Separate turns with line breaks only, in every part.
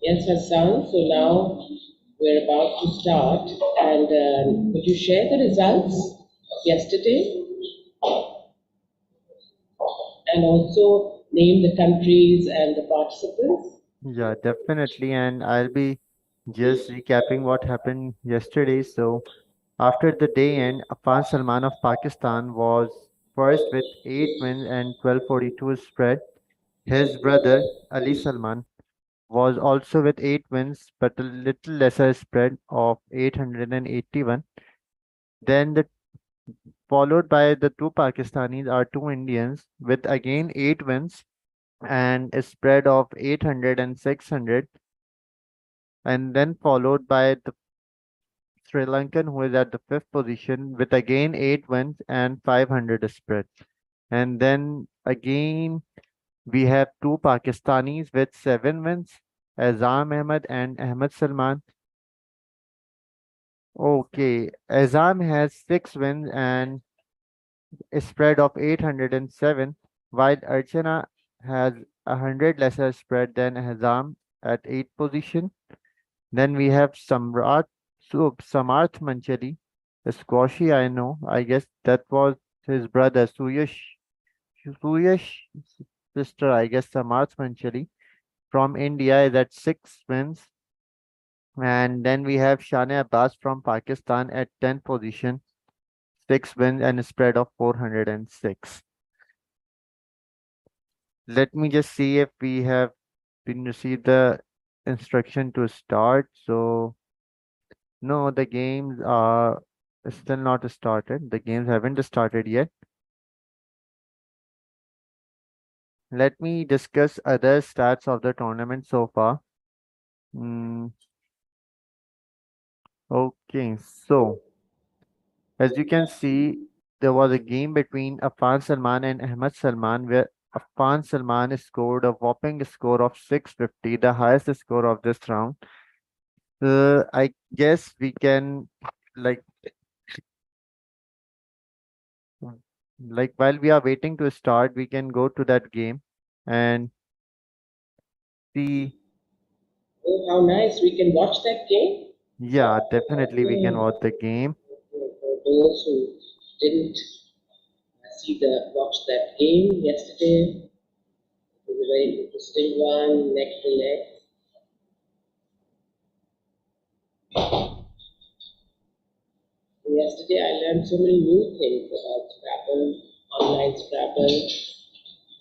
Yes, Hassan. So now we're about to start. And could you share the results of yesterday and also name the countries and the participants?
Yeah, definitely. And I'll be just recapping what happened yesterday. So, after the day end, Afan Salman of Pakistan was first with 8 wins and 1242 spread. His brother, Ali Salman, was also with 8 wins but a little lesser spread of 881. Then the followed by the two Pakistanis are two Indians with again 8 wins and a spread of 800 and 600, and then followed by the Sri Lankan who is at the fifth position with again 8 wins and 500 spread. And then again we have two Pakistanis with 7 wins, Azam Ahmed and Ahmed Salman. Okay, Azam has 6 wins and a spread of 807, while Archana has 100 lesser spread than Azam at 8th position. Then we have Samarth Manchali, the squashy I know. I guess that was his brother Suryash sister, I guess Samarth Manchali from India is at 6 wins. And then we have Shane Abbas from Pakistan at 10th position, 6 wins and a spread of 406. Let me just see if we have been received the instruction to start. So no, the games are still not started. The games haven't started yet. Let me discuss other stats of the tournament so far. Mm, okay, so as you can see, there was a game between Afan Salman and Ahmed Salman where Afan Salman scored a whopping score of 650, the highest score of this round. I guess we can like while we are waiting to start, we can go to that game and see.
Oh, how nice. We can watch that game.
Yeah, definitely we can
Oh,
watch the game.
for those who didn't watch that game yesterday, it was a very interesting one, neck to neck. Yesterday, I learned so many new things about Scrabble, online Scrabble,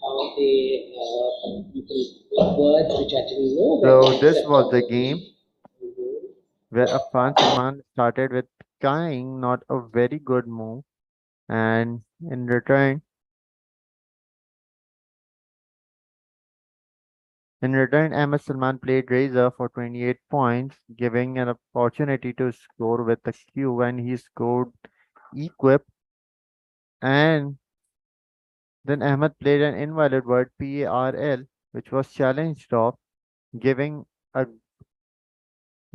how you can make words which I didn't know that
So
they
this
accept
was
on
the
the
game
game. Mhm.
where Afan Salman started with kind not a very good move, and in return, Ahmed Salman played Razor for 28 points, giving an opportunity to score with a Q, and he scored Equip. And then Ahmed played an invalid word PARL, which was challenged off, giving a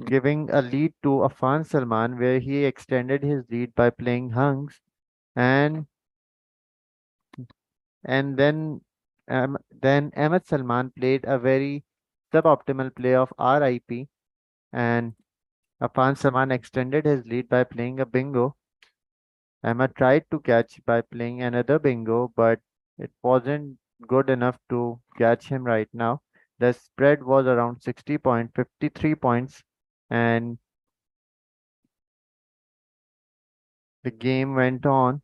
giving a lead to Afan Salman, where he extended his lead by playing Hunks, and then Ahmed Salman played a very suboptimal play of RIP, and Afan Salman extended his lead by playing a bingo. Ahmed tried to catch by playing another bingo, but it wasn't good enough to catch him right now. The spread was around 53 points, and the game went on.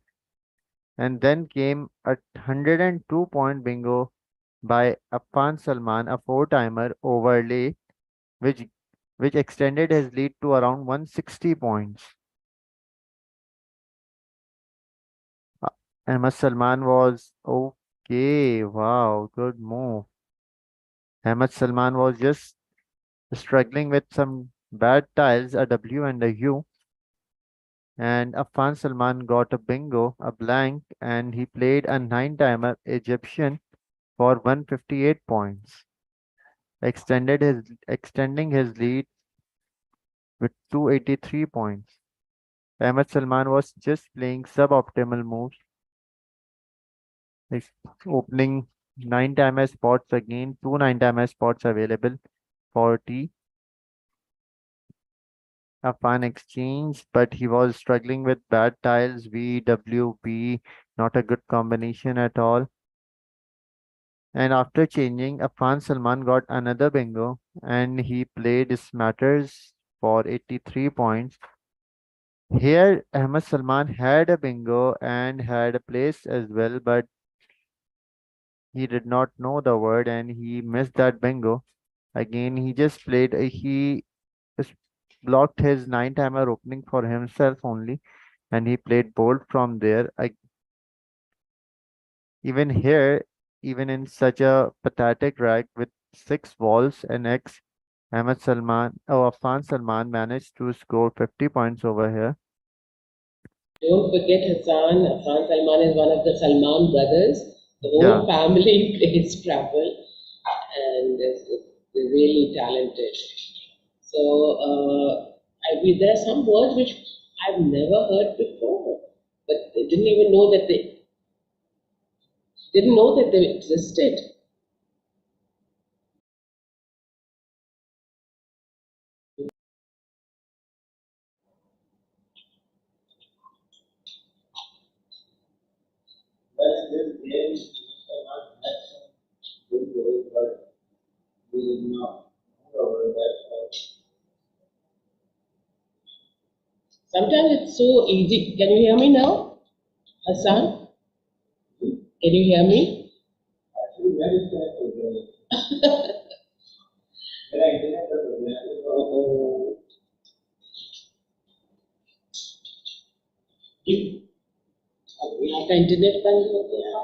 And then came a 102-point bingo by Afan Salman, a four-timer overlay, which which extended his lead to around 160 points. Uh, Ahmad Salman was okay. Wow, good move. Ahmad Salman was just struggling with some bad tiles, a W and a U, and Afan Salman got a bingo, a blank, and he played a nine-timer Egyptian for 158 points, extending his lead with 283 points. Ahmed Salman was just playing suboptimal moves, like opening nine timer spots again, two nine timer spots available for T. a fun exchange, but he was struggling with bad tiles, VWB, not a good combination at all. And after changing, Afan Salman got another bingo and he played Smatters for 83 points. Here, Ahmed Salman had a bingo and had a place as well, but he did not know the word and he missed that bingo. Again, he just played, he s- blocked his nine timer opening for himself only and he played bold from there. Even here, even in such a pathetic rack with six walls and X, Afan Salman managed to score 50 points over here.
Don't forget Hassan. Afan Salman is one of the Salman brothers. The
Yeah,
whole family plays Scrabble and is really talented. So there are some words which I've never heard before, but I didn't know that they existed. But this game is not that good, but we did not know that. Sometimes it's so easy. Can you hear me now, Hassan? Can you hear me? Actually, where is that? Oh, यहाँ का internet बंद हो गया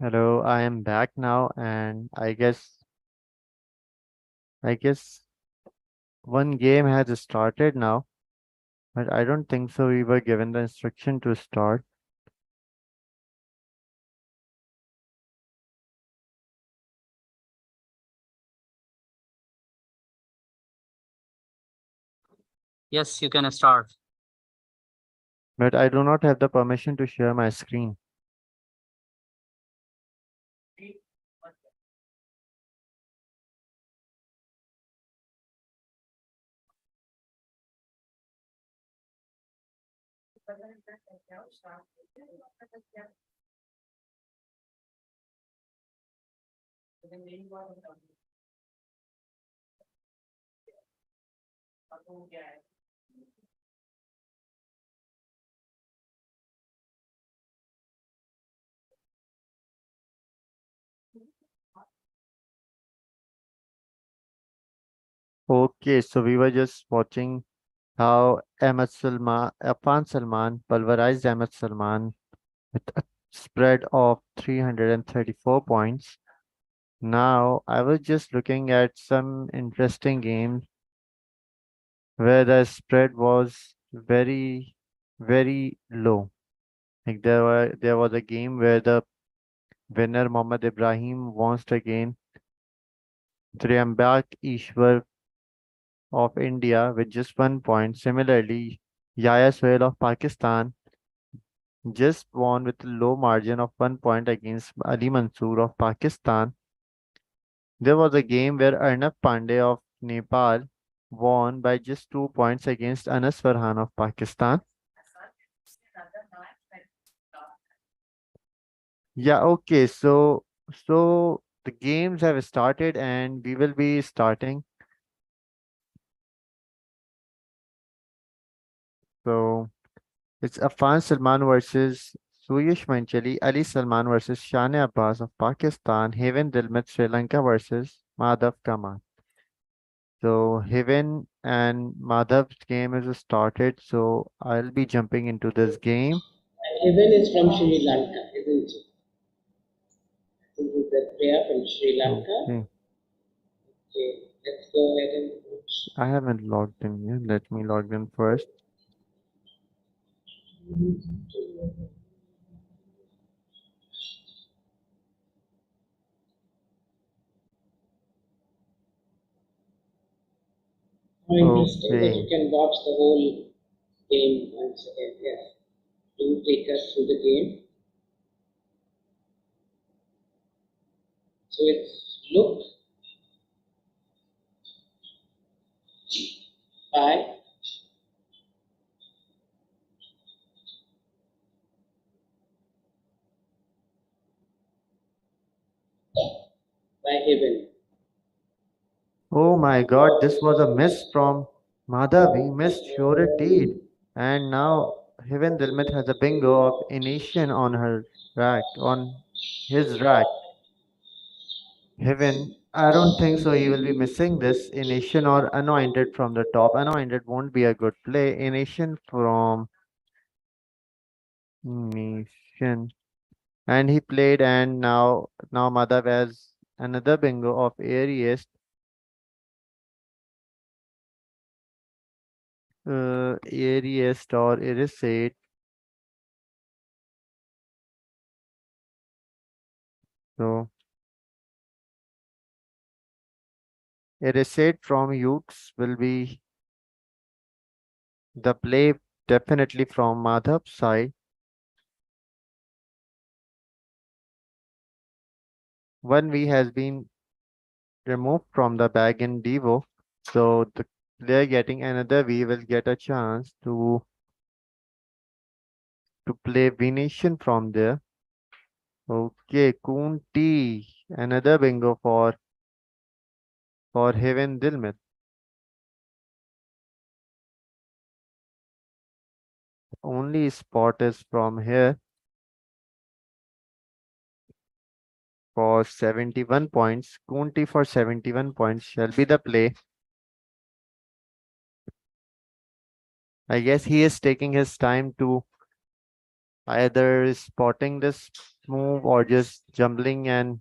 Hello, I am back now, and I guess one game has started now, but I don't think so. We were given the instruction to start.
Yes, you can start.
But I do not have the permission to share my screen. Okay, so we were just watching how Afan Salman pulverized Ahmed Salman with a spread of 334 points. Now, I was just looking at some interesting games where the spread was very, very low. Like there was a game where the winner Mohammad Ibrahim once again Triambak Ishwar of India with just 1 point. Similarly, Yaya Sohail of Pakistan just won with a low margin of 1 point against Ali Mansoor of Pakistan. There was a game where Arnab Pandey of Nepal won by just 2 points against Anas Farhan of Pakistan. Yeah, okay. So the games have started and we will be starting. So it's Afan Salman versus Suryash Manchali, Ali Salman versus Shane Abbas of Pakistan, Haven Dilmit Sri Lanka versus Madhav Kamal. So Haven and Madhav's game is started. So I'll be jumping into this game.
Even is from Sri Lanka, isn't it? This is the player from Sri Lanka.
Okay.
Okay, let's go ahead and
I haven't logged in yet. Let me log in first.
how interesting that you
Okay.
can watch the whole game once again. Yes. Do take us through the game. So it's look by Heaven.
Oh my God, this was a miss from Madhav. He missed, sure it did. And now Heaven Dilmit has a bingo of Initian on her rack, on his rack. Heaven, I don't think so. He will be missing this Initian or Anointed from the top. Anointed won't be a good play. Initian from Nation. And he played, and now Madhav has another bingo of Aries, Aries or Irisate. So Irisate from Utes will be the play definitely from Madhav's side. One V has been removed from the bag in Devo, so the player getting another V will get a chance to play Venetian from there. Okay, Kunti, another bingo for Heaven Dilmit. Only spot is from here for 71 points. Kunti for 71 points shall be the play. I guess he is taking his time either spotting this move or just jumbling and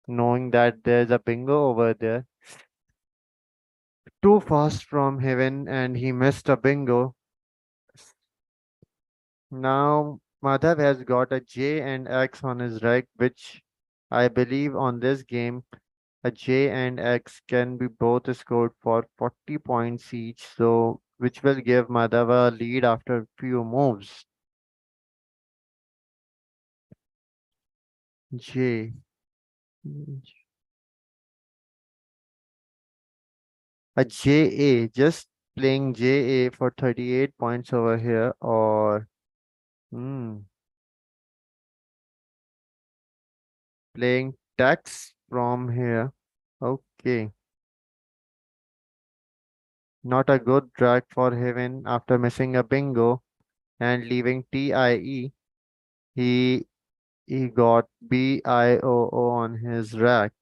knowing that there's a bingo over there. Too fast from heaven and he missed a bingo. Now Madhav has got a J and X on his rack, which I believe on this game a J and X can be both scored for 40 points each, so which will give Madhav a lead after few moves. J. A JA, just playing JA for 38 points over here, or hmm, playing tax from here. Okay, not a good drag for Heaven after missing a bingo and leaving TIE. He he got BIOO on his rack.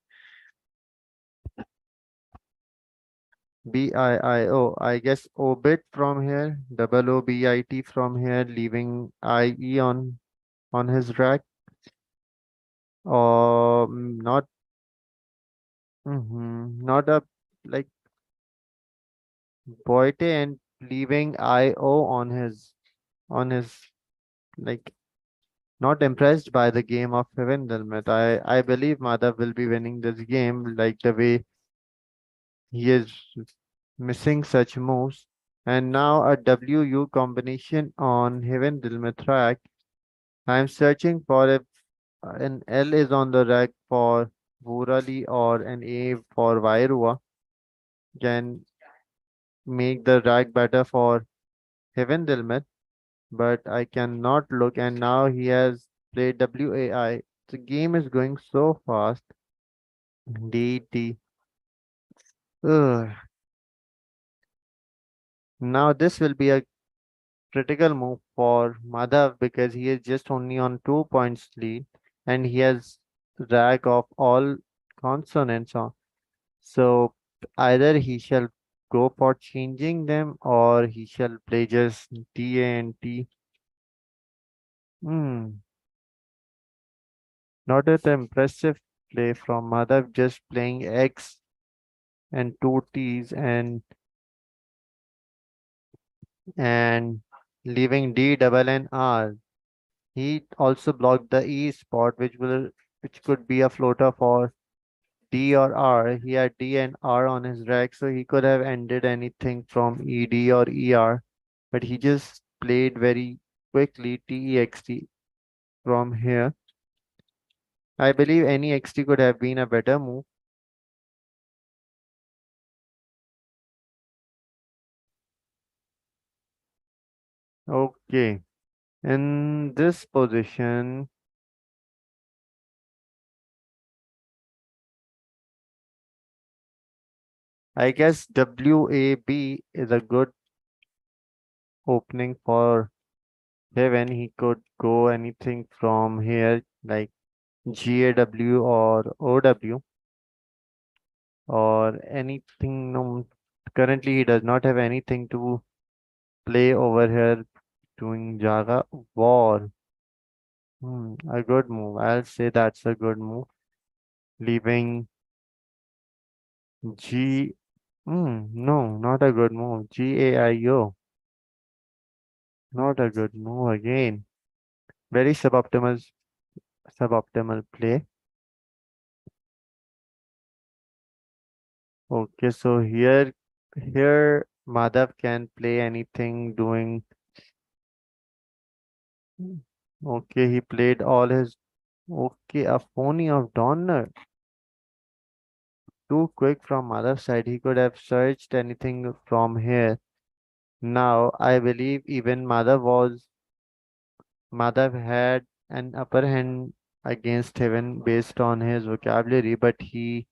BIIO. I guess obit from here, double OBIT from here, leaving IE on his rack. Or not, not a like Boite and leaving IO on his like not impressed by the game of Devendra. I believe Madhav will be winning this game like the way he is missing such moves. And now a WU combination on Heaven Dilma track. I'm searching for if an L is on the rack for Vurali or an A for Vairua. Can make the rack better for Heaven Dilma, but I cannot look. And now he has played WAI. The game is going so fast. DT. Ugh. Now this will be a critical move for Madhav because he is just only on 2 points lead and he has rag of all consonants on. So either he shall go for changing them or he shall play just D and T. Hmm. Not an impressive play from Madhav, just playing X and two T's and leaving D double and R. He also blocked the E spot, which could be a floater for D or R. He had D and R on his rack, so he could have ended anything from ED or ER, but he just played very quickly TEXT from here. I believe any XT could have been a better move. Okay. In this position, I guess WAB is a good opening for Heaven. He could go anything from here, like GAW or OW or anything. No, currently, he does not have anything to play over here doing Jaga War. A good move. I'll say that's a good move. Leaving G. No, not a good move. GAIO. Not a good move again. Very suboptimal play. Okay, so here Madhav can play anything doing. Okay, he played all his. Okay, a phony of Donner. Too quick from Madhav's side. He could have searched anything from here. Now I believe even Madhav had an upper hand against Heaven based on his vocabulary, but he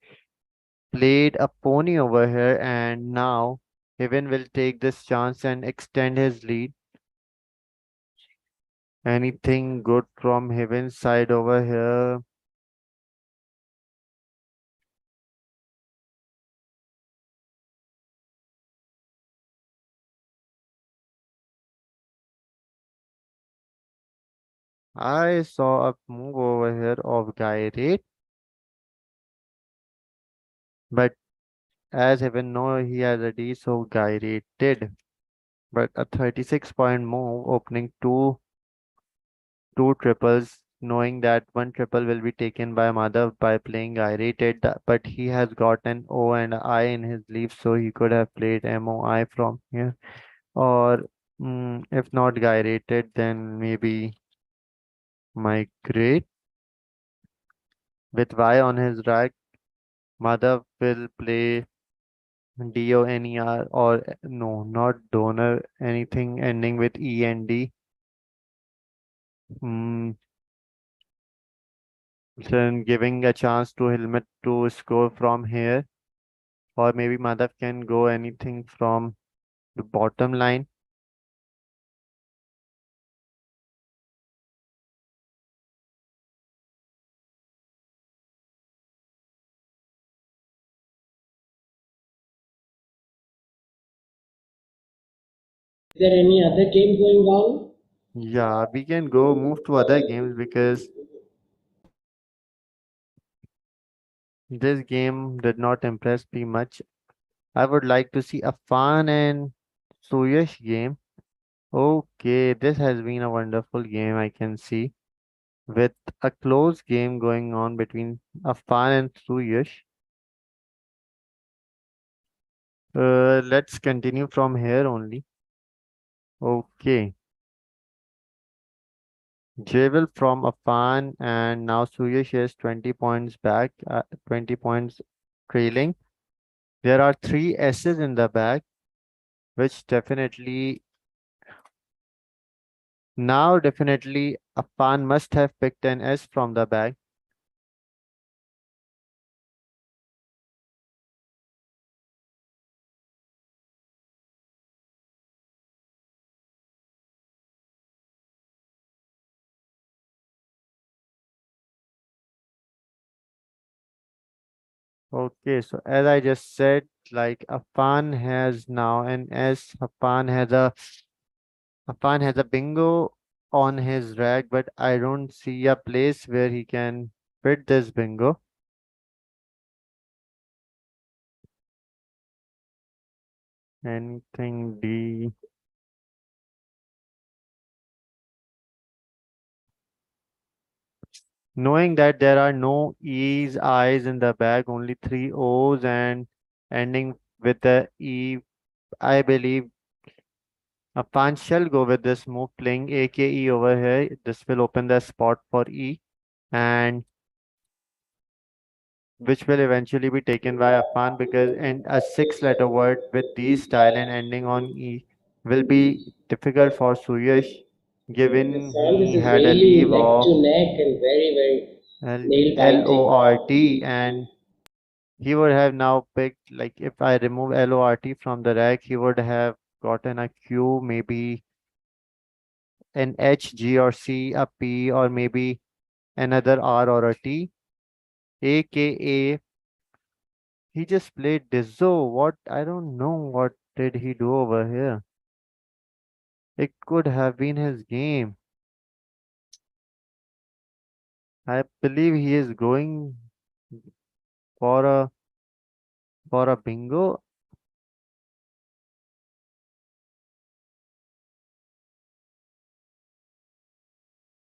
played a pony over here, and now Heaven will take this chance and extend his lead. Anything good from Heaven's side over here? I saw a move over here of guy rate, but as even know he has a D, so guy rate did. But a 36-point move opening two triples, knowing that one triple will be taken by Madhav by playing guy rated, but he has got an O and I in his sleeve, so he could have played MOI from here. Or if not guy rated, then maybe migrate with Y on his rack. Madhav will play DONER or no, not donor, anything ending with END. Mm, then giving a chance to Helmet to score from here, or maybe Madhav can go anything from the bottom line.
Is there any other game going on?
Yeah, we can go move to other games because this game did not impress me much. I would like to see a fun and Suryash game. Okay, this has been a wonderful game, I can see, with a close game going on between Afan and Suryash. Let's continue from here only. Okay, Javel from Afan, and now Suryash is 20 points back, 20 points trailing. There are three S's in the back, which definitely Afan must have picked an S from the back. Okay, so as I just said, like Afan has now an S. Afan has a bingo on his rack, but I don't see a place where he can fit this bingo. Anything D. Knowing that there are no E's, I's in the bag, only three O's and ending with the E, I believe Afan shall go with this move, playing AKE over here. This will open the spot for E, and which will eventually be taken by Afan because in a six-letter word with D style and ending on E will be difficult for Suryash,
The
given
sound
he
is
had a
really
leave
neck
of
to neck and very, very nail biting.
LORT, and he would have now picked, like if I remove LORT from the rack, he would have gotten a Q, maybe an H, G or C, a P, or maybe another R or a T, aka he just played Dizzo. What? I don't know what did he do over here. It could have been his game. I believe he is going for a bingo.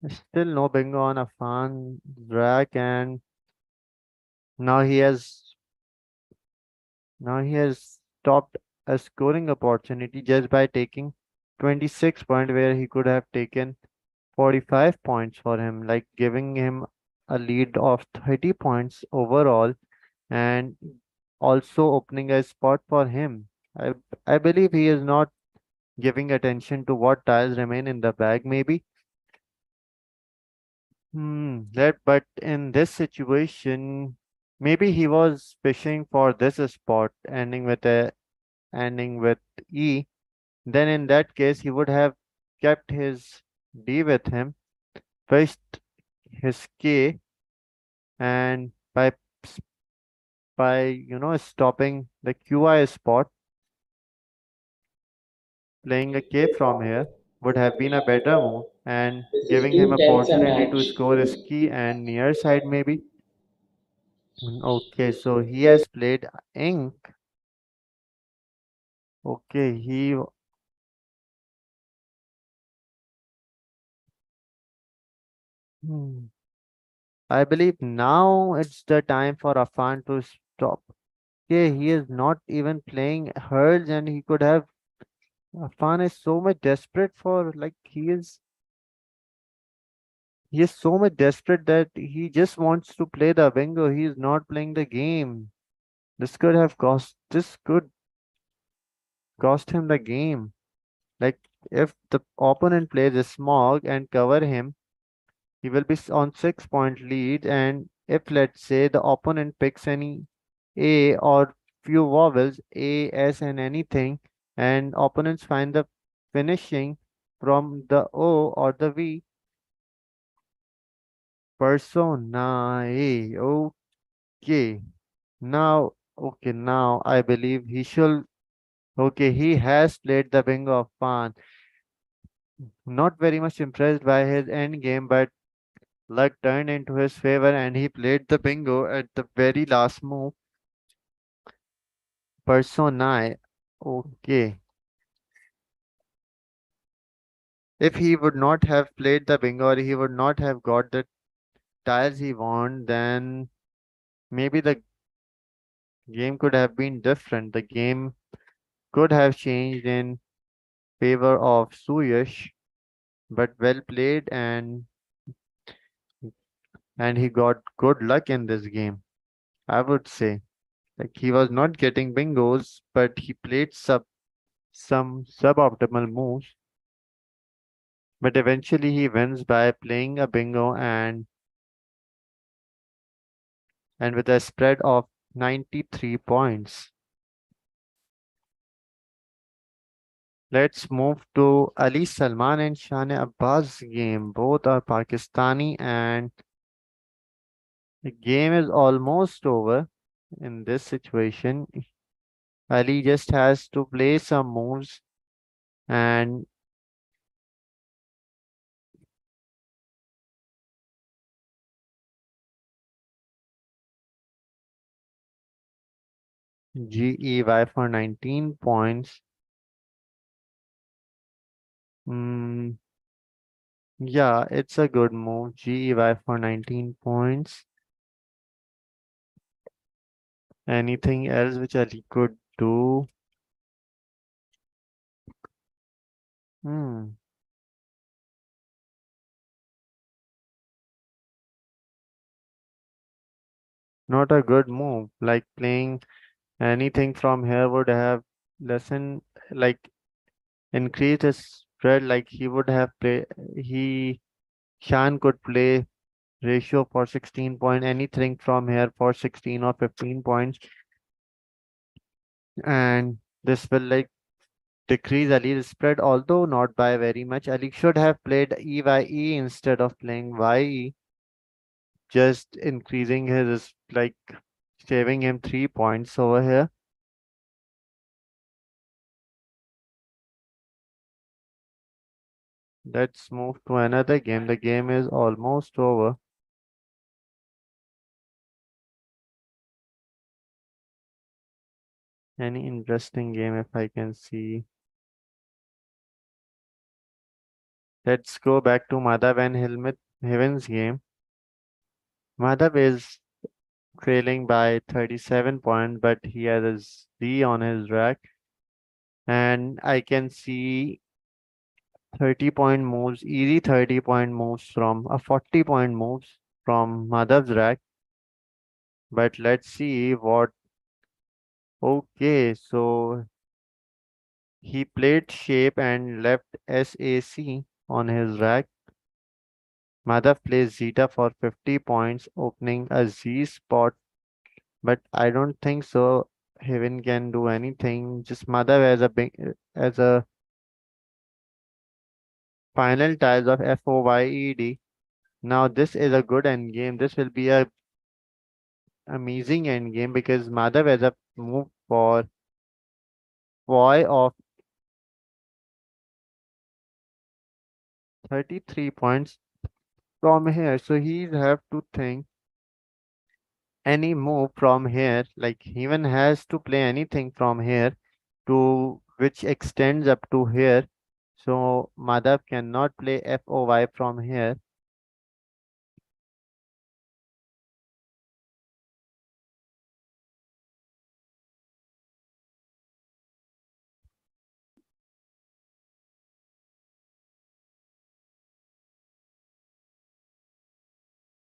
Still no bingo on a fan rack, and now he has now he has stopped a scoring opportunity just by taking 26 point where he could have taken 45 points for him, like giving him a lead of 30 points overall and also opening a spot for him. I believe he is not giving attention to what tiles remain in the bag, maybe. But in this situation, maybe he was fishing for this spot, ending with E. Then in that case, he would have kept his D with him, fished his K, and by stopping the QI spot, playing a K from here would have been a better move, and
This is
giving him
intense a
opportunity to
match.
score risky and near side maybe. Okay, so he has played ink. Okay, hmm, I believe now it's the time for Afan to stop. Okay, he is not even playing hurls, and he could have. Afan is so much desperate for, like, he is so much desperate that he just wants to play the bingo. He is not playing the game. This could cost him the game. Like, if the opponent plays a smog and cover him, he will be on 6 point lead. And if, let's say, the opponent picks any A or few vowels, A, S, and anything, and opponents find the finishing from the O or the V, personae. Okay. Now I believe he should. Okay, he has played the bingo of Pan. Not very much impressed by his end game, but luck turned into his favor and he played the bingo at the very last move. Personae. Okay. If he would not have played the bingo or he would not have got the tiles he want, then maybe the game could have been different. The game could have changed in favor of Suryash, but well played, and he got good luck in this game, I would say. Like, he was not getting bingos, but he played some suboptimal moves. But eventually he wins by playing a bingo and with a spread of 93 points. Let's move to Ali Salman and Shane Abbas game. Both are Pakistani and the game is almost over in this situation. Ali just has to play some moves and GEY for 19 points. Mm, yeah, it's a good move. GEY for 19 points. Anything else which Ali could do? Hmm, not a good move. Like, playing anything from here would have lessened, like, increased his spread. Like, he would have play. He Shan could play ratio for 16 point. Anything from here for 16 or 15 points, and this will, like, decrease Ali's spread, although not by very much. Ali should have played EYE instead of playing YE, just increasing his, like, saving him 3 points over here. Let's move to another game. The game is almost over. Any interesting game if I can see. Let's go back to Madhav and Heaven's game. Madhav is trailing by 37 points, but he has a Z on his rack. And I can see 30-point moves, easy 30-point moves from a 40-point moves from Madhav's rack. But let's see what. Okay, so he played shape and left SAC on his rack. Madhav plays Zeta for 50 points, opening a Z spot, but I don't think so. Heaven can do anything. Just Madhav as a final tiles of FOYED. Now this is a good end game. This will be a amazing end game because Madhav has a move for Foy of 33 points from here. So he have to think any move from here, like he even has to play anything from here to which extends up to here. So Madhav cannot play FOY from here.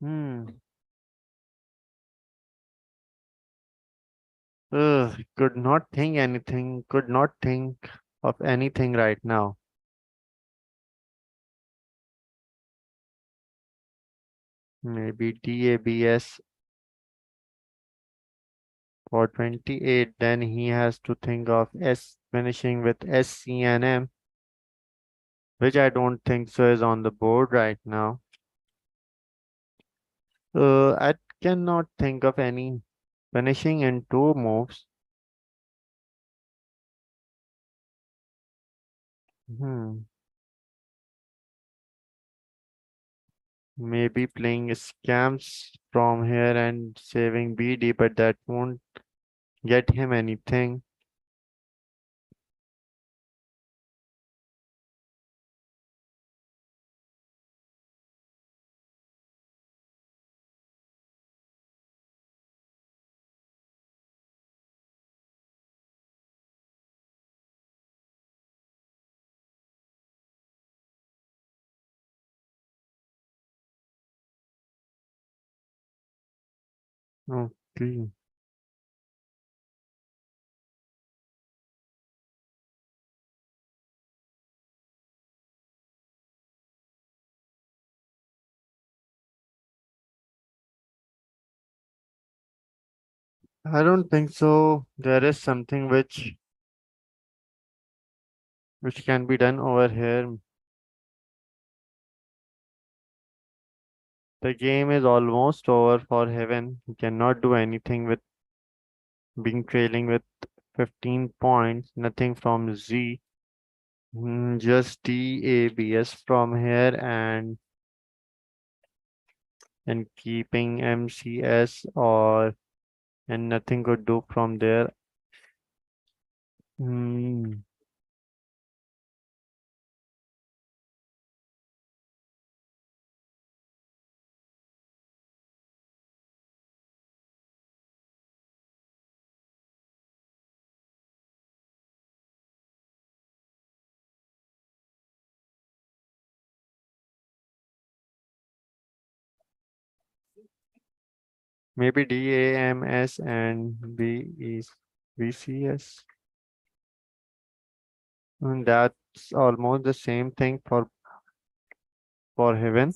Hmm. Could not think anything, could not think of anything right now. Maybe DABS for 28. Then he has to think of S finishing with SCNM, which I don't think so is on the board right now. I cannot think of any finishing in two moves. Hmm. Maybe playing scams from here and saving BD, but that won't get him anything. Okay. I don't think so. There is something which can be done over here. The game is almost over for Heaven. He cannot do anything with being trailing with 15 points. Nothing from Z. Just DABS from here and keeping MCS or and nothing could do from there. Hmm. Maybe DAMS and VCS. And that's almost the same thing for Heaven.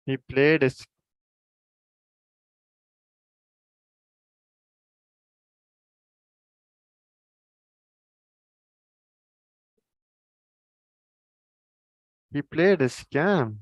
He played his he played a scam.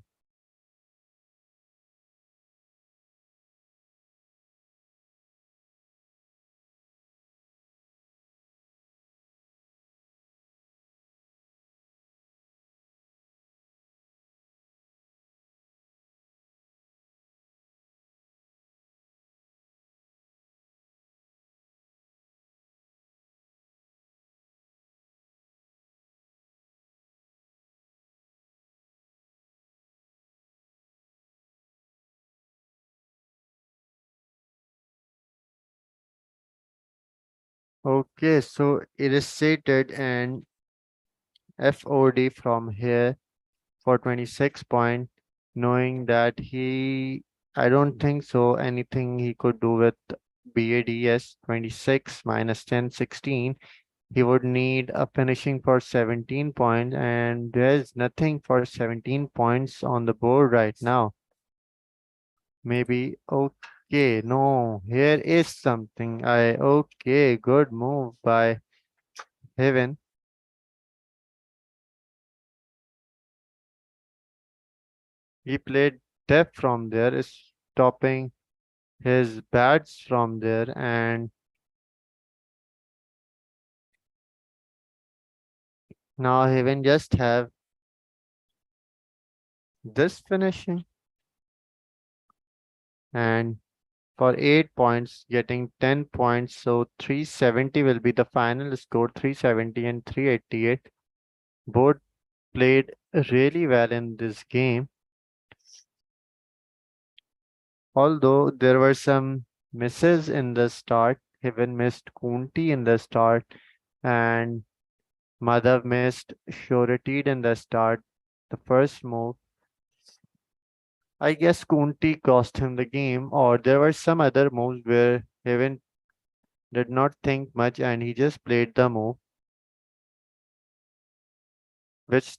Okay, so it is sated and FOD from here for 26 point, knowing that I don't think so anything he could do with BADS 26 minus 10 16. He would need a finishing for 17 points, and there's nothing for 17 points on the board right now. Maybe, okay, no, here is something. Okay, good move by Heaven. He played step from there, is stopping his bats from there, and now he will just have this finishing, and for 8 points, getting 10 points. So 370 will be the final score, 370 and 388. Both played really well in this game, although there were some misses in the start. Heaven missed Kunti in the start, and Madhav missed Sureted in the start. The first move, I guess Kunti cost him the game, or there were some other moves where Heaven did not think much and he just played the move, which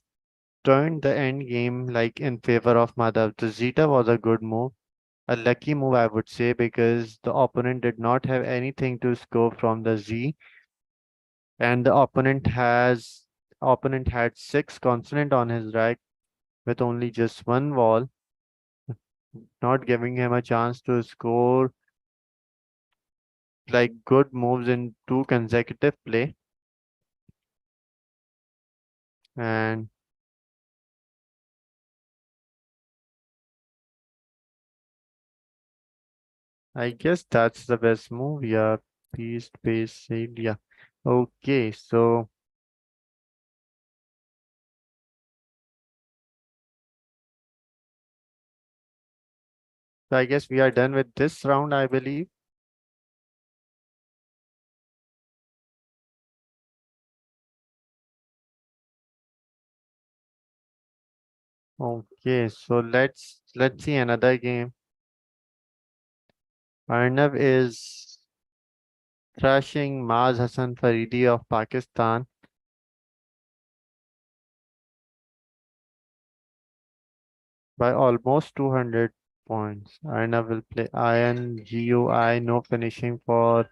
turned the end game like in favor of Madhav. The Zeta was a good move, a lucky move I would say, because the opponent did not have anything to score from the Z, and the opponent had six consonant on his rack with only just one wall, not giving him a chance to score like good moves in two consecutive play. And I guess that's the best move. Yeah, peace, base, save. Yeah. Okay, so I guess we are done with this round, I believe. Okay, so let's see another game. Arnav is thrashing Maz Hassan Faridi of Pakistan by almost 200 points. Arnav will play Iron GUI, no finishing for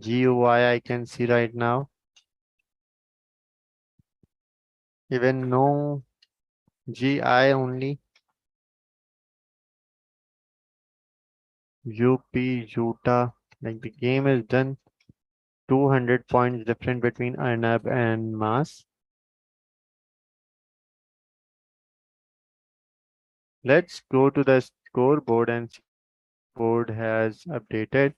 GUI I can see right now. Even no GI only. UP, Utah. Like the game is done. 200 points different between Arnab and Mas. Let's go to the scoreboard and see if the scoreboard has updated.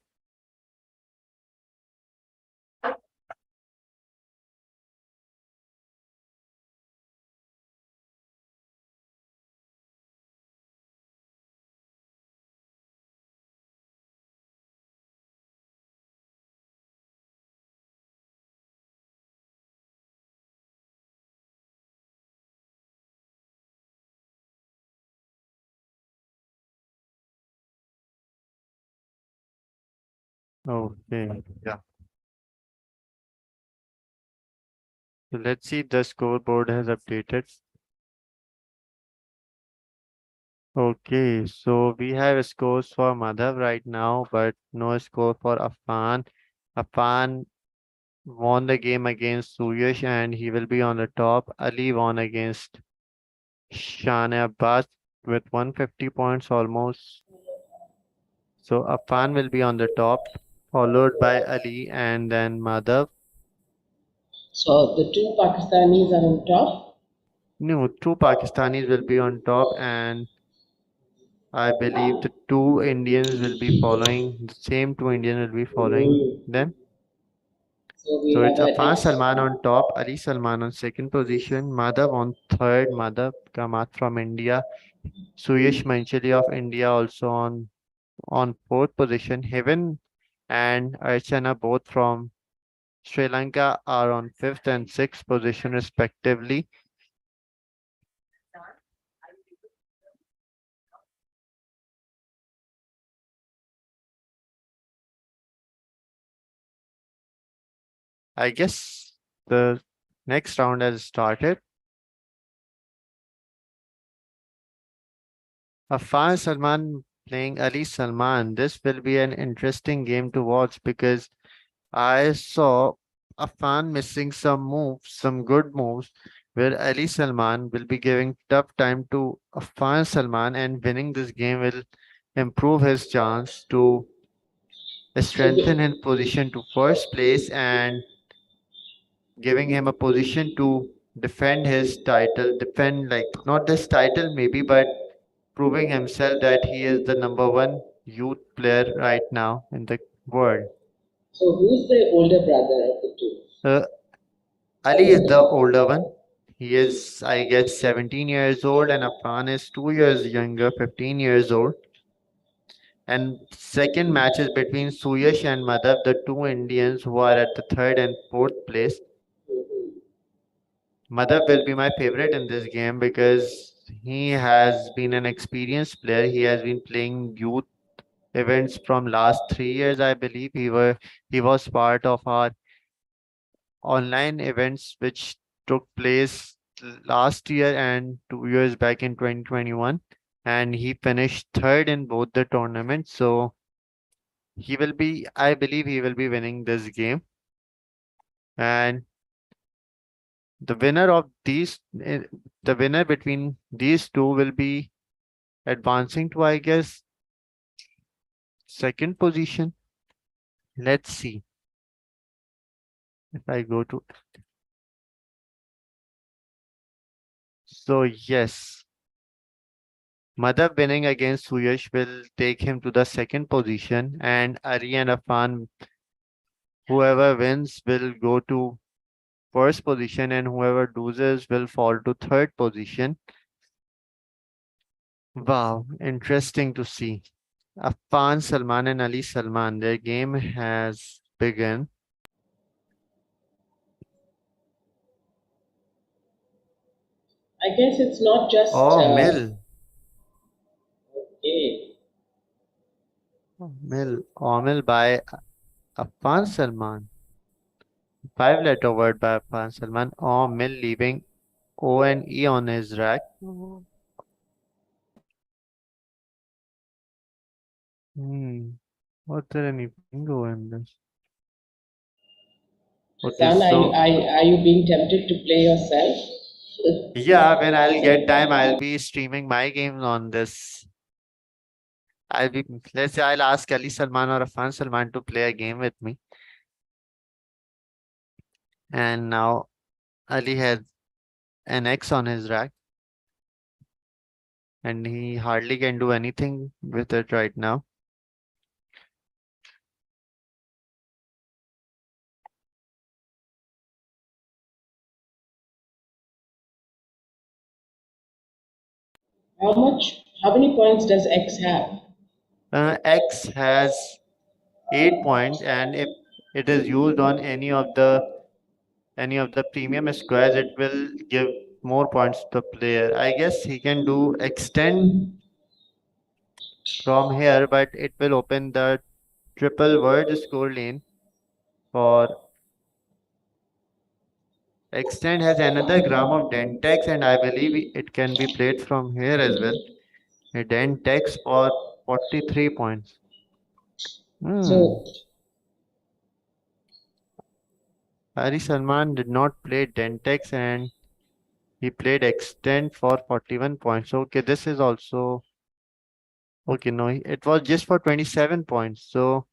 Okay, yeah. So let's see if the scoreboard has updated. Okay, so we have scores for Madhav right now, but no score for Afan. Afan won the game against Suryash and he will be on the top. Ali won against Shane Abbas with 150 points almost. So Afan will be on the top, followed by Ali and then Madhav.
So the two Pakistanis are on top.
No, two Pakistanis will be on top, and I believe the two Indians will be following, the same two Indians will be following them.
So we
So
have
it's
a
Afan
H.
Salman on top, Ali Salman on second position, Madhav on third, Madhav Kamat from India, Suyash Manchali of India also on fourth position, Heaven and Archana both from Sri Lanka are on fifth and sixth position respectively. I guess the next round has started. Afan Salman playing Ali Salman. This will be an interesting game to watch because I saw Afan missing some moves, some good moves, where Ali Salman will be giving tough time to Afan Salman, and winning this game will improve his chance to
So,
strengthen his position to first place and giving him a position to defend his title, defend like not this title maybe, but proving himself that he is the number one youth player right now in the world.
so who's the older brother of the two?
Uh, Ali is the older one. He is, I guess, 17 years old, and Afan is 2 years younger, 15 years old. And second match is between Suryash and Madhav, the two Indians who are at the third and fourth place. Madhav will be my favorite in this game because he has been an experienced player. He has been playing youth events from last 3 years, I believe. He was part of our online events which took place last year and 2 years back in 2021, and he finished third in both the tournaments. So I believe he will be winning this game. And the winner of the winner between these two will be advancing to, I guess, second position. Let's see if I go to. So yes, Madhav winning against Suyash will take him to the second position, and Ari and Afan, whoever wins will go to first position, and whoever loses will fall to third position. Wow, interesting to see. Afan Salman and Ali Salman, their game has begun.
I guess it's not just
Oh, Mill.
okay.
Mill by Afan Salman. Five-letter word by Afan Salman. Oh, Mill leaving O and E on his rack. Hmm. Was there any bingo in this? Okay,
Azam,
so
are you being tempted to play yourself?
yeah, when I'll get time, I'll be streaming my games on this. Let's say I'll ask Ali Salman or Afan Salman to play a game with me. And now Ali has an X on his rack, and he hardly can do anything with it right now.
How many points does X have?
X has 8 points, and if it is used on any of the premium squares, it will give more points to the player. I guess he can do extend from here, but it will open the triple word score lane for extend has another gram of dentex, and I believe it can be played from here as well. A dentex for 43 points. Hmm.
So,
Hari Salman did not play dentex, and he played extend for 41 points. Okay, this is also okay. No, it was just for 27 points. So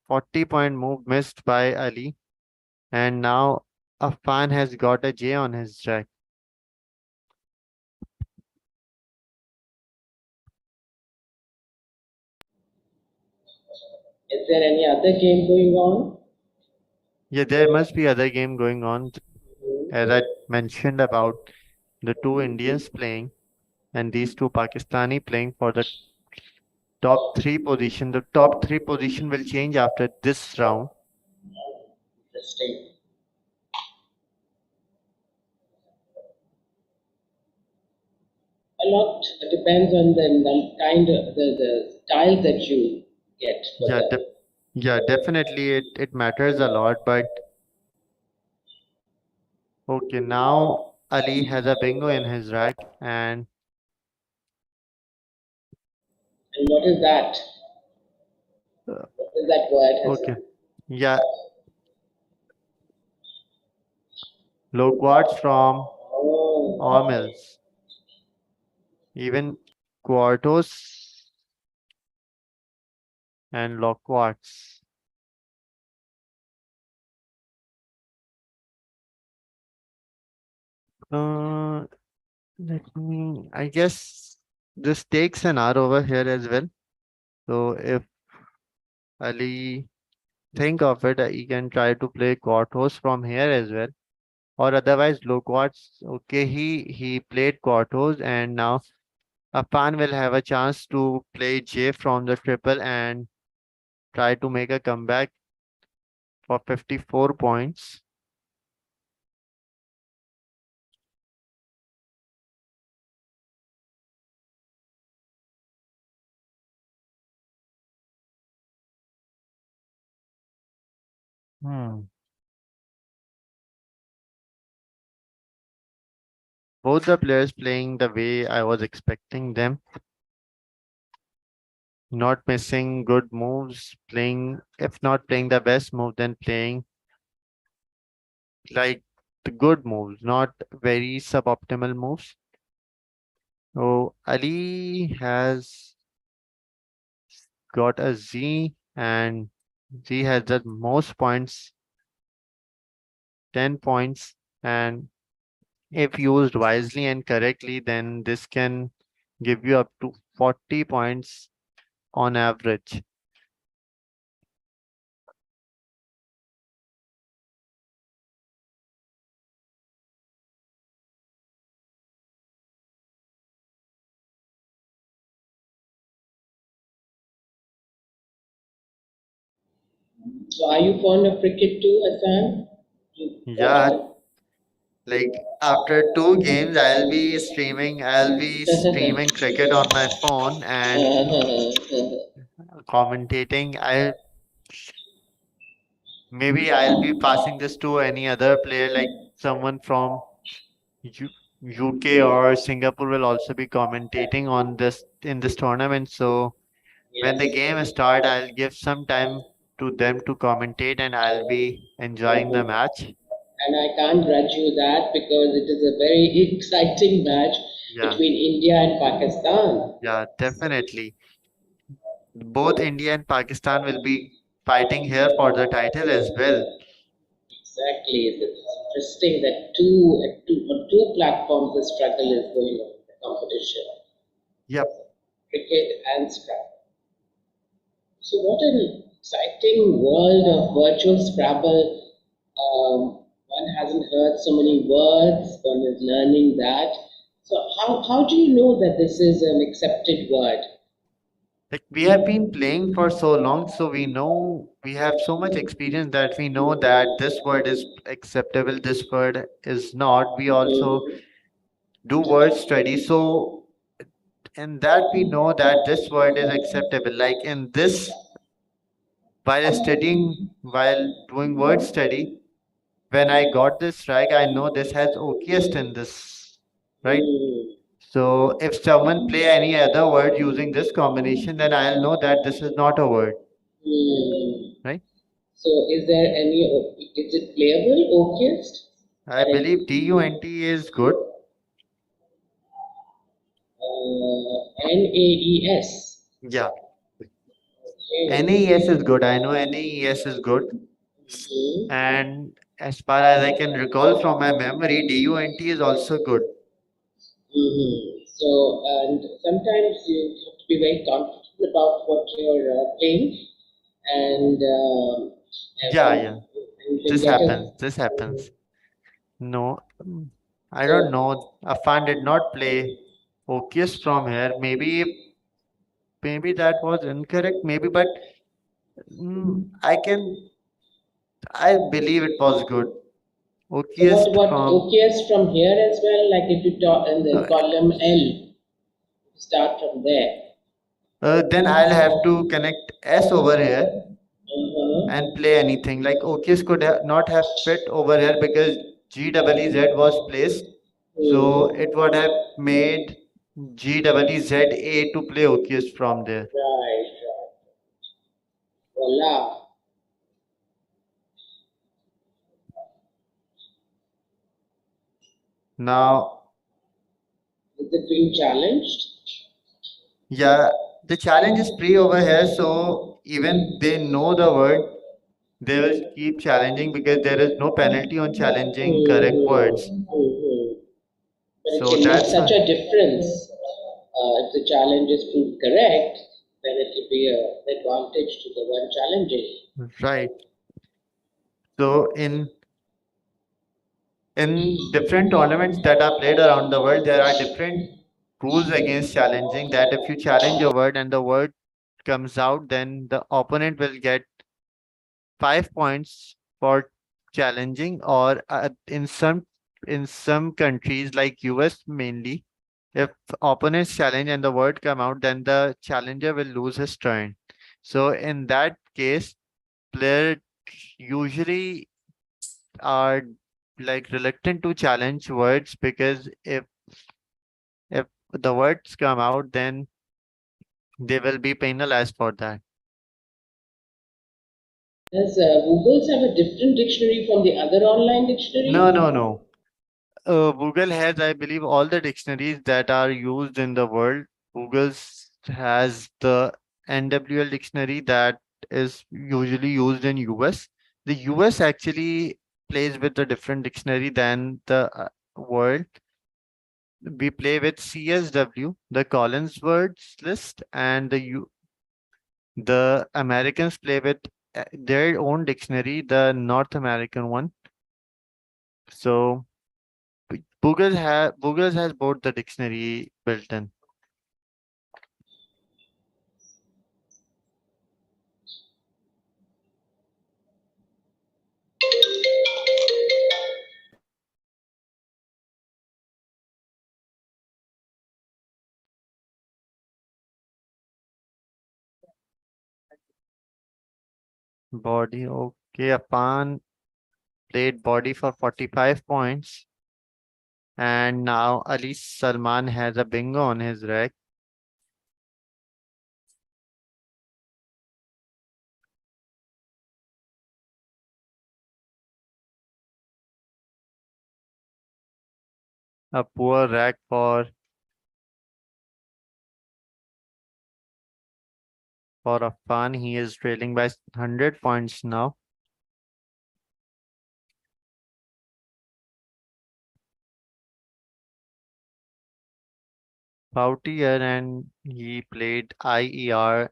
40-point move missed by Ali, and now Afan has got a J on his jack.
is there any other game going on?
Yeah, there must be other game going on, as I mentioned about the two Indians playing and these two Pakistani playing for the top three position. The top three position will change after this round.
Interesting. A lot depends on the kind of the style that you get for
Yeah,
them.
yeah, definitely it matters a lot. But okay, now Ali has a bingo in his rack, and
And what is that?
uh,
What is that word?
okay, yeah, loquats from
Oh,
Ormils, even quartos and loquats. Uh, I guess this takes an hour over here as well. So if Ali think of it, he can try to play quartos from here as well. Or otherwise, loquats. Okay, he played quartos, and now Afan will have a chance to play J from the triple and try to make a comeback for 54 points. Hmm. Both the players playing the way I was expecting them, not missing good moves, playing, if not playing the best move, then playing like the good moves, not very suboptimal moves. So Ali has got a Z and Z has the most points, 10 points. And if used wisely and correctly, then this can give you up to 40 points on average.
so are you fond of cricket too, Hassan? You
Yeah,
watch
like after two games, I'll be streaming cricket on my phone and
it?
commentating. Maybe I'll be passing this to any other player, like someone from U UK or Singapore will also be commentating on this in this tournament. So when the
Yes.
game start, I'll give some time to them to commentate and I'll be enjoying the match.
And I can't grudge you that because it is a very exciting match
Yeah,
between India and Pakistan.
yeah, definitely. Both India and Pakistan will be fighting here for the title as well.
Exactly. It's interesting that on two platforms the struggle is going on, the competition,
Yep.
cricket and Scrabble. So what an exciting world of virtual Scrabble. One hasn't heard so many words, one is learning that. So how do you know that this is an accepted word?
Like we have been playing for so long, so we have so much experience that we know that this word is acceptable, this word is not. We also
Mhm.
do word study, so in that we know that this word is acceptable. Like in this, while doing word study, when I got this strike, I know this has OKest in this, right?
Mm.
So if someone play any other word using this combination, then I'll know that this is not a word,
Mm.
right?
So is there any, is it playable, OKest?
I believe DUNT is good.
NAES.
Yeah. NAES is
Okay.
good. I know NAES is good.
Mhm.
And as far as I can recall from my memory, DUNT is also good.
So, and sometimes you have to be very confident about what you're playing, and
Yeah, yeah.
you can
This
get a.
happens. This happens. No, I don't know. Afan did not play Okius from here. Maybe that was incorrect. Maybe, but I believe it was good.
So
Okiest
what
from.
OKS from here as well? Like if you talk in the
Uh,
column L, start from there.
then I'll have to connect S over here and
Uh-huh.
play anything. Like Okies could not have fit over here because GEEZ was placed. So
Hmm.
it would have made GEEZA to play Okies from there.
Right, right. Voila.
Now,
Is it being challenged?
yeah, the challenge is free over here, so even they know the word, they will keep challenging because there is no penalty on challenging correct words.
But it
So
can make
that's
such
why,
a difference. If the challenge is proved correct, then it will be an advantage to the one challenging.
right. So in different tournaments that are played around the world, there are different rules against challenging. That if you challenge a word and the word comes out, then the opponent will get 5 points for challenging, or in some countries like US mainly, if opponents challenge and the word come out, then the challenger will lose his turn. So in that case, player usually are like reluctant to challenge words because if the words come out, then they will be penalized for that.
Does Google's have a different dictionary from the other online
No,
dictionary?
no, no. Google has, I believe, all the dictionaries that are used in the world. Google's has the NWL dictionary that is usually used in US. The US actually plays with a different dictionary than the world. We play with CSW, the Collins words list, and the Americans play with their own dictionary, the North American one. So Google has both the dictionary built in. Body, okay. Afan played body for 45 points. And now Ali Salman has a bingo on his rack. A poor rack for Afan. He is trailing by 100 points now. Pautier, and he played IER.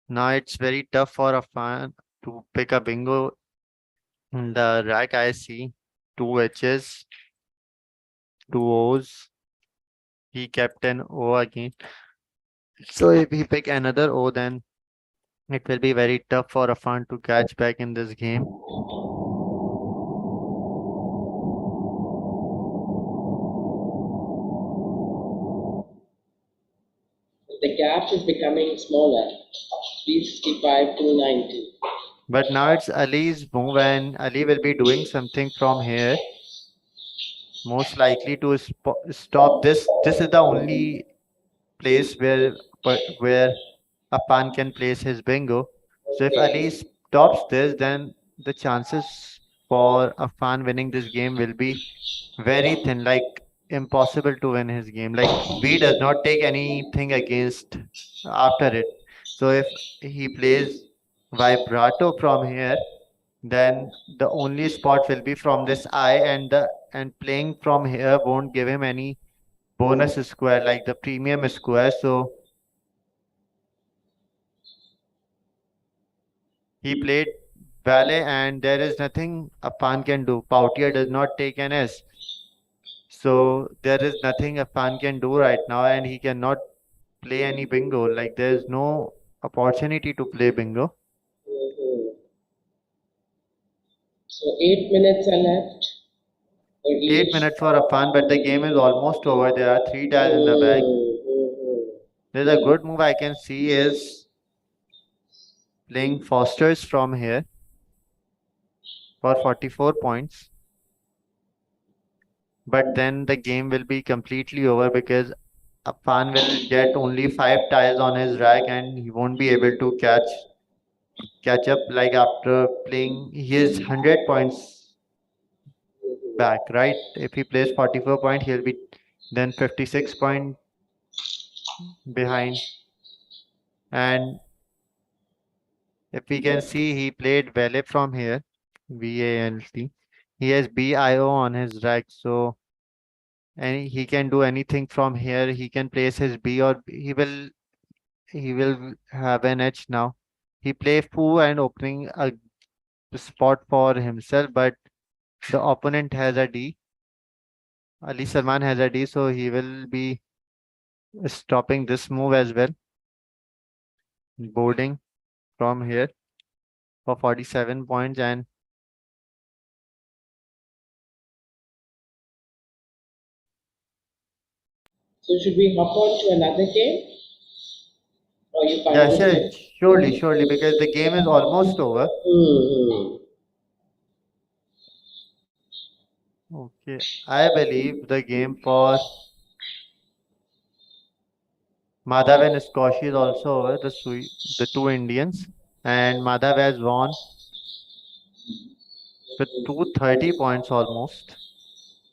Now it's very tough for Afan to pick a bingo in the rack. I see two H's, two O's. He kept an O again. So if he pick another O, then it will be very tough for Afan to catch back in this game.
The gap is becoming smaller, 365 to 90.
But now it's Ali's move, and Ali will be doing something from here, most likely to stop this. This is the only place where Afan can place his bingo. So if Ali stops this, then the chances for Afan winning this game will be very thin, like impossible to win his game. Like B does not take anything against after it. So if he plays vibrato from here, then the only spot will be from this I, and playing from here won't give him any bonus square like the premium square. So he played valet, and there is nothing a fan can do. Pautier does not take an S. So there is nothing a fan can do right now, and he cannot play any bingo. Like there's no opportunity to play bingo.
Mhm. So 8 minutes are left for
8 minutes
each.
for a fan, but the game is almost over. There are three tiles in the bag. There's a good move I can see is playing Foster's from here for 44 points. But then the game will be completely over because Afan will get only 5 tiles on his rack, and he won't be able to catch up like after playing his 100 points back, right? If he plays 44 point, he'll be then 56 point behind. And if we can see, he played Valet from here, VALT. He has BIO on his rack, so he can do anything from here. He can place his B, or he will have an edge now. He play Foo and opening a spot for himself, but the opponent has a D. Ali Salman has a D, so he will be stopping this move as well. Boarding from here for 47 points, and
So should we hop on to another game? Or you find
yeah,
this
sure,
one?
surely, because the game is almost over.
Hmm.
Okay, I believe the game for Madhav and Skoshi is also over. The two Indians, and Madhav has won with 230 points almost.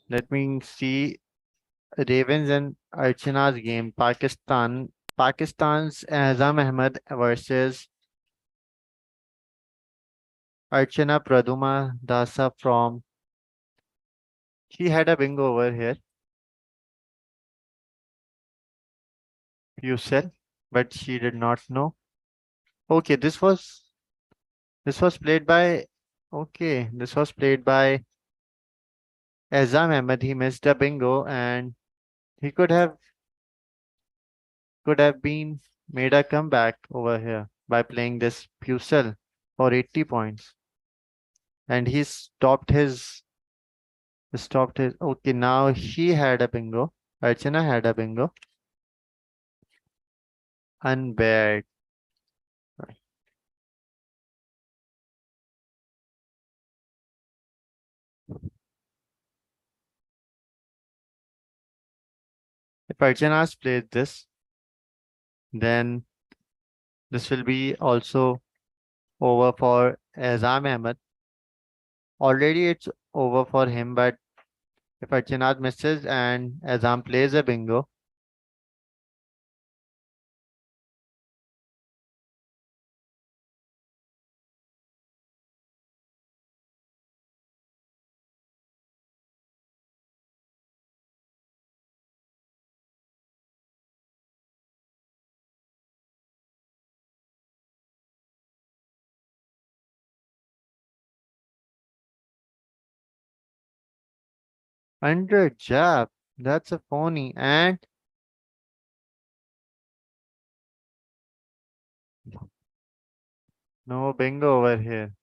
Let me see Ravens and Archana's game. Pakistan's Azam Ahmed versus Archana Praduma Dasa from. She had a bingo over here, Yusel, but she did not know. Okay, this was played by. Okay, this was played by Azam Ahmed. He missed a bingo, and he could have been made a comeback over here by playing this Pucel for 80 points. And he stopped his okay, now he had a bingo. Archana had a bingo. Unbared. If Archana's played this, then this will be also over for Azam Ahmed. Already it's over for him, but if Archana misses and Azam plays a bingo, under jab, that's a phony, and no bingo over here.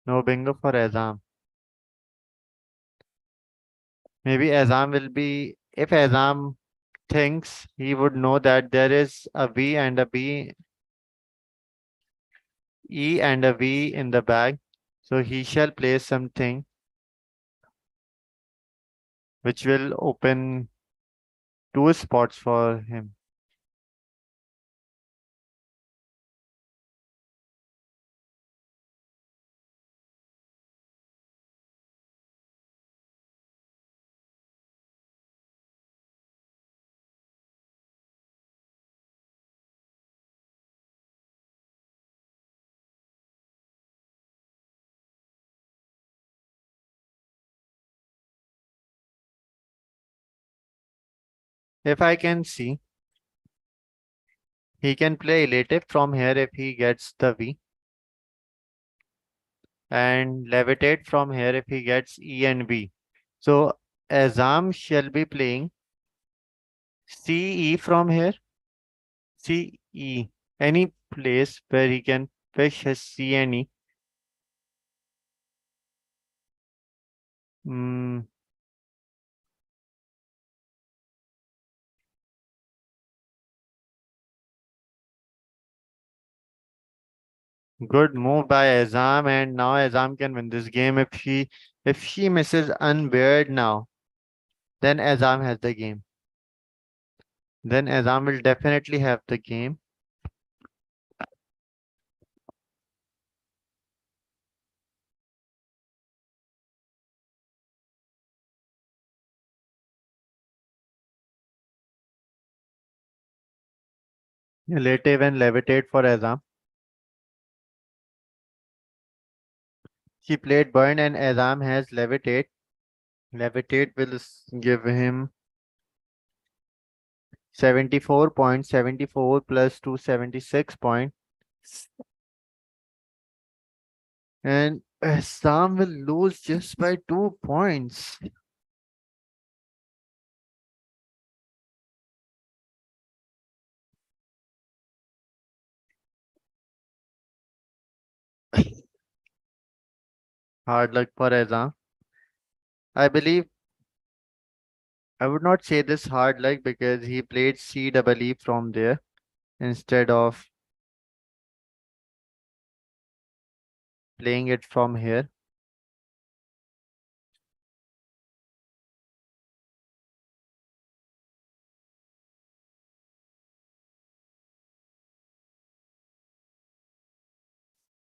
No bingo for Azam. Maybe Azam will be, if Azam thinks, he would know that there is a V and a B, E and a V in the bag. So he shall place something which will open two spots for him. If I can see, he can play elative from here if he gets the V, and levitate from here if he gets E and V. So Azam shall be playing CE from here, CE, any place where he can fish his C and E. Mm, good move by Azam, and now Azam can win this game. If she misses unbeard now, then Azam has the game. Then Azam will definitely have the game. Relative and levitate for Azam. She played burn and Azam has levitate. Levitate will give him 74.74 plus 276 point. And Azam will lose just by 2 points. Hard luck for Azam. I believe I would not say this hard luck because he played CEE from there instead of playing it from here.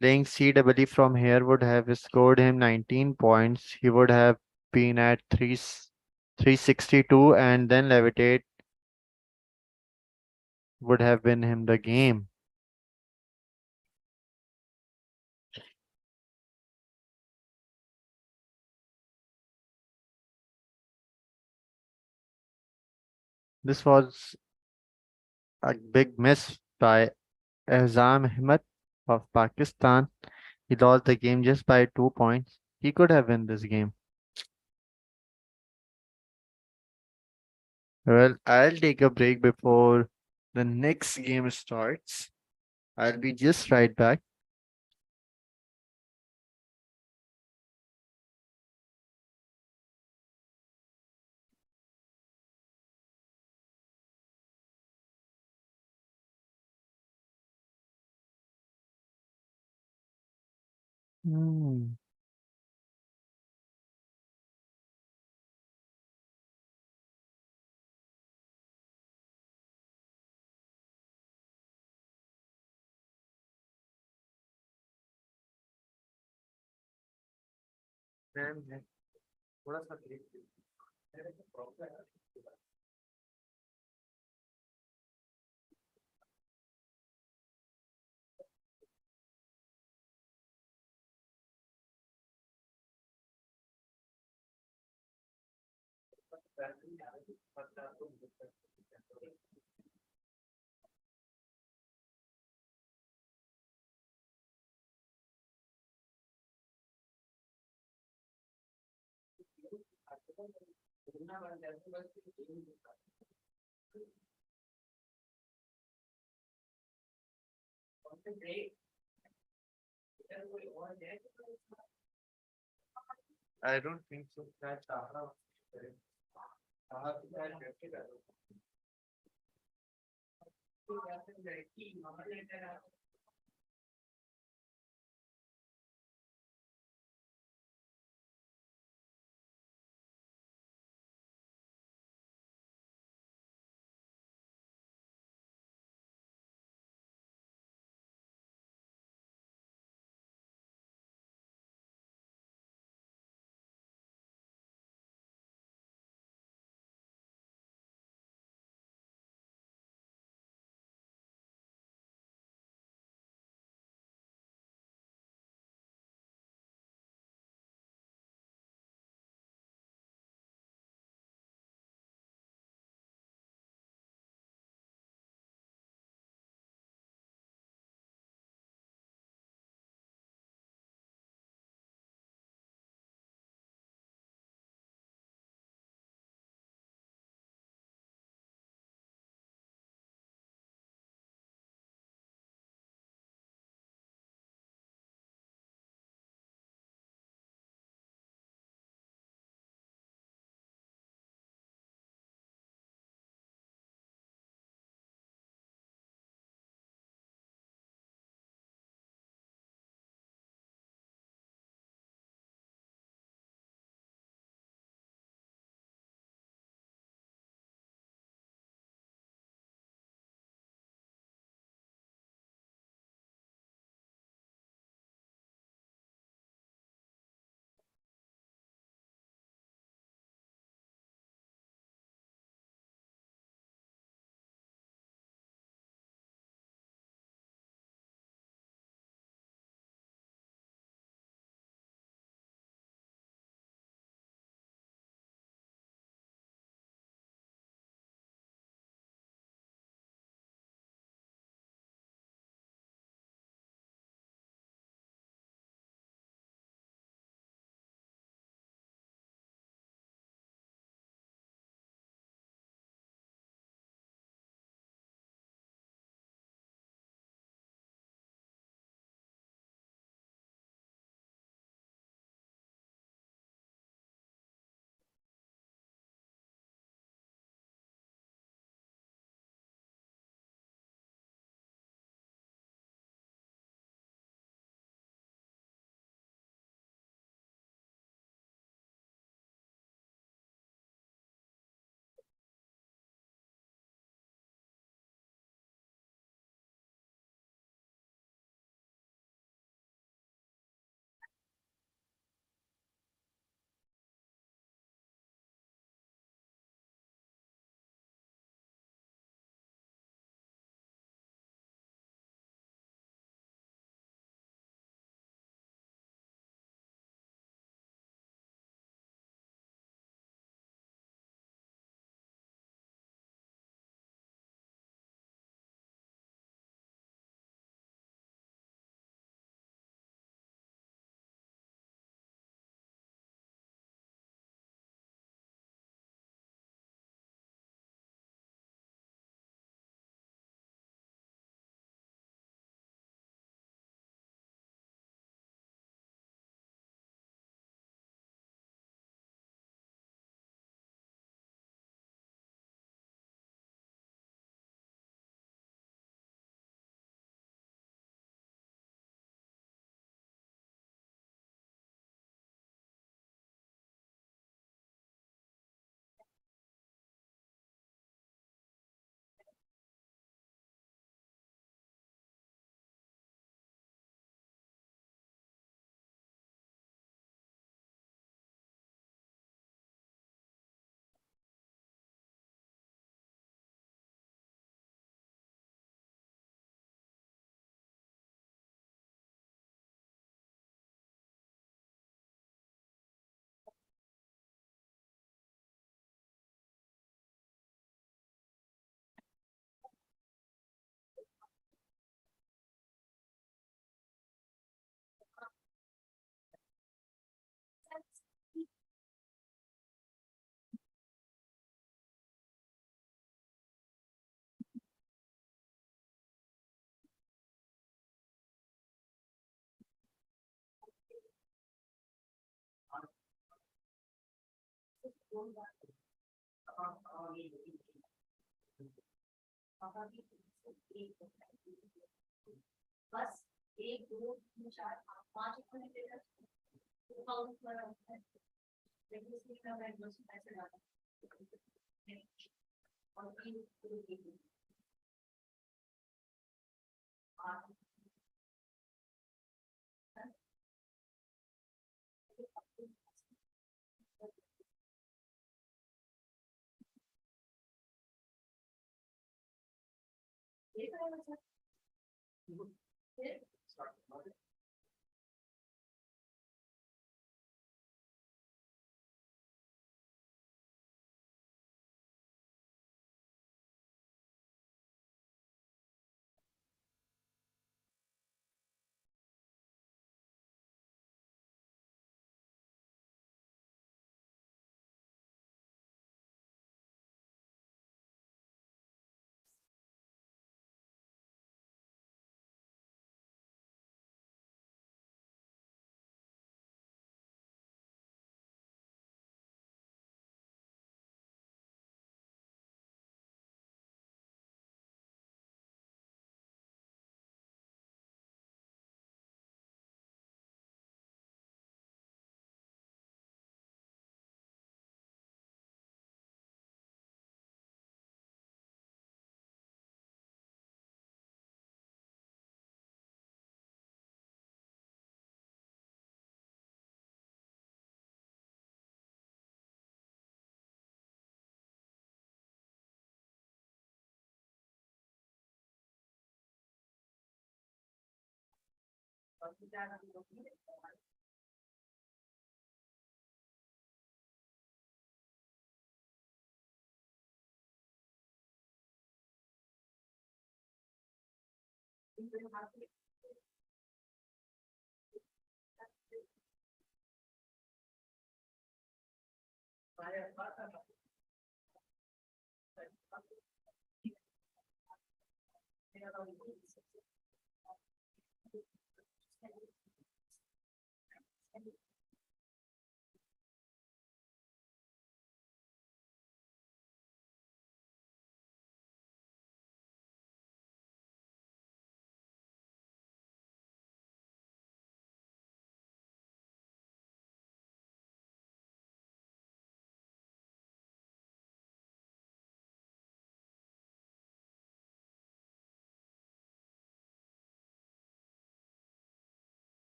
Playing CEE from here would have scored him 19 points. He would have been at 362 and then Levitate would have been him the game. This was a big miss by Azam Ahmed of Pakistan. He lost the game just by 2 points. He could have won this game. Well, I'll take a break before the next game starts. I'll be just right back. Hmm. I don't think so.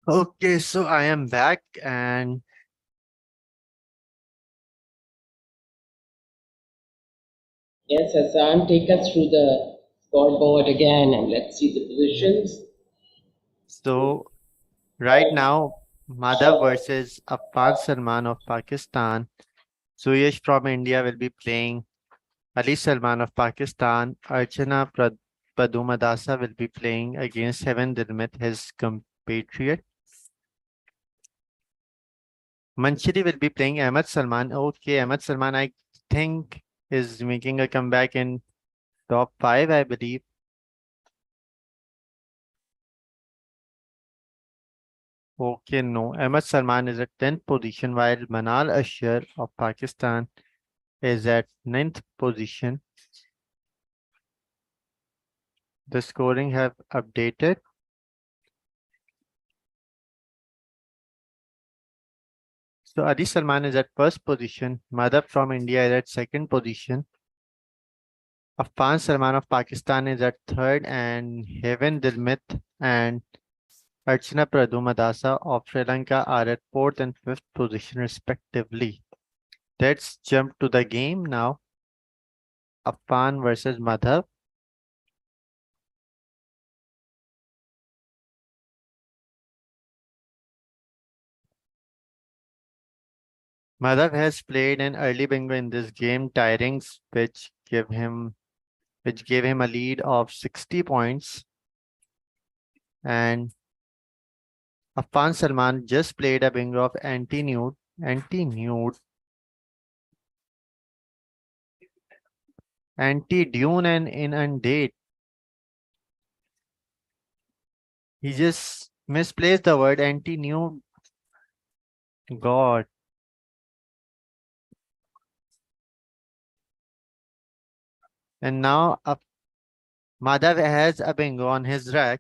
Okay, so I am back and
Yes, Azam, take us through the scoreboard again and let's see the
yeah.
positions.
So right now, Madhav versus Afan Salman of Pakistan. Suryash from India will be playing Ali Salman of Pakistan. Archana Padumadasa will be playing against Heaven Dilmit, his compatriot. Manchiri will be playing Ahmed Salman. Okay, Ahmed Salman, I think, is making a comeback in top five, I believe. Okay, no. Ahmed Salman is at 10th position, while Manal Ashar of Pakistan is at ninth position. The scoring have updated. So Ali Salman is at first position. Madhav from India is at second position. Afan Salman of Pakistan is at third, and Heaven Dilmit and Archana Madasa of Sri Lanka are at 4th and 5th position respectively. Let's jump to the game now. Afan versus Madhav. Madhav has played an early bingo in this game, tirings which gave him a lead of 60 points. And Afan Salman just played a bingo of anti-dune and inundate. He just misplaced the word anti-nude. God. And now Madhav has a bingo on his rack.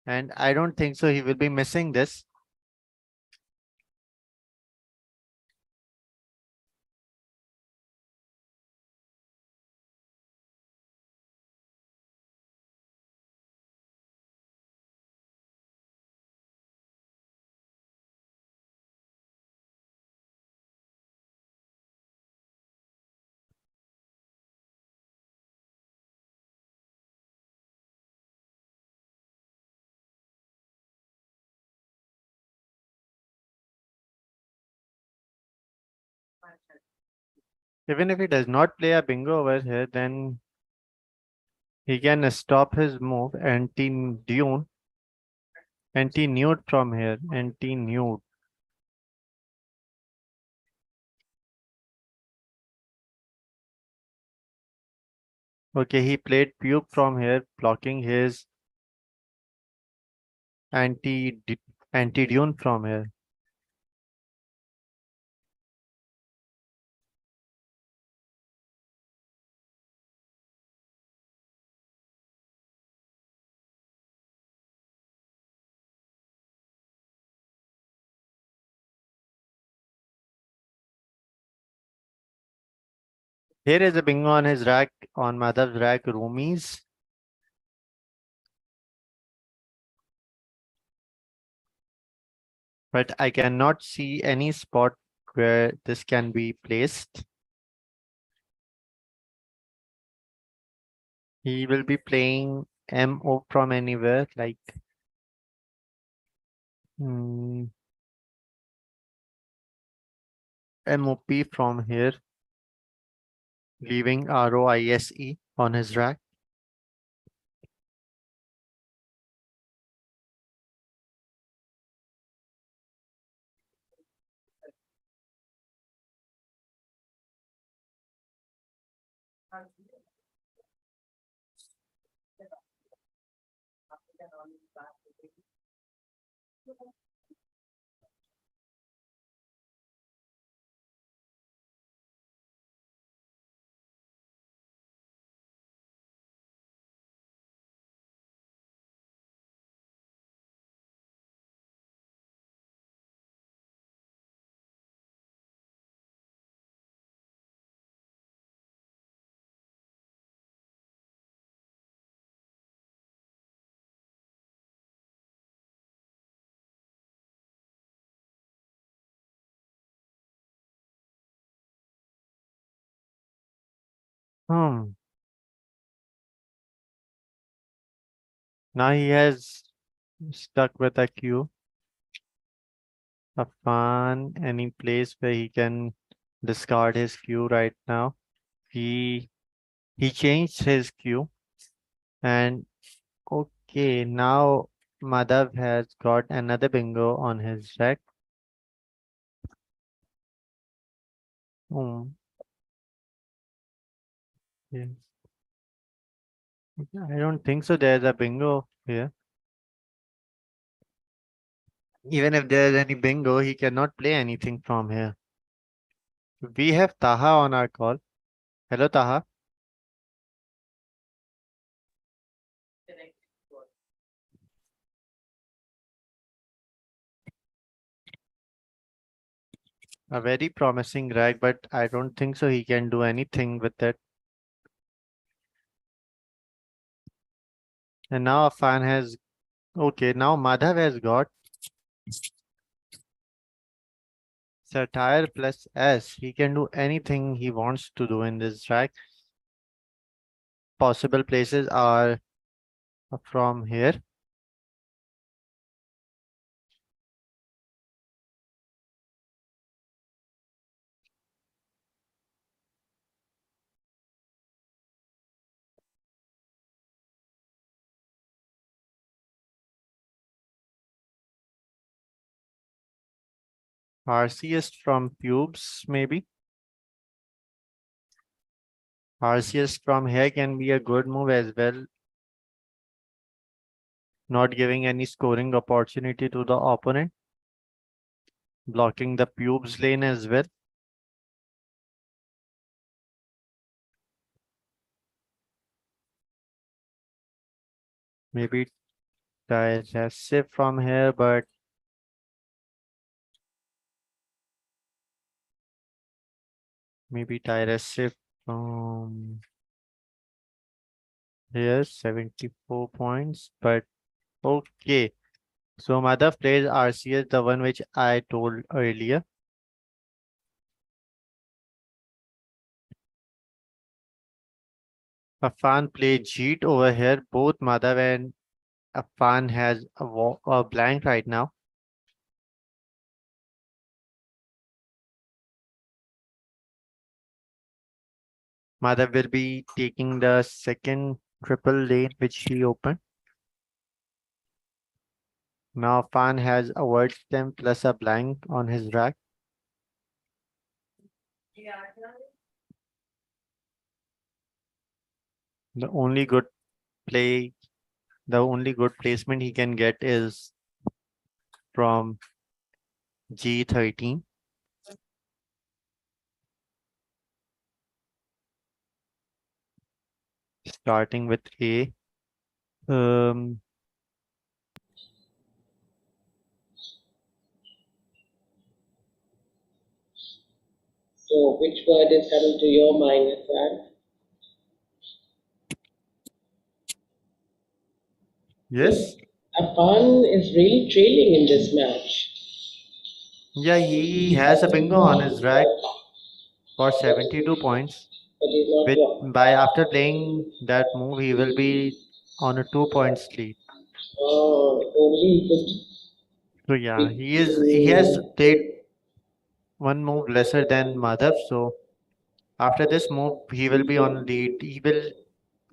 And I don't think so he will be missing this. Even if he does not play a bingo over here, then he can stop his move anti-dune, anti-nude from here, anti-nude. Okay, he played puke from here, blocking his anti anti-dune from here. Here is a bingo on his rack, on Madhav's rack, roomies. But I cannot see any spot where this can be placed. He will be playing MO from anywhere, like MOP from here, leaving ROISE on his rack. Hmm. Now he has stuck with a Q. A fun, any place where he can discard his Q right now. He he changed his Q, and okay, now Madhav has got another bingo on his deck. Hmm. Yes. I don't think so. There's a bingo here. Even if there's any bingo, he cannot play anything from here. We have Taha on our call. Hello, Taha. A very promising rag, but I don't think so he can do anything with it. And now Afan has Okay, now Madhav has got satire plus S. He can do anything he wants to do in this track. Possible places are from here. RCS from pubes, maybe. RCS from here can be a good move as well, not giving any scoring opportunity to the opponent, blocking the pubes lane as well. Maybe Dirasive from here, but maybe Dirasive from here, 74 points. But okay. So Madhav plays RCS, the one which I told earlier. Afan played Jeet over here. Both Madhav and Afan has a blank right now. Madhav will be taking the second triple lane which he opened. Now Afan has a word stem plus a blank on his rack. The only good play, the only good placement he can get is from G13, starting with A. Um,
So, which word is coming to your mind, Afan?
yes.
Afan is really trailing in this match.
Yeah, he has a bingo on his rack for 72 points.
But he's not
With
wrong.
by after playing that move, he will be on a 2 points lead.
Only
So yeah,
could
he has
be.
played one move lesser than Madhav. So after this move, he will be on lead.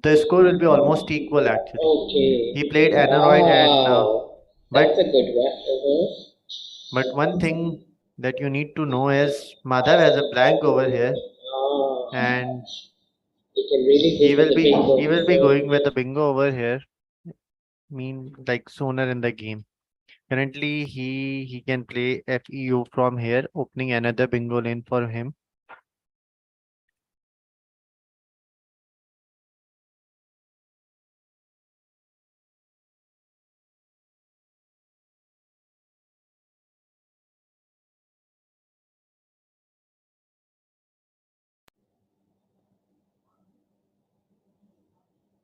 The score will be almost equal actually.
Okay.
He played Aneroid and
Wow.
but
That's a good one.
but one thing that you need to know is Madhav has a blank over here
Ah,
and
you can really go for the
he will be
bingo.
going with the bingo over here. Mean like sooner in the game. Currently, he can play FEU from here, opening another bingo lane for him.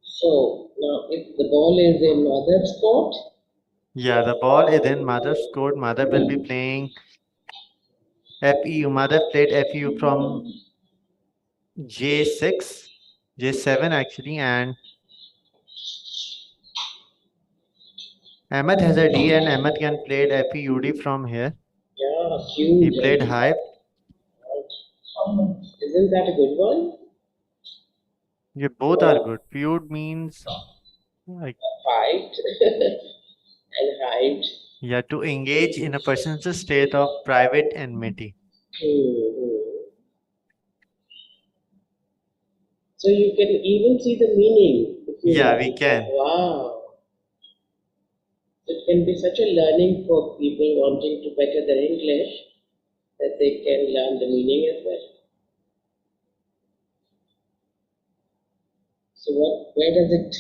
So now, if the ball is in Madhav's court,
Yeah, the ball is in Madhav's court. Madhav will be playing FEU. Madhav played FEU from J6, J7 actually, and Ahmed has a D and Ahmed can play FEUD from here.
yeah,
He
huge.
played Hive.
Isn't that a good one?
Yeah, both are good. Feud means like
Fight and hide.
yeah, to engage in a person's state of private enmity.
Hmm. So you can even see the meaning if you
Yeah, we
want.
can.
Wow. It can be such a learning for people wanting to better their English that they can learn the meaning as well. So where does it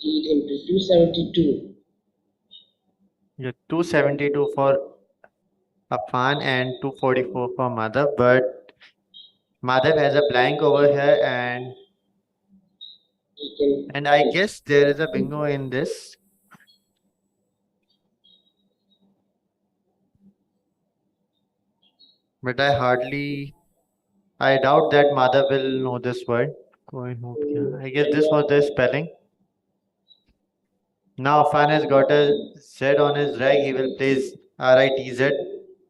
lead him to? 272.
Yeah, 272 for Afan and 244 for Madhav, but Madhav has a blank over here
He can
and I guess there is a bingo in this. but I doubt that Madhav will know this word. Koi ho gaya. I guess this was the spelling. Now Afan has got a Z on his rag. He will place RITZ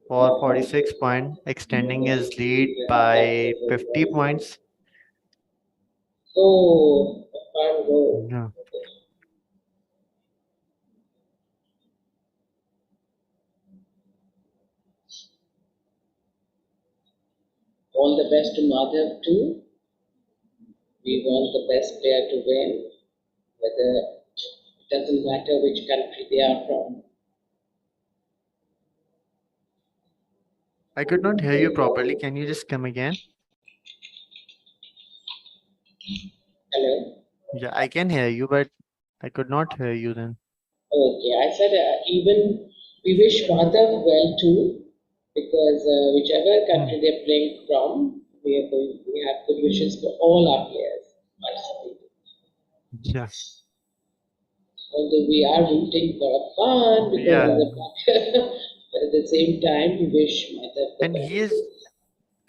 for 46 points, extending his lead by 50 points.
Oh, I can't go.
Yeah.
All the best to Madhav too. We want the best player to win, whether it doesn't matter which country they are from.
I could not hear you properly. Can you just come again?
Hello?
Yeah, I can hear you, but I could not hear you then.
Okay, I said even we wish Madhav well too, because whichever country they're playing from, we have good wishes for all our players participating.
Yeah.
Although we are rooting for fun because
Yeah.
he's a player, but at the same time, we wish Madhav the
And he
best.
is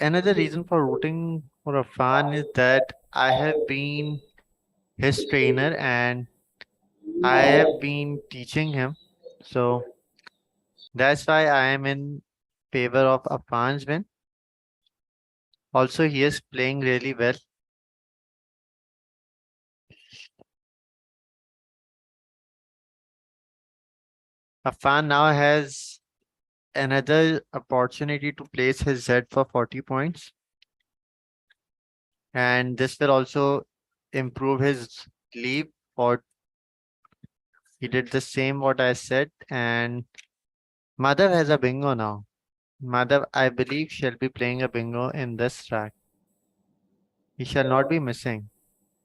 another reason for rooting for Afan is that I have been his trainer and I have been teaching him. So that's why I am in favor of Afan's win. Also, he is playing really well. Afan now has another opportunity to place his Z for 40 points. And this will also improve his lead for he did the same what I said. And Madhav has a bingo now. Madhav, I believe, shall be playing a bingo in this track. He shall not be missing.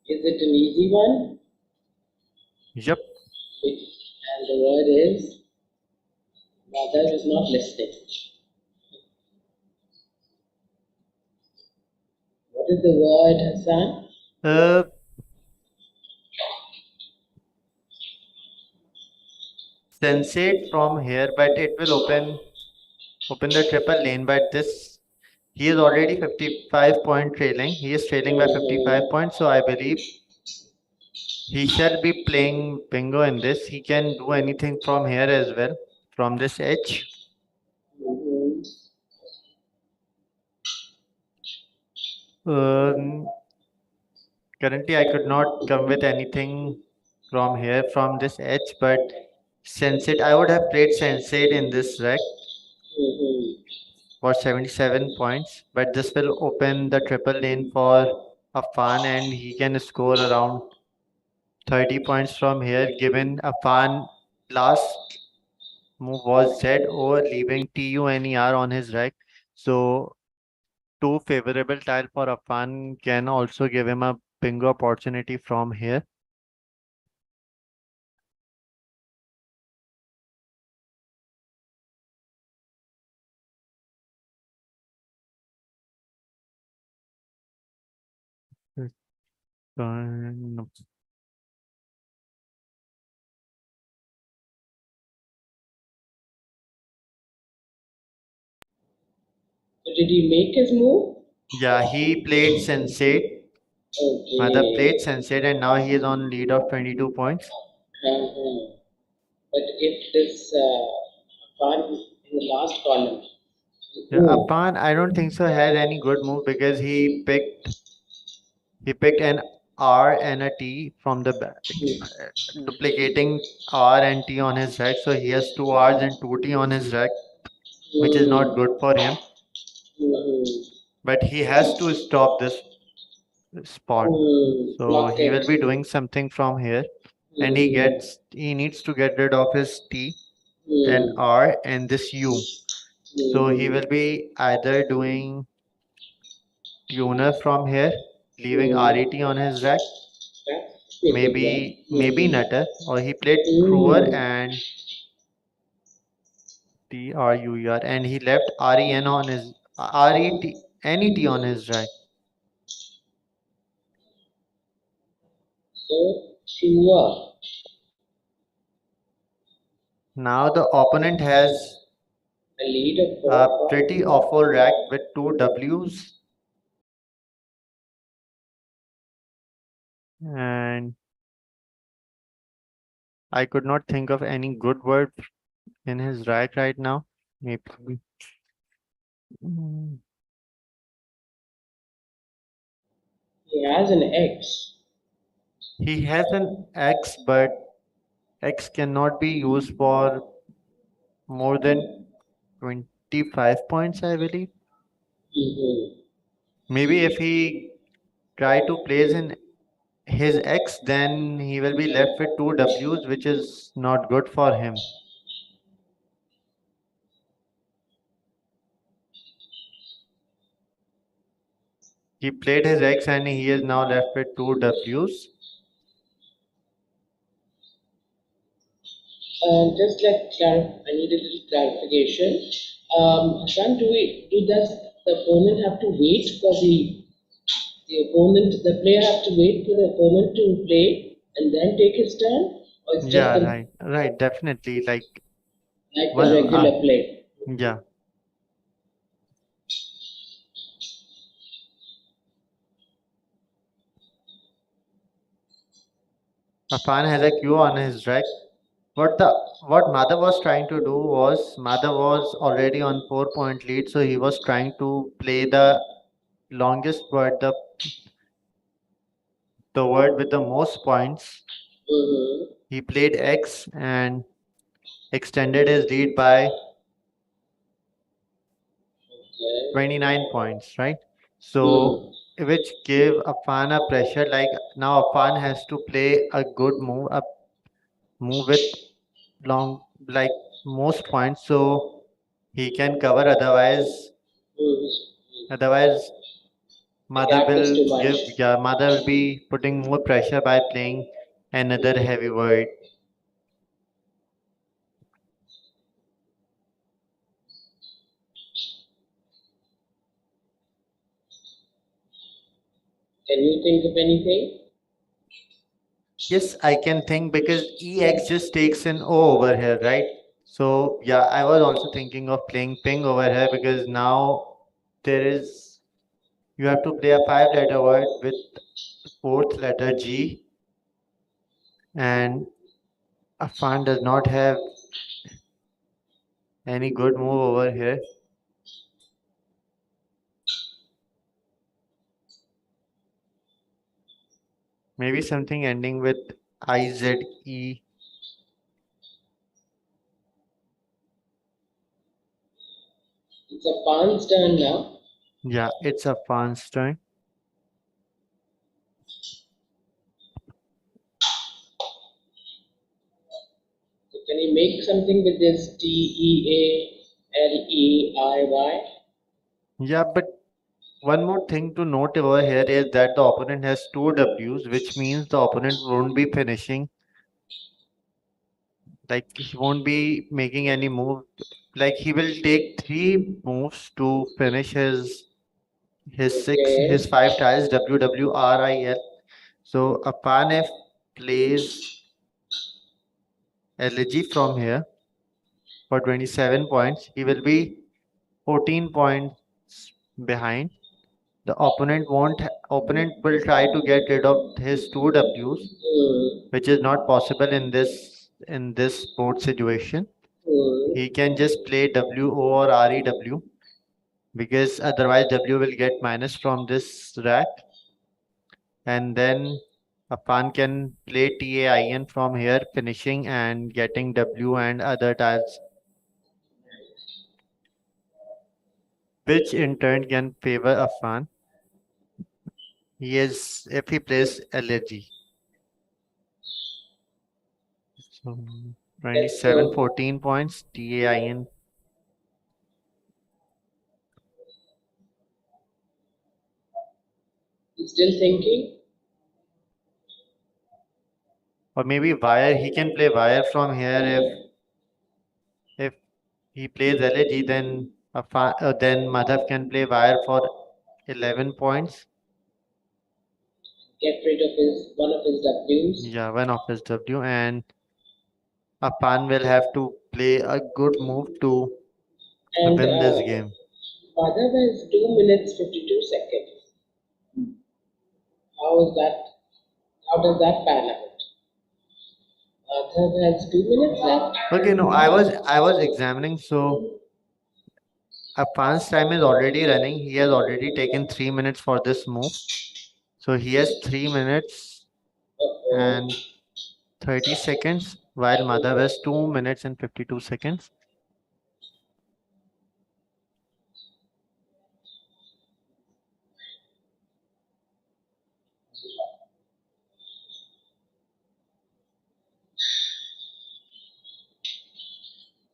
Is it an easy one?
Yup.
And the word is Madhav is not listening. What is the word, Hassan?
Uh, Sensate from here, but it will open the triple lane. But this he is already 55 point trailing. He is trailing by 55 points. So I believe he shall be playing bingo in this. He can do anything from here as well, from this edge.
Mhm.
Um, Currently, I could not come with anything from here, from this edge, but Sensate, I would have played Sensate in this rack
Mhm.
for 77 points, but this will open the triple lane for Afan and he can score around 30 points from here, given Afan last move was Z over leaving TUNER on his rack. So two favorable tile for Afan can also give him a bingo opportunity from here. No.
So did he make his move?
Yeah, he played Sensate. Madhav
Okay.
played Sensate and now he is on lead of 22 points.
Uh-huh. But if this fun in the last column,
Yeah,
move.
Apan, I don't think so had any good move because he picked an R and a T from the back, duplicating R and T on his rack. So he has two R's and two T on his rack, which is not good for him.
Mhm.
But he has to stop this spot. So
Blocked
he will be
it.
doing something from here, and
Mhm.
he needs to get rid of his T and
Mhm.
R and this U. So he will
Mhm.
be either doing tuner from here, leaving RET
Mhm.
on his rack,
That's a good one.
maybe Nutter, or he played Truer
Mhm.
and TRUER, and he left REN on his RET NET on his rack.
So sure.
Now the opponent has
A lead of
A
4 points.
pretty awful rack with two W's. And I could not think of any good word in his rack right now. Maybe. Mm,
He has an X.
He has an X, but X cannot be used for more than 25 points, I believe.
Mm-hmm.
Maybe if he try to place in his X, then he will be left with two W's, which is not good for him. He played his X and he is now left with two W's.
Just like I need a little clarification. Hassan, does the opponent have to wait for the player have to wait for the opponent to play and then take his turn, or it's just
Yeah, right, definitely.
like a
One,
regular play?
yeah, Afan has a Q on his rack. What Madhav was trying to do was Madhav was already on 4 point lead, so he was trying to play the longest word, the word with the most points.
Mm-hmm.
He played X and extended his lead by
Okay.
29 points, right? So,
Hmm.
which gave Afan a pressure. Like now, Afan has to play a good move, a move with long, like most points, so he can cover.
Hmm.
Otherwise,
The gap is too much.
Mother will be putting more pressure by playing another heavy word.
Can you think of anything?
Yes, I can think because EX just takes an O over here, right? So yeah, I was also thinking of playing ping over here because now there is you have to play a 5 letter word with fourth letter G, and Afan does not have any good move over here. Maybe something ending with IZE.
It's a pawn's turn now.
Yeah, it's Afan's turn.
So can you make something with this Tealey?
Yeah, but one more thing to note over here is that the opponent has two W's, which means the opponent won't be finishing. Like he won't be making any move. Like he will take three moves to finish his
Okay.
5 tiles WWRIL. So Apanev plays Elegy from here for 27 points. He will be 14 points behind. The opponent will try to get rid of his two W's,
Hmm.
which is not possible in this board situation. He can
Hmm.
just play WO or REW because otherwise W will get minus from this rack, and then Afan can play TAIN from here, finishing and getting W and other tiles, which in turn can favor Afan. He is if he plays Allergy. So
Let's
27,
go.
14 points, TAIN,
You still thinking?
or maybe Wire. He can play Wire from here if he plays Elegy, then Madhav can play Wire for 11 points.
Get rid of his one of his W's.
Yeah, one of his W, and Afan will have to play a good move to to
And
win this game.
Madhav has 2 minutes 52 seconds. How is that? How does that pan out? Madhav has 2 minutes left.
Okay, no, I was examining, so Afan's time is already running. He has already taken 3 minutes for this move. So he has 3 minutes
Uh-oh.
and 30 seconds, while Madhav has 2 minutes and 52 seconds.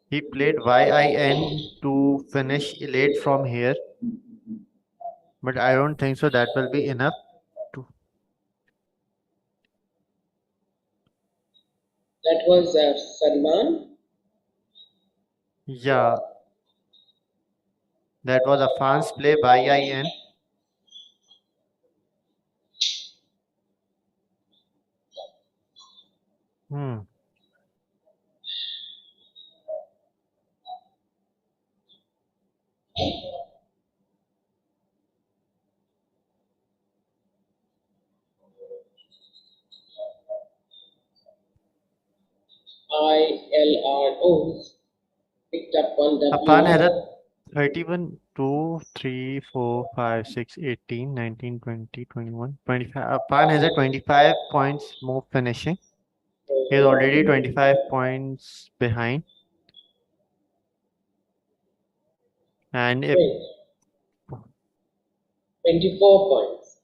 He played YIN to finish late from here, but I don't think so that will be enough to.
That was Salman.
Yeah, that was Afan's play YIN. Hmm.
ILROs picked up on
Afan has a
W.
31, 2, 3, 4, 5, 6, 18, 19, 20, 21, 25. Afan has a 25 points more finishing. He is already 25 points behind. And if
Wait, 24 points.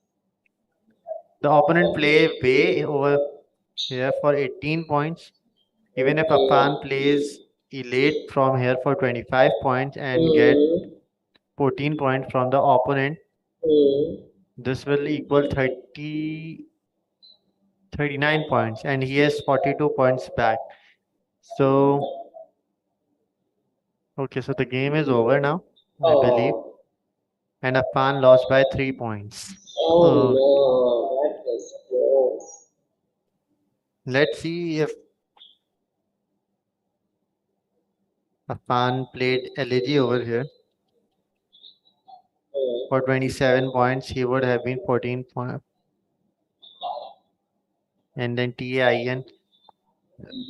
the opponent play way over here for 18 points, even if Afan
Okay.
plays elate from here for 25 points and get
Hmm.
14 points from the opponent,
Hmm.
this will equal 39 points, and he has 42 points back. So, okay, so the game is over now, I believe,
Oh,
and Afan lost by 3 points.
oh
Uh,
no, that was close.
let's see if Afan played LAG over here. For
Hmm.
27 points, he would have been 14 points. And then TAIN.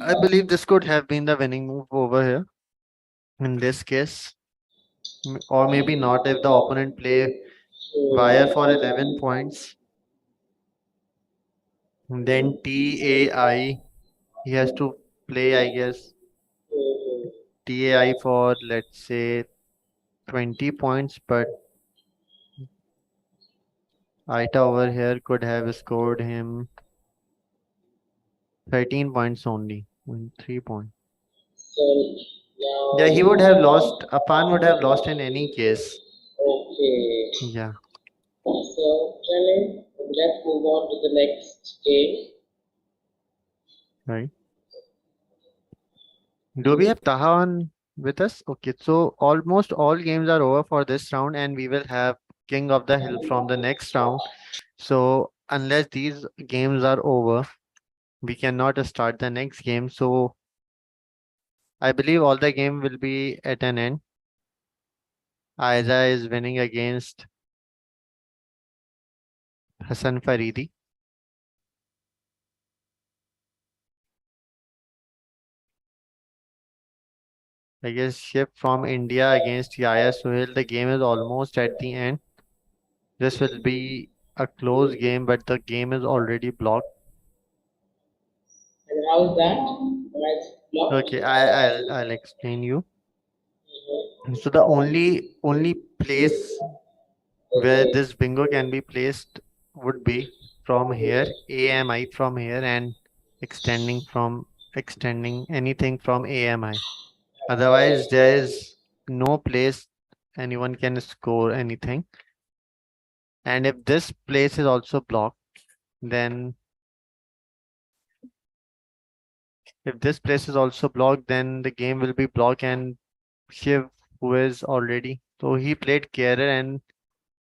I believe this could have been the winning move over here in this case. Or maybe not if the opponent play wire for 11 points. And then TAI, he has to play, I guess,
Hmm.
TAI for, let's say, 20 points. But Aita over here could have scored him 13 points only. 3 points.
So
Yeah, he would have
now,
lost. Afan would have lost in any case.
okay.
Yeah,
So, Charlie, let's move on to the next game.
right. Do we have Taha on with us? Okay, so almost all games are over for this round, and we will have King of the Hill from the next round. So unless these games are over, we cannot start the next game. So I believe all the game will be at an end. Aiza is winning against Hassan Faridi. I guess Shiv from India against Yaya Suhail. The game is almost at the end. This will be a close game, but the game is already blocked.
And how's that? Why it's blocked?
Okay, I'll explain you. So the only place where this bingo can be placed would be from here, AMI from here, and extending anything from AMI. Otherwise, there is no place anyone can score anything. And if this place is also blocked, then if this place is also blocked, then the game will be blocked and Shiv, who is already, so he played carer and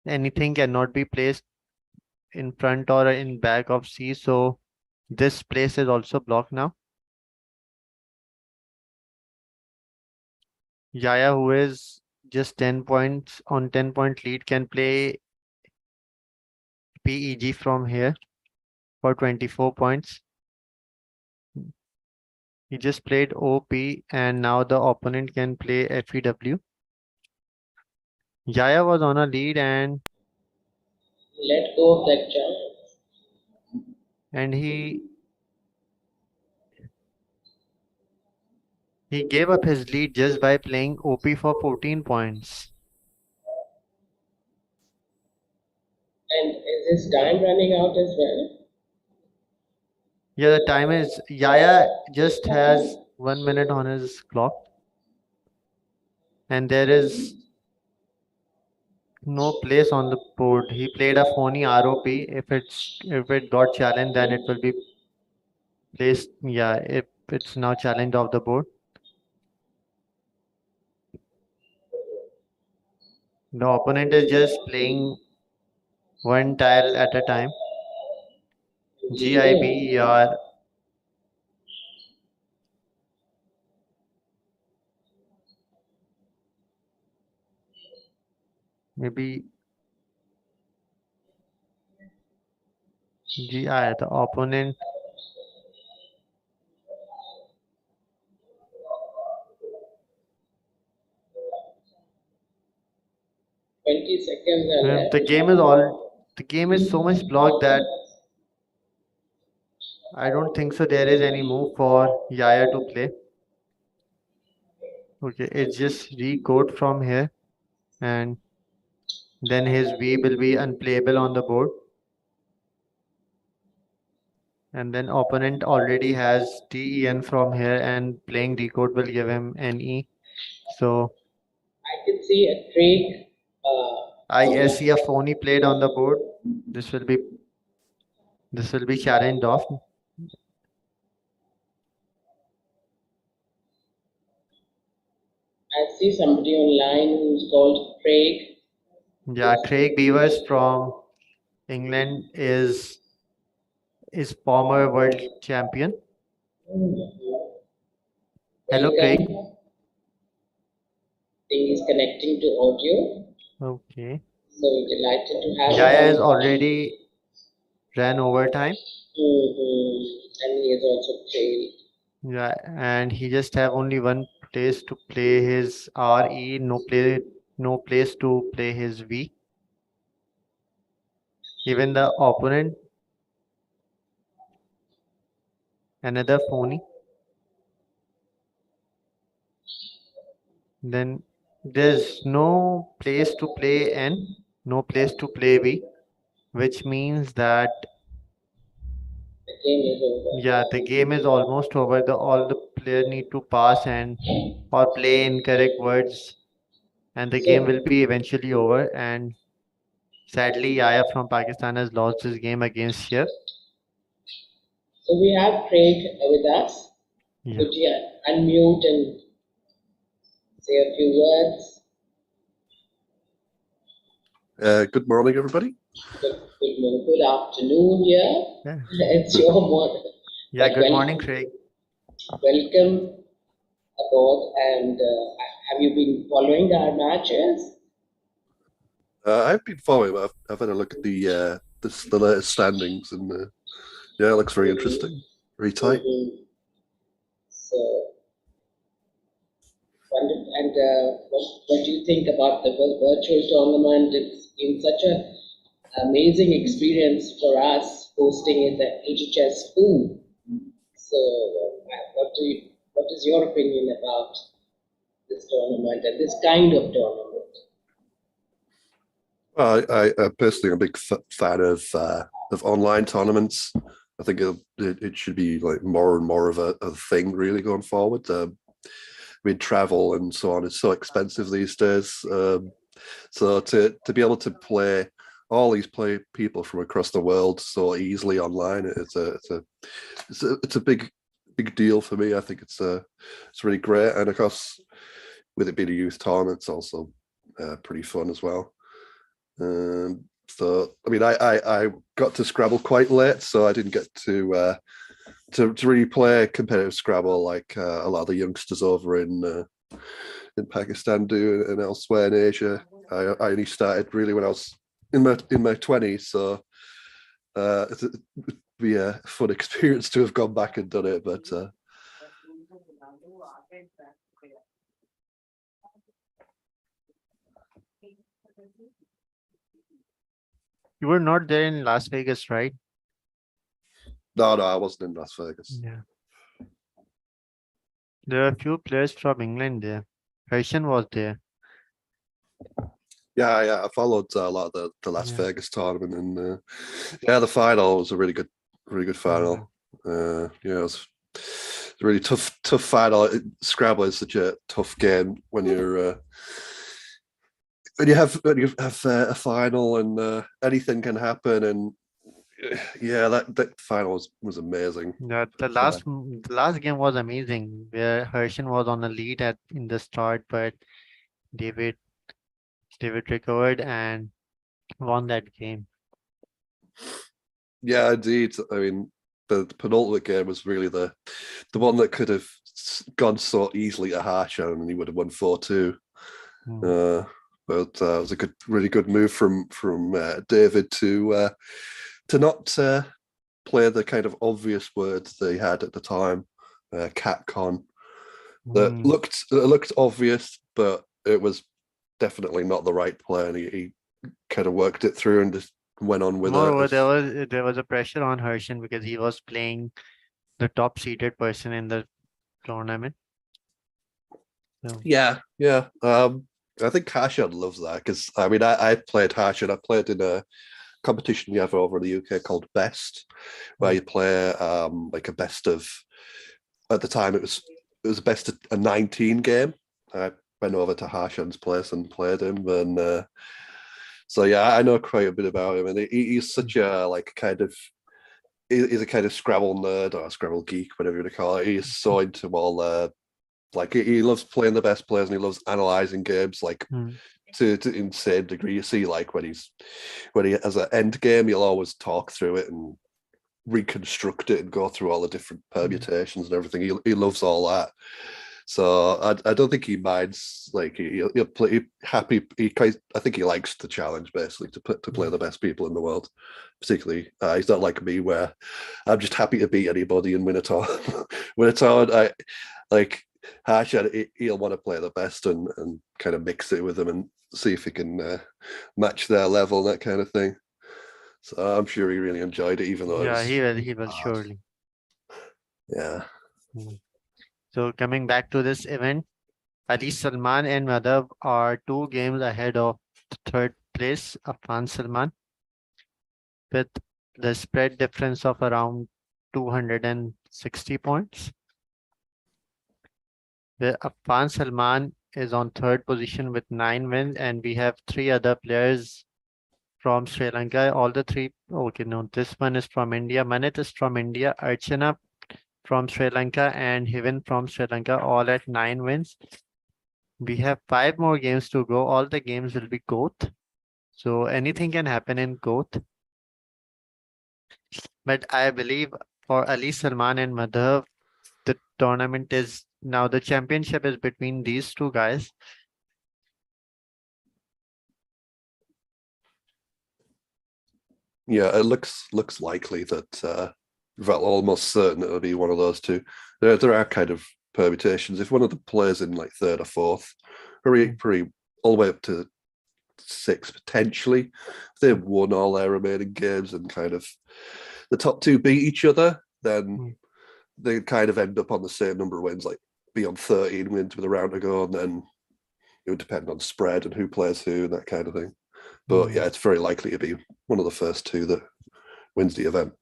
anything cannot be placed in front or in back of C. So this place is also blocked now. Yaya, who is just 10 points on 10-point lead can play PEG from here for 24 points. He just played OP and now the opponent can play FEW. Yaya was on a lead and
Let go of that chance.
he gave up his lead just by playing OP for 14 points.
And is his time running out as well?
Yeah, the time is Yaya just has 1 minute on his clock. And there is no place on the board. He played a phony ROP. If it got challenged, then it will be placed. Yeah, if it's now challenged off the board. The opponent is just playing one tile at a time. GIBER. Maybe GI, the opponent.
20 seconds are left.
The game is so much blocked that I don't think so there is any move for Yaya to play. Okay, it's just recode from here and then his V will be unplayable on the board. And then opponent already has TEN from here and playing decode will give him NE. So
I can see a Craig.
I see a phony played on the board. This will be challenged off.
I see somebody online who's called Craig.
Yeah, Craig Beavers from England is former world champion. Hello, Craig.
Welcome. He is connecting to audio.
Okay.
So we're delighted to have
Yaya
him.
has already ran overtime.
And he is also played.
Yeah, and he just have only one place to play his RE, no place to play his V. Even the opponent, another phony. Then there's no place to play N, no place to play V, which means that
The game is over.
yeah, the game is almost over. All the player need to pass and or play incorrect words, and the game will be eventually over. And sadly, Yaya from Pakistan has lost his game against here.
So we have Craig with us.
Yeah.
Could you unmute and say a few words?
Good morning, everybody.
Good morning, good afternoon here.
Yeah.
It's your morning.
Yeah, good morning, Craig.
Welcome aboard. And have you been following our matches?
I've been following. I've had a look at the latest standings, and yeah, it looks very interesting, very tight.
So, and what do you think about the virtual tournament? It's been such an amazing experience for us hosting it at HHS School. So, what is your opinion about this tournament and this kind of tournament?
Well, I personally am a big fan of online tournaments. I think it should be like more and more of a thing really going forward. I mean, travel and so on is so expensive these days. So to be able to play all these people from across the world so easily online, it's a big deal for me. I think it's really great, and of course, with it being a youth tournament, it's also pretty fun as well. So I mean, I got to Scrabble quite late, so I didn't get to really play competitive Scrabble like a lot of the youngsters over in in Pakistan do and elsewhere in Asia. I only started really when I was in my 20s, so it'd be a fun experience to have gone back and done it. But
You were not there in Las Vegas, right?
no, I wasn't in Las Vegas.
Yeah. There are a few players from England there. Harshan was there.
Yeah, I followed a lot of the Las
Yeah.
Vegas tournament, and yeah, the final was a really good final. Yeah, it was a really tough final. Scrabble is such a tough game when you're when you have a final and anything can happen. And yeah, that final was amazing.
Yeah, the last game was amazing, where Harshan was on the lead in the start, but David recovered and won that game.
Yeah, indeed. I mean, the penultimate game was really the one that could have gone so easily to Harshan, and he would have won 4-2. But it was a really good move from David to not play the kind of obvious words they had at the time, catcon. That looked obvious, but it was definitely not the right play, and he kind of worked it through and just went on with
Moreover,
it.
there was a pressure on Harshan because he was playing the top seeded person in the tournament. So,
Yeah. I think Harshan loves that because I mean I played Harshan. I played in a competition we have over in the UK called Best, where you play like a best of. At the time, it was a best of a 19 game. I went over to Harshan's place and played him, and so yeah, I know quite a bit about him, and he's such a he's a kind of Scrabble nerd or a Scrabble geek, whatever you want to call it. He's so into all like he loves playing the best players, and he loves analyzing games like to insane degree. You see, like when he has an end game, he'll always talk through it and reconstruct it and go through all the different permutations and everything. He loves all that. So I don't think he minds. Like he'll play happy. I think he likes the challenge basically to play the best people in the world. Particularly, he's not like me where I'm just happy to beat anybody and win a tournament. Win a tournament, like Harshan, he'll want to play the best and kind of mix it with them and see if he can match their level and that kind of thing. So I'm sure he really enjoyed it, even though
yeah,
it was
he will
hard.
surely.
Yeah.
So coming back to this event, Ali Salman and Madhav are 2 games ahead of third place, Afan Salman, with the spread difference of around 260 points. The Afan Salman is on third position with 9 wins, and we have 3 other players from Sri Lanka. All the 3, okay, no, this one is from India. Manit is from India, Archana from Sri Lanka, and Hiven from Sri Lanka, all at 9 wins. We have 5 more games to go. All the games will be GOAT. So anything can happen in GOAT. But I believe for Ali Salman and Madhav, the tournament is now the championship is between these 2 guys.
Yeah, it looks likely that well, almost certain it'll be one of those 2. There are kind of permutations. If one of the players in like 3rd or 4th, pretty all the way up to 6 potentially, if they've won all their remaining games and kind of the top 2 beat each other, then they kind of end up on the same number of wins, like be on 13 wins with a round to go, and then it would depend on spread and who plays who and that kind of thing. But yeah, it's very likely to be one of the first 2 that wins the event.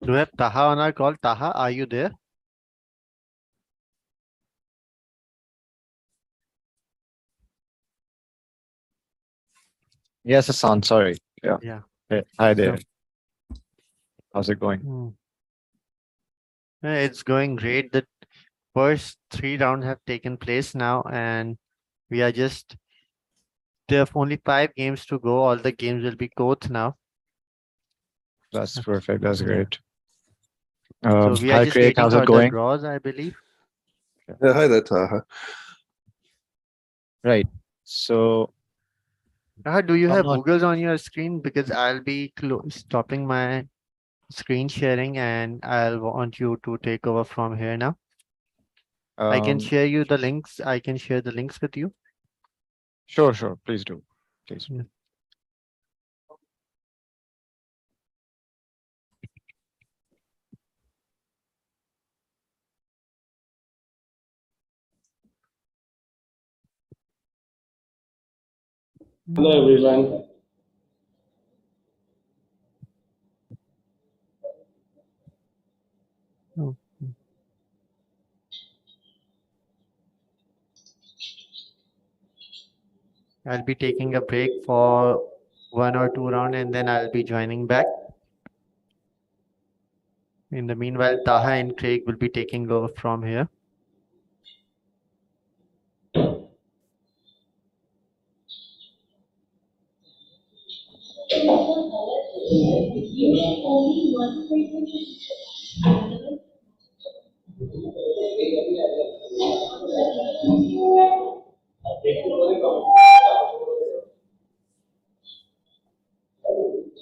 Do we have Taha on our call? Taha, are you there?
Yes, Hassan, sorry. Yeah.
Yeah.
Hey, hi there. How's it going?
It's going great. The first 3 rounds have taken place now, and we are just there are only 5 games to go. All the games will be GOAT now.
That's perfect. That's
Yeah.
great.
So we are
Hi,
just
Craig.
waiting
How's
for
it
the
going?
draws, I believe.
Yeah, hi there, Taha.
Right. So
Do you
I'm
have
not.
Google's on your screen? Because I'll be stopping my screen sharing and I'll want you to take over from here now. I can
Um,
share you the links. I can share the links with you.
sure, sure. Please do. Please.
Yeah.
Hello everyone.
Oh, I'll be taking a break for 1 or 2 rounds and then I'll be joining back. In the meanwhile, Taha and Craig will be taking over from here.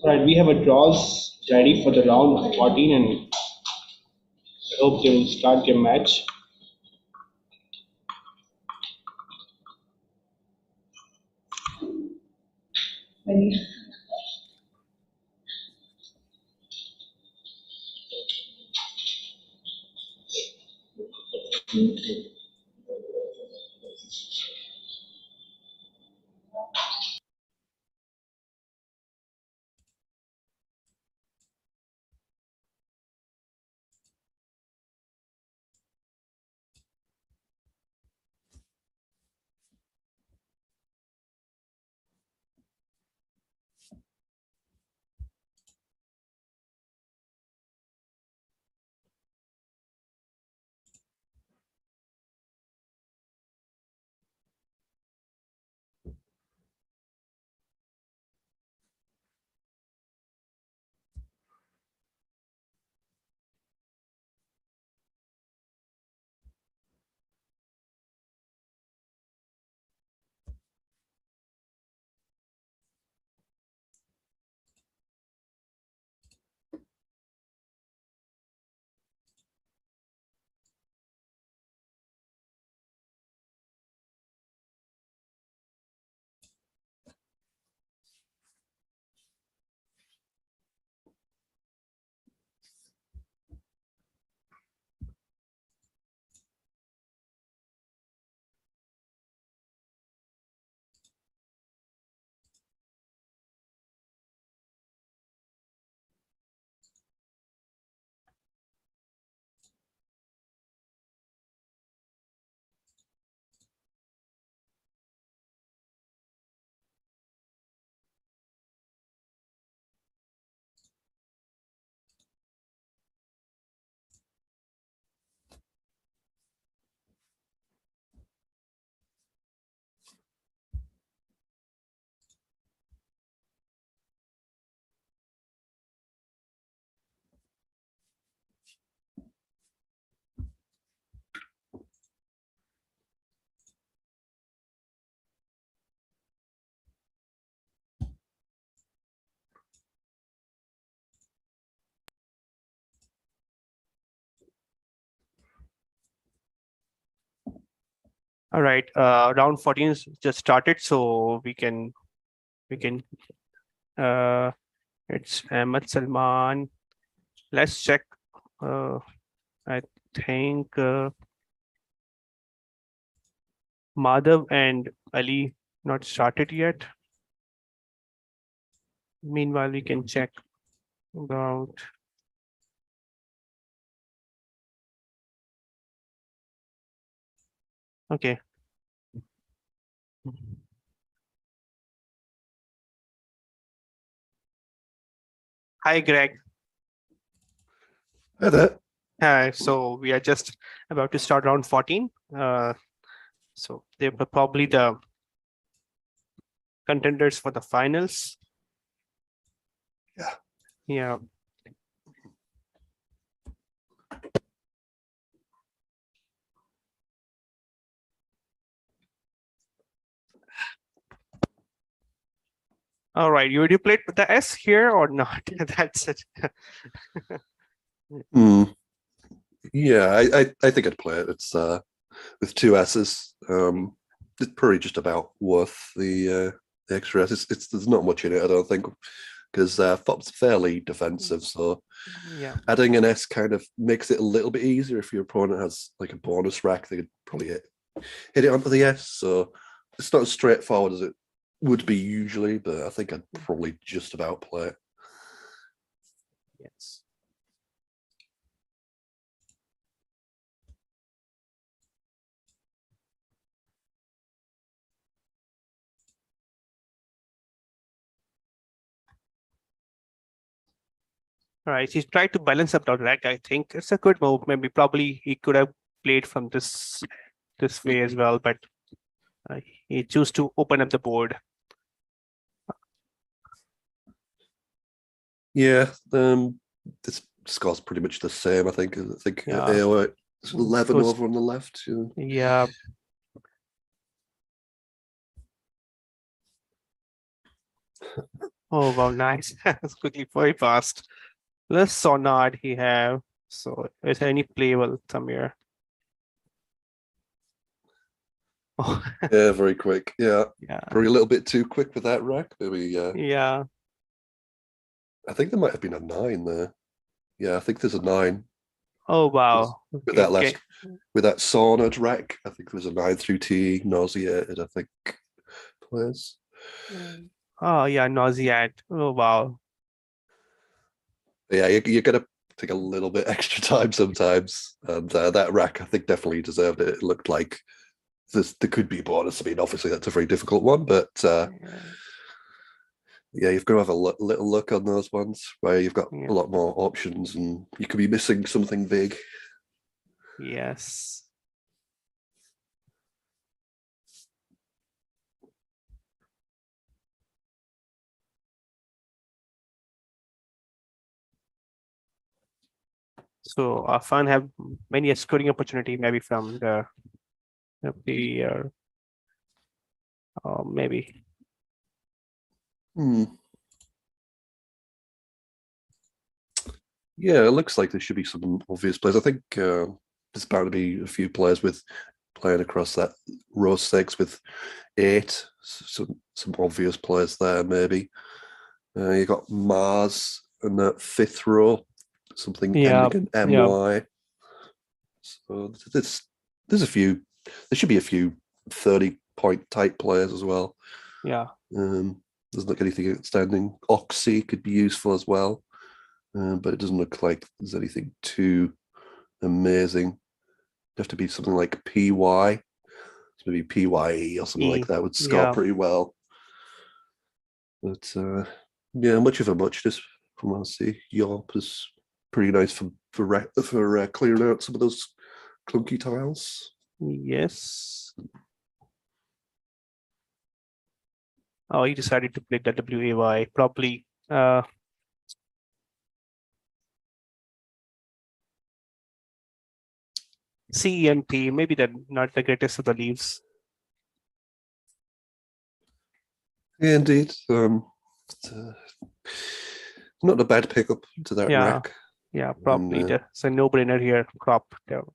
Right, we have a draws ready for the round 14 and I hope they will start their match.
All right, round 14 is just started, so we can uh it's Ahmed Salman. Let's check. I think Madhav and Ali not started yet. Meanwhile, we can check about okay. Hi, Greg.
Hi there.
Hi. So we are just about to start round 14. So they were probably the contenders for the finals.
Yeah.
Yeah. All right, you already played with the S here or not? That's it.
Hmm. Yeah, I think I'd play it. It's with two S's. It's probably just about worth the extra S. There's not much in it, I don't think, because FOP's fairly defensive, so
Yeah.
adding an S kind of makes it a little bit easier. If your opponent has like a bonus rack, they could probably hit it onto the S. So it's not as straightforward as it would be usually, but I think I'd probably just about play it.
Yes. All right, he's tried to balance up the rack. I think it's a good move. Maybe probably he could have played from this way as well, but he chose to open up the board.
Yeah, this score's pretty much the same. I think.
Yeah.
It's 11
Goes-
over on the left. Yeah.
Yeah. Oh wow, nice. That's quickly, very fast. Less sonard he have. So is there any playable somewhere? Oh,
Yeah, very quick. Yeah,
yeah.
probably a little bit too quick with that rack. Maybe.
Yeah.
I think there might have been a 9 there. Yeah, I think there's a 9
Oh wow.
with that
Okay.
with that saunard rack. I think there was a 9 through T, nauseated. I think players.
Oh yeah, nauseate. Oh wow.
But yeah, you're gonna take a little bit extra time sometimes, and that rack I think definitely deserved it. It looked like there could be a bonus. I mean, obviously that's a very difficult one, but yeah, you've got to have a little look on those ones where you've got
Yeah.
a lot more options, and you could be missing something big.
Yes. So Afan have many scoring opportunity maybe from the player, or maybe.
Yeah, it looks like there should be some obvious players. I think there's bound to be a few players with playing across that row 6 with 8. Some obvious players there, maybe. You got Mars in that 5th row, something
Yeah,
ending in
yeah.
MY. So there's a few. There should be a few 30-point type players as well.
Yeah.
Doesn't look anything outstanding. Oxy could be useful as well, but it doesn't look like there's anything too amazing. It'd have to be something like PY, so maybe PYE or something like that would score
Yeah.
pretty well. But yeah, much of a muchness from what I see. Yorp is pretty nice for clearing out some of those clunky tiles.
Yes. Oh, he decided to play the WAY. Probably CEMP, maybe not the greatest of the leaves.
Yeah, indeed. It's, not a bad pickup to that
Yeah.
rack.
Yeah, probably
And,
it's a no-brainer here. Crop down.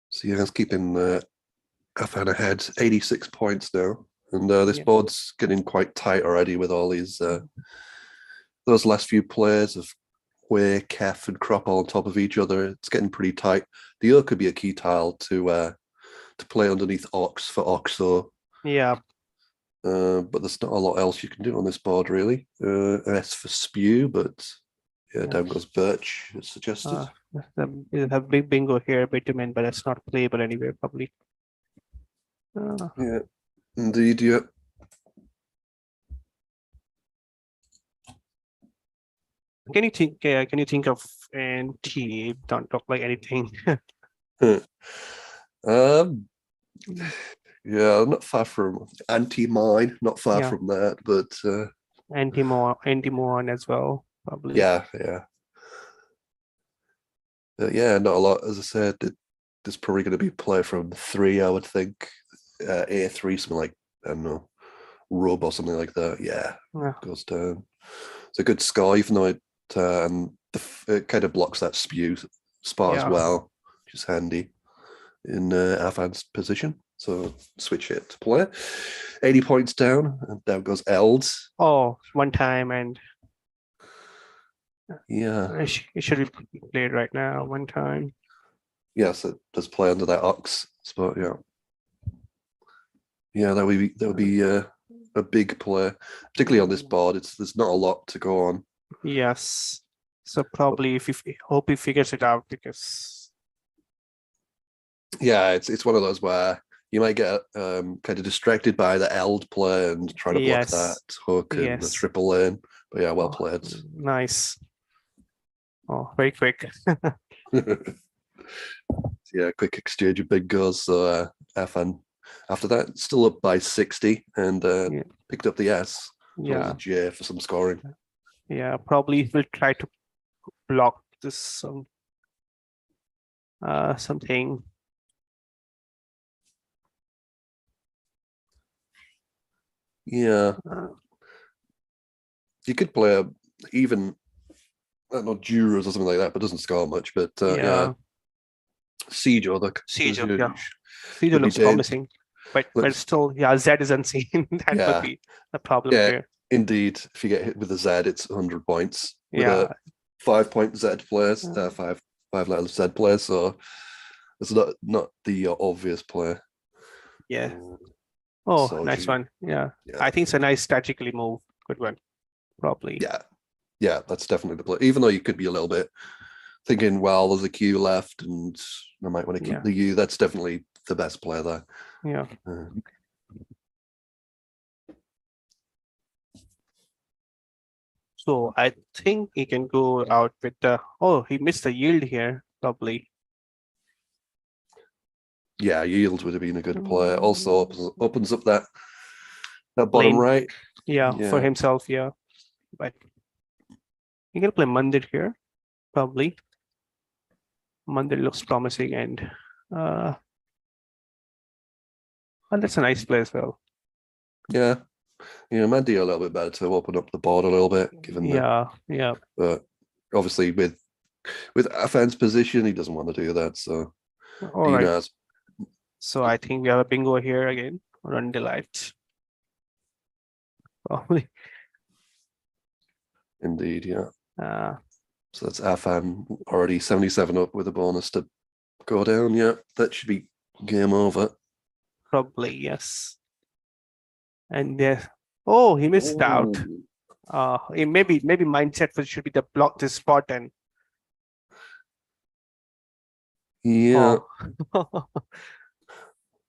So yeah, it's keeping Afan ahead, 86 points now. And this
Yeah.
board's getting quite tight already with all these those last few players of Way, Kef, and Crop all on top of each other. It's getting pretty tight. The O could be a key tile to play underneath Ox for Oxo.
Yeah.
But there's not a lot else you can do on this board, really. S for Spew, but yeah, down goes Birch, as suggested.
You have big bingo here, bitumen, but it's not playable anywhere, probably.
Yeah, indeed, yeah.
Can you think of NT? Don't talk like anything.
Yeah, not far from anti-mine, not far
Yeah.
from that, but
Anti-Moon as well, probably.
yeah. Yeah, not a lot. As I said, there's probably going to be play from 3, I would think. A3, something like, I don't know, rub or something like that. Yeah,
Yeah.
goes down. It's a good score, even though it kind of blocks that spew spot as
Yeah.
well, which is handy in Afan's position. So switch it to play. 80 points down, and down goes Eld.
Oh, one time, and
Yeah.
it should be played right now. One time.
Yes, it does play under that ox spot. Yeah. Yeah, that would be a big play, particularly on this board. There's not a lot to go on.
Yes. So probably if he hope he figures it out, because
Yeah, it's one of those where you might get kind of distracted by the Eld play and trying to block
Yes.
that hook and the
Yes.
triple lane. But yeah, well
Oh,
played.
Nice. Oh, very quick.
Yeah, quick exchange of big goals. So Afan, after that, still up by 60 and
Yeah.
picked up the S. So it was
Yeah.
a J for some scoring.
Yeah. Probably will try to block this something.
Yeah,
Uh,
you could play even, I don't know, Juras or something like that, but doesn't score much. But
yeah.
Siege or the
Siege, yeah.
would
Siege
be
looks
dan-
promising, but
looks-
still, yeah, Z is unseen. That
Yeah.
would be the problem
Yeah.
here.
Indeed, if you get hit with a Z, it's 100 points. With
Yeah.
a 5-point Z players,
Yeah.
five letter Z players, so it's not the obvious play.
Yeah. Oh,
So
nice one. Yeah.
Yeah.
I think it's a nice strategically move. Good one. Probably.
Yeah, that's definitely the play. Even though you could be a little bit thinking, well, there's a Q left, and I might want to keep
Yeah.
the U. That's definitely the best play there.
Yeah. So I think he can go out with the. Oh, he missed the yield here. Probably.
Yeah, yield would have been a good play. Also opens up that bottom
Lane.
right.
Yeah, for
Yeah.
himself. Yeah, but he can play Mandir here. Probably. Mandir looks promising, and that's a nice play as well.
Yeah. Might do a little bit better to open up the board a little bit, given
Yeah, yeah.
but obviously with Afan's position, he doesn't want to do that. So
All right.
Dinas,
So I think we have a bingo here again. Run delight. Probably.
indeed, yeah.
Uh,
So that's Afan already 77 up with a bonus to go down. Yeah, that should be game over.
Probably, yes. And there. Oh, he missed out. Maybe mindset for should be the block this spot and
Yeah.
oh.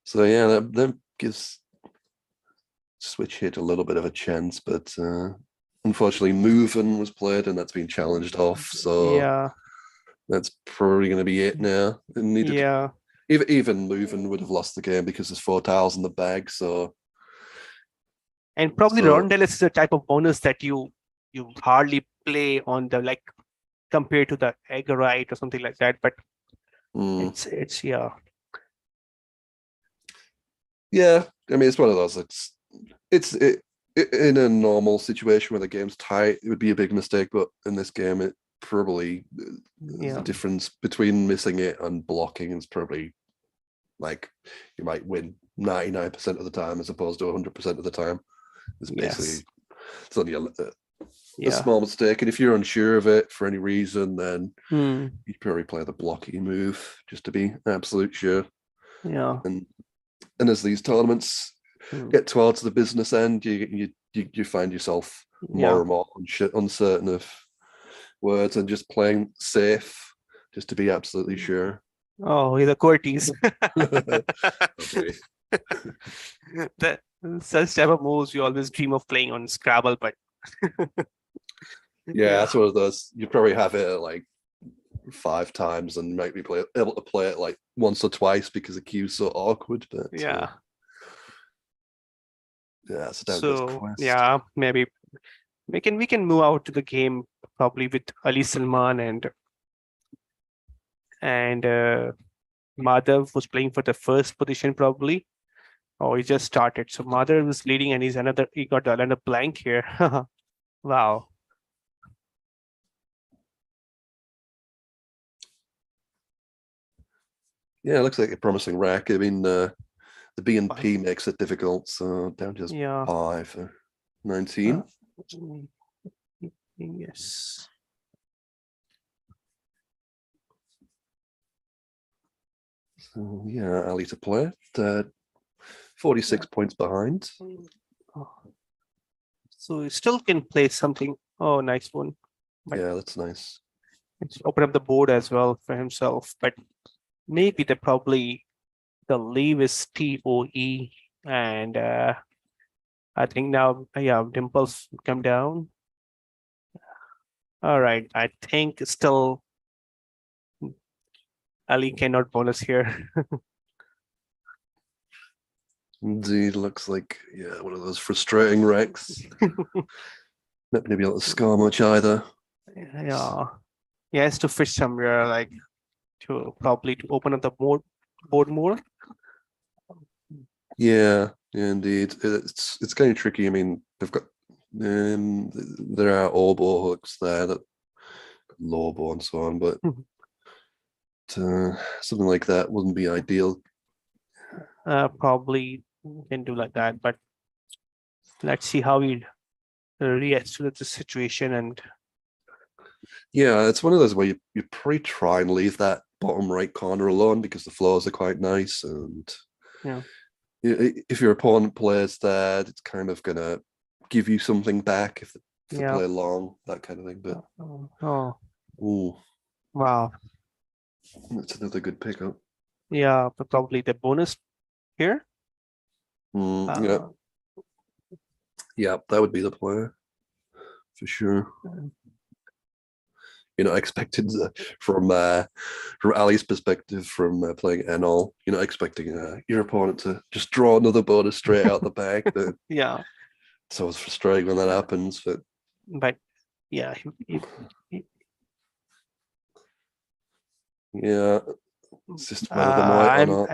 So yeah, that gives switch hit a little bit of a chance, but unfortunately, Movin was played and that's been challenged off. So
Yeah,
that's probably going to be it now. It needed
yeah,
even Movin would have lost the game because there's 4 tiles in the bag. So
and probably
So-
Rondelis is a type of bonus that you hardly play on the like compared to the Eggerite or something like that. But it's yeah.
yeah, I mean it's one of those. It's in a normal situation where the game's tight, it would be a big mistake, but in this game, it probably
Yeah.
the difference between missing it and blocking is probably like you might win 99% of the time as opposed to 100% of the time. It's basically it's only a
Yeah.
small mistake, and if you're unsure of it for any reason, then
Hmm.
you'd probably play the blocking move just to be absolute sure.
Yeah.
And as these tournaments get towards the business end, you find yourself more and more uncertain of words and just playing safe just to be absolutely sure.
Oh, he's a Cortes.
Okay.
That such type of moves you always dream of playing on Scrabble, but
Yeah, that's one of those. You probably have it like 5 times and might be able to play it like once or twice because the queue's so awkward. But
yeah.
yeah, so
So yeah, maybe we can move out to the game probably with Ali Salman and Madhav was playing for the first position probably, Oh, he just started. So Madhav is leading, and he got another blank here. Wow.
Yeah, it looks like a promising rack. I mean, the B and P makes it difficult. So down to just
Yeah.
5 for 19.
Mm, Yes.
So yeah, Ali to play. 46 points behind.
Oh. So he still can play something. Oh, nice one. But
Yeah, that's nice.
it's open up the board as well for himself. But maybe the leave is TOE, and I think now, yeah, Dimples come down. All right, I think still Ali cannot bonus here.
Indeed, looks like one of those frustrating wrecks. Not gonna be able to score much either.
Yeah, he has to fish somewhere, like to open up the board more.
Yeah, indeed. It's kind of tricky. I mean, they've got there are oboe hooks there that low bow and so on, but something like that wouldn't be ideal.
Probably can do like that, but let's see how he reacts to the situation. And
Yeah, it's one of those where you probably try and leave that bottom right corner alone because the floors are quite nice, and
yeah,
if your opponent plays there, it's kind of gonna give you something back if they
yeah.
play long, that kind of thing. But
Oh,
ooh,
wow.
that's another good pickup.
Yeah, but probably the bonus here.
Yeah, yeah, that would be the player for sure. You're not expected from Ali's perspective from playing Enol. You're not expecting your opponent to just draw another bonus straight out the bag. But
Yeah,
it's always frustrating when that happens.
but yeah,
Yeah, it's just whether they might or not.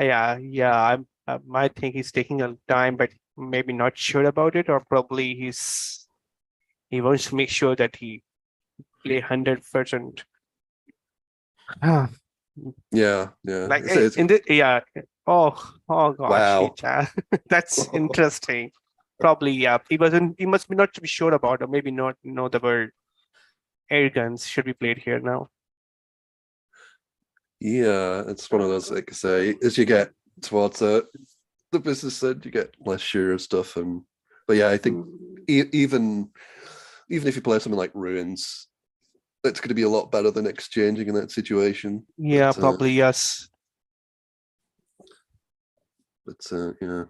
I might think he's taking a time, but maybe not sure about it, or probably he wants to make sure that he play 100%.
Yeah.
Like
It's
in the oh gosh,
wow.
that's interesting. Probably, yeah, he must be not to be sure about, or maybe not know the word air guns should be played here now.
Yeah, it's one of those, like I say, as you get towards the business end, you get less sure of stuff. But yeah, I think even if you play something like Ruins, it's going to be a lot better than exchanging in that situation.
Yeah, probably, yes.
But yeah,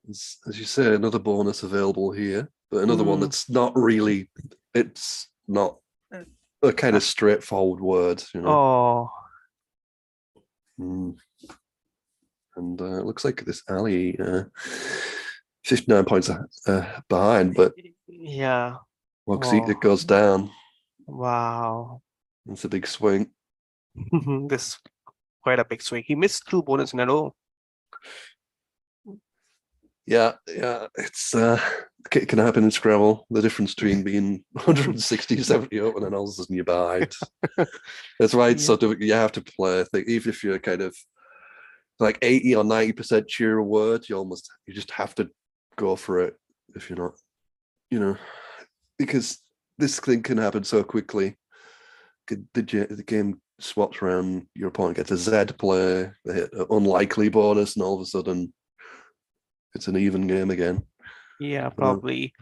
as you say, another bonus available here, but another one that's not really. It's not a kind of straightforward word,
Oh,
And it looks like this Ali, 59 points behind, but
yeah.
once
Oh,
it goes down,
wow.
it's a big swing.
This quite a big swing. He missed 2 bonus in a row.
Yeah, it's it can happen in Scrabble. The difference between being 160, 70 up and then all of a sudden you're behind. That's why it's sort of, you have to play. I think even if you're kind of like 80 or 90% sure a word, you just have to go for it if you're not, because this thing can happen so quickly. The game swaps around, your opponent gets a Z play, they hit an unlikely bonus, and all of a sudden it's an even game again.
Yeah, probably.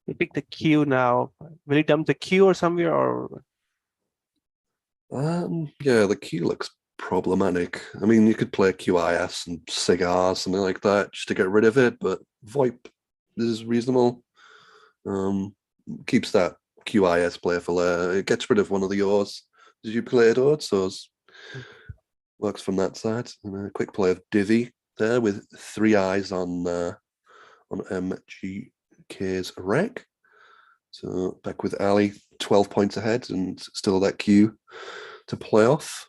We pick the Q now. Will he dump the Q or somewhere, or?
Yeah, the Q looks problematic. I mean, you could play QIS and cigar, something like that, just to get rid of it, but VoIP is reasonable. Keeps that QIS play for later. It gets rid of one of the O's. Did you play it, O's? So works from that side. And a quick play of Divvy there with 3 eyes on MGK's wreck. So back with Ali, 12 points ahead, and still that Q to play off.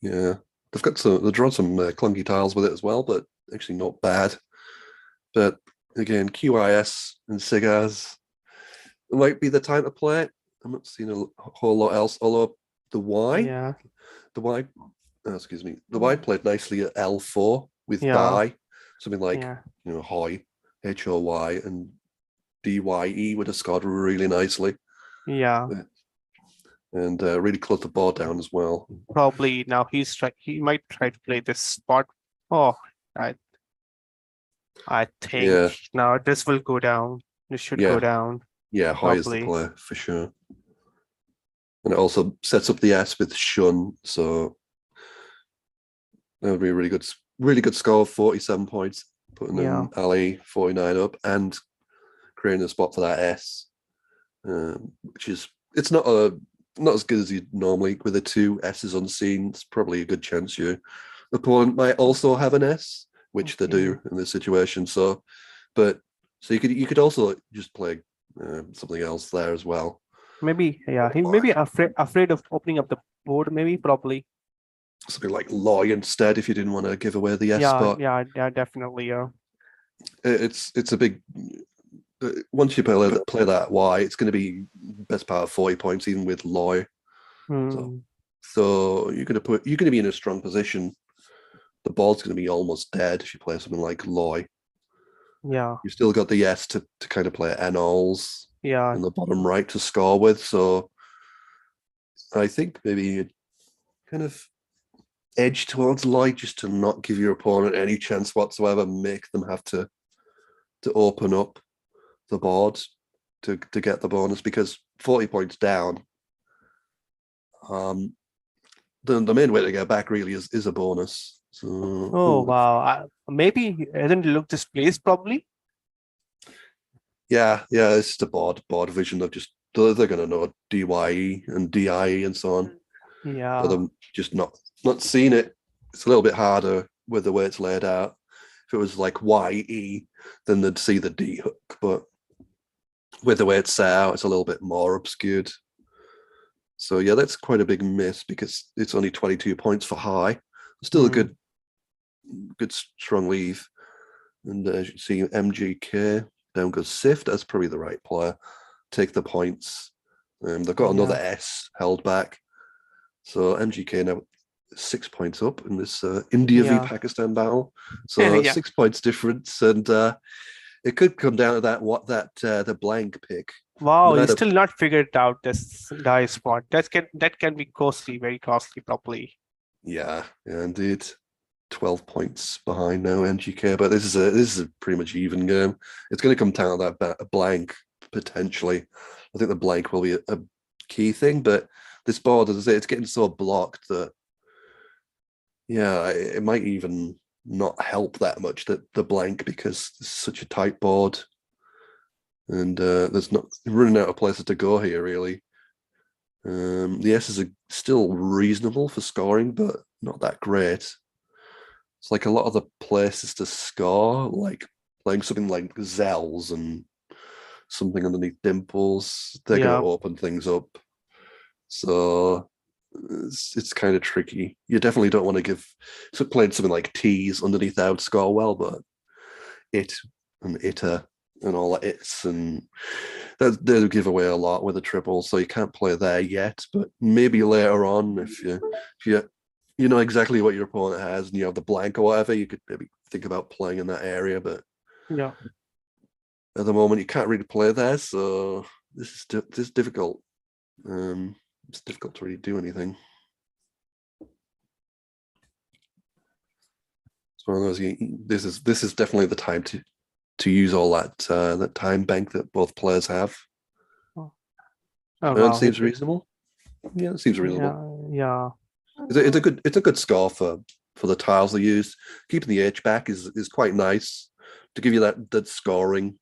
Yeah, they've drawn some clunky tiles with it as well, but actually not bad. But again, QIS and SIGAs might be the time to play it. I'm not seeing a whole lot else. Although the Y,
Yeah,
the Y, excuse me, the Y played nicely at L4 with
yeah,
die, something like
yeah,
Hoy, HOY, and DYE would have scored really nicely
yeah.
and really closed the board down as well.
Probably now he might try to play this spot. Oh, I think
Yeah,
now this will go down. This should go
yeah,
down.
yeah. Hoy is the
Probably.
play for sure, and it also sets up the S with Shun, so that would be a really good score of 47 points, putting
Yeah.
in Ali 49 up and creating a spot for that S, which is it's not as good as you'd normally with the two S's unseen. It's probably a good chance your opponent might also have an S, which they do in this situation. So you could also just play something else there as well.
Maybe, yeah. He may be afraid of opening up the board, maybe, probably.
Something like Loy instead if you didn't want to give away the S
Yeah,
spot.
yeah, definitely, yeah.
It's a big once you play that Y, it's going to be best part of 40 points even with Loy.
Hmm.
So you're going to be in a strong position. The board's going to be almost dead if you play something like Loy.
Yeah,
You've still got the S to kind of play Anols
yeah,
in the bottom right to score with. So I think maybe you kind of edge towards Loy just to not give your opponent any chance whatsoever, make them have to open up the board to get the bonus, because 40 points down, the main way to get back really is a bonus. So
oh wow. Maybe he hasn't looked this place probably.
yeah, it's just a board vision of just they're going to know DYE and DIE and so on.
Yeah,
But them just not seeing it. It's a little bit harder with the way it's laid out. If it was like YE, then they'd see the D hook, but with the way it's set out, it's a little bit more obscured. So yeah, that's quite a big miss because it's only 22 points for high. Still a good strong leave. And as you can see, MGK down goes Sift. That's probably the right player. Take the points. They've got another S held back. So MGK now 6 points up in this India v Pakistan battle. So 6 points difference, and it could come down to the blank pick.
Wow, you still not figured out this die spot. That can be costly, very costly, probably.
Yeah, indeed. 12 points behind now, MGK, but this is a pretty much even game. It's going to come down to that blank potentially. I think the blank will be a key thing, but this board, as I say, it's getting so blocked that it might even not help that much that the blank, because it's such a tight board, and there's not running out of places to go here really. The S's are still reasonable for scoring, but not that great. It's like a lot of the places to score, like playing something like Zells and something underneath Dimples, they're going to open things up. So it's kind of tricky. You definitely don't want to playing something like T's underneath that would score well, but it and itter and all that it's, and they'll give away a lot with a triple, so you can't play there yet, but maybe later on if you know exactly what your opponent has and you have the blank or whatever, you could maybe think about playing in that area, but at the moment you can't really play there, so this is difficult. It's difficult to really do anything. It's one of those. This is definitely the time to use all that time bank that both players have. It seems reasonable. Yeah, it seems reasonable.
Yeah.
It's a good score for the tiles they use. Keeping the H back is quite nice to give you that scoring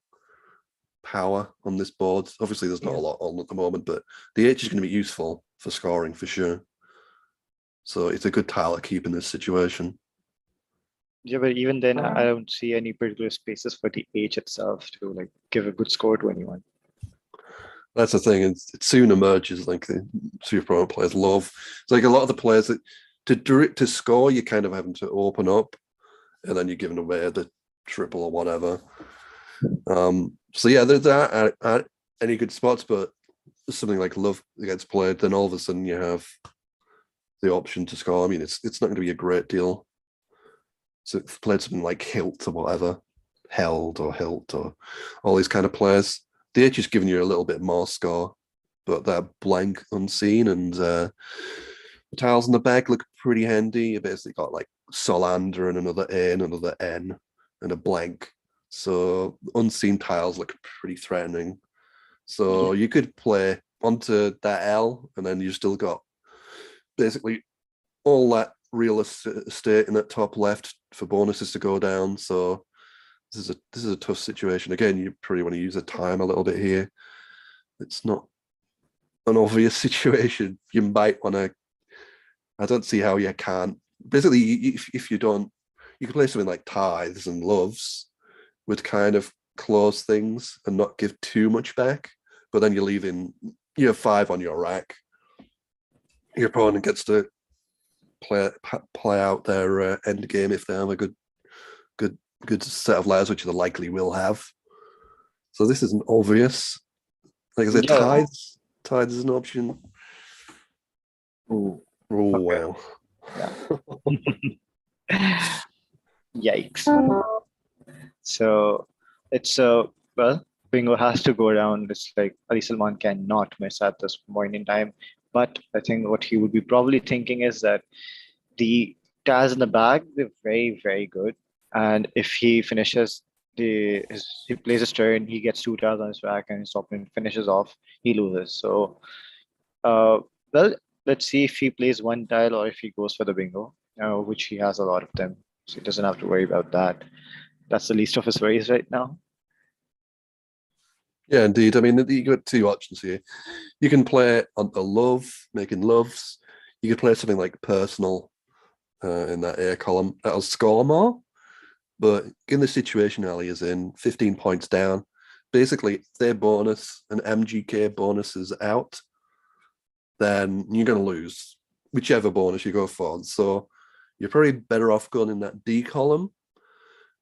power on this board. Obviously, there's not a lot on at the moment, but the H is going to be useful for scoring for sure. So it's a good tile to keep in this situation.
Yeah, but even then, I don't see any particular spaces for the H itself to like give a good score to anyone.
That's the thing. It soon emerges like the Super Pro players love. It's like a lot of the players that to score, you're kind of having to open up, and then you're giving away the triple or whatever. So yeah, there aren't any good spots, but something like love gets played, then all of a sudden you have the option to score. I mean, it's not going to be a great deal. So if played something like hilt or whatever, held or hilt or all these kind of players, they're just giving you a little bit more score, but they're blank, unseen, and the tiles in the back look pretty handy. You basically got like Solander and another A and another N and a blank. So unseen tiles look pretty threatening. So you could play onto that L, and then you still got basically all that real estate in that top left for bonuses to go down. So this is a tough situation. Again, you probably want to use the time a little bit here. It's not an obvious situation. You might want to. I don't see how you can't. Basically, if you don't, you can play something like tithes and loves, would kind of close things and not give too much back. But then you're leaving, you have 5 on your rack. Your opponent gets to play out their end game if they have a good set of layers, which they likely will have. So this isn't obvious. Like I said, tithes is an option.
Ooh.
Oh
Okay.
wow.
Yeah. Yikes. So it's well, bingo has to go down. It's like Ali Salman cannot miss at this point in time. But I think what he would be probably thinking is that the tiles in the bag, they're very, very good. And if he finishes he plays his turn, he gets 2 tiles on his rack and his opponent finishes off, he loses. So well, let's see if he plays 1 tile or if he goes for the bingo, which he has a lot of them. So he doesn't have to worry about that. That's the least of his worries right now.
Yeah, indeed. I mean, you got 2 options here. You can play on the love, making loves. You could play something like personal in that A column. That'll score more. But in the situation Ali is in, 15 points down, basically their bonus and MGK bonus is out, then you're going to lose whichever bonus you go for. So you're probably better off going in that D column,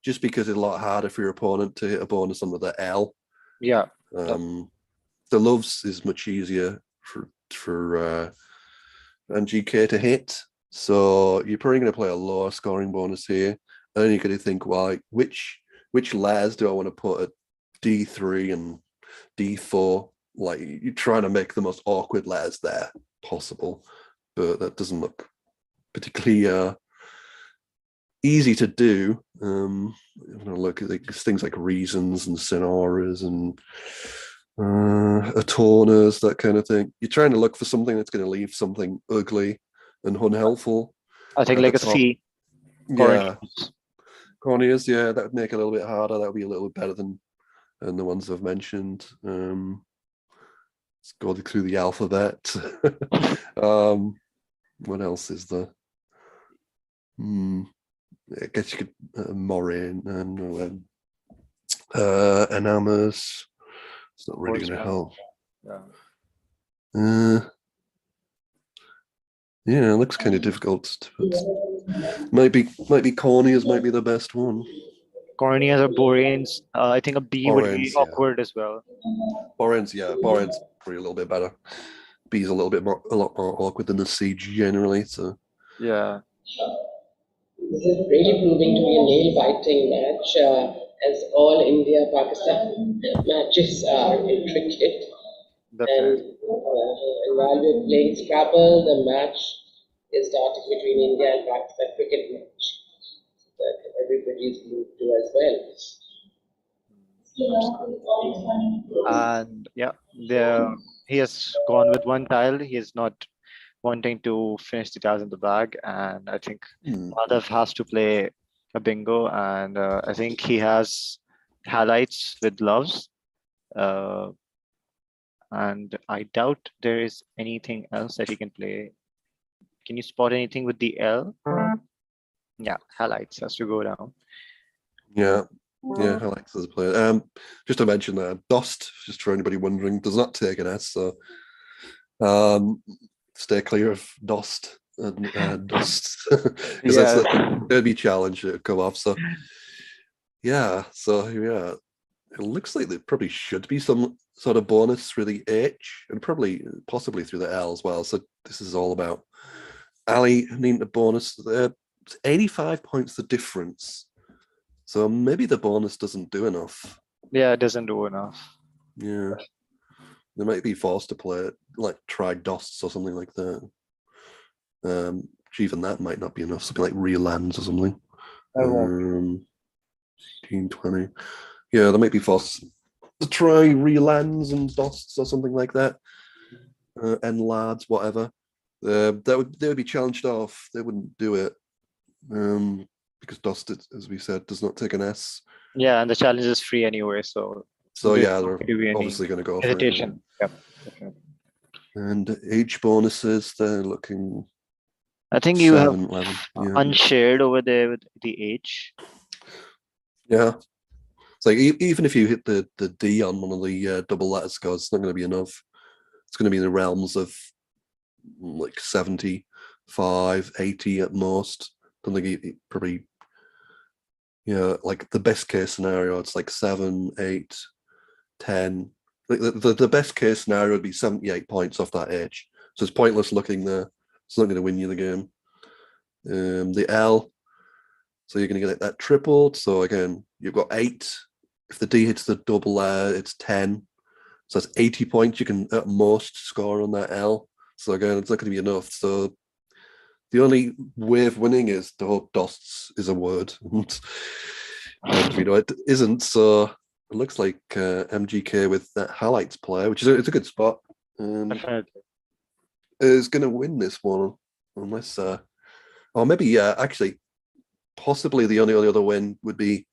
just because it's a lot harder for your opponent to hit a bonus under the L.
Yeah.
The loves is much easier for MGK to hit. So you're probably going to play a lower scoring bonus here. And then you could think, well, which layers do I want to put at D3 and D4? Like, you're trying to make the most awkward layers there possible, but that doesn't look particularly easy to do. I'm gonna look at things like reasons and sonoras and atoners, that kind of thing. You're trying to look for something that's going to leave something ugly and unhelpful.
I think like a C.
Yeah. Corneas, yeah, that would make it a little bit harder. That would be a little bit better than the ones I've mentioned. Let's go through the alphabet. What else is there? I guess you could Moraine and Enamas. It's not really going to help. Yeah, it looks kind of difficult. Might be Corneas might be the best one.
Corneas or Boranes. I think a B would be awkward as well.
Boranes, yeah. Boranes probably a little bit better. B's a lot more awkward than the C generally. So
yeah.
This is really proving to be a nail-biting match, as all India-Pakistan matches are intricate. And while we're playing Scrabble, the match is starting between India and Pakistan cricket match that everybody's moved to as well.
And yeah, he has gone with 1 tile. He is not wanting to finish the tiles in the bag, and I think Madhav has to play a bingo, and I think he has highlights with loves. And I doubt there is anything else that he can play. Can you spot anything with the L? Yeah, highlights has to go down.
Yeah, highlights as a player. Just to mention that Dust, just for anybody wondering, does not take an S. So stay clear of Dust. and dust because that's that'd be challenge to come off. So yeah, it looks like there probably should be some sort of bonus through the H and possibly through the L as well. So this is all about Ali needing a bonus. 85 points the difference. So maybe the bonus doesn't do enough.
Yeah, it doesn't do enough.
Yeah. They might be forced to play it, like try DOSs or something like that. Even that might not be enough. Something like real lands or something. 15, 20. Yeah, they might be forced to try real lands and DOSs or something like that. N lads, whatever. They would be challenged off. They wouldn't do it. Because DOS, as we said, does not take an S.
Yeah, and the challenge is free anyway, so
yeah, they're obviously going to go
hesitation.
for it.
Yep.
And H bonuses, they're looking.
I think you
7,
have
11, yeah.
unshared over there with the H.
Yeah, it's like even if you hit the D on one of the double letter scores, it's not going to be enough. It's going to be in the realms of like 75, 80 at most. Don't think it probably. Yeah, like the best case scenario, it's like 7, 8, 10. The best case scenario would be 78 points off that H. So it's pointless looking there. It's not going to win you the game. The L, so you're going to get that tripled. So again, you've got 8. If the D hits the double there, it's 10. So that's 80 points you can at most score on that L. So again, it's not going to be enough. So the only way of winning is to hope DOS is a word. and it isn't. So it looks like MGK with that highlights player, which is it's a good spot. Is going to win this one unless, or maybe actually, possibly the only other win would be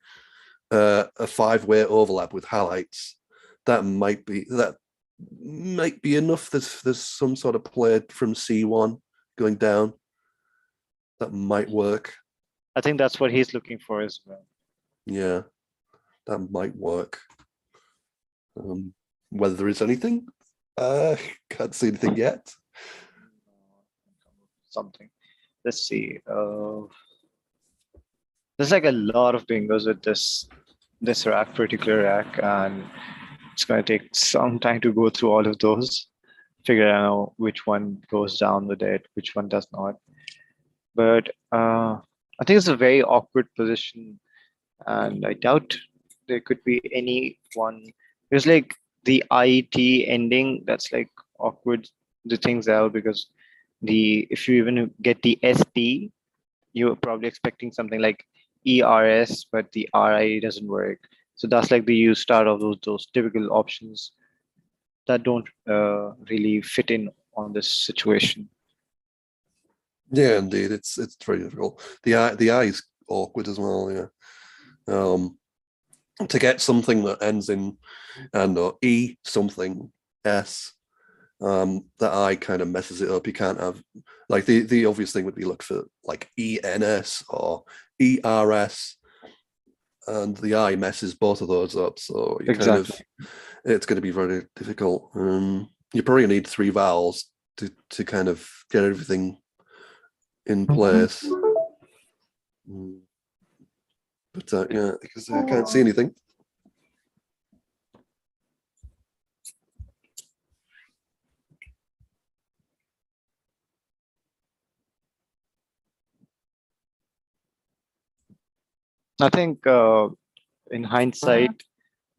a 5-way overlap with highlights. That might be enough. There's some sort of play from C1 going down. That might work.
I think that's what he's looking for as well.
Yeah, that might work. Whether there is anything, can't see anything yet.
Something. Let's see. There's like a lot of bingos with this particular rack, and it's going to take some time to go through all of those, figure out which one goes down with it, which one does not. But I think it's a very awkward position, and I doubt there could be any one. There's like the IET ending that's like awkward the things out, because if you even get the ST, you're probably expecting something like ERS, but the RI doesn't work. So that's like the use start of those typical options that don't really fit in on this situation.
Yeah, indeed, it's very difficult. The I is awkward as well. Yeah, to get something that ends in and or E something S, that I kind of messes it up. You can't have like the obvious thing would be look for like ENS or ERS, and the I messes both of those up. So you it's going to be very difficult. You probably need 3 vowels to kind of get everything in place. But yeah, because I can't see anything.
I think in hindsight,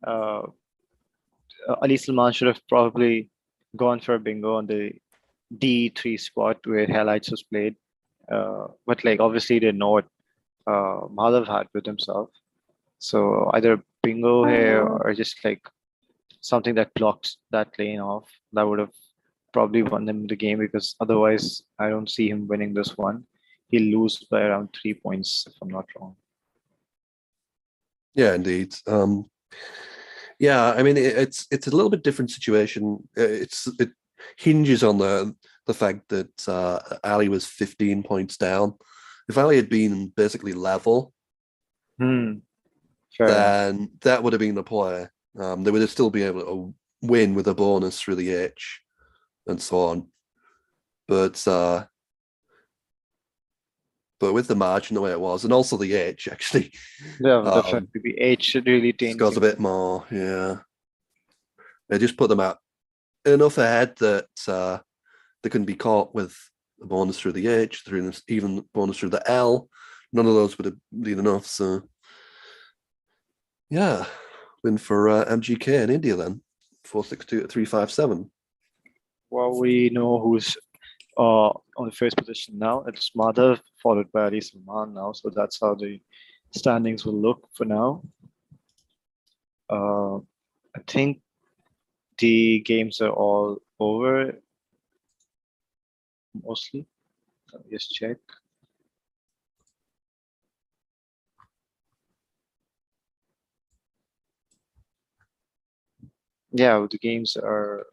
Ali Salman should have probably gone for a bingo on the D3 spot where Halites was played. But like obviously they know what Madhav had with himself. So either bingo here or just like something that blocks that lane off, that would have probably won them the game, because otherwise I don't see him winning this one. He'll lose by around 3 points if I'm not wrong.
Yeah, indeed. Yeah, I mean it's a little bit different situation. It hinges on the fact that Ali was 15 points down. If Ali had been basically level,
Fair
then that would have been the play. They would have still been able to win with a bonus through the H and so on. But but with the margin the way it was, and also the age actually,
Yeah, definitely. The age should really change.
scores a bit more. Yeah, they just put them out enough ahead that they couldn't be caught with a bonus through the H, through even bonus through the L. None of those would have been enough. So, yeah, win for MGK in India then, 462 to 357.
Well, we know who's on the first position now. It's Madhav, followed by Ali Salman now. So that's how the standings will look for now. I think the games are all over mostly. Let me just check. Yeah, the games are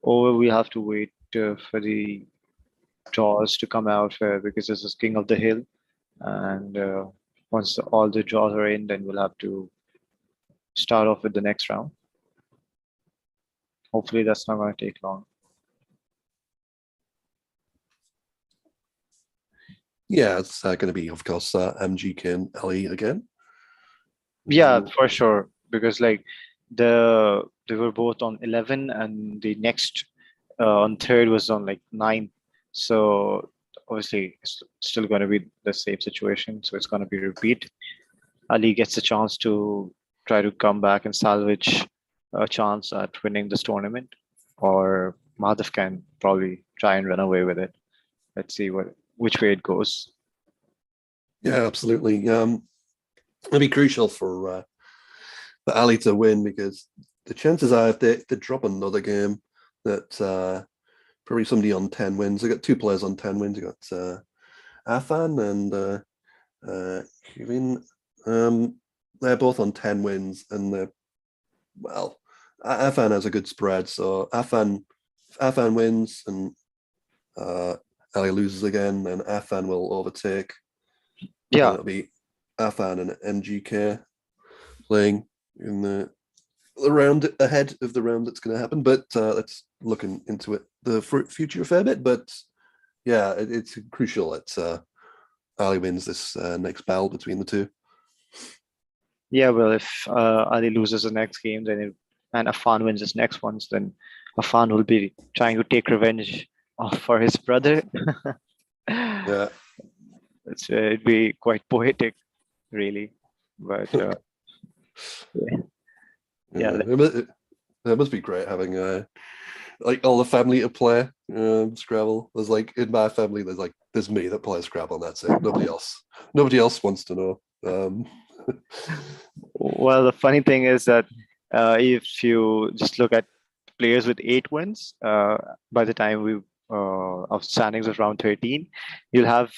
over. We have to wait for the draws to come out because this is King of the Hill. And once all the draws are in, then we'll have to start off with the next round. Hopefully that's not going to take long.
Yeah, it's going to be, of course, MGK and LE again.
Yeah, for sure. Because like they were both on 11 and the next on third was on like 9. So obviously it's still going to be the same situation. So it's going to be repeat. Ali gets a chance to try to come back and salvage a chance at winning this tournament, or Madhav can probably try and run away with it. Let's see which way it goes.
Yeah, absolutely. It'll be crucial for Ali to win, because the chances are if they drop another game that probably somebody on 10 wins. They got 2 players on 10 wins. They got Afan and Kevin. They're both on 10 wins, and Afan has a good spread. So if Afan wins and Ali loses again, then Afan will overtake.
Yeah,
it'll be Afan and MGK playing in the round ahead of the round that's going to happen. But let's look into it, the future a fair bit. But yeah, it's crucial that Ali wins this next battle between the two.
yeah. Well, if Ali loses the next game, then and Afan wins his next ones, then Afan will be trying to take revenge for his brother.
Yeah,
It'd be quite poetic, really. But yeah.
It must be great having like all the family to play Scrabble. There's like in my family, there's me that plays Scrabble, and that's it. Nobody else wants to know.
Well, the funny thing is that if you just look at players with 8 wins, by the time we of standings of round 13, you'll have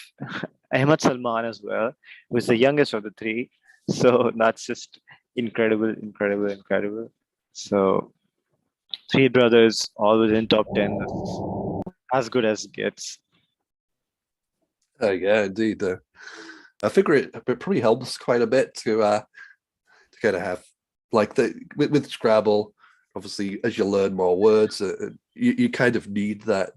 Ahmed Salman as well, who's the youngest of the 3. So that's just incredible. So 3 brothers, all within top 10, as good as it gets.
Yeah, indeed. I figure it probably helps quite a bit to kind of have like with Scrabble. Obviously, as you learn more words, you kind of need that.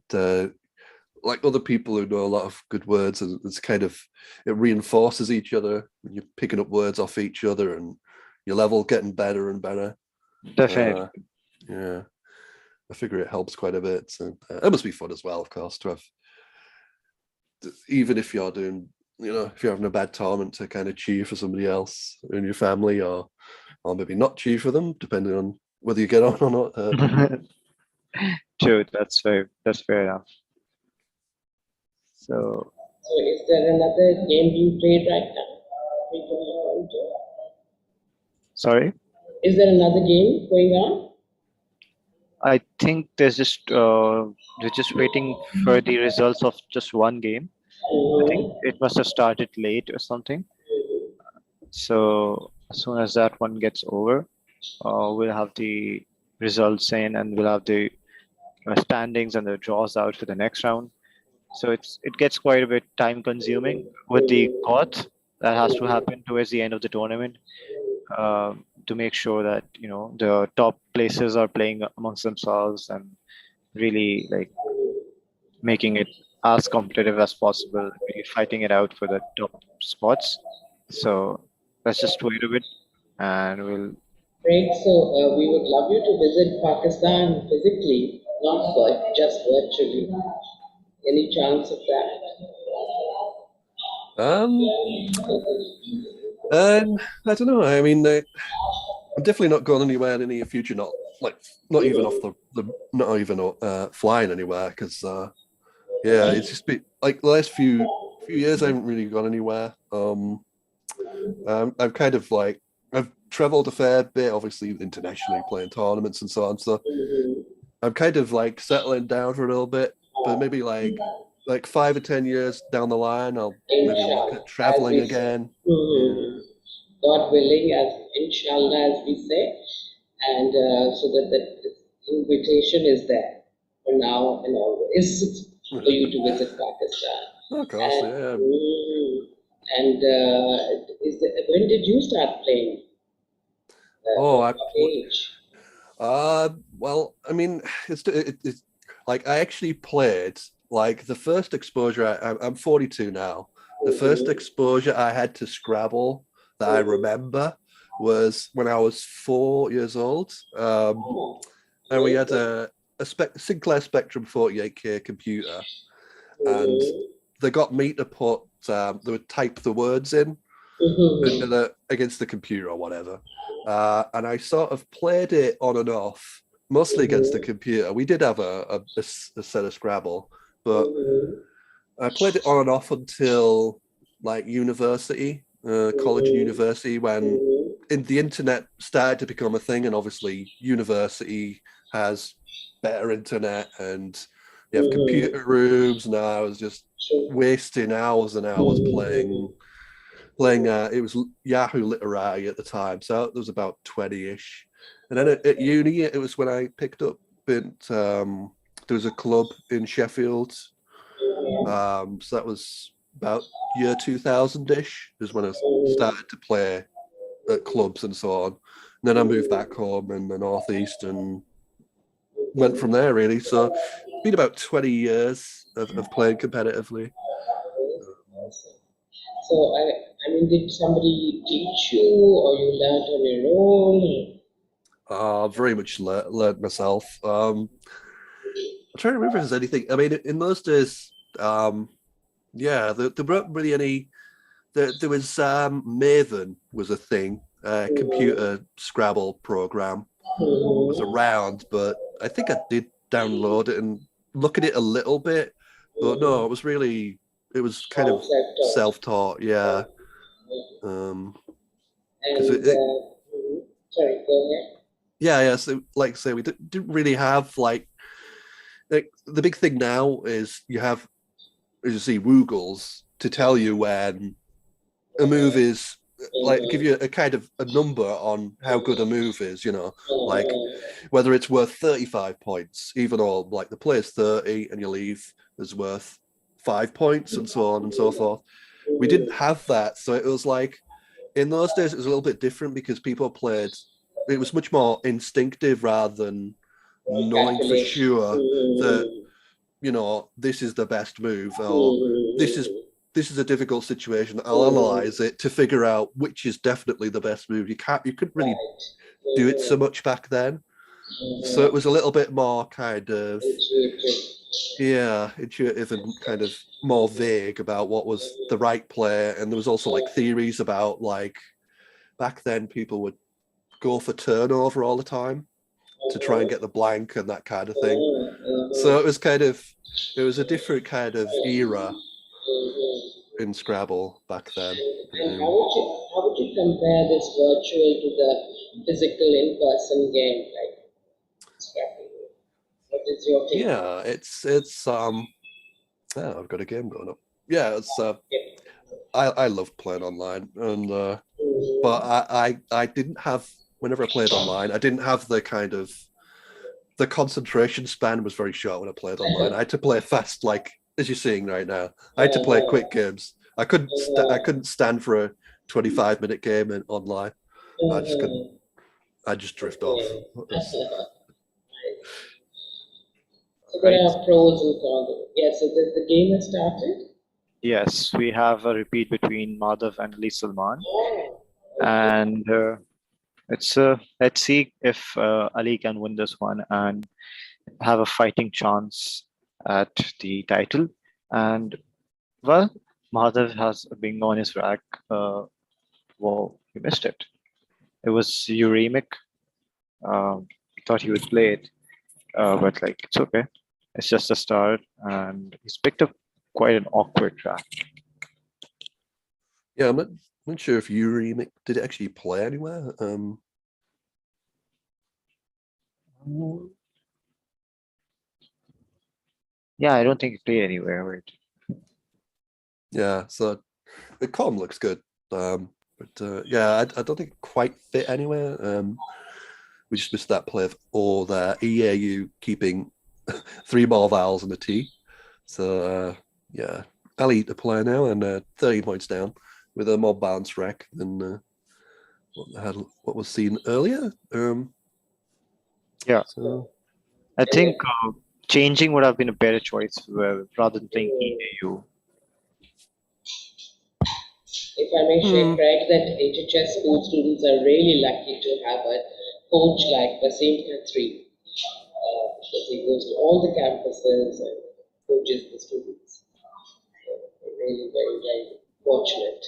Like other people who know a lot of good words, and it reinforces each other when you're picking up words off each other, and your level getting better and better.
Definitely.
Yeah, I figure it helps quite a bit. So it must be fun as well, of course, to have, even if you're doing, if you're having a bad tournament, to kind of cheer for somebody else in your family, or maybe not cheer for them, depending on whether you get on or not.
True, that's fair enough. So
is there another game being played right now?
Sorry?
Is there another game going on?
I think there's just they're just waiting for the results of just one game. I think it must have started late or something. So as soon as that one gets over, we'll have the results in, and we'll have the standings and the draws out for the next round. So it gets quite a bit time consuming with the court that has to happen towards the end of the tournament, to make sure that the top places are playing amongst themselves and really like making it as competitive as possible. We're fighting it out for the top spots. So let's just wait a bit, and we'll.
Great. So we would love you to visit Pakistan physically, not just virtually. Any chance of that?
I don't know. I mean, I'm definitely not going anywhere in the near future. Not even off not even flying anywhere. Because yeah, it's just been like the last few years I haven't really gone anywhere. I've kind of like I've traveled a fair bit, obviously internationally playing tournaments and so on. So I'm kind of like settling down for a little bit, but maybe like 5 or 10 years down the line, I'll maybe look at traveling again.
God willing, as inshallah, as we say, and so that the invitation is there for now and always for you to visit Pakistan.
Of course, yeah.
And when did you start playing? What age?
Well, I mean, it's like I actually played like the first exposure. I'm 42 now. The first exposure I had to Scrabble that I remember was when I was 4 years old, and we had a Sinclair Spectrum 48K computer, and they got me to put they would type the words in against the computer or whatever, and I sort of played it on and off, mostly against the computer. We did have a set of Scrabble, but I played it on and off until like university, college and university, when the internet started to become a thing, and obviously university has better internet and you have computer rooms. And I was just wasting hours and hours playing. It was Yahoo Literati at the time, so it was about 20-ish. And then at uni, it was when I picked up. There was a club in Sheffield. So that was about year 2000-ish is when I started to play at clubs and so on. And then I moved back home in the Northeast and went from there, really. So it's been about 20 years of playing competitively.
So, I mean, did somebody teach you, or you learned on your own?
Very much learned myself. I'm trying to remember if there's anything. I mean, in those days, yeah, there weren't really any. There was Maven was a thing, computer Scrabble program was around, but I think I did download it and look at it a little bit, but no, it was kind of self-taught, yeah.
Sorry, go ahead.
Yeah. So, like I say, we didn't really have like the big thing now is you have, as you see, Woogles to tell you when a move is, like, give you a kind of a number on how good a move is, like whether it's worth 35 points, even though like the player's 30 and you leave is worth 5 points, and so on and so forth. We didn't have that, so it was like in those days it was a little bit different because people played. It was much more instinctive rather than knowing for sure that this is the best move, or this is a difficult situation. I'll analyze it to figure out which is definitely the best move. You couldn't really do it so much back then, so it was a little bit more kind of intuitive and kind of more vague about what was the right play. And there was also like theories about, like, back then people would go for turnover all the time to try and get the blank and that kind of thing. So it was a different kind of era in Scrabble back then.
And how would you compare this virtual to the physical in-person game, like Scrabble? What is your take?
Yeah, it's I've got a game going up. Yeah, it's I love playing online, and but I didn't have, whenever I played online, I didn't have the kind of, the concentration span was very short when I played online. I had to play fast, like as you're seeing right now. I had to play quick games. I couldn't stand for a 25-minute game online. I just couldn't. I just drift off.
So there
right?
are pros and cons. Yes, so the game has started.
Yes, we have a repeat between Madhav and Ali Salman,
Oh,
and it's let's see if Ali can win this one and have a fighting chance at the title. And well, Madhav has a bingo on his rack. Well, he missed it. It was uremic. He thought he would play it, but like it's okay. It's just a start, and he's picked up quite an awkward track.
Yeah, I'm not sure if Yuri did it actually play anywhere.
Yeah, I don't think he played anywhere. Wait.
Yeah, so the com looks good. But yeah, I don't think it quite fit anywhere. We just missed that play or the EAU keeping 3 more vowels in the T. So yeah, Ali to play now and 30 points down with a more balanced rack than what was seen earlier.
Yeah.
So
I think changing would have been a better choice rather than playing EAU.
if I may share, Craig, that HHS school students are really lucky to have a coach like Wasim Khatri, because he goes to all the campuses and coaches the students. So we're really very, very fortunate.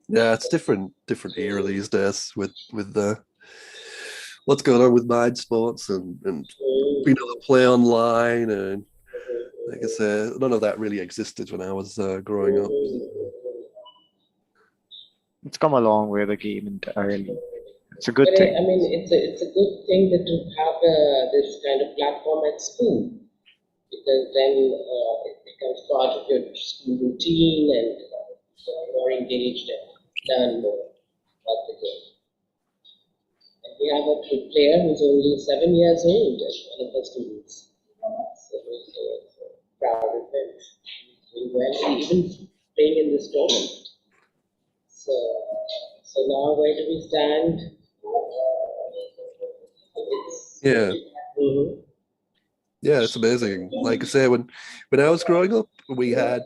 yeah, it's different era these days with the what's going on with mind sports and being able to play online and like I say, none of that really existed when I was growing up.
It's come a long way, the game entirely. It's a good
But
thing.
I mean, it's a good thing that to have this kind of platform at school, because then it becomes part of your school routine and you're more engaged and learn more about the game. And we have a player who's only 7 years old as one of our students. So we're so proud of him. He's doing well, even playing in this tournament. So now where do we stand?
Yeah.
Mhm.
Yeah, it's amazing. Like I say, when I was growing up, we had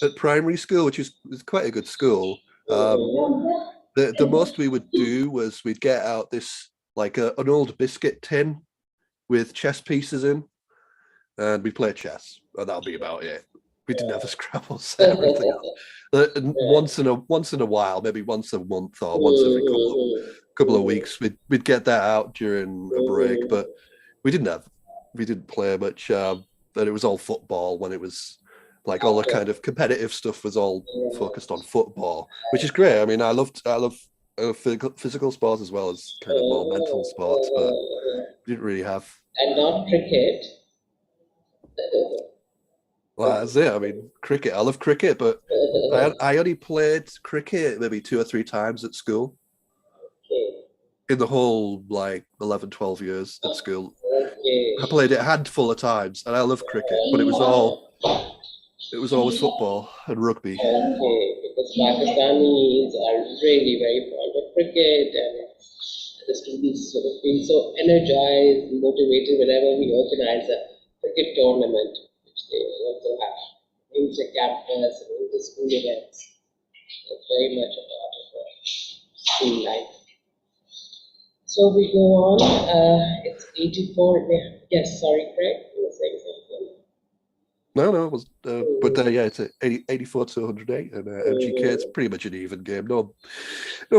at primary school, which is quite a good school. The most we would do was we'd get out this like an old biscuit tin with chess pieces in, and we'd play chess, and that'll be about it. We didn't have a Scrabble set or anything else. Once in a while, maybe once a month or once every couple of weeks, we'd get that out during a break, but we didn't play much. And it was all football when it was like all the kind of competitive stuff was all focused on football, which is great. I mean, I love physical sports as well as kind of more mental sports, but didn't really have.
And not cricket.
Well, that's it. I mean, cricket. I love cricket, but I only played cricket maybe 2 or 3 times at school.
Okay.
In the whole like 11, 12 years at school.
Okay.
I played it a handful of times and I love cricket, but it was always football and rugby.
Okay, because Pakistanis are really very fond of cricket and the students sort of feel so energized, motivated whenever we organize a cricket tournament, which they also have inter-campus and inter-school events. It's very much a part of the school life. So we go on. It's 84. Yes, sorry, Craig, you were saying something.
No, it was, but yeah, it's 84 to 108, and MGK. It's pretty much an even game. No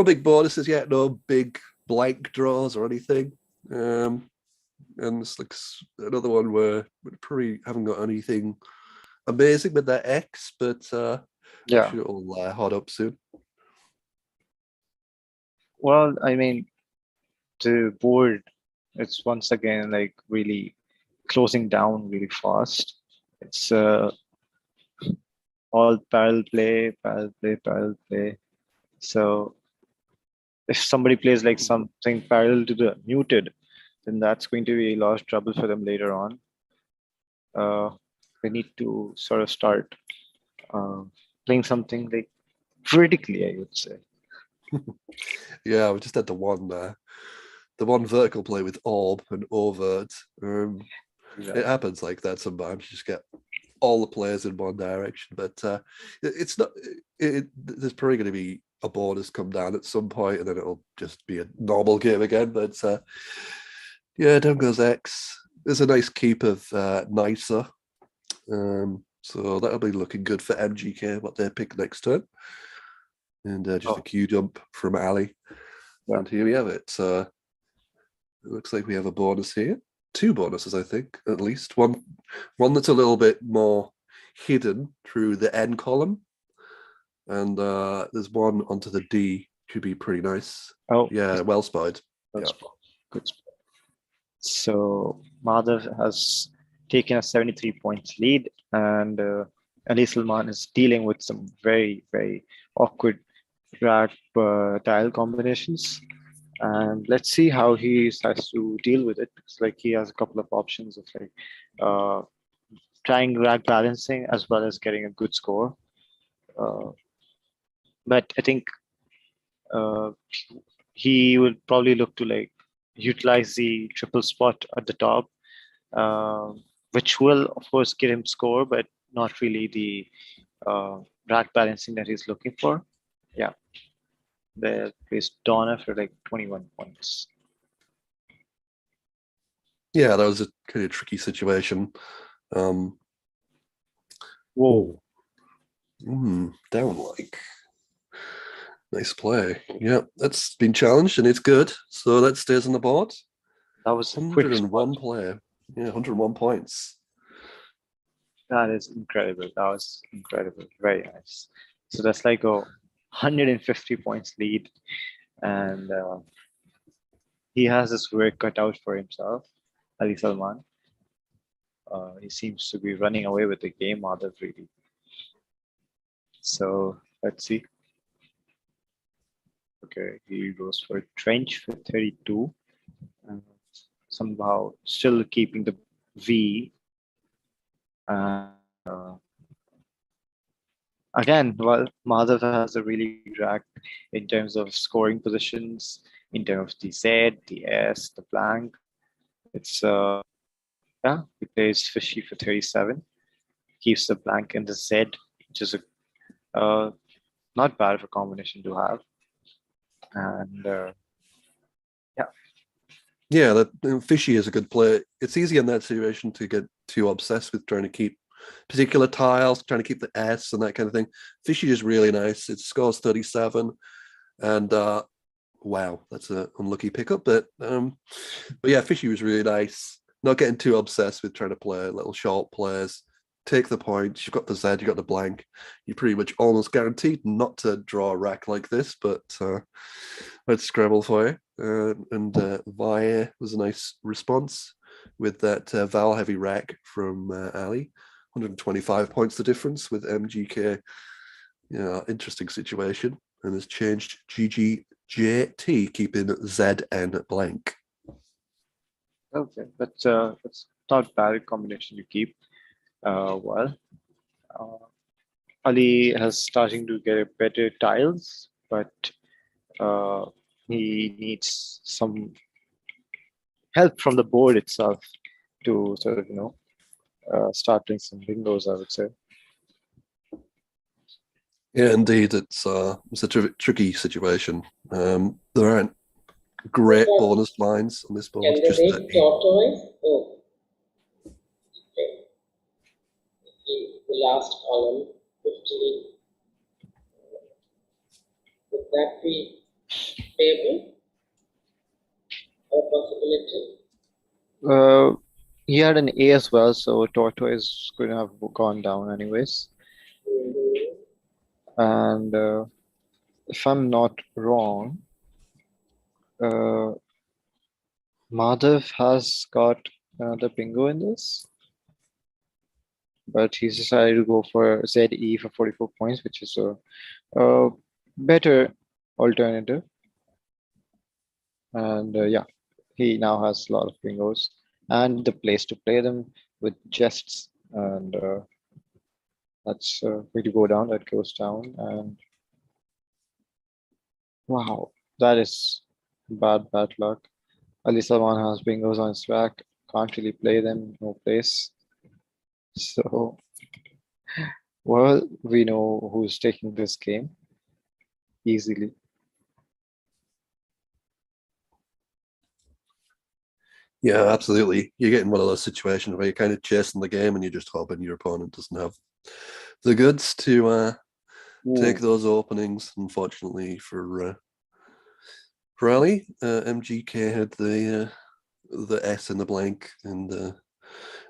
big bonuses yet. No big blank draws or anything. And it's like another one where we probably haven't got anything amazing with that X, but
Yeah.
I'm sure it'll hot up soon.
Well, I mean, the board, it's once again like really closing down really fast. It's all parallel play. So if somebody plays like something parallel to the muted, then that's going to be a lot of trouble for them later on. They need to sort of start playing something like vertically, I would say.
Yeah, we just had the the one vertical play with orb and overt.
Yeah.
It happens like that sometimes. You just get all the players in one direction, but it's not. There's probably going to be a bonus come down at some point, and then it'll just be a normal game again. But yeah, down goes X. There's a nice keep of Nicer. So that'll be looking good for MGK, what they pick next turn. And just a Q dump from Ali.
Yeah.
And here we have it. It looks like we have a bonus here. 2 bonuses, I think, at least. One that's a little bit more hidden through the N column. And there's one onto the D, should be pretty nice.
Oh,
Yeah, well spied.
good
Yeah.
spot. Good spot. So Madhav has taken a 73 points lead, and Ali Salman is dealing with some very, very awkward rack tile combinations. And let's see how he has to deal with it, because like he has a couple of options of like trying rack balancing as well as getting a good score. But I think he would probably look to like utilize the triple spot at the top, which will of course get him score, but not really the rack balancing that he's looking for. Yeah, there plays Donna for like 21 points.
Yeah, that was a kind of tricky situation.
Whoa.
Down like. Nice play. Yeah, that's been challenged and it's good. So that stays on the board.
That was a quick
101
spot.
player. Yeah, 101 points.
That is incredible. That was incredible. Very nice. So that's like a 150 points lead, and he has his work cut out for himself, Ali Salman. He seems to be running away with the game, Madhav, really. So let's see. Okay, he goes for Trench for 32. Somehow still keeping the V. Again, well, Madhav has a really good rack in terms of scoring positions, in terms of the Z, the S, the blank. It's yeah, he plays Fishy for 37. Keeps the blank and the Z, which is a not bad of a combination to have. And
yeah, that Fishy is a good play. It's easy in that situation to get too obsessed with trying to keep particular tiles, trying to keep the S and that kind of thing. Fishy is really nice. It scores 37, and wow, that's an unlucky pickup. But yeah, Fishy was really nice. Not getting too obsessed with trying to play little short plays. Take the points. You've got the Z, you've got the blank. You're pretty much almost guaranteed not to draw a rack like this, but let's Scrabble for you. And Via was a nice response with that Val heavy rack from Ali. 125 points the difference with MGK. Yeah, interesting situation. And has changed GGJT, keeping ZN blank.
okay, but it's not bad combination to keep. Well, Ali has starting to get better tiles, but he needs some help from the board itself to sort of, start doing some bingos, I would say.
Yeah, indeed, it's a tricky situation. There aren't great bonus lines on this board.
Can
Just
they
that
make tortoise? Oh. Okay. The last column, 15. Would that be payable? Or possibility?
He had an A as well, so Tortoise is going to have gone down anyways. And if I'm not wrong, Madhav has got another bingo in this, but he's decided to go for ZE for 44 points, which is a better alternative. And yeah, he now has a lot of bingos and the place to play them with jests, and that's way to go down. That goes down, and wow, that is bad luck. Ali Salman has bingos on his rack. Can't really play them, no place. So, well, we know who's taking this game easily.
Yeah, absolutely. You're getting one of those situations where you're kind of chasing the game and you're just hoping your opponent doesn't have the goods to take those openings. Unfortunately for Ali, MGK had the S in the blank, and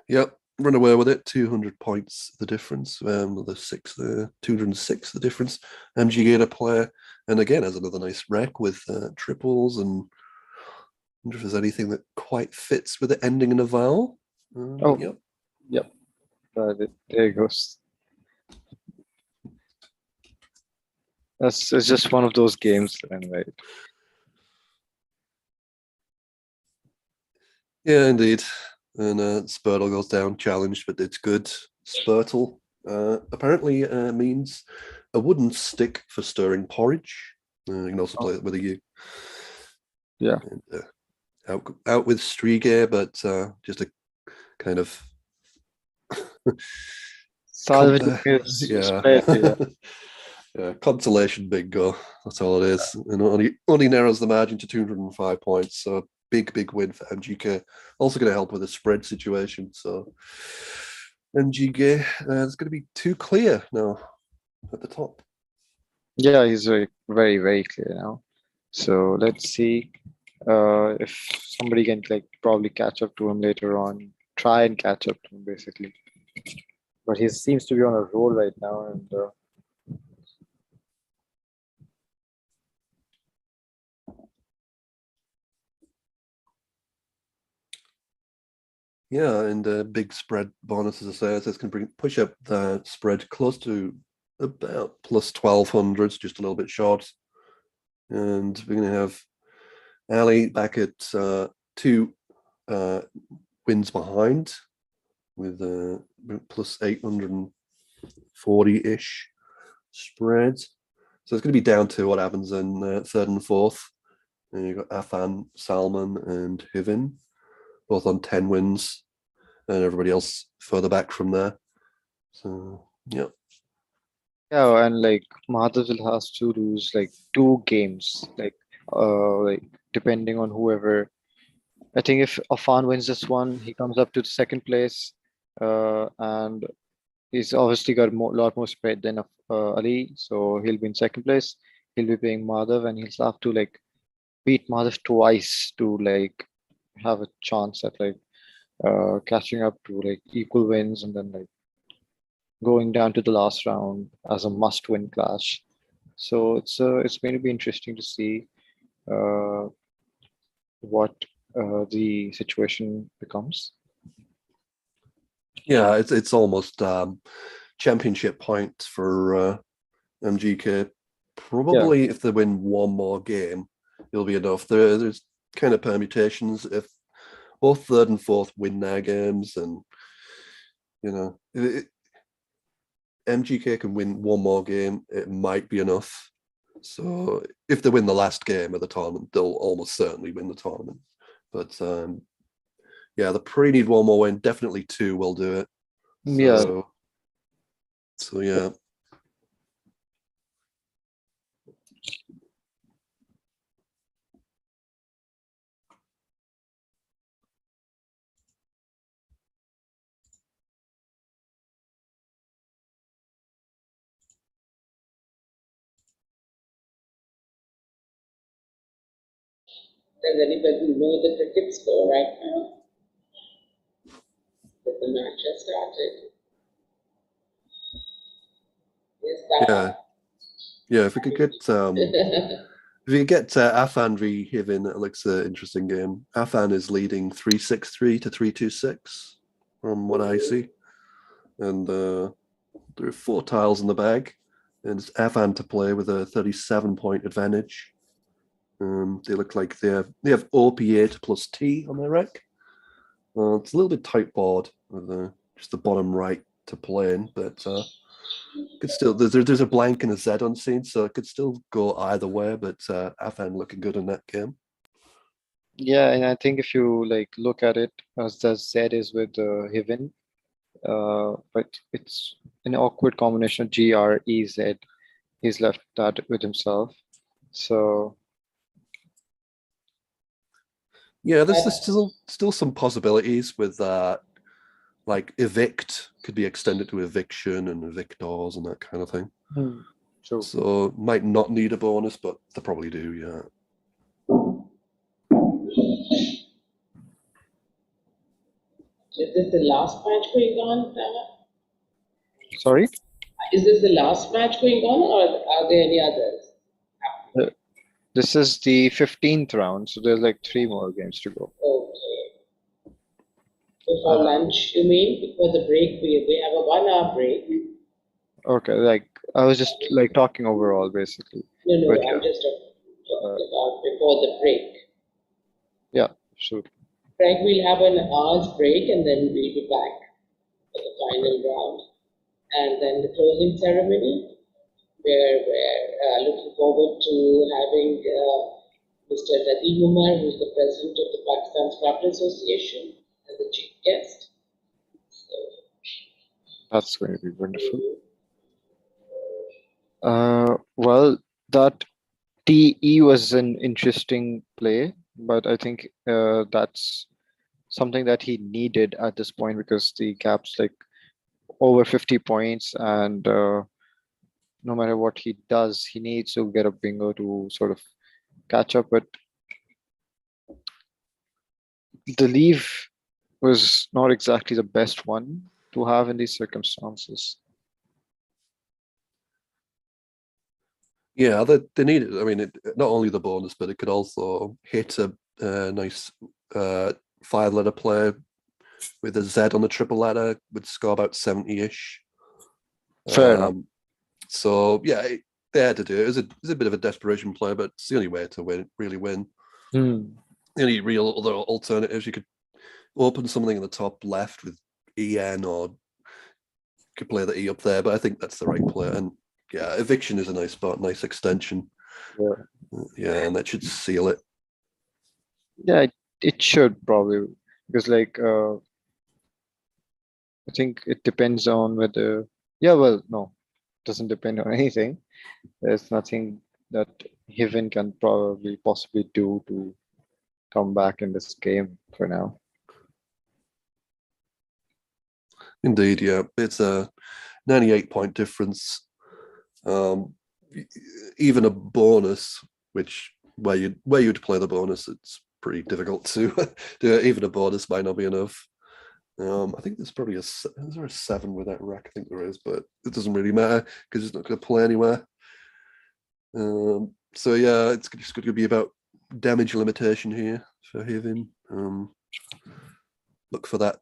yep, run away with it. 200 points the difference. The 206 the difference. MGK to play, and again has another nice rec with triples and. Wonder if there's anything that quite fits with it ending in a vowel.
Oh,
yep.
There it goes. It's just one of those games, then, right?
Yeah, indeed. And Spurtle goes down challenged, but it's good. Spurtle apparently means a wooden stick for stirring porridge. You can also play it with a U.
Yeah.
And, out with Strige, but just a kind of yeah, consolation bingo. That's all it is, and only narrows the margin to 205 points. So big win for MGK. Also going to help with the spread situation. So MGK, it's going to be too clear now at the top.
Yeah, he's very clear now. So let's see if somebody can probably catch up to him later on. Try and catch up to him, basically. But he seems to be on a roll right now, and
yeah, and big spread bonus, as I say, so it's going to push up the spread close to about plus 1200, just a little bit short. And we're going to have Ali back at 2 wins behind with plus 840-ish spread. So it's going to be down to what happens in third and fourth. And you've got Afan, Salman, and Hivin, both on 10 wins, and everybody else further back from there. So, yeah.
Yeah, and Madhav will have to lose 2 games, depending on whoever. I think if Afan wins this one, he comes up to the second place, and he's obviously got a lot more spread than Ali, so he'll be in second place. He'll be playing Madhav, and he'll have to beat Madhav twice to have a chance at catching up to equal wins, and then going down to the last round as a must-win clash. So it's going to be interesting to see what the situation becomes.
Yeah, it's almost championship points for MGK. Probably if they win one more game, it'll be enough. There's kind of permutations. If both third and fourth win their games, and MGK can win one more game, it might be enough. So if they win the last game of the tournament, they'll almost certainly win the tournament. But yeah, the pre need one more win. Definitely 2 will do it. So yeah.
Does anybody know the cricket score right now? That the match has started. Yes,
Yeah. If we could get Afan v Hivin, that looks an interesting game. Afan is leading 363 to 326 from what I see, and there are 4 tiles in the bag, and it's Afan to play with a 37-point advantage. They look like they have OP8 plus T on their rec. It's a little bit tight board with just the bottom right to play in, but could still there's a blank and a Z unseen, so it could still go either way. But Afan looking good in that game.
Yeah, and I think if you like look at it, as the Z is with Hiven, but it's an awkward combination of GREZ. He's left that with himself. So
Yeah, there's
That's
still some possibilities with like evict could be extended to eviction and evictors and that kind of thing.
true.
So might not need a bonus, but they probably do. Yeah.
is this the last match going on, Pranav?
Sorry.
Is this the last match going on, or are there any others?
Uh, This is the 15th round, so there's like 3 more games to go.
Okay. Before
Uh,
lunch, you mean? Before the break, we have a 1 hour break.
Okay, like I was just like talking overall basically.
No,
But
I'm
yeah,
just talking about before the break.
yeah, sure.
Break, we'll have an hour's break and then we'll be back for the final round. And then the closing ceremony, where we're looking forward to having Mr. Nadeem Umar, who's the president of the Pakistan Scrabble Association, as the chief guest. So,
That's going to be wonderful. Well, that TE was an interesting play, but I think that's something that he needed at this point because the gap's like over 50 points, and no matter what he does, he needs to get a bingo to sort of catch up. But the leave was not exactly the best one to have in these circumstances.
Yeah, they need it. I mean, not only the bonus, but it could also hit a nice 5-letter play with a Z on the triple letter, would score about 70-ish.
Fair enough.
So yeah, they had to do it. It was a bit of a desperation play, but it's the only way to really win. The only real other alternatives, you could open something in the top left with EN, or could play the E up there, but I think that's the right play. And yeah, eviction is a nice spot, nice extension. Yeah, and that should seal it.
Yeah, it should probably, because like I think it depends on whether, yeah, well, no, doesn't depend on anything. There's nothing that Hiven can probably possibly do to come back in this game for now.
Indeed, yeah, it's a 98-point difference. Even a bonus, which where you'd play the bonus, it's pretty difficult to do it. Even a bonus might not be enough. I think there's probably is there a 7 with that rack? I think there is, but it doesn't really matter because it's not going to play anywhere. So yeah, it's just going to be about damage limitation here for Haven. Look for that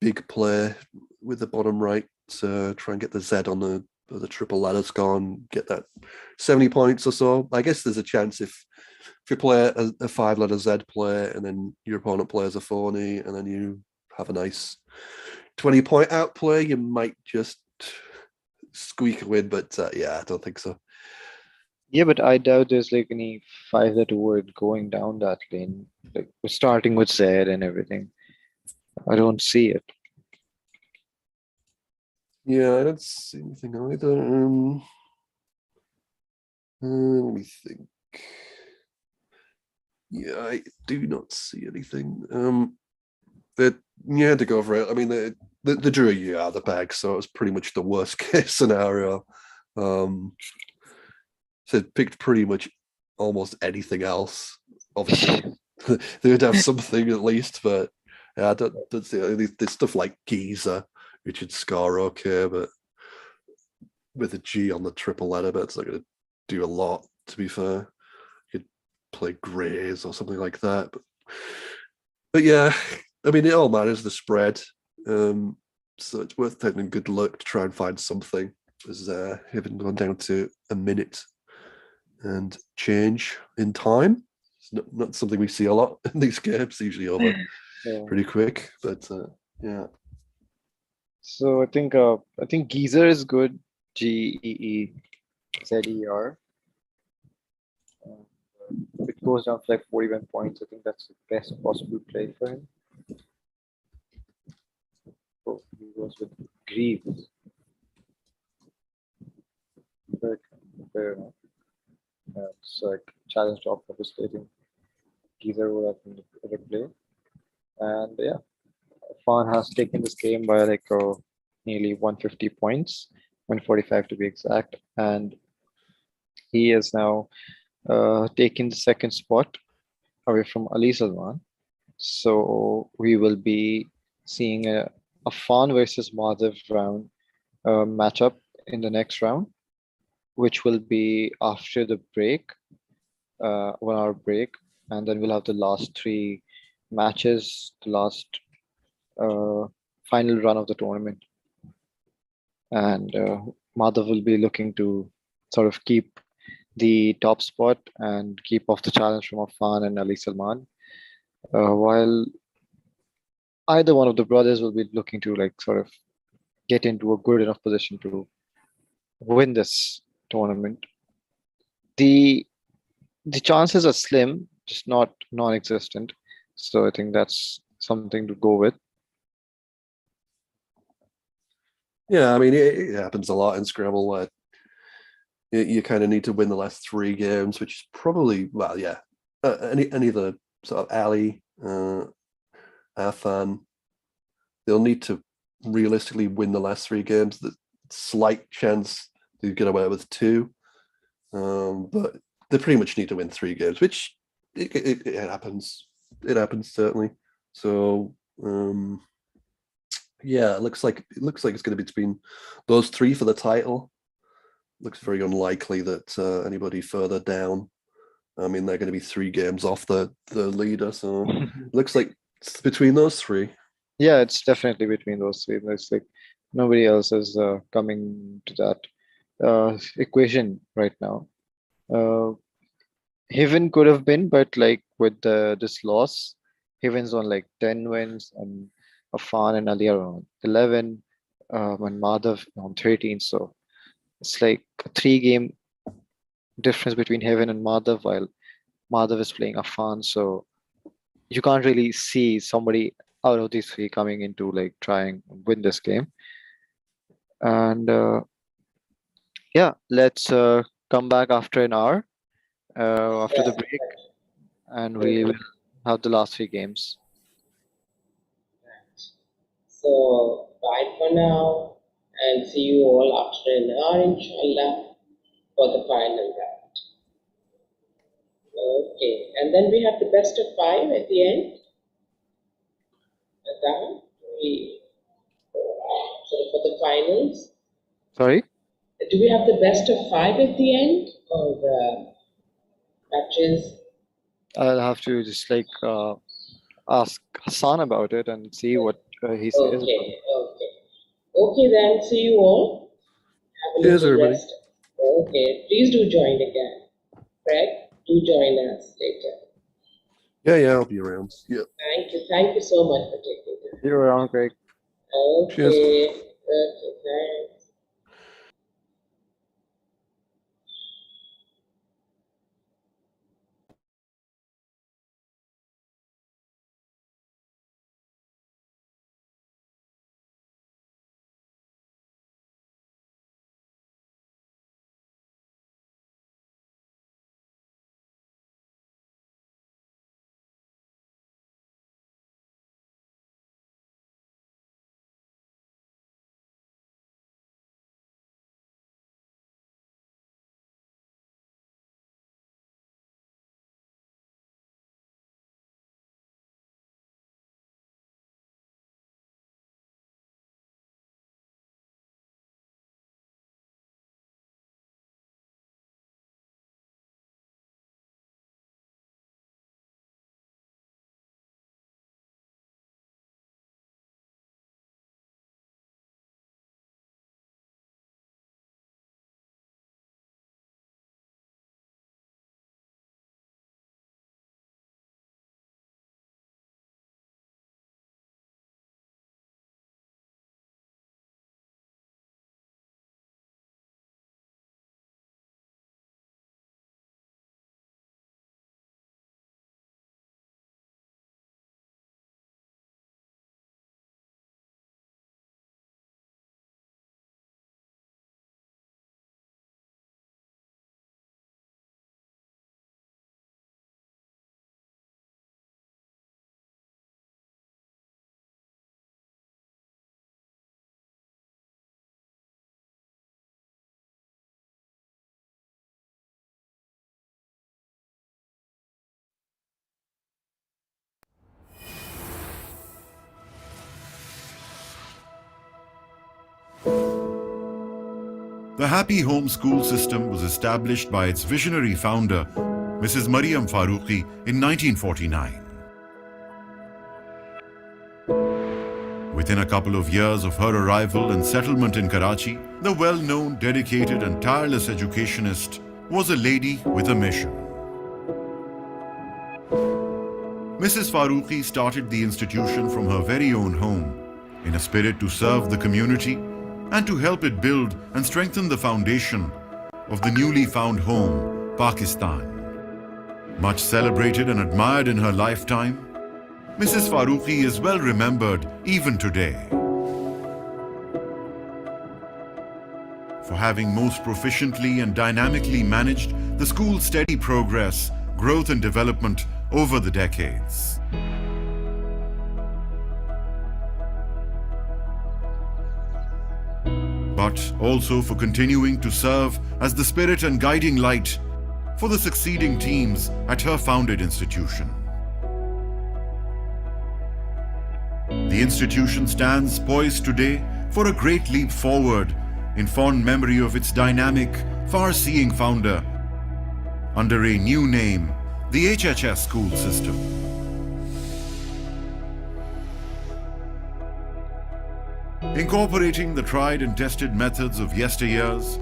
big play with the bottom right to try and get the Z on the triple ladder's gone, get that 70 points or so. I guess there's a chance if you play a 5-letter Z play and then your opponent plays a phony and then you have a nice 20-point outplay, you might just squeak a win, but yeah, I don't think so.
Yeah, but I doubt there's like any 5-letter word going down that lane, like starting with Z and everything. I don't see it.
Yeah, I don't see anything either. Let me think. Yeah, I do not see anything. That you had to go for it. I mean, the drew you out of the bag, so it was pretty much the worst case scenario. So it picked pretty much almost anything else. Obviously, they would have something at least, but yeah, I don't see there's stuff like Giza, which would score okay, but with a G on the triple letter, but it's not going to do a lot. To be fair, you could play Greys or something like that, but yeah, I mean, it all matters the spread. So it's worth taking good luck to try and find something. As having gone down to a minute and change in time. It's not something we see a lot in these games. Usually over pretty quick, but yeah.
So I think Geezer is good. GEEZER. goes down for like 41 points. I think that's the best possible play for him. So he goes with Greaves. Fair enough. It's like challenge drop, obviously. I think either would have been a better play. And yeah, Afan has taken this game by like nearly 150 points, 145 to be exact. And he is now taking the second spot away from Ali Salman. So we will be seeing a Afan versus Madhav round matchup in the next round, which will be after the break, 1 hour break, and then we'll have the last 3 matches, the last final run of the tournament. And Madhav will be looking to sort of keep the top spot and keep off the challenge from Afan and Ali Salman, while either one of the brothers will be looking to like sort of get into a good enough position to win this tournament. The chances are slim, just not non-existent. So I think that's something to go with.
Yeah, I mean, it happens a lot in Scrabble. You kind of need to win the last 3 games, which is probably, well, yeah, any of the sort of Ali, Afan, they'll need to realistically win the last 3 games. The slight chance to get away with 2, but they pretty much need to win 3 games, which it happens. It happens certainly. So yeah, it looks like it's going to be between those 3 for the title. Looks very unlikely that anybody further down. I mean, they're going to be 3 games off the leader, so looks like it's between those 3.
Yeah, it's definitely between those 3. It's like nobody else is coming to that equation right now. Heaven could have been, but like with this loss, Heaven's on like 10 wins, and Afan and Ali are on 11, and Madhav on 13. So it's like a 3-game difference between Heaven and Madhav, while Madhav is playing Afan. So you can't really see somebody out of these 3 coming into like trying win this game. And yeah, let's come back after an hour after the break, and we will have the last 3 games.
So bye for now, and see you all after an hour, inshallah, for the final round. Okay, and then we have the best of 5 at the end. Madhav, so for the finals,
Sorry?
do we have the best of 5 at the end, or the matches?
I'll have to just like ask Hassan about it and see what he says.
Okay, okay. Okay then, see you all. Have a
Cheers,
little
everybody.
rest. Okay, please do join again. Fred, do join us later.
Yeah, I'll be around. Yeah.
Thank you so much for taking time.
You're around, Greg.
Okay,
Cheers.
okay, thanks.
The Happy Home School system was established by its visionary founder, Mrs. Mariam Farooqi, in 1949. Within a couple of years of her arrival and settlement in Karachi, the well-known, dedicated and tireless educationist was a lady with a mission. Mrs. Farooqi started the institution from her very own home in a spirit to serve the community and to help it build and strengthen the foundation of the newly found home, Pakistan. Much celebrated and admired in her lifetime, Mrs. Farooqi is well remembered even today for having most proficiently and dynamically managed the school's steady progress, growth and development over the decades. But also for continuing to serve as the spirit and guiding light for the succeeding teams at her founded institution. The institution stands poised today for a great leap forward in fond memory of its dynamic, far-seeing founder under a new name, the HHS School system. Incorporating the tried and tested methods of yesteryears,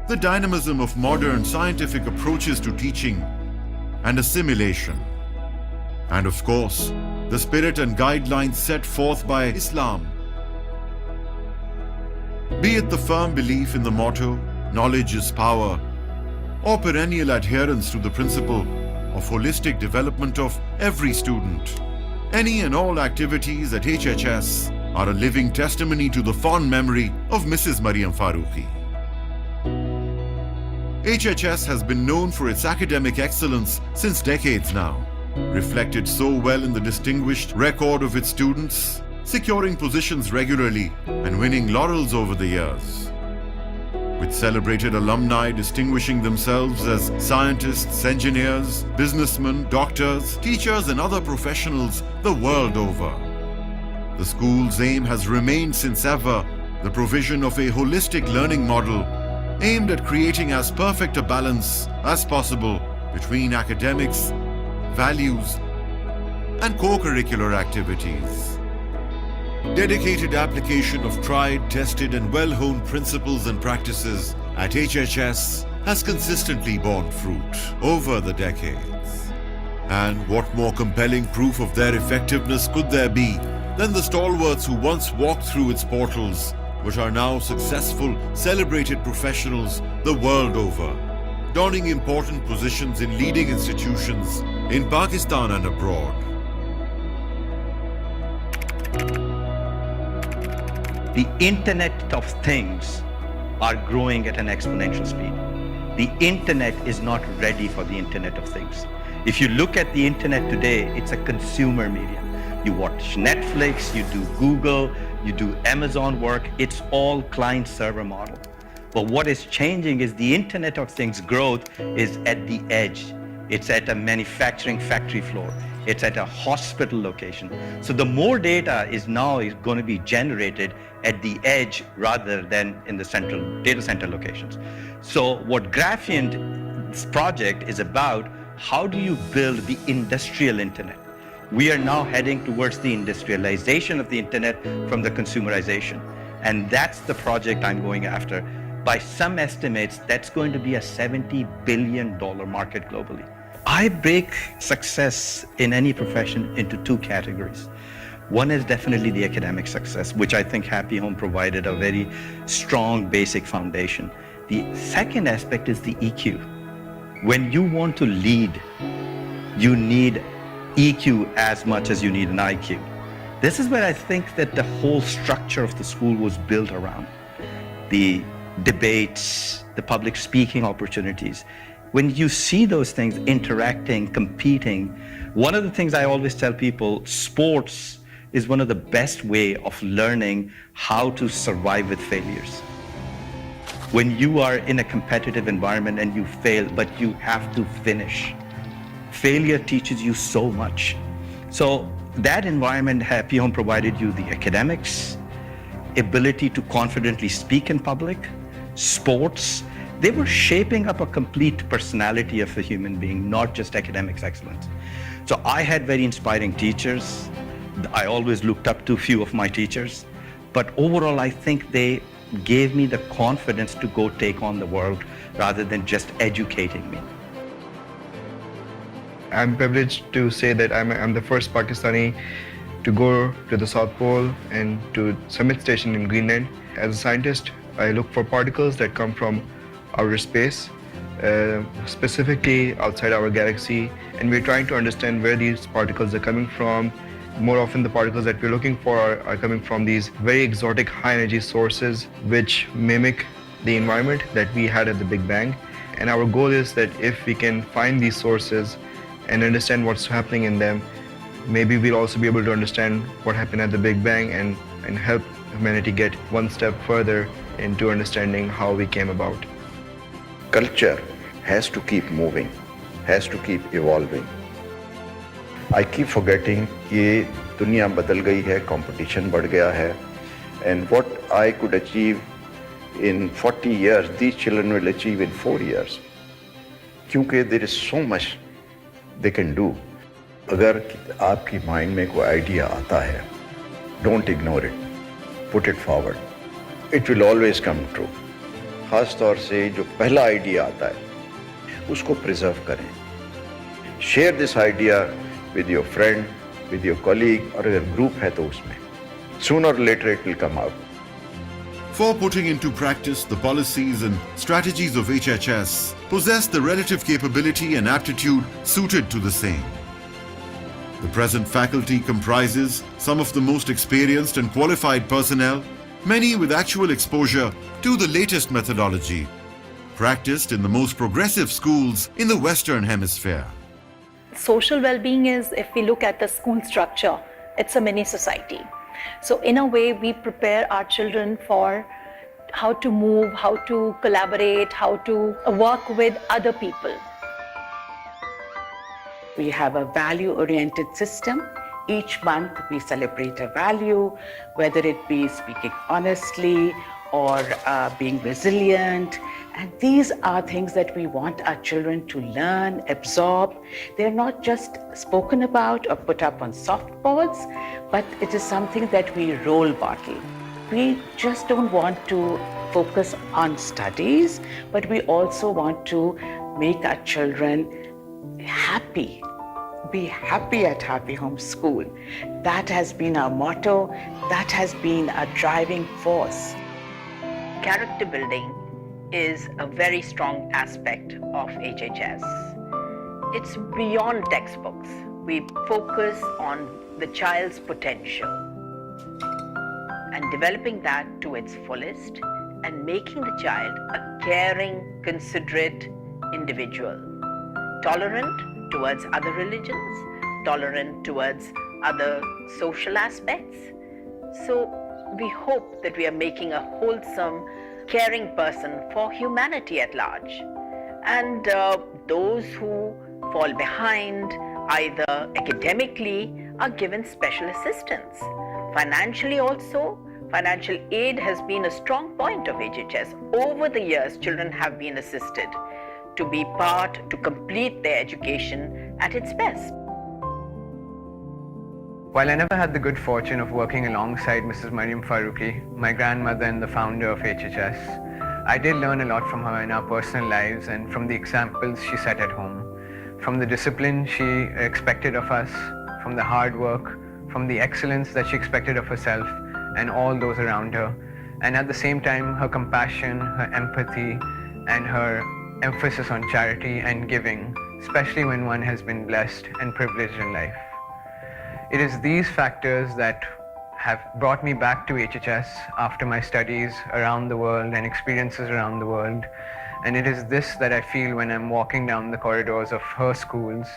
the dynamism of modern scientific approaches to teaching and assimilation, and of course, the spirit and guidelines set forth by Islam. Be it the firm belief in the motto, knowledge is power, or perennial adherence to the principle of holistic development of every student. Any and all activities at HHS are a living testimony to the fond memory of Mrs. Mariam Farooqi. HHS has been known for its academic excellence since decades now, reflected so well in the distinguished record of its students, securing positions regularly and winning laurels over the years. With celebrated alumni distinguishing themselves as scientists, engineers, businessmen, doctors, teachers and other professionals the world over. The school's aim has remained since ever the provision of a holistic learning model aimed at creating as perfect a balance as possible between academics, values, and co-curricular activities. Dedicated application of tried, tested, and well-honed principles and practices at HHS has consistently borne fruit over the decades. And what more compelling proof of their effectiveness could there be than the stalwarts who once walked through its portals, but are now successful, celebrated professionals the world over, donning important positions in leading institutions in Pakistan and abroad.
The Internet of Things are growing at an exponential speed. The Internet is not ready for the Internet of Things. If you look at the Internet today, it's a consumer medium. You watch Netflix, you do Google, you do Amazon work, it's all client-server model. But what is changing is the Internet of Things growth is at the edge. It's at a manufacturing factory floor. It's at a hospital location. So the more data is now going to be generated at the edge rather than in the central data center locations. So what Graphian's project is about, how do you build the industrial internet? We are now heading towards the industrialization of the internet from the consumerization. And that's the project I'm going after. By some estimates, that's going to be a $70 billion market globally. I break success in any profession into two categories. One is definitely the academic success, which I think Happy Home provided a very strong basic foundation. The second aspect is the EQ. When you want to lead, you need EQ as much as you need an IQ. This is where I think that the whole structure of the school was built around. The debates, the public speaking opportunities. When you see those things interacting, competing, one of the things I always tell people, sports is one of the best way of learning how to survive with failures. When you are in a competitive environment and you fail, but you have to finish, failure teaches you so much. So that environment, Happy Home provided you the academics, ability to confidently speak in public, sports. They were shaping up a complete personality of a human being, not just academics excellence. So I had very inspiring teachers. I always looked up to a few of my teachers, but overall I think they gave me the confidence to go take on the world rather than just educating me.
I'm privileged to say that I'm the first Pakistani to go to the South Pole and to Summit Station in Greenland. As a scientist, I look for particles that come from outer space, specifically outside our galaxy, and we're trying to understand where these particles are coming from. More often the particles that we're looking for are coming from these very exotic high energy sources which mimic the environment that we had at the Big Bang. And our goal is that if we can find these sources and understand what's happening in them, maybe we'll also be able to understand what happened at the Big Bang and help humanity get one step further into understanding how we came about.
Culture has to keep moving, has to keep evolving. I keep forgetting कि दुनिया बदल गई है, competition बढ़ गया है, and what I could achieve in 40 years, these children will achieve in 4 years. क्योंकि there is so much they can do. अगर आपकी mind में कोई idea आता है, don't ignore it, put it forward. It will always come true. खास तौर से जो पहला idea आता है, उसको preserve करें. Share this idea with your friend, with your colleague, or अगर group है तो उसमें. Sooner or later it will come out.
For putting into practice the policies and strategies of HHS possess the relative capability and aptitude suited to the same. The present faculty comprises some of the most experienced and qualified personnel, many with actual exposure to the latest methodology, practiced in the most progressive schools in the Western Hemisphere.
Social well-being is, if we look at the school structure, it's a mini society. So in a way, we prepare our children for how to move, how to collaborate, how to work with other people.
We have a value-oriented system. Each month we celebrate a value, whether it be speaking honestly or being resilient. And these are things that we want our children to learn, absorb. They're not just spoken about or put up on softboards, but it is something that we role model. We just don't want to focus on studies, but we also want to make our children happy. Be happy at Happy Home School. That has been our motto. That has been our driving force.
Character building is a very strong aspect of HHS. It's beyond textbooks. We focus on the child's potential and developing that to its fullest and making the child a caring, considerate individual, tolerant towards other religions, tolerant towards other social aspects. So we hope that we are making a wholesome, caring person for humanity at large. And those who fall behind, either academically, are given special assistance. Financially also, financial aid has been a strong point of HHS. Over the years, children have been assisted to be part, to complete their education at its best.
While I never had the good fortune of working alongside Mrs. Mariam Faruqi, my grandmother and the founder of HHS, I did learn a lot from her in our personal lives and from the examples she set at home, from the discipline she expected of us, from the hard work, from the excellence that she expected of herself and all those around her, and at the same time her compassion, her empathy, and her emphasis on charity and giving, especially when one has been blessed and privileged in life. It is these factors that have brought me back to HHS after my studies around the world and experiences around the world. And it is this that I feel when I'm walking down the corridors of her schools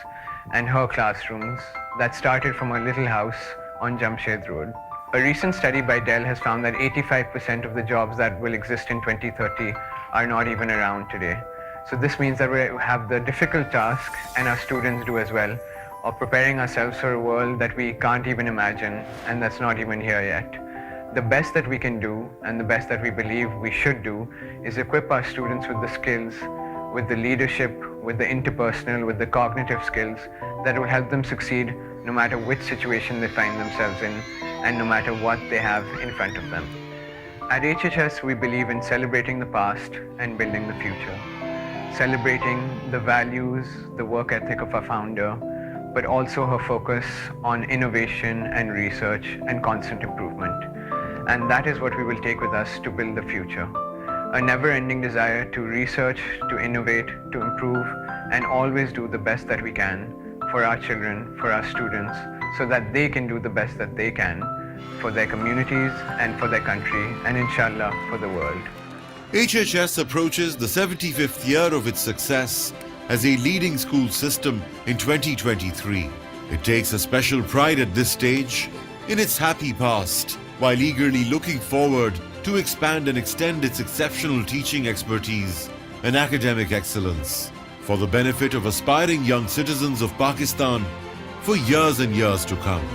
and her classrooms that started from a little house on Jamshed Road. A recent study by Dell has found that 85% of the jobs that will exist in 2030 are not even around today. So this means that we have the difficult task, and our students do as well, of preparing ourselves for a world that we can't even imagine and that's not even here yet. The best that we can do and the best that we believe we should do is equip our students with the skills, with the leadership, with the interpersonal, with the cognitive skills that will help them succeed no matter which situation they find themselves in and no matter what they have in front of them. At HHS, we believe in celebrating the past and building the future, celebrating the values, the work ethic of our founder, but also her focus on innovation and research and constant improvement. And that is what we will take with us to build the future. A never-ending desire to research, to innovate, to improve, and always do the best that we can for our children, for our students, so that they can do the best that they can for their communities and for their country, and inshallah for the world.
HHS approaches the 75th year of its success as a leading school system in 2023. It takes a special pride at this stage in its happy past, while eagerly looking forward to expand and extend its exceptional teaching expertise and academic excellence for the benefit of aspiring young citizens of Pakistan for years and years to come.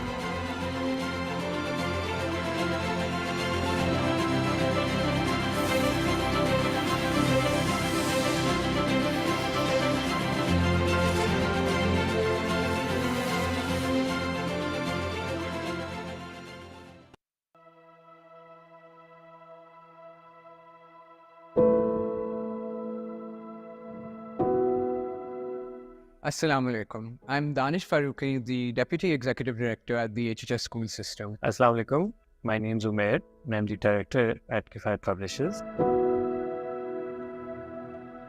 Assalamu alaikum. I'm Danish Farooqi, the Deputy Executive Director at the HHS School System.
Assalamu alaikum. My name is Umair and I'm the Director at Kifayat Publishers.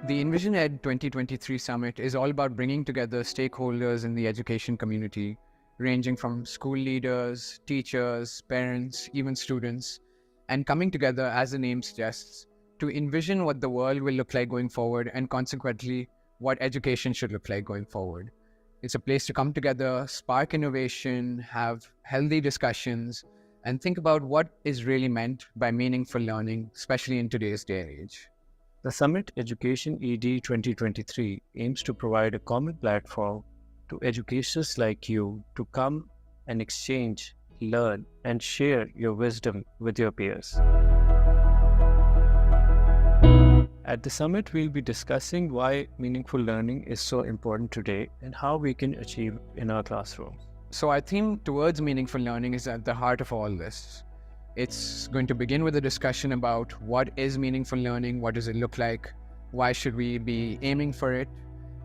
The Envision Ed 2023 Summit is all about bringing together stakeholders in the education community, ranging from school leaders, teachers, parents, even students, and coming together, as the name suggests, to envision what the world will look like going forward and consequently what education should look like going forward. It's a place to come together, spark innovation, have healthy discussions, and think about what is really meant by meaningful learning, especially in today's day and age.
The Summit Education ED 2023 aims to provide a common platform to educators like you to come and exchange, learn, and share your wisdom with your peers. At the summit, we'll be discussing why meaningful learning is so important today and how we can achieve in our classrooms.
So our theme towards meaningful learning is at the heart of all this. It's going to begin with a discussion about what is meaningful learning, what does it look like, why should we be aiming for it,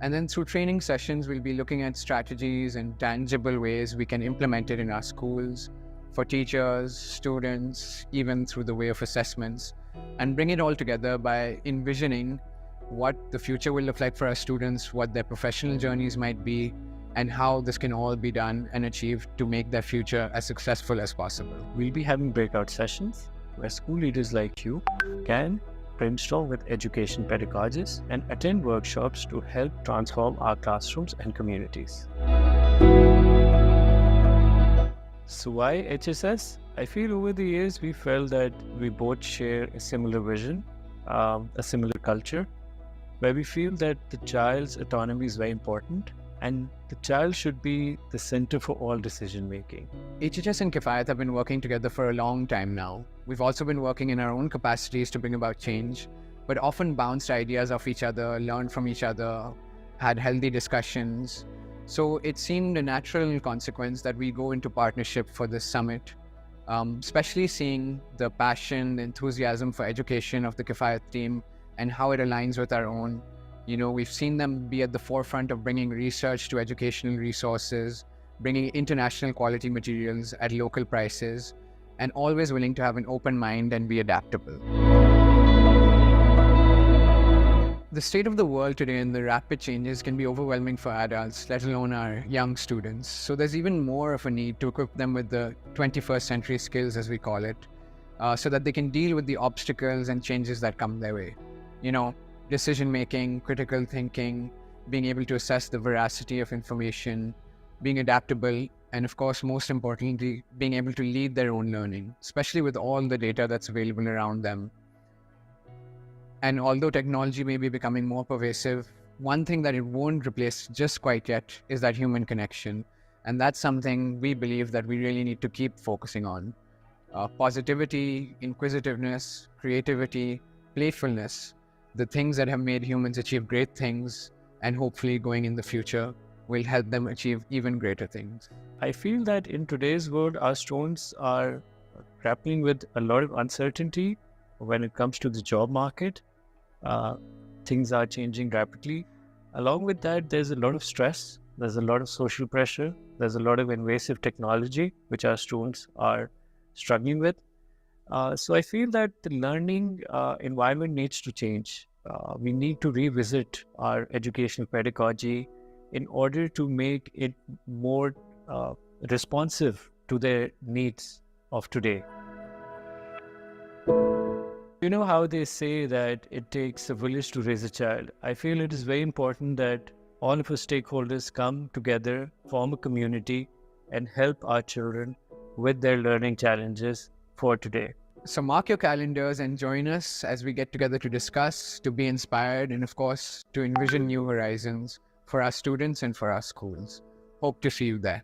and then through training sessions, we'll be looking at strategies and tangible ways we can implement it in our schools, for teachers, students, even through the way of assessments, and bring it all together by envisioning what the future will look like for our students, what their professional journeys might be, and how this can all be done and achieved to make their future as successful as possible.
We'll be having breakout sessions where school leaders like you can brainstorm with education pedagogists and attend workshops to help transform our classrooms and communities. So why HSS? I feel over the years we felt that we both share a similar vision, a similar culture, where we feel that the child's autonomy is very important and the child should be the center for all decision making.
HHS and Kifayat have been working together for a long time now. We've also been working in our own capacities to bring about change, but often bounced ideas off each other, learned from each other, had healthy discussions. So it seemed a natural consequence that we go into partnership for this summit, especially seeing the passion, the enthusiasm for education of the Kifayat team and how it aligns with our own. You know, we've seen them be at the forefront of bringing research to educational resources, bringing international quality materials at local prices, and always willing to have an open mind and be adaptable. The state of the world today and the rapid changes can be overwhelming for adults, let alone our young students. So there's even more of a need to equip them with the 21st century skills, as we call it, so that they can deal with the obstacles and changes that come their way. You know, decision-making, critical thinking, being able to assess the veracity of information, being adaptable, and of course, most importantly, being able to lead their own learning, especially with all the data that's available around them. And although technology may be becoming more pervasive, one thing that it won't replace just quite yet is that human connection. And that's something we believe that we really need to keep focusing on. positivity, inquisitiveness, creativity, playfulness, the things that have made humans achieve great things, and hopefully going in the future will help them achieve even greater things.
I feel that in today's world, our students are grappling with a lot of uncertainty when it comes to the job market. Things are changing rapidly. Along with that, there's a lot of stress, there's a lot of social pressure, there's a lot of invasive technology which our students are struggling with. So I feel that the learning environment needs to change. We need to revisit our educational pedagogy in order to make it more responsive to the needs of today. You know how they say that it takes a village to raise a child? I feel it is very important that all of us stakeholders come together, form a community, and help our children with their learning challenges for today.
So mark your calendars and join us as we get together to discuss, to be inspired, and of course, to envision new horizons for our students and for our schools. Hope to see you there.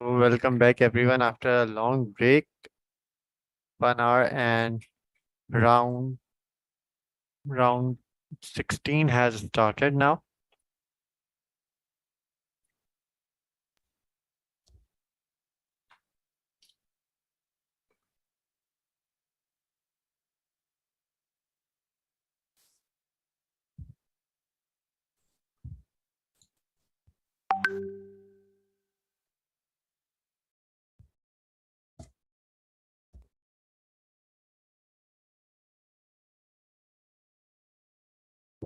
Welcome back, everyone, after a long break. 1 hour and round round 16 has started now.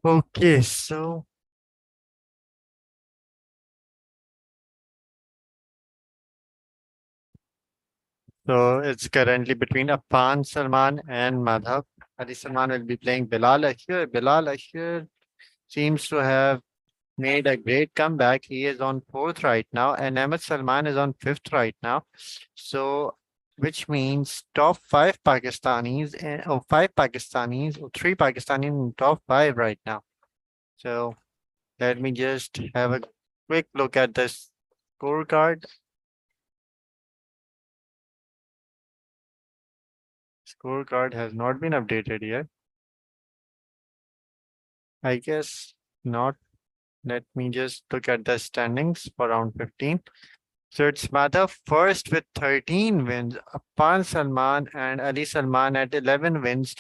Okay, so it's currently between Afan, Salman, and Madhav. Ali Salman will be playing Bilal Ashir. Bilal Ashir seems to have made a great comeback. He is on fourth right now, and Ahmed Salman is on fifth right now. So, which means top five Pakistanis, or five Pakistanis, or three Pakistanis in top five right now. So, let me just have a quick look at this scorecard. Scorecard has not been updated yet. I guess not. Let me just look at the standings for round 15. So it's Madhav first with 13 wins, Afan Salman and Ali Salman at 11 wins,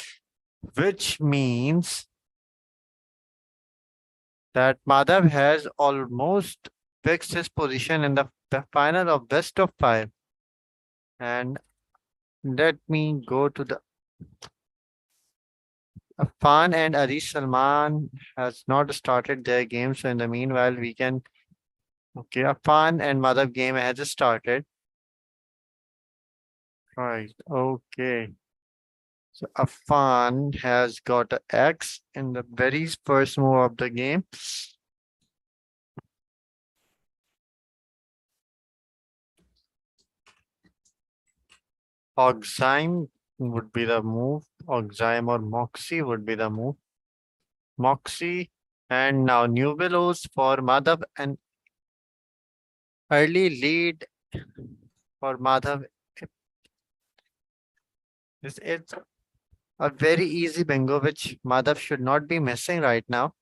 which means that Madhav has almost fixed his position in the final of best of five. And let me go to the Afan and Ali Salman has not started their game. So in the meanwhile, we can, okay, Afan and Madhav game has started. Right, okay. So Afan has got an X in the very first move of the game. Oxime would be the move. Oxime or Moxie would be the move. Moxie and now New Willows for Madhav, and early lead for Madhav. It's a very easy bingo which Madhav should not be missing right now.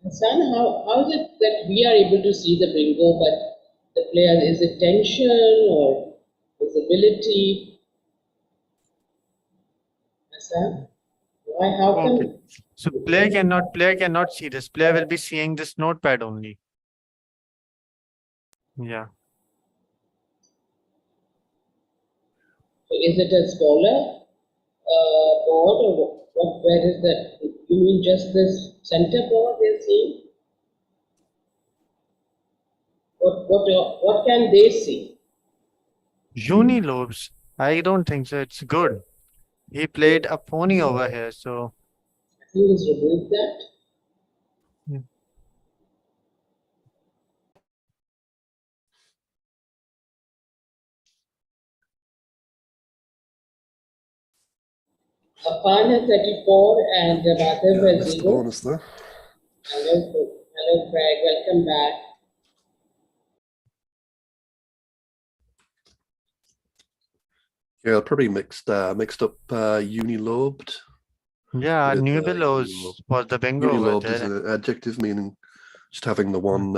Son, how is it that we are able to see the bingo, but the player, is it tension or visibility? Son, why, how
Okay.
come?
So player cannot see this. Player will be seeing this notepad only. Yeah.
So is it a smaller board or what? Where is that? You mean just this center board they're seeing? What can they see?
Unilobes. I don't think so. It's good. He played a pony over here, so
I think let's remove that. Afan has 34 and Madhav has 0.
Bonus there.
Hello, Craig. Welcome back.
Yeah, probably mixed up unilobed.
yeah,
With,
Nubilos was the bingo over
unilobed is
there.
an adjective meaning just having the one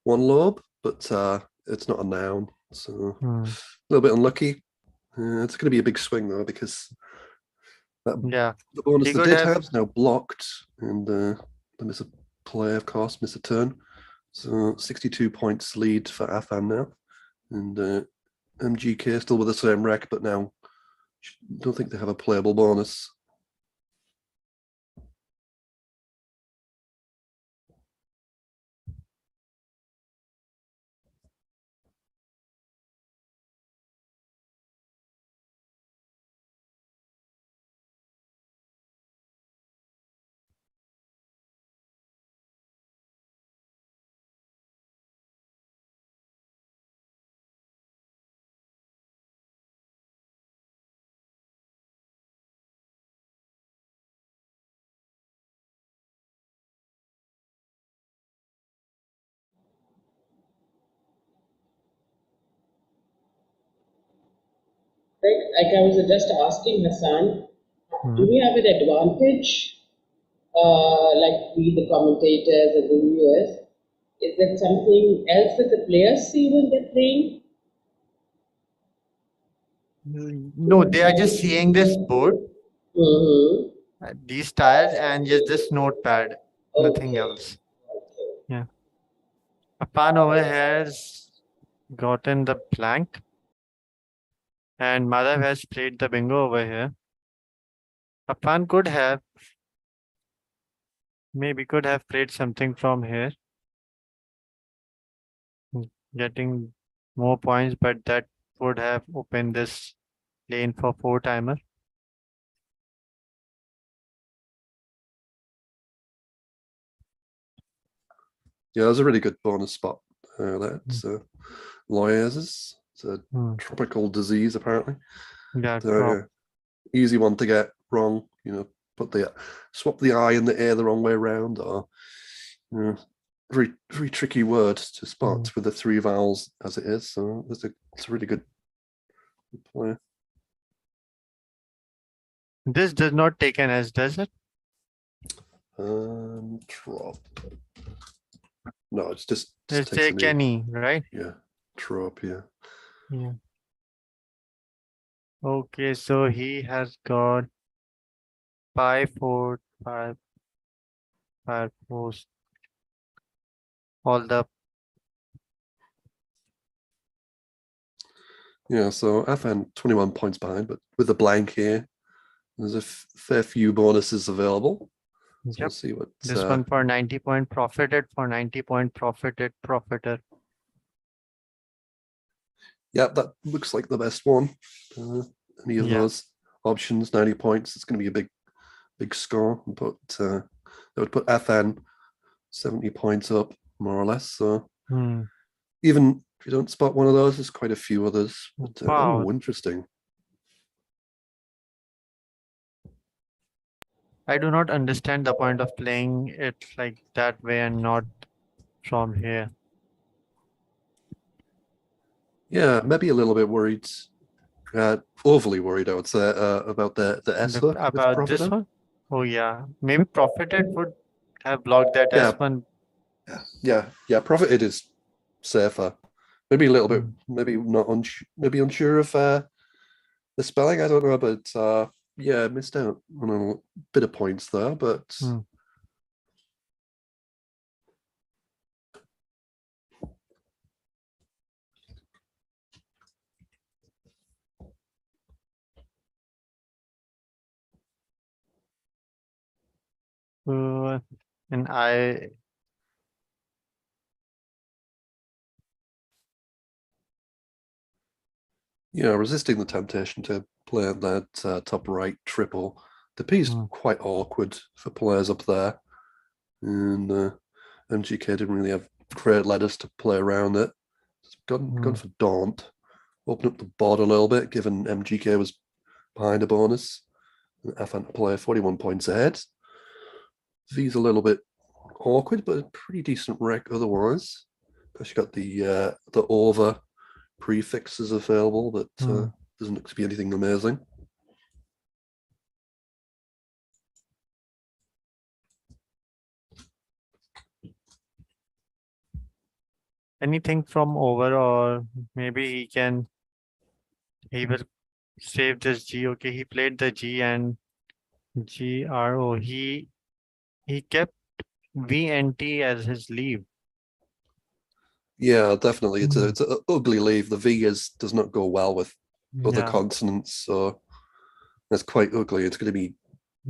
lobe, but it's not a noun. So a little bit unlucky. It's going to be a big swing though, because
Yeah,
the bonus
he
they
could
did
have-
have is now blocked, and they miss a play, of course, miss a turn. So 62 points lead for Afan now, and MGK still with the same rec, but now don't think they have a playable bonus.
Like I was just asking Hassan, do
Hmm.
we have an advantage, like we the commentators and the viewers? Is that something else that the players see when they're playing?
No, they are just seeing this board,
Mm-hmm.
these tiles, and just this notepad, nothing
Okay.
else. Yeah. Afan over here has gotten the blank, and Madhav has played the bingo over here. Afan maybe could have played something from here, getting more points, but that would have opened this lane for 4-timer.
Yeah, there's a really good bonus spot. That's Loises. It's a tropical disease, apparently.
Yeah,
So, easy one to get wrong. You know, swap the I and the A the wrong way around, or very very tricky word to spot with the 3 vowels as it is. So it's a really good play.
This does not take an S, does it?
Trop. No, it's just
Let's
takes
take an E, right?
Yeah, trop. Yeah.
Yeah. Okay, so he has got 5, 4, 5, 5, 4, all the.
Yeah, so Afan 21 points behind, but with the blank here, there's a fair few bonuses available. So
Yep.
we'll see what
This one for 90 point profited, for 90 point profited, profiter.
Yeah, that looks like the best one. Any of those options, 90 points, it's going to be a big score. But that would put Afan 70 points up, more or less. So even if you don't spot one of those, there's quite a few others. But,
Wow.
Oh, interesting.
I do not understand the point of playing it like that way and not from here.
Yeah, maybe a little bit worried, overly worried, I would say, about the S hook with
About this
Profiter.
one? Oh yeah, maybe profited would have blocked that
Yeah.
S1.
Yeah. Profited is safer. Maybe a little bit, maybe not, maybe unsure of the spelling. I don't know, but yeah, missed out on a bit of points there. But
And I.
yeah, resisting the temptation to play that top right triple. The P is quite awkward for players up there, and MGK didn't really have great letters to play around it. It's gone for Daunt, open up the board a little bit, given MGK was behind a bonus. Afan to play 41 points ahead. V's a little bit awkward, but a pretty decent rec otherwise. Because you got the over prefixes available, but doesn't look to be anything amazing.
Anything from over, or maybe he will save this G. Okay, he played the G and GRO. He kept VNT as his leave.
Yeah, definitely. It's an ugly leave. The V does not go well with other consonants, so that's quite ugly. It's going to be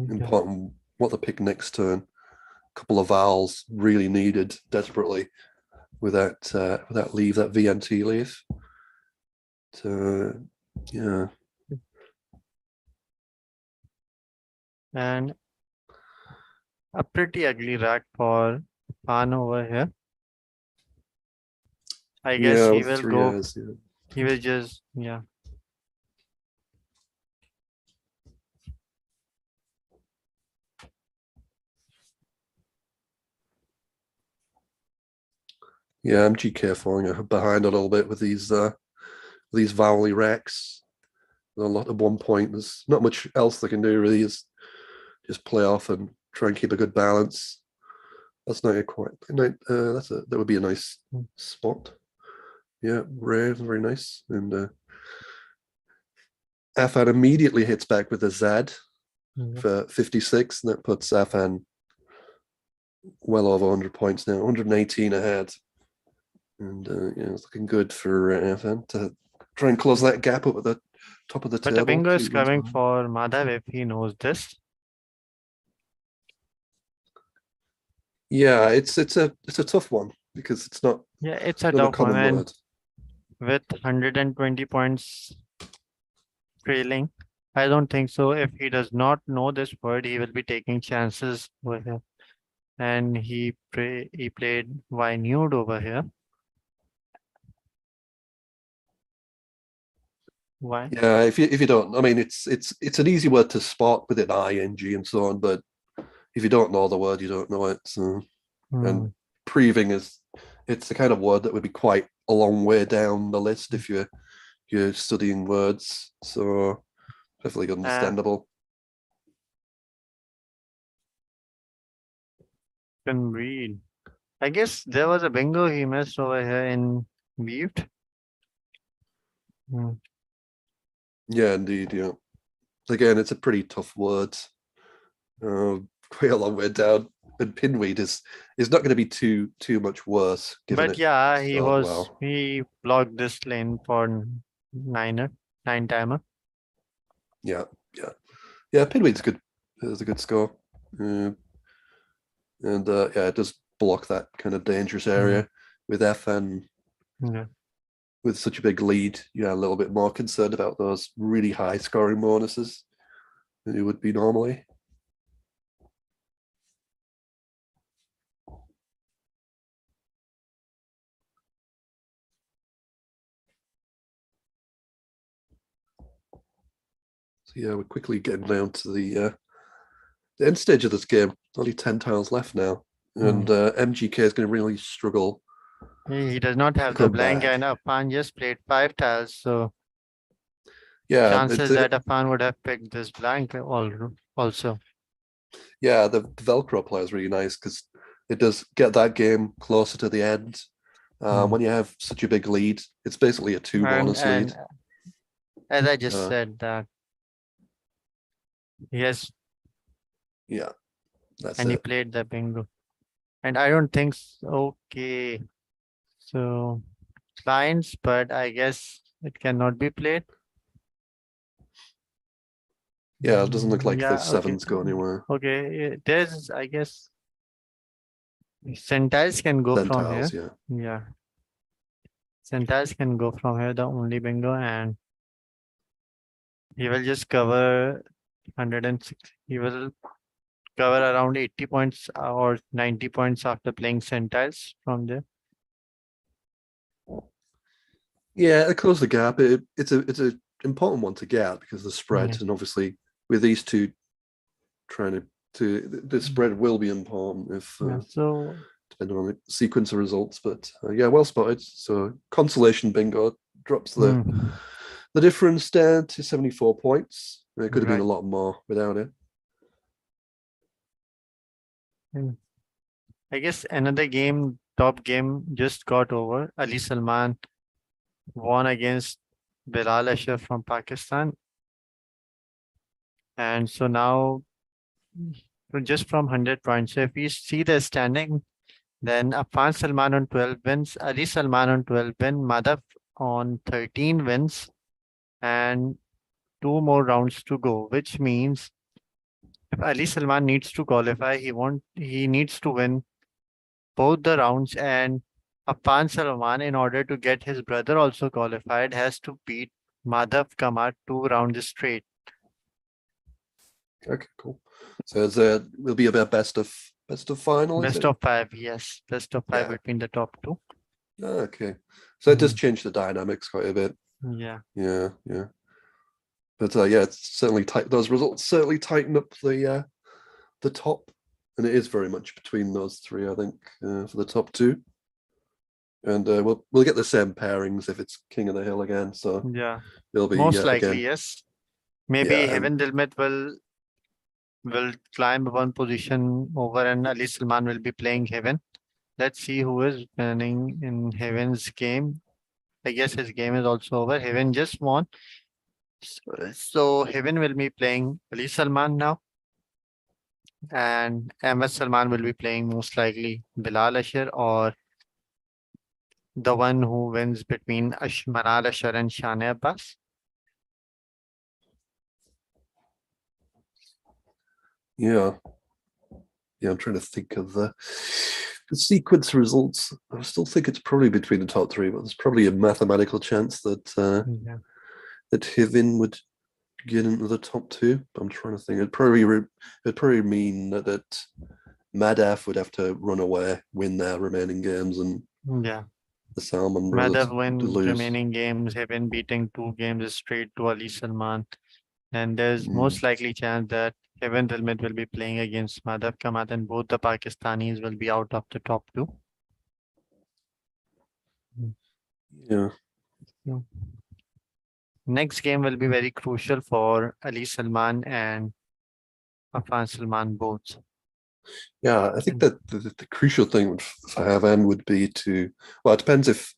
important what they pick next turn. A couple of vowels really needed desperately with that leave, that VNT leave. Yeah.
And a pretty ugly rack for Pan over here. I guess he will go.
Years, yeah.
He will just
Yeah, MGK falling behind a little bit with these vowel racks. a lot at 1 point. There's not much else they can do really. Is just play off and try and keep a good balance. That's not quite. That would be a nice spot. Yeah, Ray, very nice. And Afan immediately hits back with a Z for 56, and that puts Afan well over 100 points now, 118 ahead. And yeah, it's looking good for Afan to try and close that gap up at the top of the
But
table.
the bingo is
2 wins
coming
behind.
for Madhav if he knows this.
Yeah, it's a tough one because it's not.
Yeah, it's a
not
tough one,
common
and
word.
with 120 points trailing, I don't think so. If he does not know this word, he will be taking chances with him. And he played Why Nude over here. Why?
Yeah, if you don't, I mean, it's an easy word to spot with an ing and so on, but if you don't know the word, you don't know it. So, and proving it's the kind of word that would be quite a long way down the list if you're studying words. So definitely understandable.
Can read. I guess there was a bingo he missed over here in mute.
Yeah, indeed. Yeah. Again, it's a pretty tough word. Quite a long way down. And pinweed is not going to be too much worse.
But yeah, he blocked this lane for nine timer.
Yeah. Pinweed's good. It's a good score. And yeah, it does block that kind of dangerous area with Afan.
Yeah.
With such a big lead, you're a little bit more concerned about those really high scoring bonuses than you would be normally. So yeah, we're quickly getting down to the end stage of this game. Only 10 tiles left now, and MGK is going to really struggle.
He does not have the blank, and Afan just played 5 tiles, so
yeah,
chances that Afan would have picked this blank also.
Yeah, the Velcro player is really nice because it does get that game closer to the end. When you have such a big lead, it's basically a 2 bonus lead.
As I just said that. Yes.
Yeah, that's
and
it.
he played the bingo. And I don't think so. Okay. So lines, but I guess it cannot be played.
Yeah, it doesn't look like the
okay.
sevens go anywhere.
Okay, there's, I guess, centiles can go from here.
Centiles,
Yeah. Centiles can go from here, the only bingo, and he will just cover 106. He will cover around 80 points or 90 points after playing centiles from there.
Yeah, close the gap. It's a important one to get because the spread, and obviously with these two trying to the spread will be important if
so
depending on the sequence of results. But yeah, well spotted. So consolation bingo drops the difference down to 74 points. It could have been a lot more without it.
I guess another game, top game, just got over. Ali Salman won against Bilal Ashraf from Pakistan. And so now, just from 100 points, so if we see the standing, then Afan Salman on 12 wins, Ali Salman on 12 wins, Madhav on 13 wins, and 2 more rounds to go, which means if Ali Salman needs to qualify, he needs to win both the rounds, and Afan Salman, in order to get his brother also qualified, has to beat Madhav Kamar 2 rounds straight.
Okay, cool. So there will be about best of final.
Best of 5, yes. Best of 5 between the top 2.
Okay, so it does change the dynamics quite a bit.
Yeah.
But yeah, it's certainly tight. Those results certainly tighten up the top, and it is very much between those 3, I think, for the top 2. And we'll get the same pairings if it's King of the Hill again. So
yeah,
it'll be
most likely,
again,
yes. Maybe
Yeah,
Heaven Dilmit will climb one position over, and Ali Salman will be playing Heaven. Let's see who is winning in Heaven's game. I guess his game is also over. Heaven just won. So Heaven will be playing Ali Salman now. And Ahmed Salman will be playing most likely Bilal Ashar, or the one who wins between Manal Ashar and Shane Abbas.
yeah. I'm trying to think of the sequence results. I still think it's probably between the top three, but there's probably a mathematical chance that that Heaven would get into the top two. I'm trying to think. It'd probably mean that Madhav would have to run away, win their remaining games, and
Yeah.
the Salman brothers
Madhav win
to lose.
remaining games, Heaven beating 2 games straight to Ali Salman. And there's most likely chance that Heaven Dilmit will be playing against Madhav Kamat, and both the Pakistanis will be out of the top 2.
Yeah.
Next game will be very crucial for Ali Salman and Afan Salman both.
Yeah, I think that the crucial thing for Afan would be to, well, it depends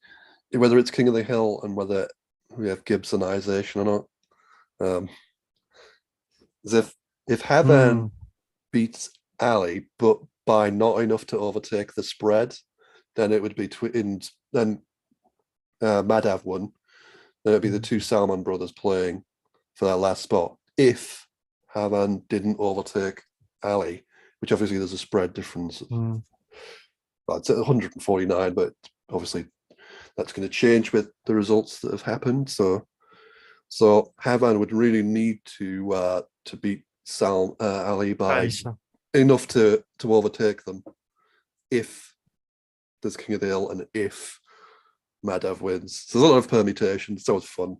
whether it's King of the Hill and whether we have Gibsonization or not. If Afan beats Ali, but by not enough to overtake the spread, then it would be then Madhav won. Then it'd be the 2 Salman brothers playing for that last spot. If Afan didn't overtake Ali, which obviously there's a spread difference. Well, it's at 149, but obviously that's going to change with the results that have happened. So Afan would really need to beat Ali by enough to overtake them if there's King of the Hill and if Madhav wins. So there's a lot of permutations. It's always fun.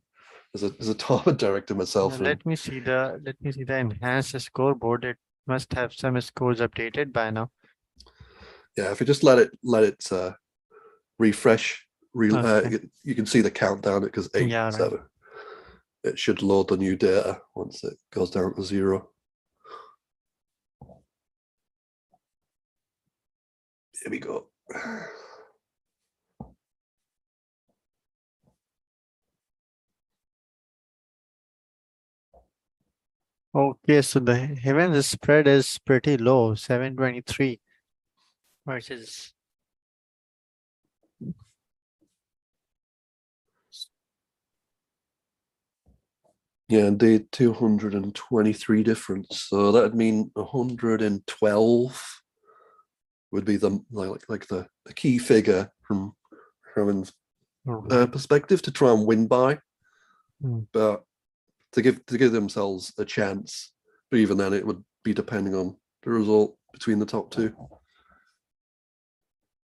As a tournament director myself.
Let me see the enhanced scoreboard. It must have some scores updated by now.
Yeah, if you just let it refresh, you can see the countdown because 8,
Yeah, right.
7. It should load the new data once it goes down to 0. Here we go.
Okay, so the Heaven's spread is pretty low, 723 versus
Yeah, indeed, 223 difference. So that'd mean 112 would be the the key figure from Heaven's perspective to try and win by. But to give themselves a chance, but even then it would be depending on the result between the top 2.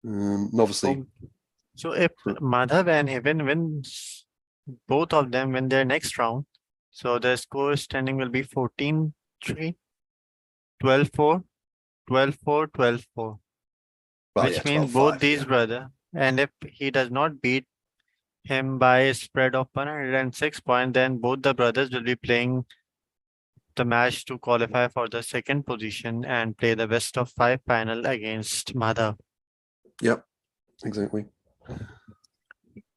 And obviously,
so if Madhav and Heaven wins, both of them win their next round, so the score standing will be 14-3, 12-4, 12-4, 12-4, which means both these brothers, and if he does not beat him by a spread of 106 points, then both the brothers will be playing the match to qualify for the second position and play the best of 5 final against Madhav.
Yep, exactly.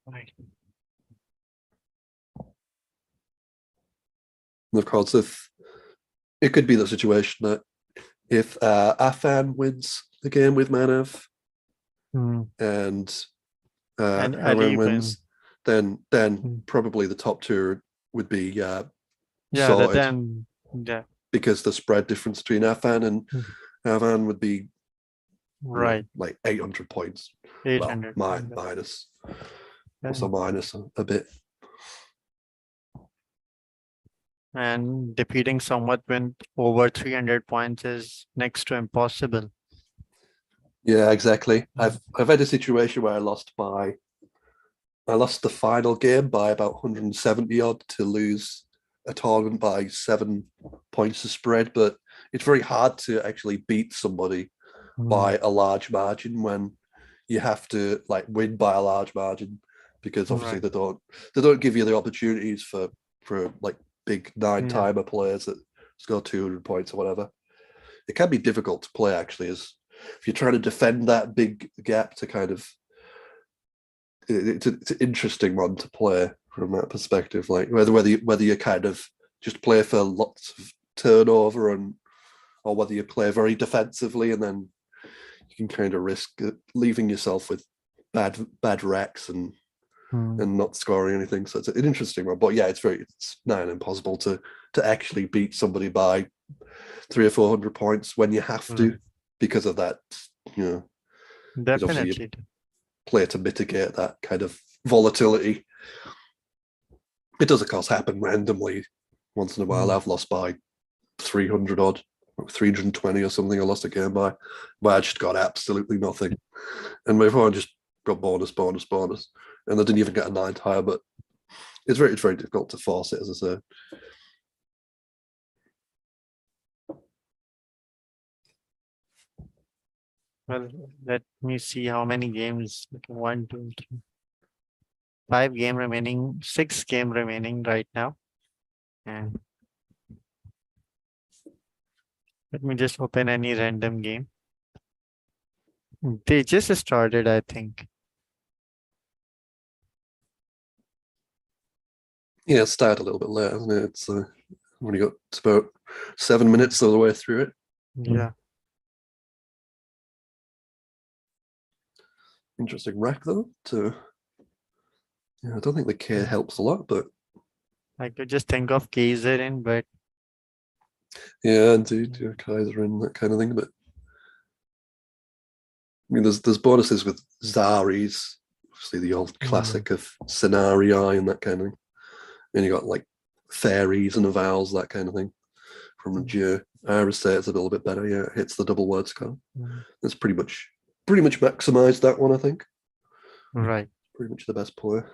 Right.
And of course, if it could be the situation that if Afan wins the game with Madhav and
Ali
wins, then probably the top 2 would be sorted. Because the spread difference between Afan and Afan would be
right,
like 800 points.
800
well, minus, also minus a bit.
And defeating someone with over 300 points is next to impossible.
Yeah, exactly. I've had a situation where I lost the final game by about 170 odd to lose a tournament by 7 points to spread, but it's very hard to actually beat somebody by a large margin when you have to win by a large margin, because obviously they don't give you the opportunities for big 9-timer players that score 200 points or whatever. It can be difficult to play actually, as if you're trying to defend that big gap to kind of. It's an interesting one to play from that perspective, like whether you kind of just play for lots of turnover or whether you play very defensively and then you can kind of risk leaving yourself with bad wrecks and not scoring anything. So it's an interesting one. But yeah, it's nigh impossible to actually beat somebody by 300 or 400 points when you have to because of that.
Definitely.
Play to mitigate that kind of volatility. It does, of course, happen randomly once in a while. I've lost by 300 odd, 320 or something. I lost a game by I just got absolutely nothing. And my opponent just got bonus. And they didn't even get a 9-tire, but it's very difficult to force it, as I say.
Well, let me see how many games. 1, 2, 3. 5 game remaining, 6 game remaining right now. And let me just open any random game. They just started, I think.
Yeah, it started a little bit late, hasn't it? It's only got about 7 minutes of the way through it.
Yeah.
Interesting rack though. I don't think the K helps a lot, but
I could just think of Kaiser in, but
yeah, indeed, Kaiser and that kind of thing. But I mean, there's bonuses with Zaris, obviously the old classic of Scenarii and that kind of thing. And you got like fairies and vowels, that kind of thing. From G. I would say it's a little bit better. Yeah, it hits the double word score. That's pretty much maximized that one, I think.
Right.
Pretty much the best player.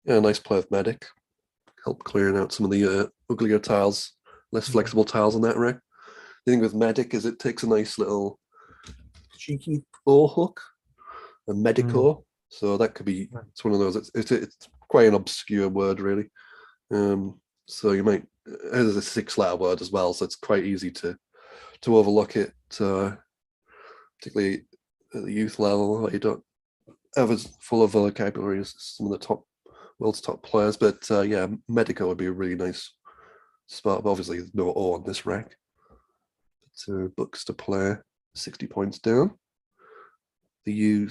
Yeah, nice play of Medic. Help clearing out some of the uglier tiles, less flexible tiles on that rack. The thing with Medic is it takes a nice little cheeky O hook, a Medico. So that could be, it's one of those, it's quite an obscure word really. So you might, there's a 6-letter word as well, so it's quite easy to overlook it, particularly at the youth level, where you don't have as full of vocabulary as some of the world's top players. But yeah, Medico would be a really nice spot. But obviously, there's no O on this rack. But books to play, 60 points down. The U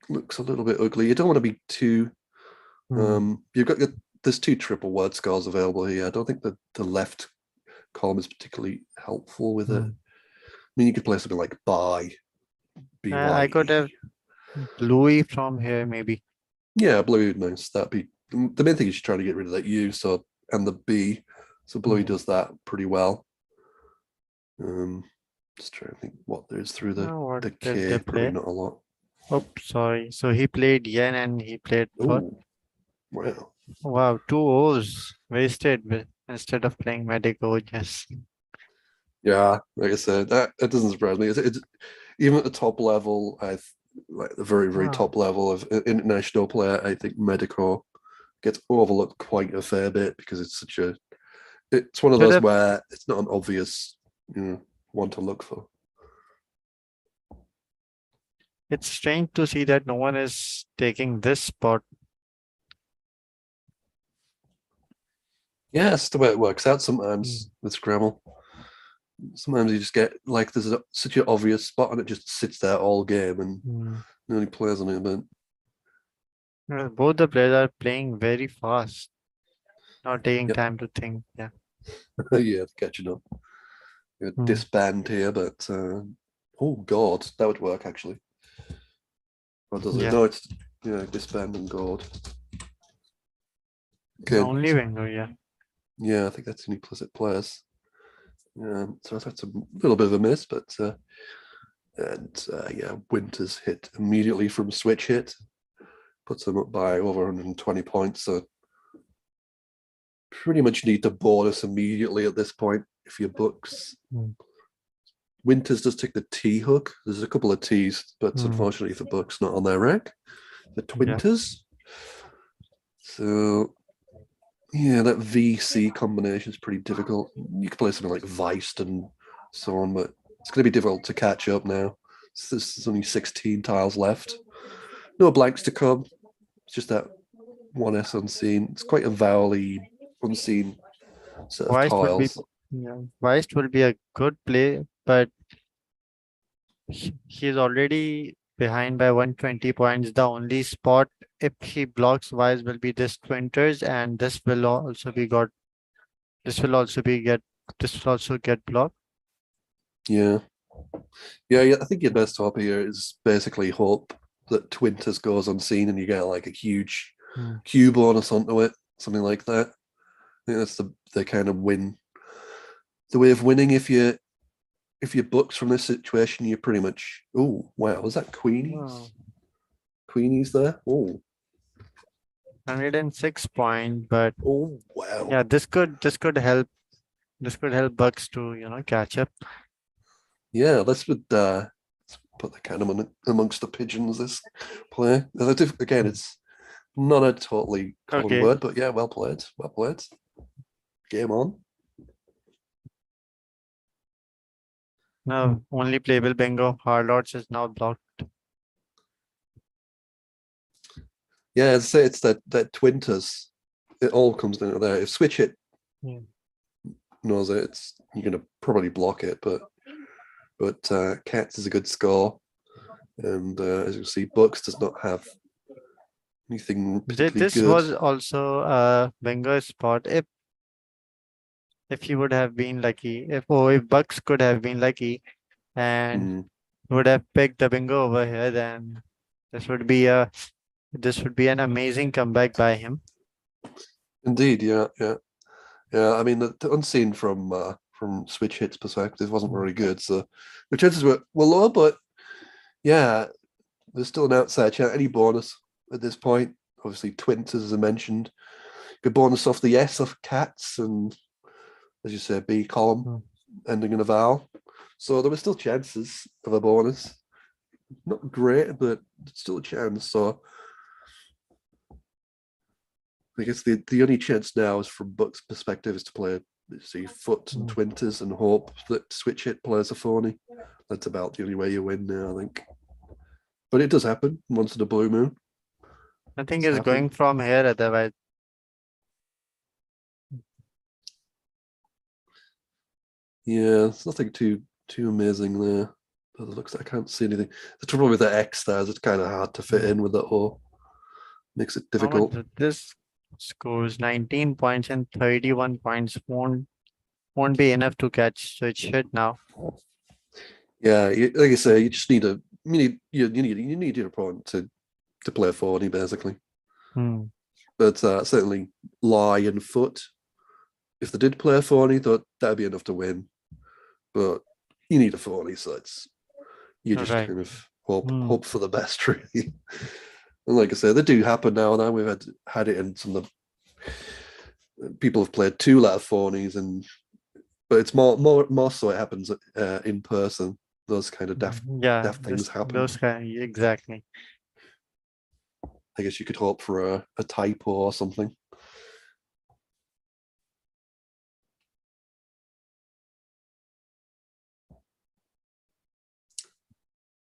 looks a little bit ugly. You don't want to be too. There's 2 triple word scores available here. I don't think that the left column is particularly helpful with it. I mean, you could play something like buy.
I could have Louis from here, maybe.
Yeah, Bluey, nice. That'd be the main thing is you're trying to get rid of that U, and the B. So Bluey does that pretty well. Just trying to think what there is through the K. Probably not a lot.
Oh, sorry. So he played yen and he played what?
Wow.
Wow, 2 O's wasted instead of playing Medico. Yes.
Yeah, like I said, that doesn't surprise me. It's even at the top level, like the very top level of international player, I think Medico gets overlooked quite a fair bit because it's one of those where it's not an obvious one to look for.
It's strange to see that no one is taking this spot.
Yeah, it's the way it works out sometimes with Scrabble. Sometimes you just get like there's such an obvious spot and it just sits there all game and nobody plays on it. But
both the players are playing very fast, not taking time to think. Yeah.
Yeah, catching up. Disband here, but oh god, that would work actually. Or does it? No, it's disband and gourd.
Okay. Only window, yeah.
Yeah, I think that's an implicit players. So that's a little bit of a miss, but yeah, Winters hit immediately from switch hit, puts them up by over 120 points. So pretty much need to bonus immediately at this point if your books.
Hmm.
Winters does take the T hook. There's a couple of T's, but unfortunately for books not on their rack. The Twinters. So yeah, that VC combination is pretty difficult. You could play something like Weist and so on, but it's going to be difficult to catch up now. There's only 16 tiles left. No blanks to come. It's just that one S unseen. It's quite a vowely unseen set of
Weist would be,
tiles.
Weist would be a good play, but he's already behind by 120 points. The only spot if he blocks Wise will be this Twinters, and this will also be got. This will also get blocked.
Yeah. I think your best hope here is basically hope that Twinters goes unseen and you get like a huge Q bonus onto it, something like that. I think that's the kind of win. The way of winning if you books from this situation, you're pretty much. Oh wow, was that Queenies?
Wow.
Queenies there. Oh,
106 point, but
oh wow.
Yeah, this could help. This could help Bucks to catch up.
Yeah, let's put the kind amongst the pigeons. This play again, it's not a totally common
Okay.
word, but yeah, well played. Well played. Game on.
Now only playable bingo. Hard Lords is now blocked.
Yeah, I'd say it's that Twinters. It all comes down to there. If Switch Hit knows it, you're gonna probably block it, but Cats is a good score, and as you see, Bucks does not have anything particularly
This
good.
was also a bingo spot. If he would have been lucky, if Bucks could have been lucky and would have picked the bingo over here, then this would be an amazing comeback by him.
Indeed, yeah. I mean, the unseen from Switch Hit's perspective wasn't very good, so the chances were low, but yeah, there's still an outside chance. Any bonus at this point, obviously Twinters, as I mentioned, good bonus off the S of Cats, and as you say, B column ending in a vowel. So there were still chances of a bonus. Not great, but still a chance. So I guess the only chance now is from Buck's perspective is to play Foot and Twinters and hope that Switch Hit plays a phony. That's about the only way you win now, I think. But it does happen once in a blue moon.
I think it's going from here otherwise.
Yeah, it's nothing too amazing there. But it looks like I can't see anything. The trouble with the X there is it's kind of hard to fit in with the O. Makes it difficult.
This scores 19 points and 31 points won't be enough to catch Switch Hit now.
Yeah, like I say, you just need you need your opponent to play a 40 basically. But certainly Lie and Foot, if they did play a 40, that'd be enough to win. But you need a 40, so you just kind of hope for the best, really. And like I say, they do happen now and then. We've had it in some of the people have played 2-letter phonies, but it's more so it happens in person. Those kind of daft things happen.
Exactly.
I guess you could hope for a typo or something.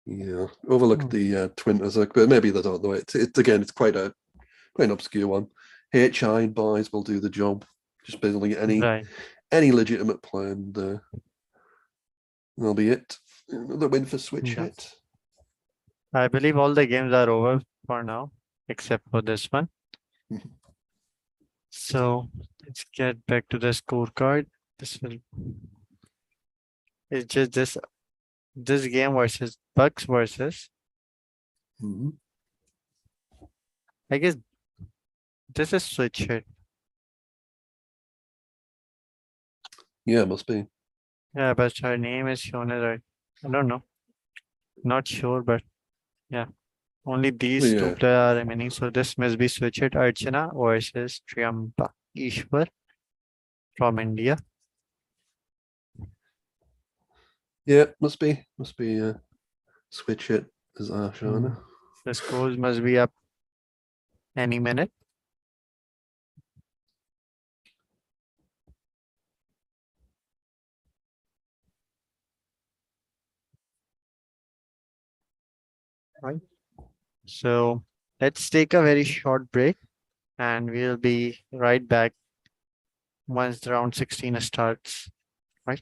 Yeah, overlook the Twinters, but maybe they don't know it. It's quite an obscure one. HI and Boys will do the job. Just basically any legitimate play, and that'll be it. The win for Switch Hit.
I believe all the games are over for now, except for this one. So let's get back to the scorecard. It's just this game versus Bucks versus. I guess this is Switch Hit.
Yeah, must be.
Yeah, but her name is shown as I don't know. Not sure, but yeah. Only these two players are remaining. So this must be Switch Hit Archana versus Triamba Ishwar. from India.
Yeah, must be switch it as Archana.
The scores must be up any minute. Right. So let's take a very short break and we'll be right back once round 16 starts. Right.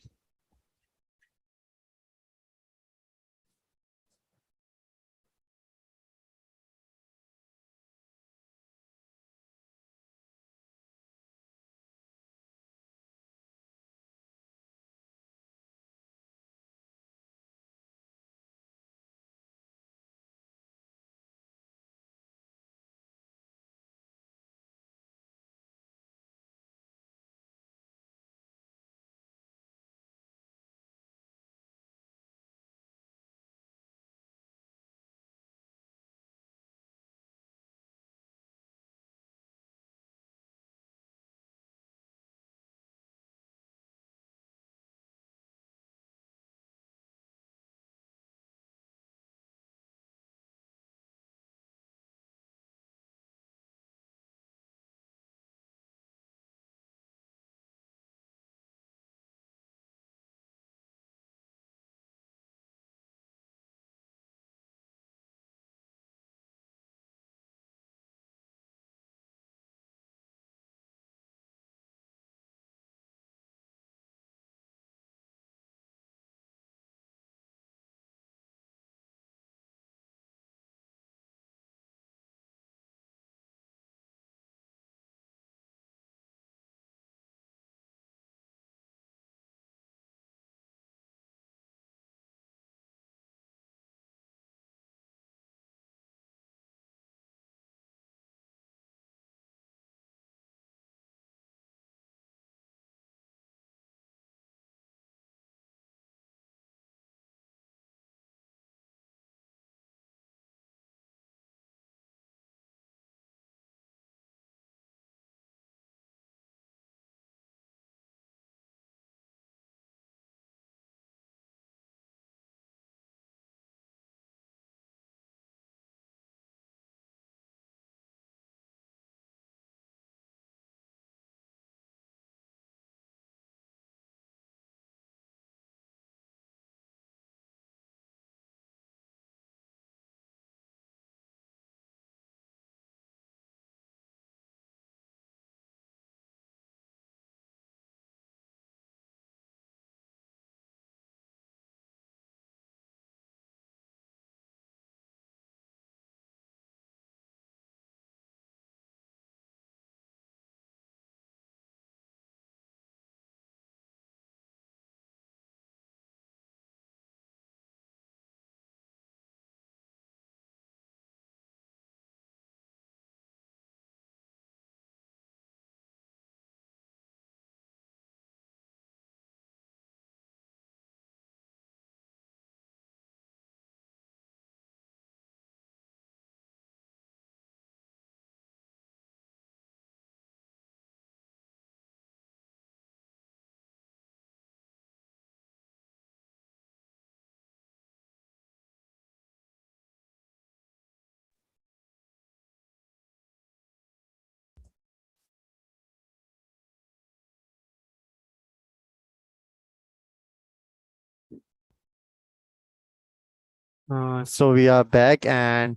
So we are back and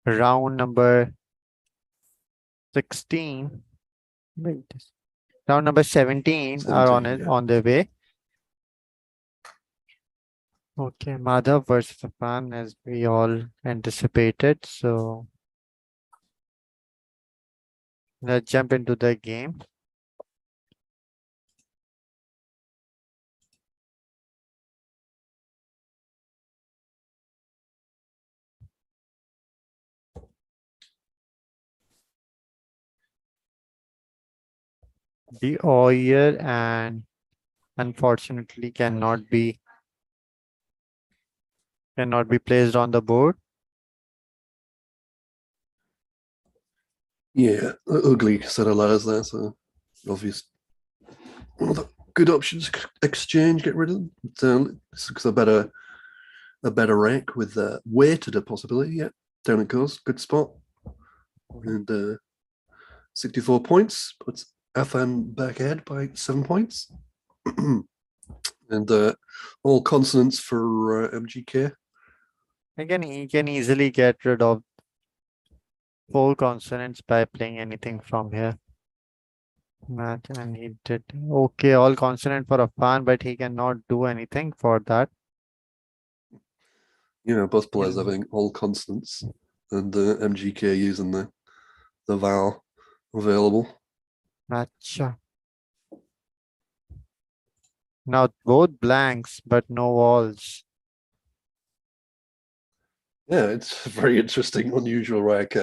round number 16. Wait. Round number 17 are on
17,
it
yeah.
on their way. Okay, Madhav versus Afan as we all anticipated. So let's jump into the game. The Oyer and unfortunately cannot be placed on the board.
Yeah, ugly set of letters there, so obvious one of the good options. Exchange, get rid of them. This looks a better rank with weighted a possibility. Yeah, down it goes. Good spot. And 64 points puts Afan back ahead by 7 points. And all consonants for MGK.
Again, he can easily get rid of 4 consonants by playing anything from here. And he did okay, all consonant for Afan, but he cannot do anything for that.
Both players having all consonants, and MGK using the vowel available.
Gotcha. Now both blanks, but no walls.
Yeah, it's very interesting, unusual rank.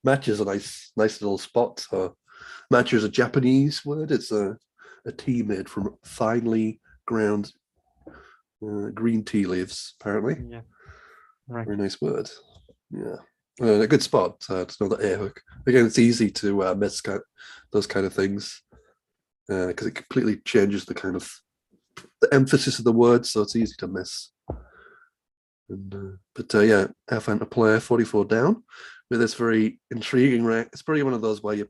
Match is a nice little spot. Match is a Japanese word. It's a tea made from finely ground green tea leaves, apparently.
Yeah. Right.
Very nice word. Yeah. A good spot to know the A hook. Again, it's easy to miss those kind of things because it completely changes the emphasis of the word, so it's easy to miss. But yeah, Afan to play 44 down with this very intriguing rank. It's probably one of those where you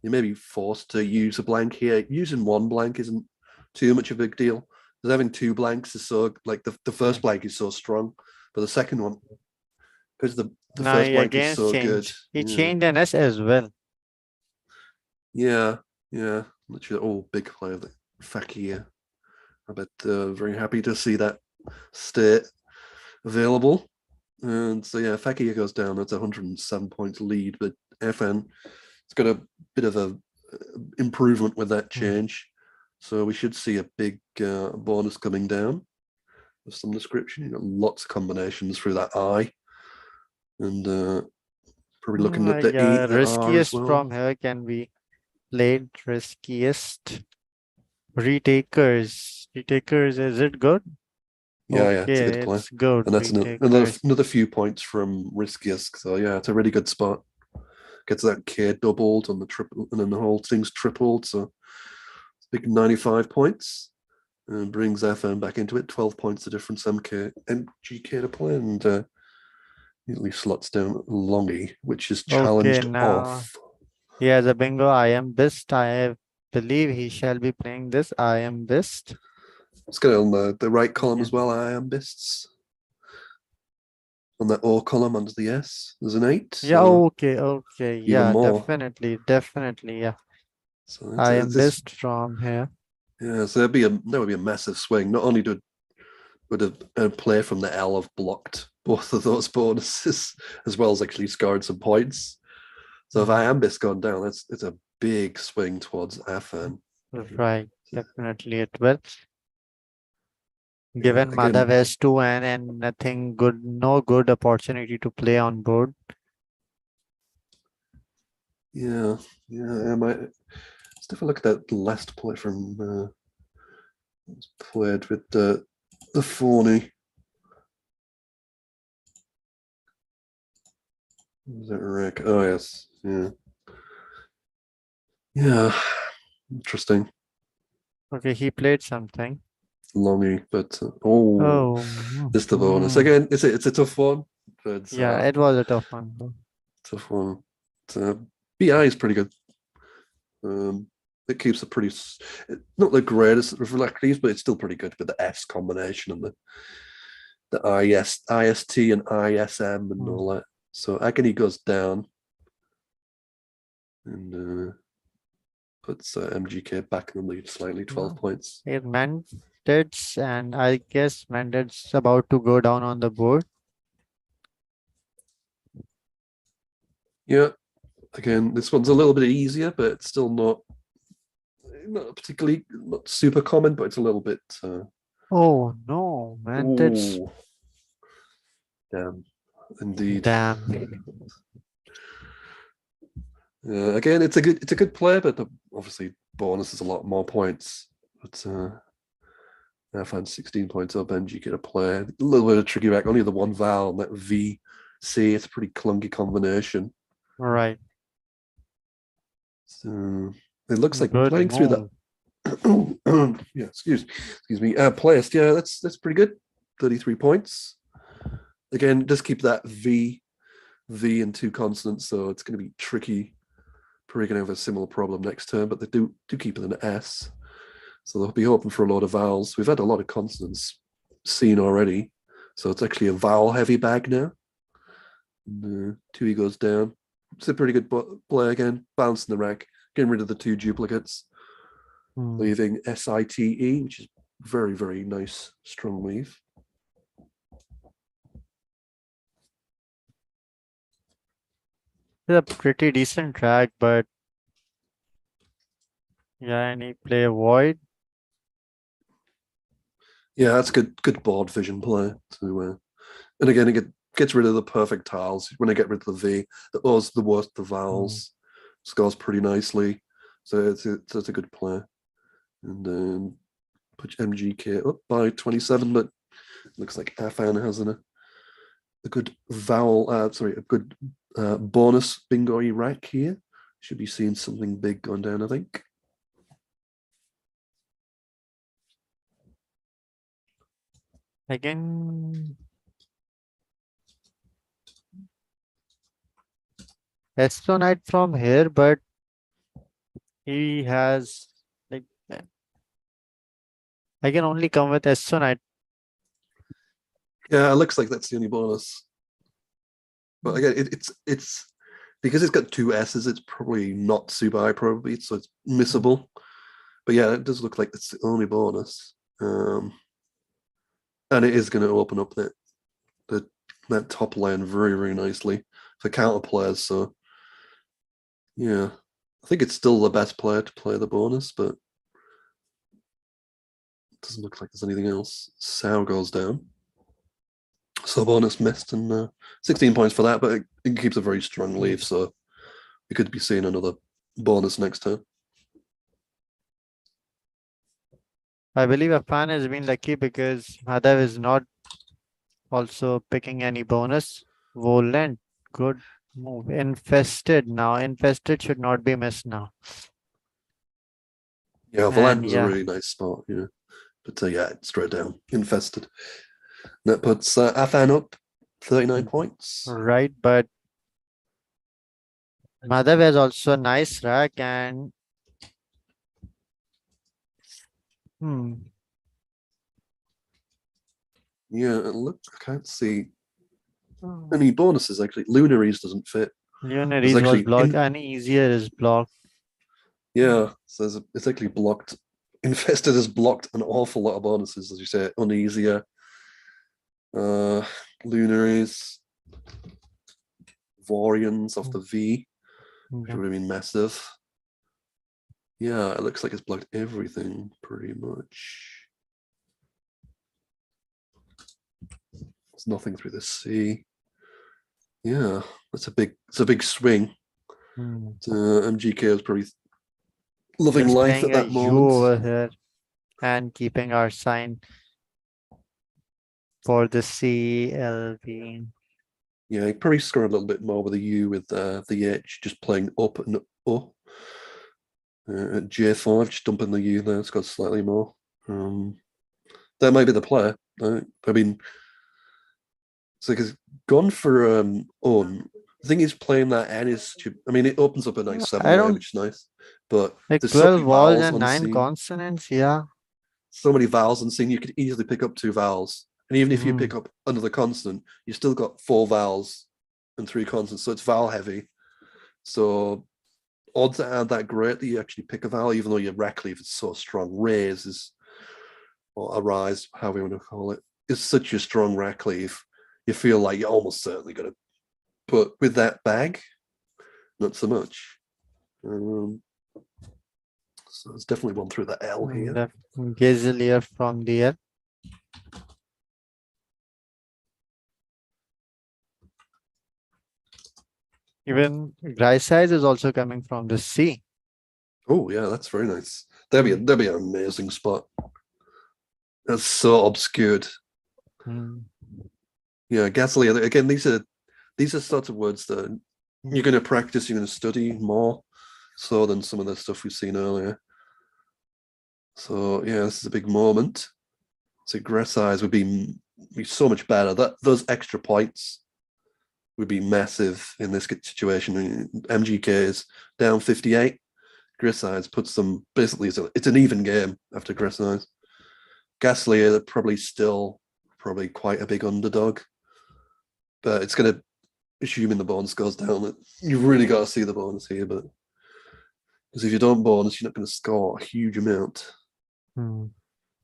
may be forced to use a blank here. Using one blank isn't too much of a big deal. Because having 2 blanks is so, like the first blank is so strong, but the second one, because the first blank is so good.
He changed an S as well.
Yeah. Literally, big player, Fakir. I bet very happy to see that stay available. And so yeah, Fakir goes down. That's 107 points lead, but Afan it's got a bit of a improvement with that change. So we should see a big bonus coming down of some description. Lots of combinations through that I. And probably looking at the E, the
riskiest
R as well.
from here can be played. Riskiest. Retakers. Is it good?
Yeah, it's a good play.
It's good.
And that's another few points from riskiest. So yeah, it's a really good spot. Gets that K doubled on the triple, and then the whole thing's tripled. So it's big 95 points, and brings FM back into it. 12 points the difference. MGK to play, and neatly slots down Longy, which is challenged off.
He has a bingo. I am best. I believe he shall be playing this. I am best.
Let's get on the right column as well. I am bests. On that O column under the S, there's an 8.
Yeah, okay. Yeah,
more.
definitely, yeah.
So
I am best from here.
Yeah, so that would be a massive swing. Not only would a play from the L have blocked both of those bonuses, as well as actually scored some points. So if I am best gone down, it's a big swing towards Afan.
Right, definitely it will. Given Madhav has 2 and nothing good, no good opportunity to play on board.
Yeah. Let's have a look at that last play from played with the phony. Is that Rick? Oh yes, yeah. Interesting.
Okay, he played something.
Longy, but this the bonus again. It's a tough one. But,
yeah, it was a tough one.
Tough one. BI is pretty good. It keeps it pretty, not the greatest of relaxities, but it's still pretty good with the S combination and the IST and ISM and all that. So Agony goes down and puts MGK back in the lead slightly, 12 points.
Mandets, and I guess Mandets about to go down on the board.
Yeah, again, this one's a little bit easier, but it's still not particularly not super common, but it's a little bit.
Oh no, Mandets.
Damn, indeed.
Damn.
Again, it's a good play, but obviously bonus is a lot more points. But I find 16 points up, and you get a play. A little bit of tricky back, only the one vowel, and that V, C. It's a pretty clunky combination.
Right.
So it looks like playing through the Yeah, excuse me. Placed, yeah, that's pretty good. 33 points. Again, just keep that V and two consonants, so it's going to be tricky. Probably going to have a similar problem next term, but they do keep it an S. So they'll be hoping for a lot of vowels. We've had a lot of consonants seen already, so it's actually a vowel-heavy bag now. And, 2E goes down. It's a pretty good play again. Bouncing the rack, getting rid of the two duplicates, leaving SITE, which is very, very nice, strong weave.
It's a pretty decent track, but yeah, and he play a void.
Yeah, that's good board vision play. And again, it gets rid of the perfect tiles. When I get rid of the V, the O's the worst, the vowels. Scores pretty nicely. So it's a good play. And put MGK up by 27, but looks like Afan has a good vowel, a good bonus bingo-y rack here. Should be seeing something big going down, I think.
Again, Estonite from here, but he has like I can only come with Estonite.
Yeah, it looks like that's the only bonus. But again, it's because it's got two S's, it's probably not super high probability, so it's missable. But yeah, it does look like it's the only bonus. And it is going to open up that top lane very, very nicely for counter players. So yeah, I think it's still the best player to play the bonus, but it doesn't look like there's anything else. Sow goes down. So bonus missed, and 16 points for that, but it keeps a very strong lead, so we could be seeing another bonus next turn.
I believe Afan has been lucky because Madhav is not also picking any bonus. Volant, good move. Infested now. Infested should not be missed now.
Yeah, Volant was a really nice spot, yeah. But yeah, straight down. Infested. That puts Afan up 39 points.
Right, but Madhav has also a nice rack and
Yeah, look, I can't see any bonuses actually. Lunaries doesn't fit.
Lunaries was blocked and easier is blocked.
Yeah, so it's actually blocked. Infested has blocked an awful lot of bonuses, as you say, uneasier. Lunaries, Vorians off the V, which would have been massive. Yeah, it looks like it's blocked everything pretty much. There's nothing through the C. Yeah, it's a big swing. MGK is probably loving
Just
life at
playing
that
a
moment.
U over here and keeping our sign for the CLV.
Yeah, he probably scored a little bit more with the U with the H, just playing up and up. At J5, just dumping the U there, it's got slightly more. That might be the player. I mean, it's like it's gone for on. The thing is, playing that N is, I mean, it opens up a nice 7 there, which is nice. But
like
there's
12
so many
vowels
vowels
and
on
9
scene.
consonants, yeah.
So many vowels on scene, you could easily pick up 2 vowels. And even if you pick up another consonant, you still got 4 vowels and 3 consonants. So it's vowel heavy. So odds aren't that great that you actually pick a vowel, even though your rack leaf is so strong. Raise is, or arise, however you want to call it, is such a strong rack leaf. You feel like you're almost certainly going to. But with that bag, not so much. So it's definitely one through the L here.
The Gazelier from the L. Even Grysize is also coming from the C.
Oh yeah, that's very nice. That'd be an amazing spot. That's so obscured. Yeah, Gaslier. Again, these are sorts of words that you're going to practice, you're going to study more so than some of the stuff we've seen earlier. So yeah, this is a big moment. So Gresseyes would be so much better. Those extra points would be massive in this situation. MGK is down 58. Gresseyes puts them basically, it's an even game after Gresseyes. Gaslier, they're probably quite a big underdog. But it's going to, assuming the bonus goes down, you've really got to see the bonus here. But because if you don't bonus, you're not going to score a huge amount.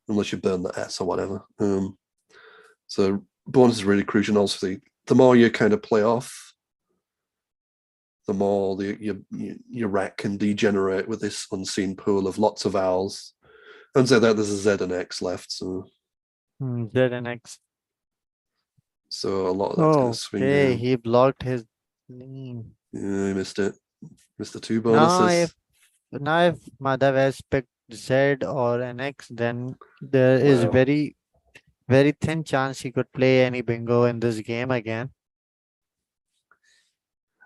Unless you burn the S or whatever. So bonus is really crucial. And also, the more you kind of play off, the more your rack can degenerate with this unseen pool of lots of vowels. And so that there's a Z and X left. So
Z and X.
So a lot of that's going to swing
Okay,
down.
he blocked his name.
Yeah, he missed it. Missed the two
Now
bonuses.
if Madhav has picked Z or an X, then there is
Wow.
very thin chance he could play any bingo in this game again.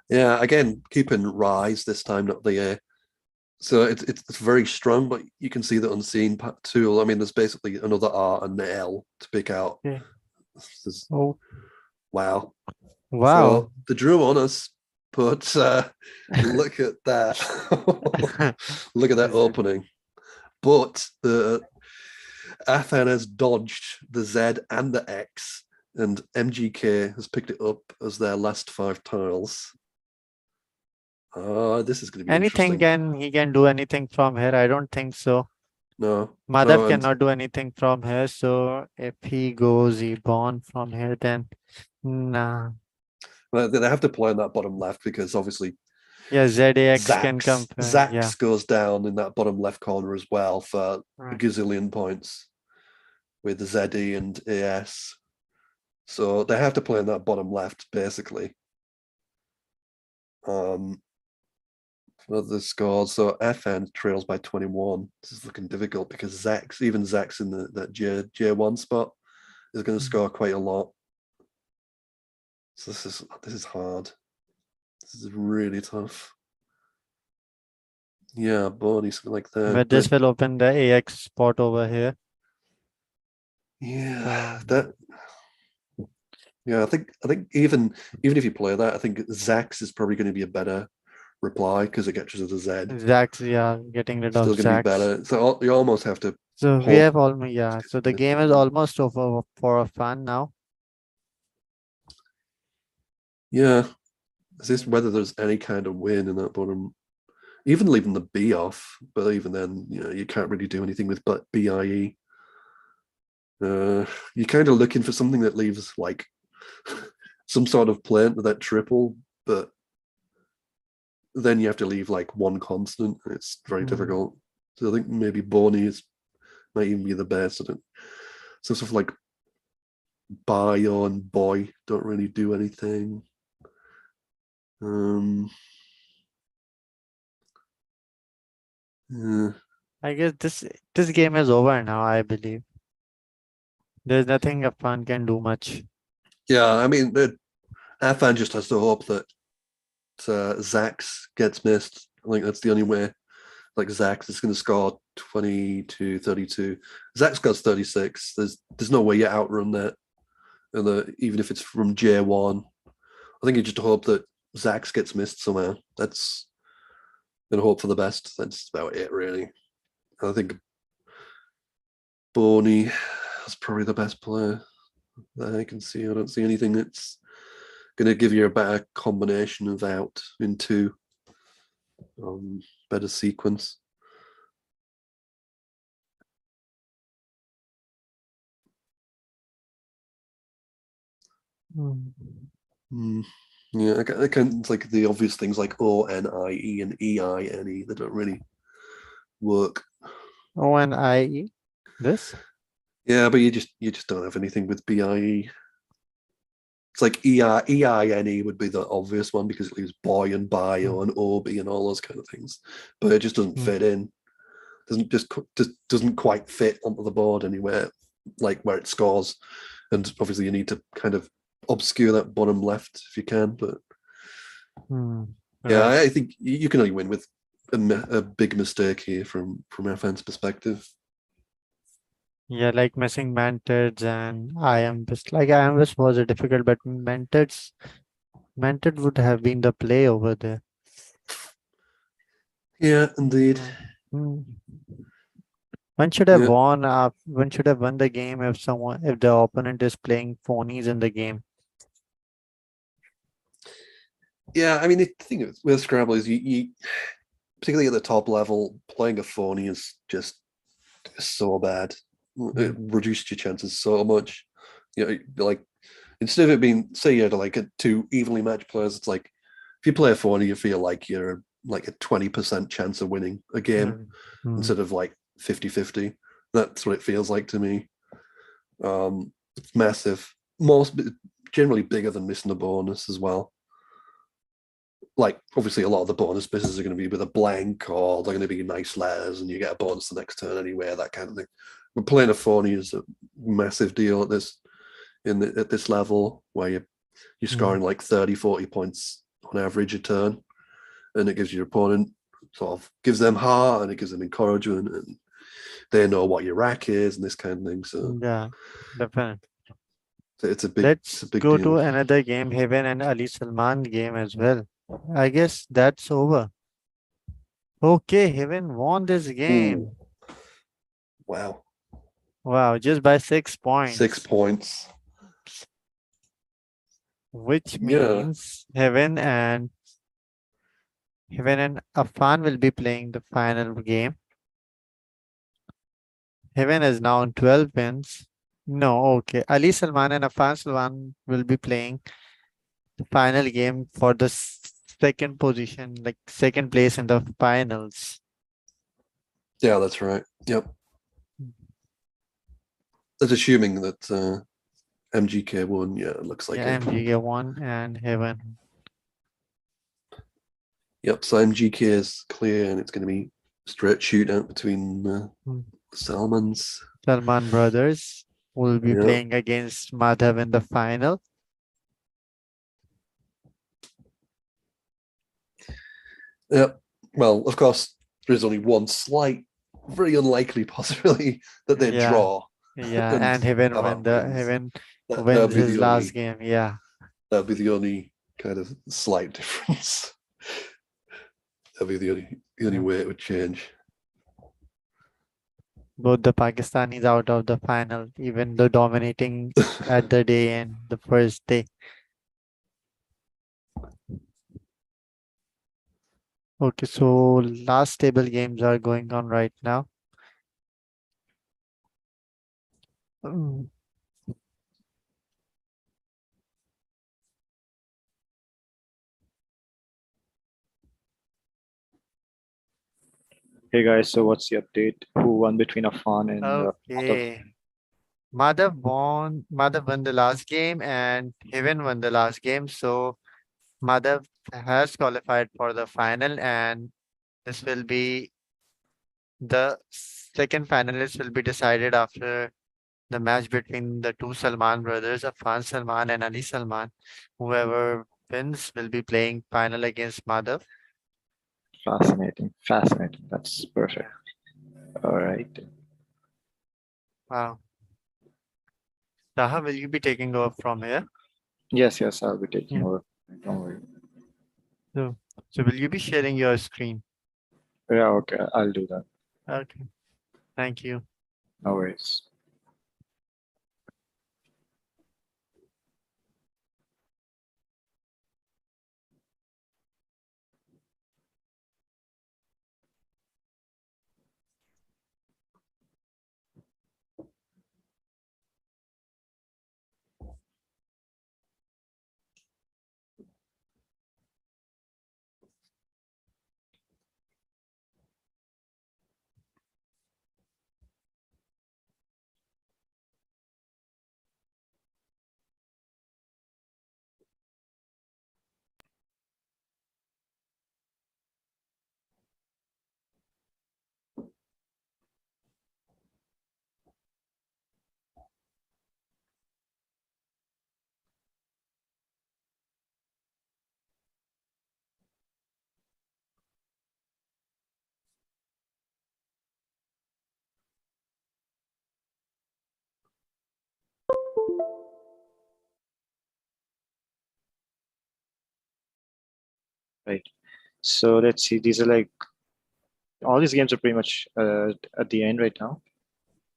Yeah, again, keeping rise this time, not the A. So it's very strong, but you can see the unseen tool. I mean, there's basically another R and an L to pick out.
Yeah.
Wow.
Wow.
So the drew on us, but look at that. Look at that opening. But the Afan has dodged the Z and the X, and MGK has picked it up as their last 5 tiles. This is going to be interesting.
He can do anything from here? I don't think so.
No.
Madhav cannot do anything from here. So if he goes E-Born from here, then nah.
Well, they have to play on that bottom left because obviously
ZAX can come.
Zax goes down in that bottom left corner as well for a gazillion points with the ZE and AS. So they have to play on that bottom left basically. For the scores, so FN trails by 21. This is looking difficult because Zax in that J1 spot is going to score quite a lot. So this is hard. This is really tough. Yeah, Bonnie, something like that.
But this will open the AX spot over here.
Yeah, I think even if you play that, I think Zax is probably going to be a better reply because it gets you to the Z.
Zax, yeah, getting rid of
Still going to be
Zax.
better. So you almost have to.
So we have almost So the game is almost over for Afan now.
Yeah, is this whether there's any kind of win in that bottom? Even leaving the B off, but even then, you can't really do anything with BIE. You're kind of looking for something that leaves like some sort of plant with that triple, but then you have to leave like one constant. It's very difficult. So I think maybe Bonnie might even be the best. So stuff like Bio and Boy don't really do anything. Yeah.
I guess this game is over now, I believe. There's nothing Afan can do much.
Yeah, I mean, Afan just has to hope that Zax gets missed. I think that's the only way. Like Zax is going to score 22, 32. Zax got 36. There's no way you outrun that. And even if it's from J1, I think you just hope that Zax gets missed somehow. That's and hope for the best. That's about it, really. I think Boney is probably the best player that I can see. I don't see anything that's going to give you a better combination of out in 2. Better sequence. Yeah, I can like the obvious things like ONIE and EINE that don't really work.
ONIE? This?
Yeah, but you just don't have anything with BIE. It's like EINE would be the obvious one because it leaves boy and bio and OB and all those kind of things, but it just doesn't fit in. Just doesn't quite fit onto the board anywhere, like where it scores. And obviously, you need to kind of obscure that bottom left if you can. But yeah, I think you can only win with a big mistake here from Afan's perspective.
Yeah, like missing Mantids and I am best. Like I am best was a difficult, but Mantid would have been the play over there.
Yeah, indeed.
Hmm. One should have
Yeah.
won. One should have won the game if the opponent is playing phonies in the game.
Yeah, I mean, the thing with Scrabble is you particularly at the top level, playing a phony is just so bad. It reduces your chances so much. You know, like instead of it being, say you had like two evenly matched players, it's like if you play a phony, you feel like you're like a 20% chance of winning a game instead of like 50-50. That's what it feels like to me. It's massive. Generally bigger than missing a bonus as well. Like obviously a lot of the bonus business are going to be with a blank or they're going to be nice letters and you get a bonus the next turn anyway, that kind of thing. But playing a phony is a massive deal at this level where you're scoring like 30-40 points on average a turn, and it gives your opponent sort of gives them heart and it gives them encouragement and they know what your rack is and this kind of thing. So
yeah, definitely.
It's a big.
Let's
big
go
deal.
to another game, Heaven and Ali Salman game as well. I guess that's over. Okay, Heaven won this game.
Wow.
Wow, just by 6 points.
6 points.
Which means Heaven and Afan will be playing the final game. Heaven is now on 12 wins. No, okay. Ali Salman and Afan Salman will be playing the final game for the second position, like second place in the finals.
Yeah, that's right. Yep. That's assuming that MGK won. Yeah, it looks like
Yeah,
it.
MGK won and Heaven.
Yep. So MGK is clear, and it's going to be straight shootout between Salmans.
Salman brothers will be playing against Madhav in the final.
Yep. Well, of course, there is only one slight, very unlikely possibility that they draw.
Yeah, and Heaven wins his last game. Yeah.
That'll be the only kind of slight difference. That'll be the only way it would change.
Both the Pakistanis out of the final, even though dominating at the day and the first day. Okay, so last table games are going on right now.
Hey guys, so what's the update? Who won between Afan and
Okay. Madhav won the last game and Heaven won the last game. So Madhav has qualified for the final and this will be the second finalist will be decided after the match between the two Salman brothers, Afan Salman and Ali Salman. Whoever wins will be playing final against Madhav.
Fascinating. That's perfect. All right.
Wow. Taha, will you be taking over from here?
Yes, I'll be taking over. Don't worry.
So will you be sharing your screen?
Yeah, okay, I'll do that.
Okay. Thank you.
No worries. Right. So let's see. These are like all these games are pretty much at the end right now.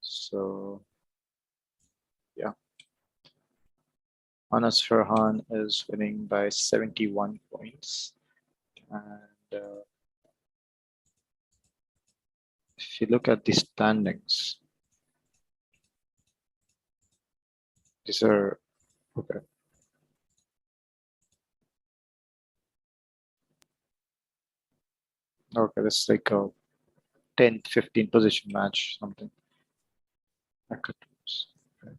So yeah, Anas Farhan is winning by 71 points, and if you look at the standings, these are okay. Okay, this is like a 10th, 15th position match, something. I could. Okay.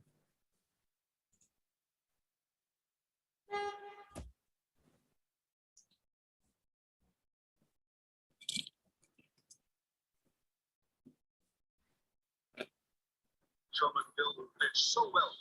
So well.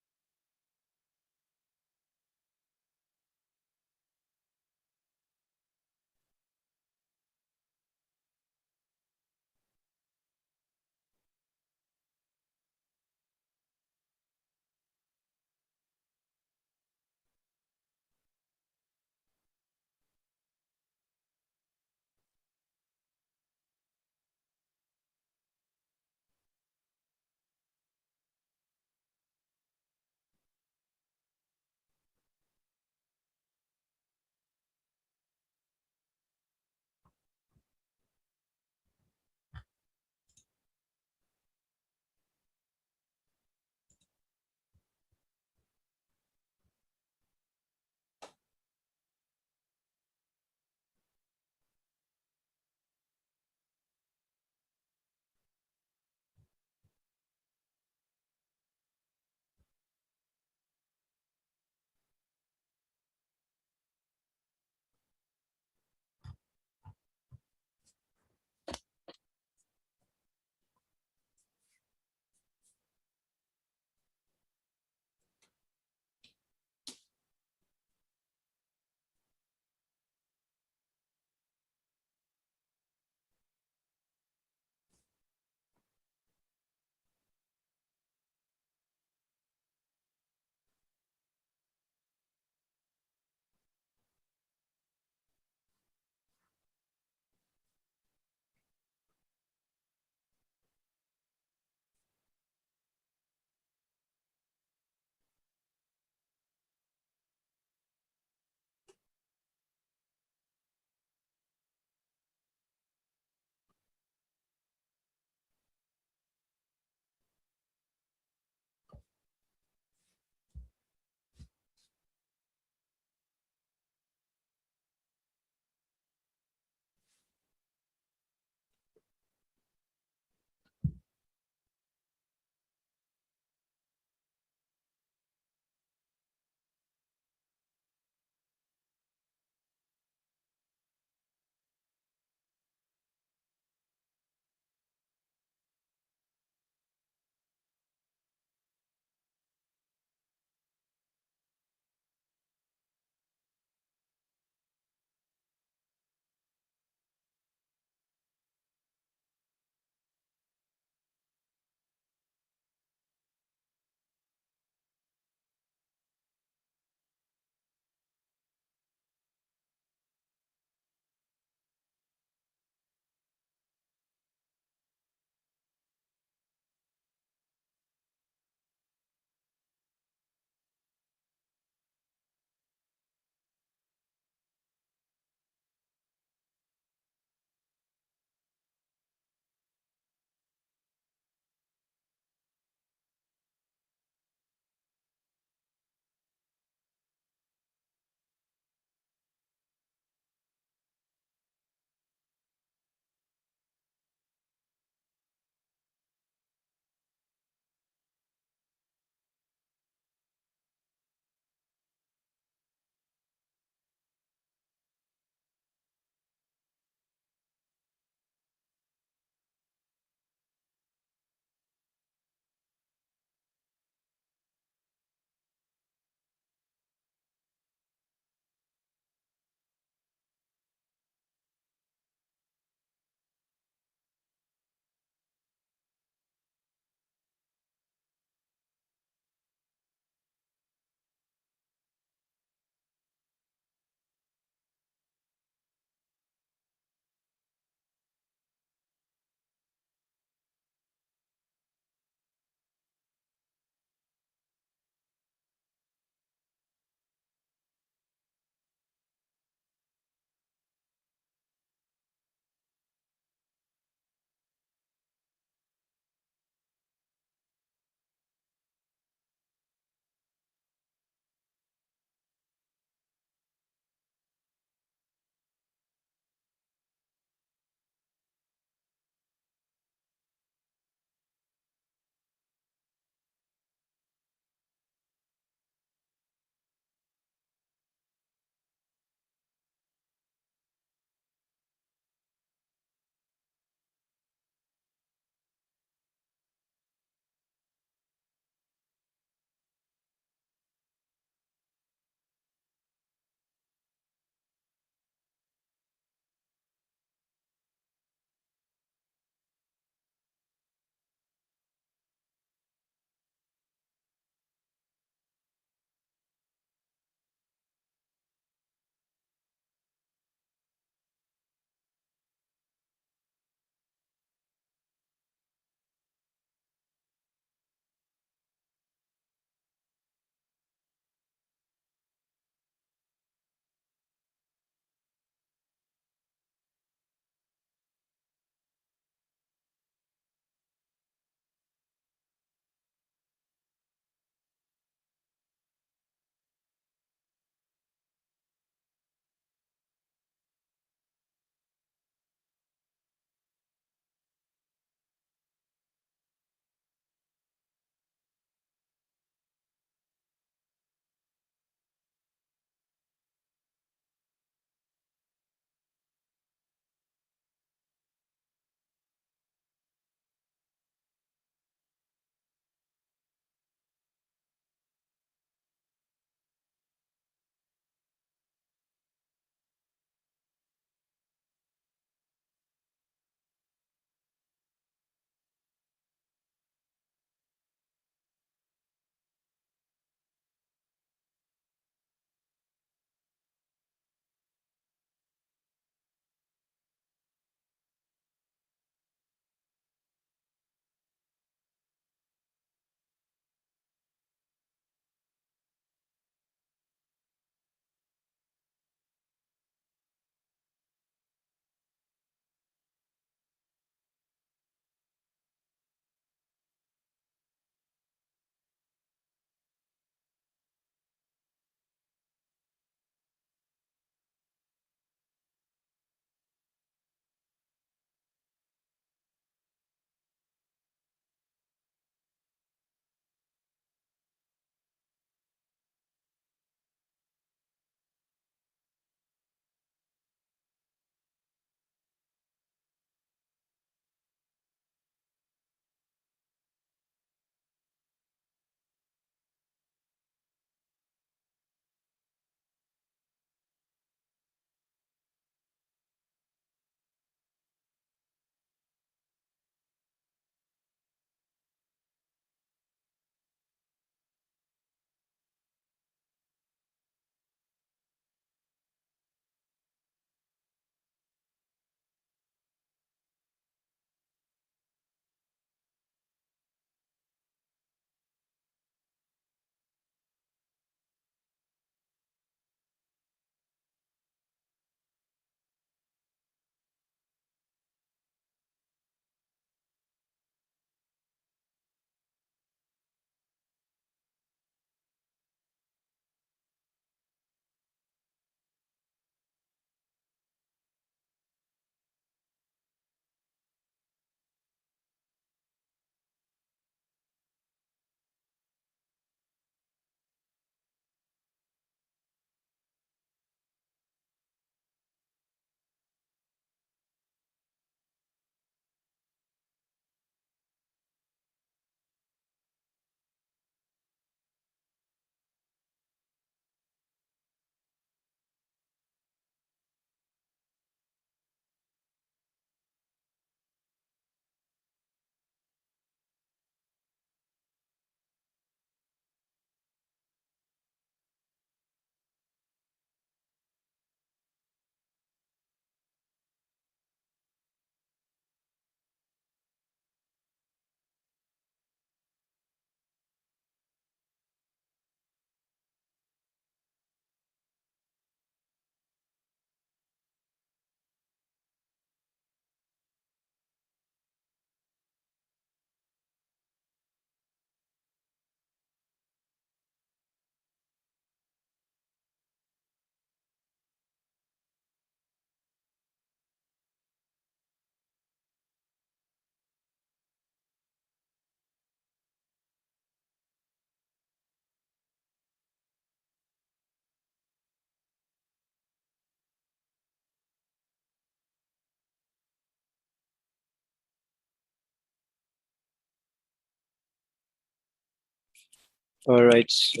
All right, so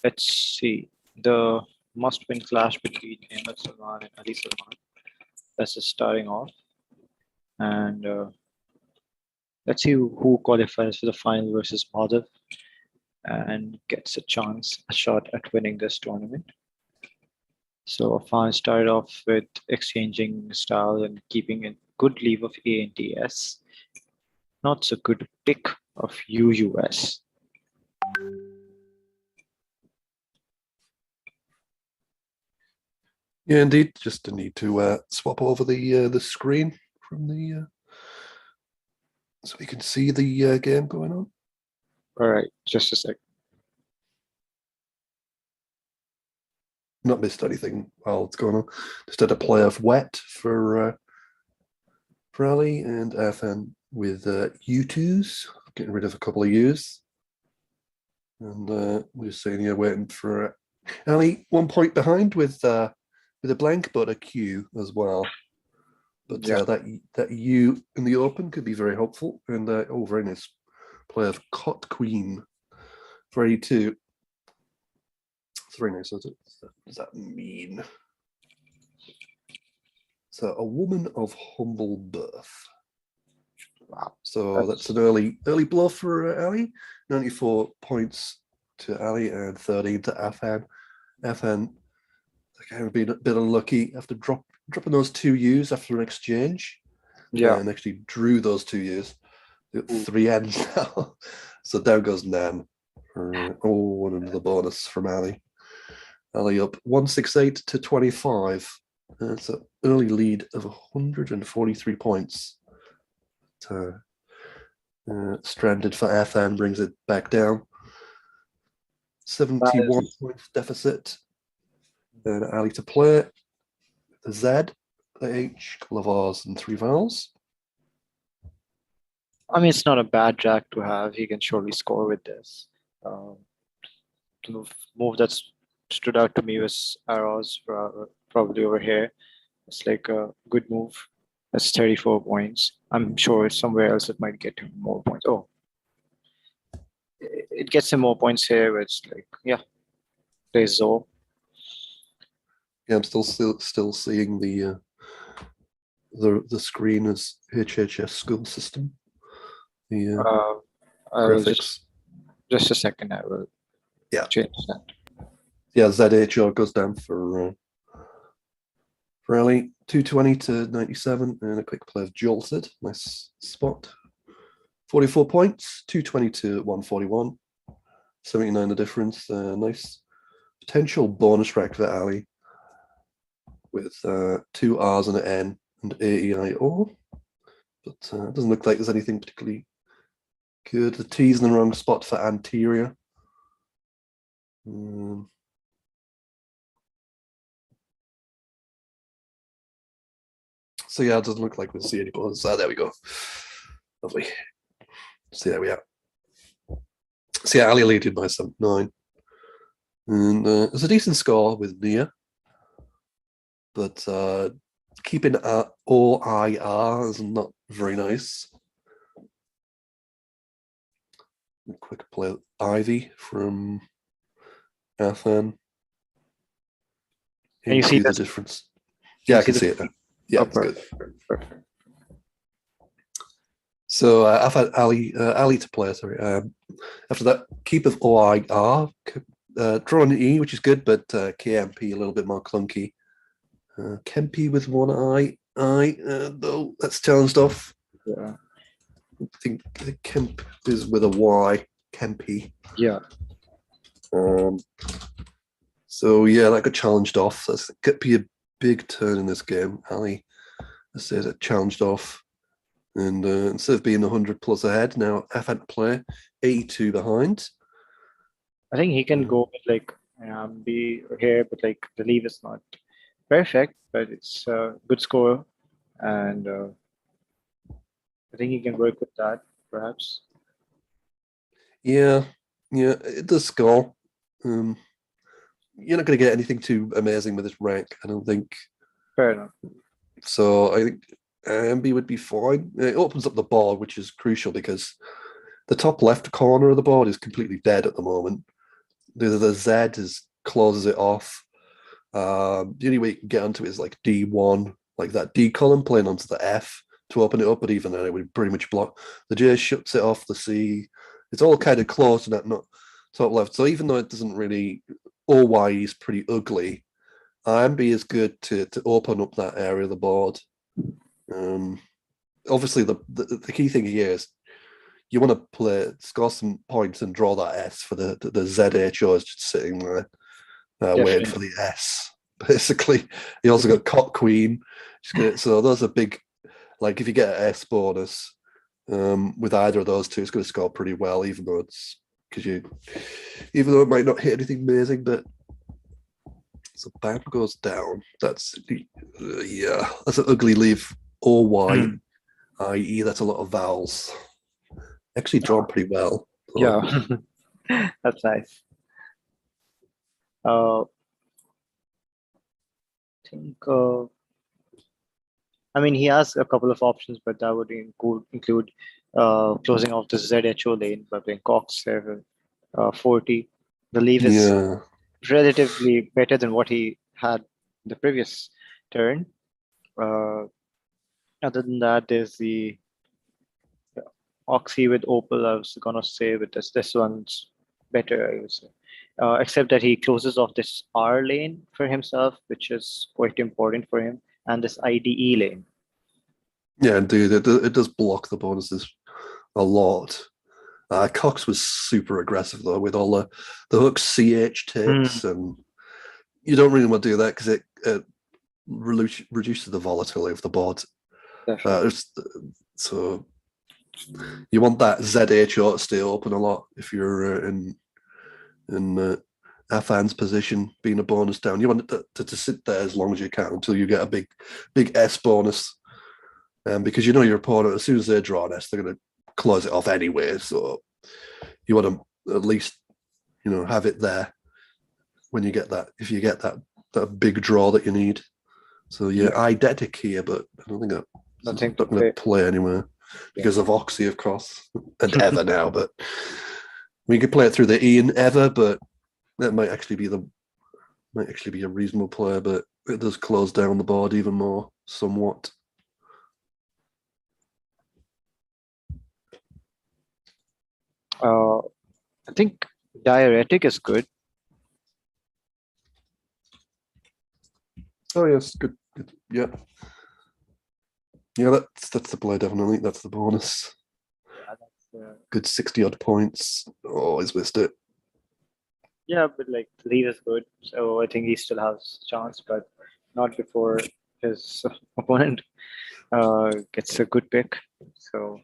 let's see. The must-win clash between Ahmed Salman and Ali Salman. This is starting off. And let's see who qualifies for the final versus Madhav and gets a shot at winning this tournament. So Afan started off with exchanging style and keeping a good leave of A and TS. Not so good pick of UUS.
Yeah, indeed. Just a need to swap over the screen from the so we can see the game going on.
All right, just a sec.
Not missed anything while it's going on. Just had a play of wet for Ali and Afan with U2s, getting rid of a couple of U's. And we're just saying here, waiting for Ali, 1 point behind with a blank, but a Q as well. But that U in the open could be very helpful. And very nice play of Cot Queen for 82. It's very nice. What does that mean? So a woman of humble birth. Wow. So that's an early bluff for Ali. 94 points to Ali and 13 to Afan. Afan kind of been a bit unlucky after dropping those 2 U's after an exchange.
Yeah.
And actually drew those 2 U's. 3 N's now. So down goes Nan. And another bonus from Ali. Ali up 168 to 25. It's an early lead of 143 points. Stranded for Afan brings it back down. 71 points deficit. And Ali to play. The Z, the H, couple of R's and 3 vowels.
I mean, it's not a bad jack to have. He can surely score with this. The move that stood out to me was arrows probably over here. It's like a good move. That's 34 points. I'm sure somewhere else it might get him more points. Oh, it gets him more points here. Where it's like, yeah, plays Zo.
Yeah, I'm still seeing the screen as HHS School system. The graphics.
Just a second, I will change that.
Yeah, ZHR goes down for Ali. 220 to 97 and a quick play of Jolted. Nice spot. 44 points, 220 to 141. 79 the difference. Nice potential bonus rack for Ali with 2 R's and an N and AEIO. But it doesn't look like there's anything particularly good. The T's in the wrong spot for anterior. So yeah, it doesn't look like we'll see any bonus. There we go. Lovely. See, there we are. So yeah, Ali leaded by 79. And it's a decent score with Nia. But keeping OIR is not very nice. A quick play of Ivy from Afan.
Can you see
the difference? Yeah, I can see it now. Yeah, it's good.
Perfect.
So Afan Ali to play. Sorry. After that, keep of OIR, draw an E, which is good, but KMP a little bit more clunky. Kempi with 1 I, though that's challenged off.
Yeah.
I think Kemp is with a Y. Kempi.
Yeah.
So yeah, that got challenged off. That's could be a big turn in this game. Ali, I said, it challenged off, and instead of being 100 plus ahead, now F had to play 82 behind.
I think he can go with like be here, but like the leave is not perfect, but it's a good score, and I think he can work with that perhaps.
Yeah, it does score. You're not going to get anything too amazing with this rank, I don't think.
Fair enough.
So I think MB would be fine. It opens up the board, which is crucial because the top left corner of the board is completely dead at the moment. The Z closes it off. The only way you can get onto it is like D1, like that D column playing onto the F to open it up, but even then it would pretty much block. The J shuts it off, the C. It's all kind of close to that top left. So even though it doesn't really, OY is pretty ugly, IMB is good to open up that area of the board. Obviously, the key thing here is you want to score some points and draw that S for the ZHO is just sitting there waiting for the S. Basically, you also got Cock Queen. So those are big. Like if you get an S bonus with either of those two, it's going to score pretty well, even though it might not hit anything amazing. But so BAM goes down. That's that's an ugly leave. OY, i.e. that's a lot of vowels. Actually drawn pretty well.
Yeah, that's nice. I think. I mean, he has a couple of options, but that would include closing off the ZHO lane by playing Cox 7, 40. The leave is relatively better than what he had the previous turn. Other than that, there's the Oxy with Opal. I was gonna say with this one's better, I would say. Except that he closes off this R lane for himself, which is quite important for him, and this IDE lane.
Yeah, indeed, it does block the bonuses a lot. Cox was super aggressive though with all the hooks CH takes, and you don't really want to do that because it reduces the volatility of the board. So you want that ZHO to stay open a lot if you're in Afan's position, being a bonus down. You want it to sit there as long as you can until you get a big S bonus. Because you know your opponent, as soon as they draw an S, they're going to close it off anyway. So you want to at least, have it there when you get that. If you get that big draw that you need. So yeah, eidetic here, but I don't think that's not going to play anywhere because of Oxy, of course, and Ever now. But we could play it through the E and Ever, but that might actually be a reasonable player. But it does close down the board even more, somewhat.
I think Diuretic is good.
Oh yes, good. Yeah, that's the play definitely. That's the bonus. Good 60-odd points. Oh, he's missed it.
Yeah, but like leave is good, so I think he still has a chance, but not before his opponent gets a good pick. So.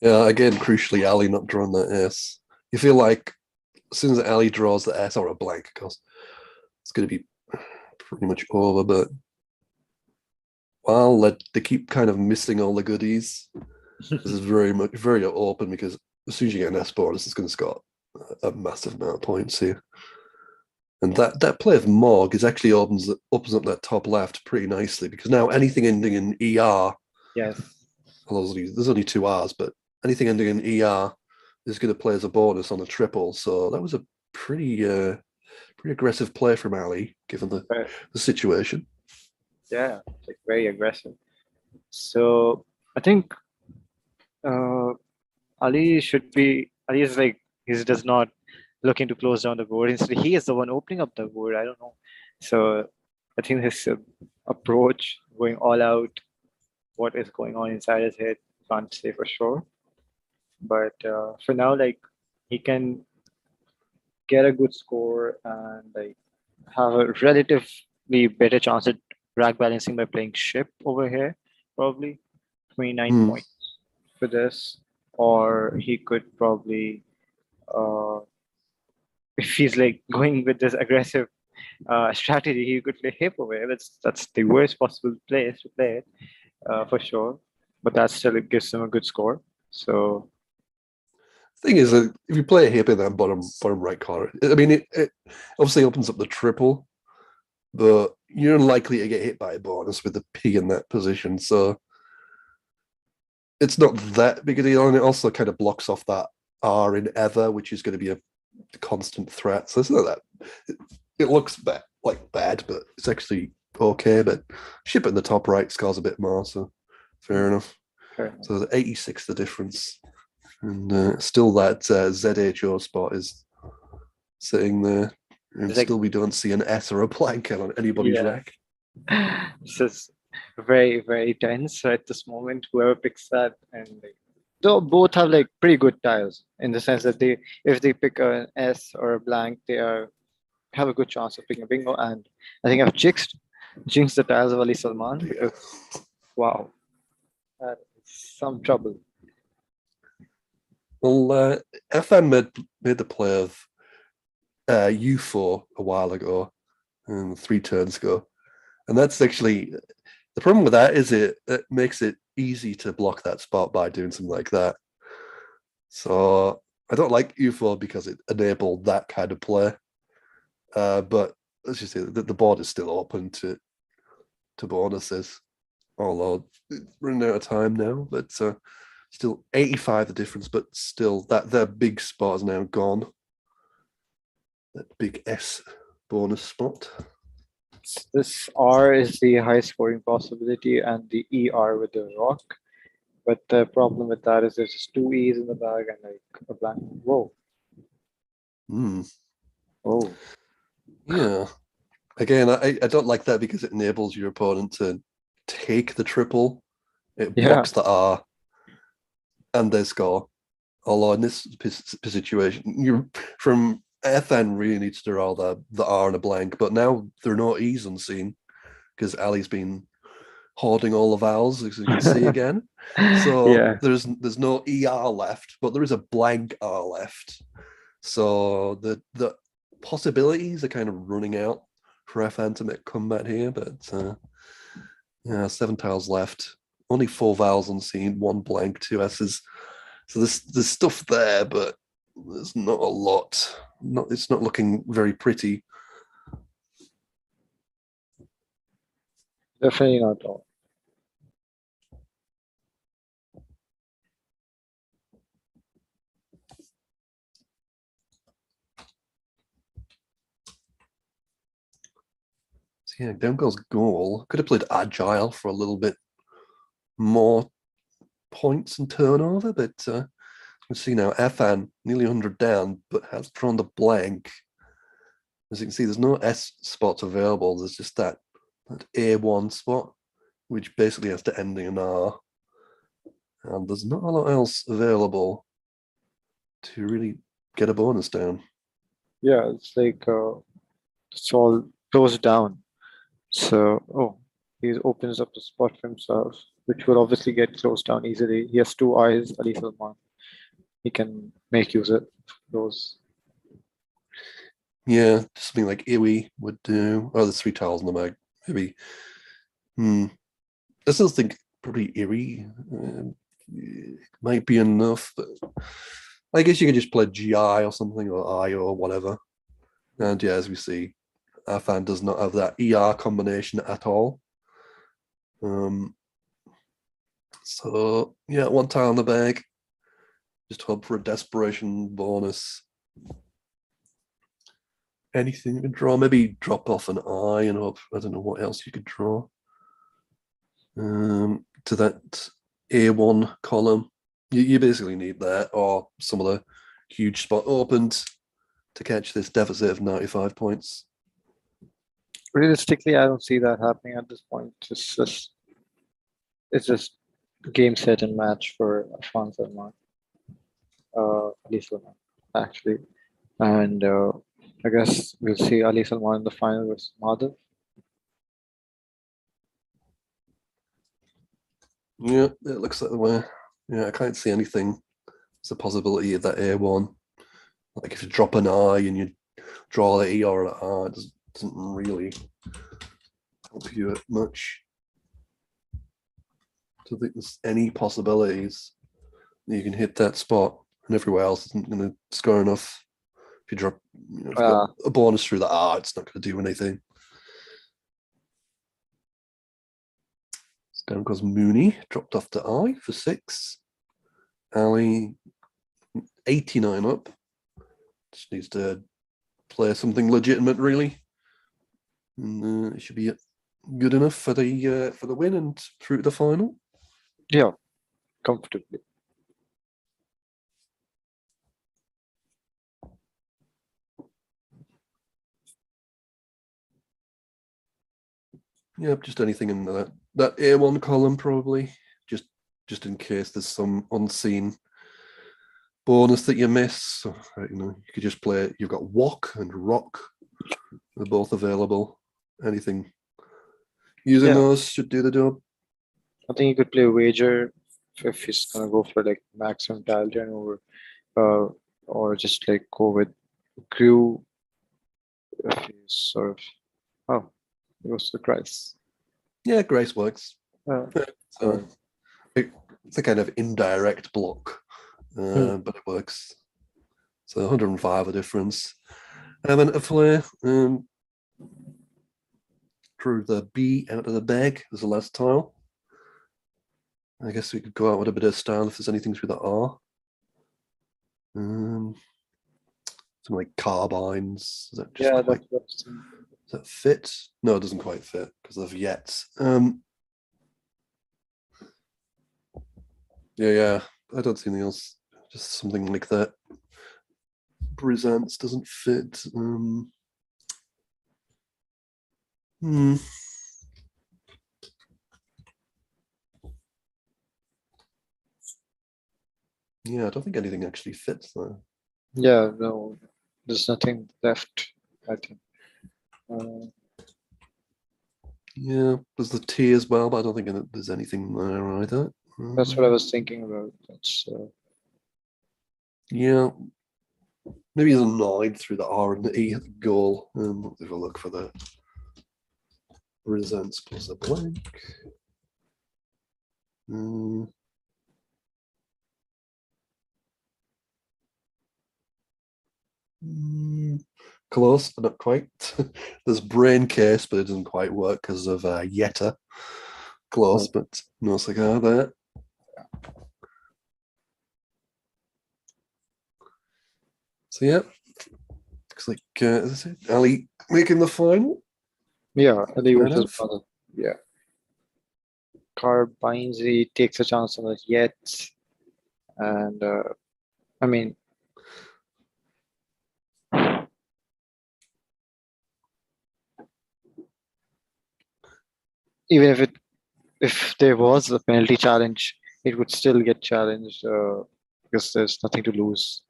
Yeah, again, crucially, Ali not drawing that S. You feel like as soon as Ali draws the S or a blank, of course, it's going to be pretty much over. But they keep kind of missing all the goodies. This is very open because as soon as you get an S bonus, it's going to score a massive amount of points here. And that play of Morg is actually opens up that top left pretty nicely because now anything ending in ER.
Yes.
Well, there's only 2 R's, but anything ending in ER is going to play as a bonus on a triple. So that was a pretty aggressive play from Ali, given the situation.
Yeah, like very aggressive. So I think Ali is like, he does not looking to close down the board. Instead, he is the one opening up the board. I don't know. So I think his approach, going all out, what is going on inside his head, can't say for sure. But for now, like he can get a good score and like have a relatively better chance at rack balancing by playing ship over here, probably 29 points for this. Or he could probably, if he's like going with this aggressive strategy, he could play hip over here. That's the worst possible place to play it, for sure. But that still gives him a good score. So.
Thing is that if you play a hip in that bottom right corner, I mean, it obviously opens up the triple, but you're unlikely to get hit by a bonus with the P in that position. So it's not that big a deal, and it also kind of blocks off that R in ever, which is going to be a constant threat. So it's not that it looks bad, but it's actually okay. But ship in the top right scores a bit more, so fair enough.
Fair.
So the 86, the difference, and still that ZHO spot is sitting there, and
Like-
still we don't see an S or a blank on anybody's
Yeah.
rack.
This is very, very tense at this moment. Whoever picks that, and though both have like pretty good tiles in the sense that if they pick an S or a blank, they have a good chance of picking a bingo. And I think I've jinxed the tiles of Ali Salman. Because, wow, that is some trouble.
Well, Afan made the play of U4 a while ago, 3 turns ago. And that's actually, the problem with that is it makes it easy to block that spot by doing something like that. So I don't like U4 because it enabled that kind of play. But let's just say that the board is still open to bonuses. Although it's running out of time now, but still 85 the difference, but still their big spot is now gone. That big S bonus spot.
This R is the high scoring possibility and the ER with the rock. But the problem with that is there's just 2 E's in the bag and like a blank. Whoa. Oh.
Yeah. Again, I don't like that because it enables your opponent to take the triple. It blocks the R and they score. Although in this situation, you're from Afan really needs to draw the R and a blank, but now there are no E's on scene because Ali's been hoarding all the vowels, as you can see again. So there's no ER left, but there is a blank R left. So the possibilities are kind of running out for Afan to make a comeback here, but 7 tiles left. Only 4 vowels on scene, 1 blank, 2 S's. So there's stuff there, but there's not a lot. It's not looking very pretty.
Definitely not all.
So yeah, down goes goal. Could have played agile for a little bit more points and turnover, but we see now Afan nearly 100 down, but has drawn the blank. As you can see, there's no S spots available. There's just that A1 spot, which basically has to end in an R. And there's not a lot else available to really get a bonus down.
Yeah, it's like it's all closed down. So, he opens up the spot for himself, which will obviously get closed down easily. He has 2 eyes, Ali Salman. He can make use of those.
Yeah, something like Iwi would do. Oh, there's 3 tiles in the bag. Maybe. I still think probably Erie might be enough, but I guess you can just play GI or something, or I or whatever. And yeah, as we see, Afan does not have that ER combination at all. So yeah, 1 tile in the bag. Just hope for a desperation bonus. Anything you can draw, maybe drop off an I and hope, I don't know what else you could draw. To that A1 column. You basically need that, or some other huge spot opened to catch this deficit of 95 points.
Realistically, I don't see that happening at this point. It's just game, set, and match for Afan Salman. Ali Salman, actually. And I guess we'll see Ali Salman in the final versus Madhav.
Yeah, it looks like the way. Yeah, I can't see anything. There's a possibility of that A1. Like if you drop an I and you draw the E or an R, it doesn't really help you much. I don't think there's any possibilities that you can hit that spot, and everywhere else isn't going to score enough. If you drop if you've got a bonus through the R, it's not going to do anything. Down goes Mooney, dropped off to I for 6. Ali, 89 up. Just needs to play something legitimate, really. And it should be good enough for the win and through to the final.
Yeah, comfortably.
Yep, just anything in that A1 column, probably. Just in case there's some unseen bonus that you miss. So, you could just play. You've got Walk and Rock. They're both available. Anything using those should do the job.
I think you could play Wager if he's gonna go for like maximum tile turnover, or just like go with Crew if he's sort of he goes to Grace.
Yeah, Grace works.
So
it's a kind of indirect block, but it works. So 105 a difference. And then to play through the B out of the bag as the last tile. I guess we could go out with a bit of style if there's anything through the R. Something like carbines. Is that just does that fit? No, it doesn't quite fit because of yet. Yeah. I don't see anything else. Just something like that. Brizance doesn't fit. Yeah, I don't think anything actually fits though.
yeah, no, there's nothing left, I think.
Yeah, there's the T as well, but I don't think there's anything there either.
That's what I was thinking about. That's
yeah. Maybe there's a 9 through the R and the E at the goal. We'll have a look for that. Presents plus a blank. Close, but not quite. There's brain case, but it doesn't quite work because of Yetta. Close, but no cigar there. So yeah, looks like is it Ali making the final?
yeah, Ali
Fair
versus
enough.
Madhav. Yeah. Carbines, he takes a chance on the yet, and I mean, even if there was a penalty challenge, it would still get challenged because there's nothing to lose.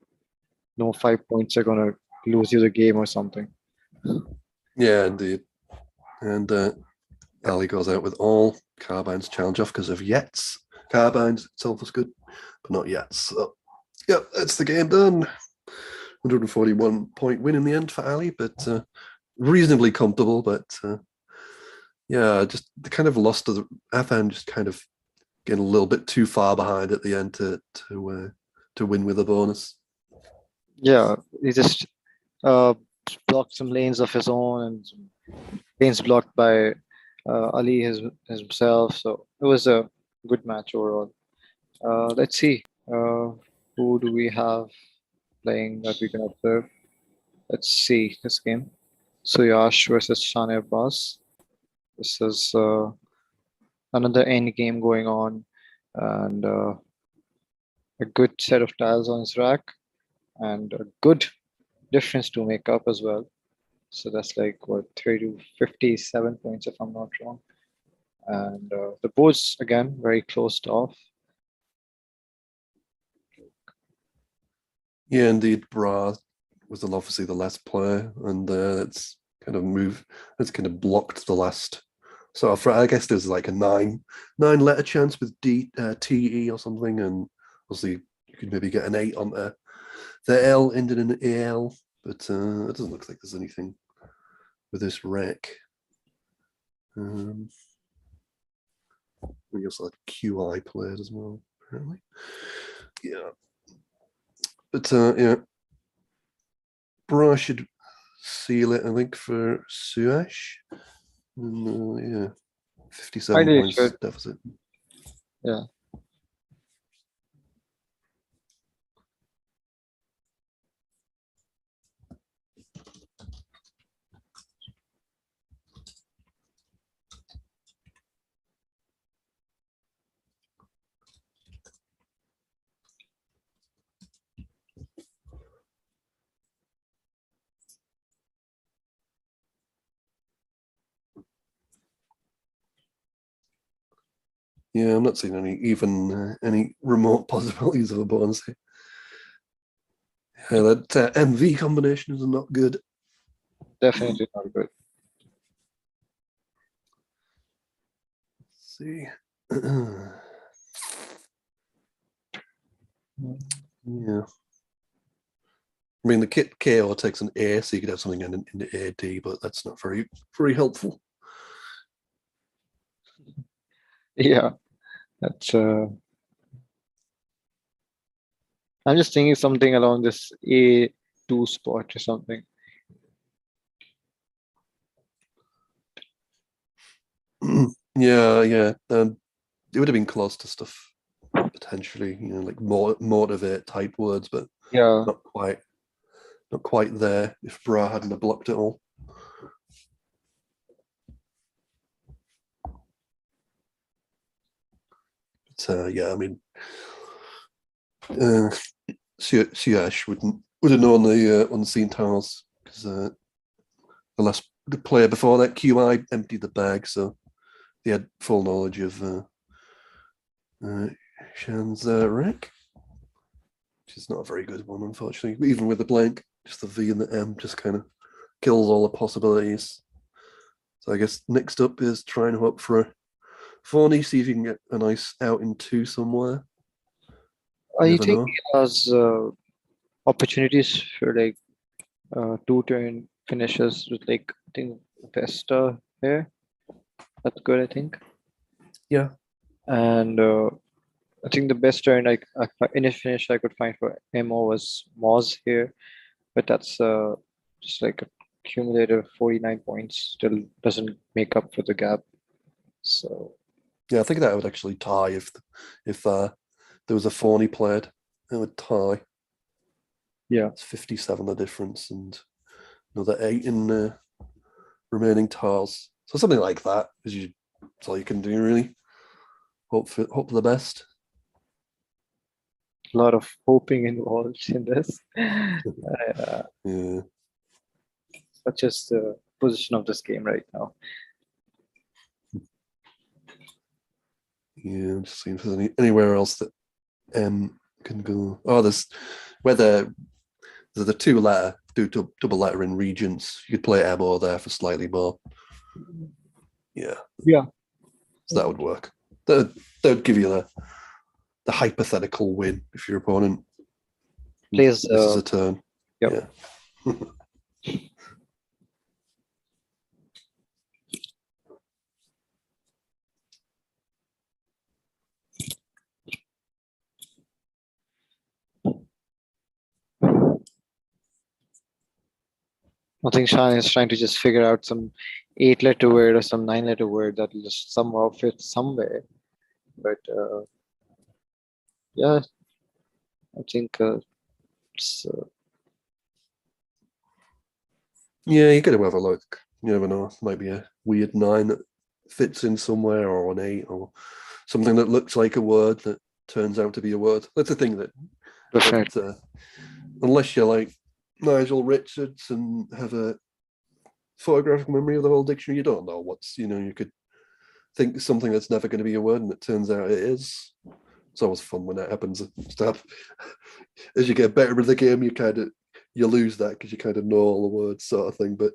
No 5 points are gonna lose you the game or something.
Yeah, indeed. And Ali goes out with all Carbines challenge off because of Yets. Carbines itself was good, but not Yets. So, yeah, that's the game done. 141 point win in the end for Ali, but reasonably comfortable. But yeah, just kind of lost to the Afan, just kind of getting a little bit too far behind at the end to win with a bonus.
Yeah, he just blocked some lanes of his own and some lanes blocked by Ali himself. So it was a good match overall. Let's see. Who do we have playing that we can observe? Let's see this game. Suryash versus Shane Abbas. This is another end game going on, and a good set of tiles on his rack, and a good difference to make up as well. So that's like what 30 to 57 points if I'm not wrong. And the boards again very closed off.
Yeah, indeed. Bra was obviously the last player, and it's kind of blocked the last. So I guess there's like a nine letter chance with TE or something, and obviously you could maybe get an 8 on the L ended in an AL, but it doesn't look like there's anything with this rack. We also had QI players as well, apparently. Yeah. But yeah, Bra should seal it, I think, for Suryash. Yeah. 57
Ideally, it
points
should.
deficit.
Yeah.
Yeah, I'm not seeing any remote possibilities of a bonus here. Yeah, that MV combination is not good.
Definitely not good.
Let's see. Yeah. I mean, the kit KO takes an A, so you could have something in the AD, but that's not very helpful.
Yeah, that's. I'm just thinking something along this A2 spot or something.
Yeah. It would have been close to stuff potentially, like more motivate type words, but
yeah,
not quite there. If Bra hadn't have blocked it all. But yeah, I mean, Suryash would have known the unseen tiles because the player before that QI emptied the bag, so he had full knowledge of Shan's wreck, which is not a very good one, unfortunately. Even with the blank, just the V and the M just kind of kills all the possibilities. So I guess next up is try and hope for a Forney, see if you can get a nice out in 2 somewhere.
I think he has opportunities for like 2-turn finishes with like I think Vesta here. That's good, I think.
Yeah.
And I think the best turn in a finish I could find for MO was Moz here, but that's just like a cumulative 49 points. Still doesn't make up for the gap. So
yeah, I think that would actually tie if there was a Forney played. It would tie.
Yeah,
it's 57 the difference, and another 8 in the remaining tiles. So something like that that's all you can do, really. Hope for the best.
A lot of hoping involved in this.
Yeah.
Such as the position of this game right now.
Yeah, I'm just seeing if there's anywhere else that M can go. Oh, there's the 2-letter, double letter in Regents. You could play MO there for slightly more. Yeah.
Yeah.
So that would work. That would give you the hypothetical win if your opponent
plays
misses a turn.
Yep.
Yeah.
I think Shan is trying to just figure out some 8-letter word or some 9-letter word that will just somehow fit somewhere. But yeah, I think it's.
Yeah, you could have a look. You never know. Might be a weird 9 that fits in somewhere, or an 8, or something that looks like a word that turns out to be a word. That's the thing that unless you're like Nigel Richards and have a photographic memory of the whole dictionary, you don't know you could think something that's never going to be a word and it turns out it is. It's always fun when that happens. As you get better at the game, you lose that because you kind of know all the words, sort of thing. But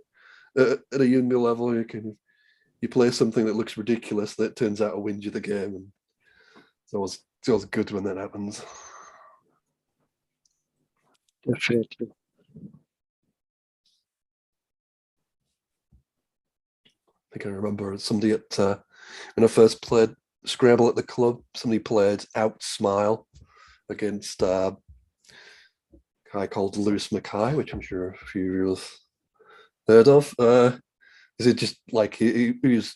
at a younger level, you play something that looks ridiculous that turns out to win you the game, and it's always good when that happens.
Definitely.
I think I remember somebody when I first played Scrabble at the club, somebody played Out Smile against a guy called Lewis Mackay, which I'm sure a few of you have heard of. Is it just like he was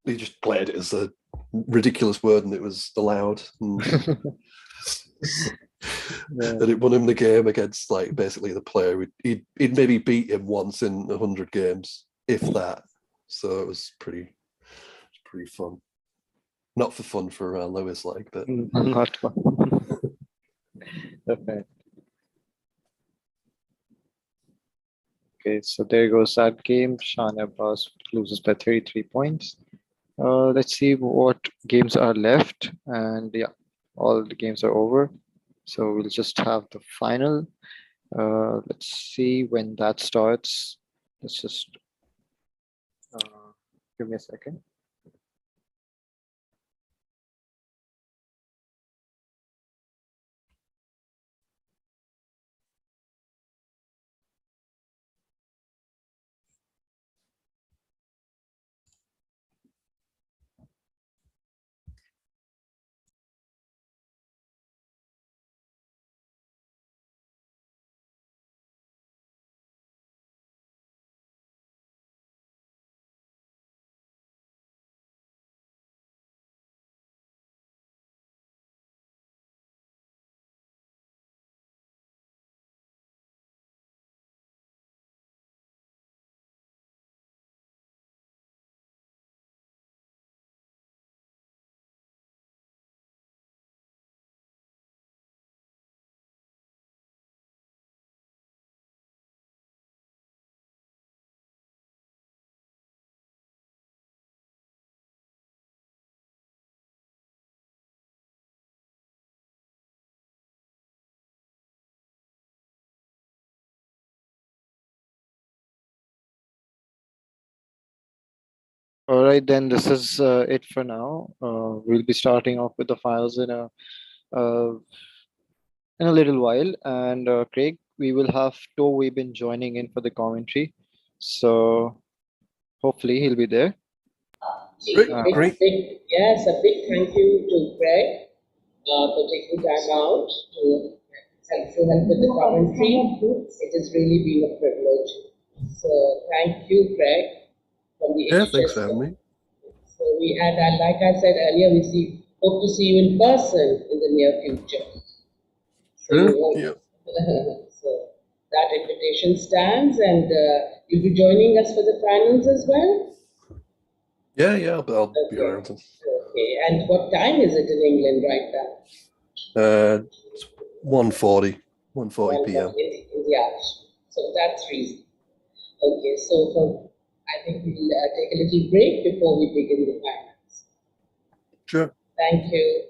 he just played it as a ridiculous word, and it was allowed. And, and it won him the game against like basically the player. He'd maybe beat him once in 100 games, if that. So it was pretty fun. Not for fun for Lewis, like, but
Not fun. Okay. Okay, so there goes that game. Shana Abbas loses by 33 points. Let's see what games are left. And yeah, all the games are over. So we'll just have the final. Let's see when that starts. Let's just give me a second. All right, then this is it for now. We'll be starting off with the files in a little while. And Craig, we will have Webin joining in for the commentary. So hopefully he'll be there.
Yes, a big thank you to Greg for taking time out to help with the commentary. It has really been a privilege. So thank you, Greg, from the
yeah,
HHS
thanks for having
School.
me.
So we had, like I said earlier, hope to see you in person in the near future. So,
Yeah.
so that invitation stands, and you'll be joining us for the finals as well.
Yeah, I'll be around.
Okay, and what time is it in England right now?
It's 1:40 p.m.
Yeah, so that's reason. Okay, so I think we'll take a little break before we begin the finals.
Sure.
Thank you.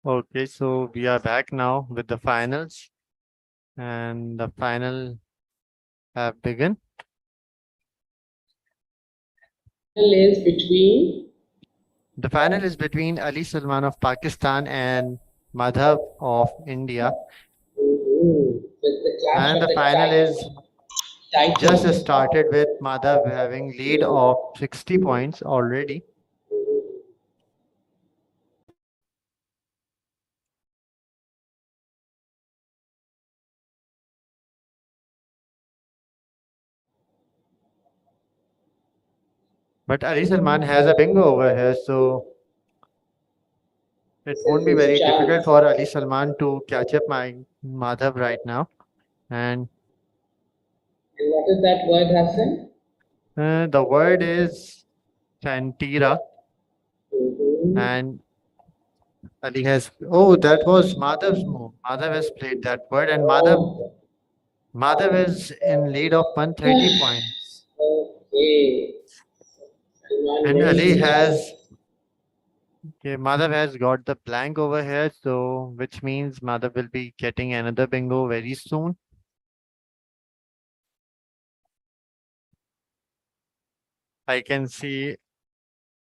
Okay, so we are back now with the finals, and the final have begun.
Is between
The final is between Ali Salman of Pakistan and Madhav of India. And the final is just started with Madhav having lead of 60 points already. But Ali Salman has a bingo over here, so it won't be very difficult for Ali Salman to catch up my Madhav right now. And
what is that word, Hassan?
the word is Chantira. And Ali has, oh, that was Madhav's move. Madhav has played that word, and Madhav is in lead of 130 points.
Okay.
And Ali has, okay, Madhav has got the blank over here, so which means Madhav will be getting another bingo very soon. I can see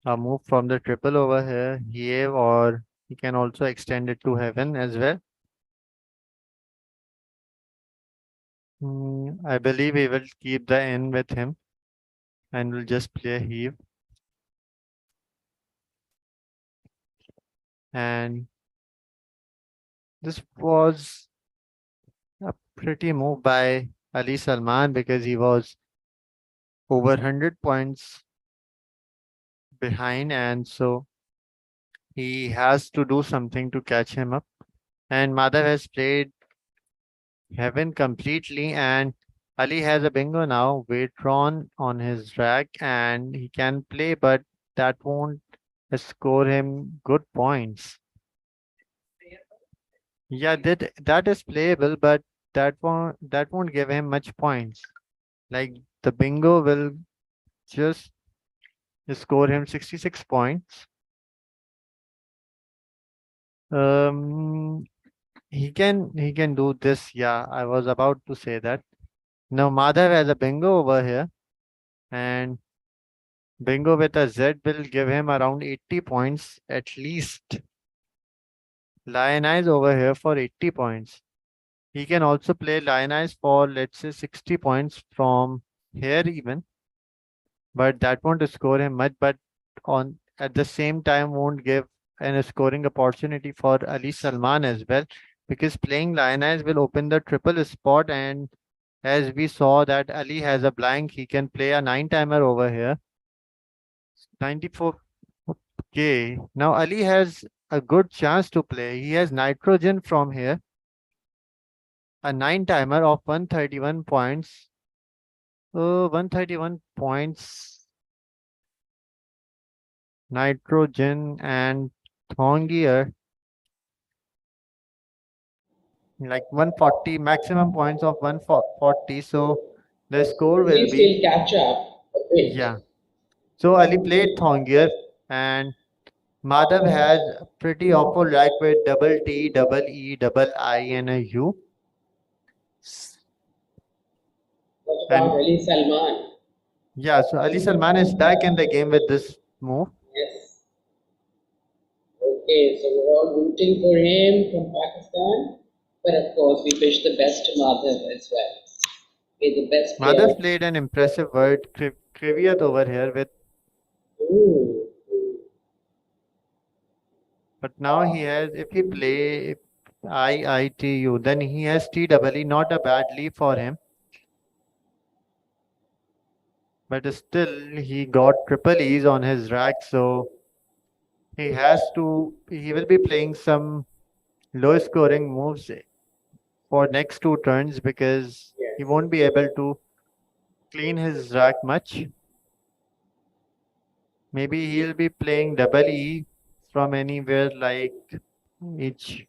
a move from the triple over here, or he can also extend it to heaven as well. I believe he will keep the N with him and will just play heave. And this was a pretty move by Ali Salman because he was over 100 points behind, and so he has to do something to catch him up. And Madhav has played heaven completely, and Ali has a bingo now, withdrawn on his rack, and he can play, but that won't score him good points. Yeah, that is playable, but that won't give him much points. Like the bingo will just score him 66 points. He can do this. Yeah, I was about to say that. Now Madhav has a bingo over here, and bingo with a Z will give him around 80 points at least. Lion Eyes over here for 80 points. He can also play Lion Eyes for, let's say, 60 points from here even, but that won't score him much, but on at the same time won't give an scoring opportunity for Ali Salman as well, because playing Lion Eyes will open the triple spot, and as we saw that Ali has a blank, he can play a 9-timer over here. 94. Okay, now Ali has a good chance to play. He has nitrogen from here. A 9-timer of 131 points. 131 points. Nitrogen and Thongier. Like 140, maximum points of 140. So the score will
Please
be.
will catch up a bit.
Yeah. So Ali played Thongier, and Madhav has a pretty awful rack with double T, double E, double I, and a U.
What about Ali Salman?
Yeah, so Ali Salman is back in the game with this move.
Yes. Okay, so we're all rooting for him from Pakistan, but of course we wish the best to Madhav as well. May the best player.
Madhav played an impressive word Kriviyat over here with.
Ooh.
But now he has, if he play IITU, then he has TEE, not a bad lead for him. But still, he got triple E's on his rack, so he will be playing some low scoring moves for next 2 turns because he won't be able to clean his rack much. Maybe he'll be playing double E from anywhere, like each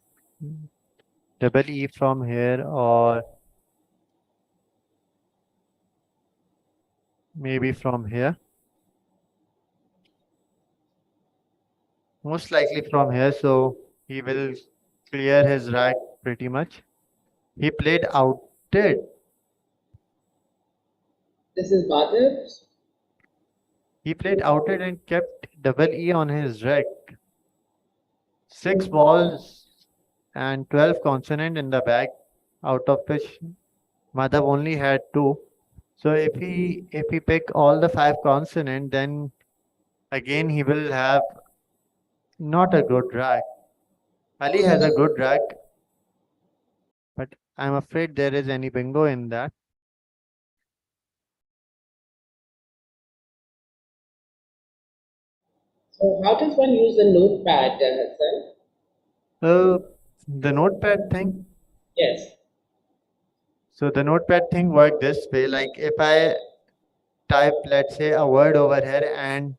double E from here, or maybe from here. Most likely from here, so he will clear his rack pretty much. He played outed.
This is Madhav.
He played outed and kept double E on his rack. 6 balls and 12 consonant in the bag, out of which Madhav only had 2. So if he pick all the 5 consonant, then again he will have not a good rack. Ali has a good rack, but I'm afraid there is any bingo in that.
So how does one use the notepad, Hassan?
The notepad thing.
Yes.
So the notepad thing worked this way. Like if I type, let's say, a word over here, and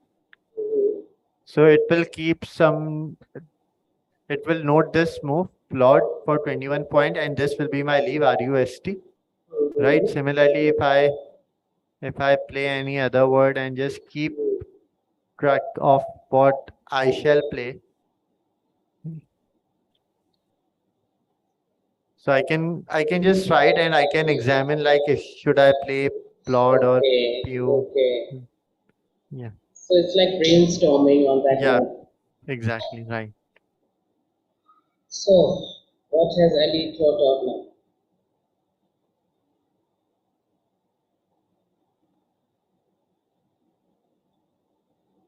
so it will keep some. It will note this move plot for 21 point, and this will be my leave RUST. Right. Similarly, if I play any other word and just keep track of what I shall play. So I can just write and I can examine like if should I play plot or pew.
Okay.
Yeah.
So it's like brainstorming on that
Yeah,
note.
exactly right.
So what has Ali thought of now?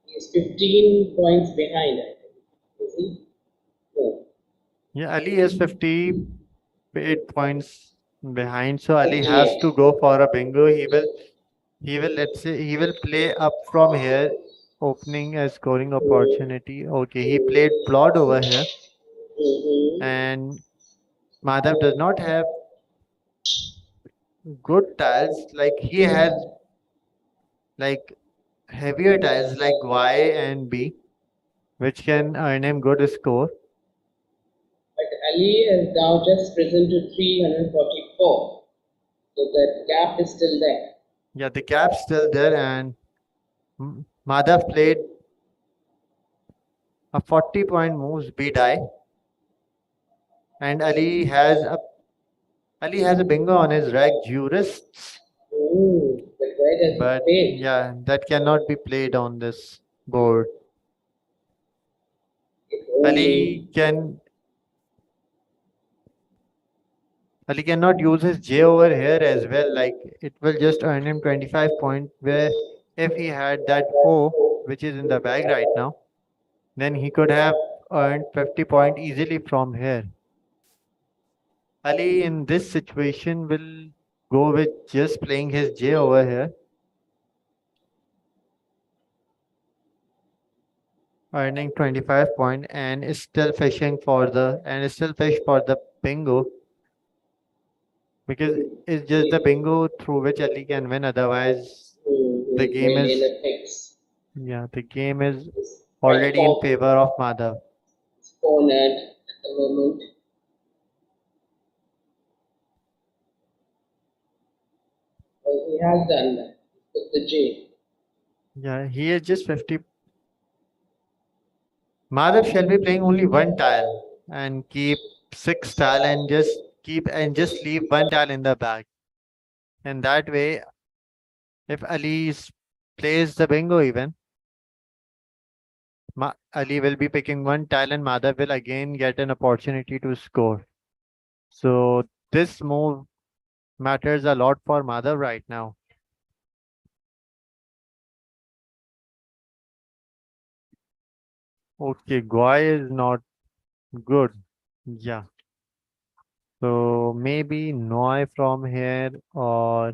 He's 15 points behind, I think. Is he? No.
Yeah, Ali is 58 points behind, so Ali has to go for a bingo. He will let's say he will play up from here, opening a scoring opportunity. Okay, he played plot over here, and Madhav does not have good tiles. Like he has like heavier tiles like Y and B, which can earn him good score.
But Ali has now just risen to 344. So that gap is still there.
Yeah, the gap's still there, and Madhav played a 40-point moves B die, and Ali has a bingo on his rack jurists. But yeah, that cannot be played on this board. Ali cannot use his J over here as well. Like it will just earn him 25 points. Where if he had that O, which is in the bag right now, then he could have earned 50 points easily from here. Ali in this situation will go with just playing his J over here, earning 25 points, and is still fishing for the bingo, because it's just the bingo through which Ali can win. Otherwise, the game is already in favor of Madhav.
Cornered at the moment. Well, he has done that with the J.
Yeah, he is just 50. Madhav shall be playing only one tile and keep 6 tile and just leave one tile in the bag. And that way, if Ali plays the bingo even, Ali will be picking one tile and Madhav will again get an opportunity to score. So this move matters a lot for Madhav right now. Okay, Goy is not good. Yeah. So maybe Noi from here, or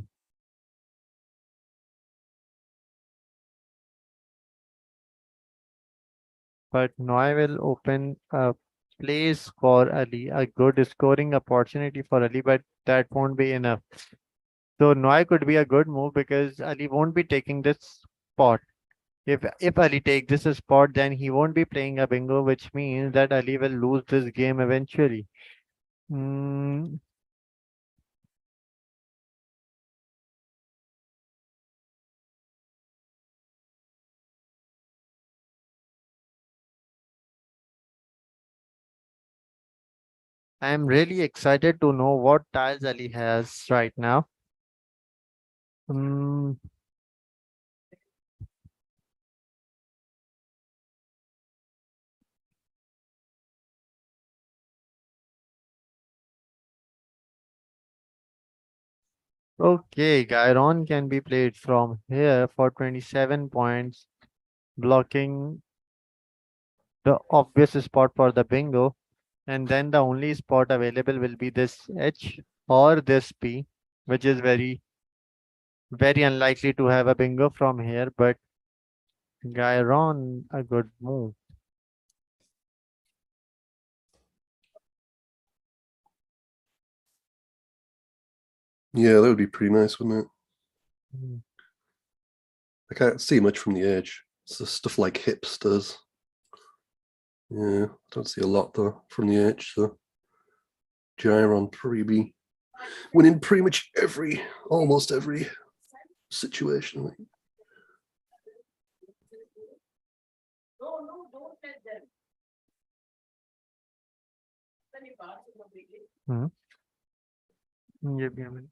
but Noi will open a place for Ali, a good scoring opportunity for Ali, but that won't be enough. So Noi could be a good move because Ali won't be taking this spot. If Ali take this spot, then he won't be playing a bingo, which means that Ali will lose this game eventually. I'm really excited to know what tiles Ali has right now. Hmm. Okay, Gyron can be played from here for 27 points, blocking the obvious spot for the bingo. And then the only spot available will be this H or this P, which is very unlikely to have a bingo from here, but Gyron, a good move.
Yeah, that would be pretty nice, wouldn't it?
Mm.
I can't see much from the edge. It's the stuff like hipsters. Yeah, I don't see a lot though from the edge. So Gyron probably be winning pretty much almost every situation.
Hmm. ये भी हमें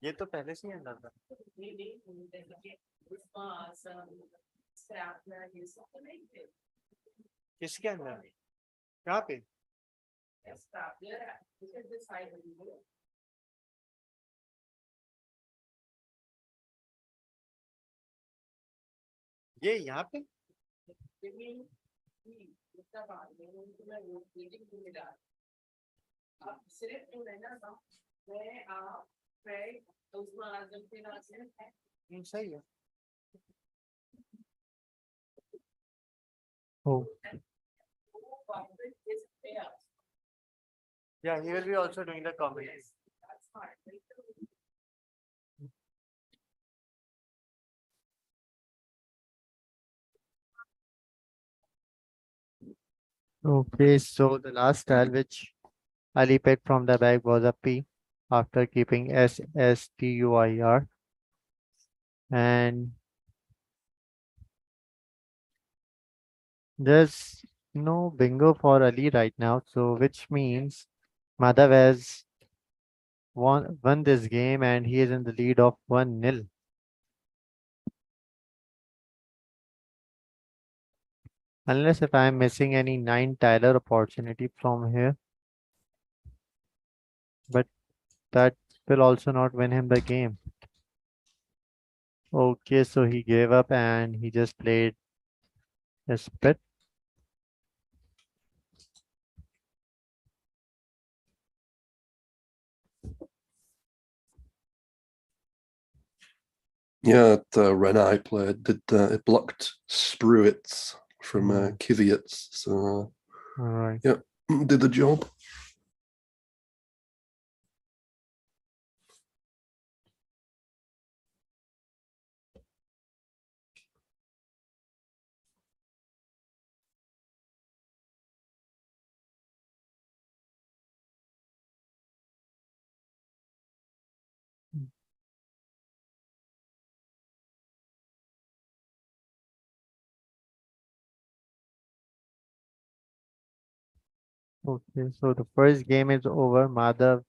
ये तो पहले से ही अंदर था किसके अंदर कहाँ पे ये यहाँ पे सही है Oh. Yeah, he will be also doing the comedy. Okay, so the last tile which Ali picked from the bag was a P after keeping SSTUIR. And there's no bingo for Ali right now, so which means Madhav has won this game and he is in the lead of 1-0. Unless if I am missing any 9 tiler opportunity from here. But that will also not win him the game. Okay, so he gave up and he just played a spit.
Yeah, Renai played. It blocked Spruits from Kvyats. So
Alright.
yeah, did the job.
Okay, so the first game is over. Madhav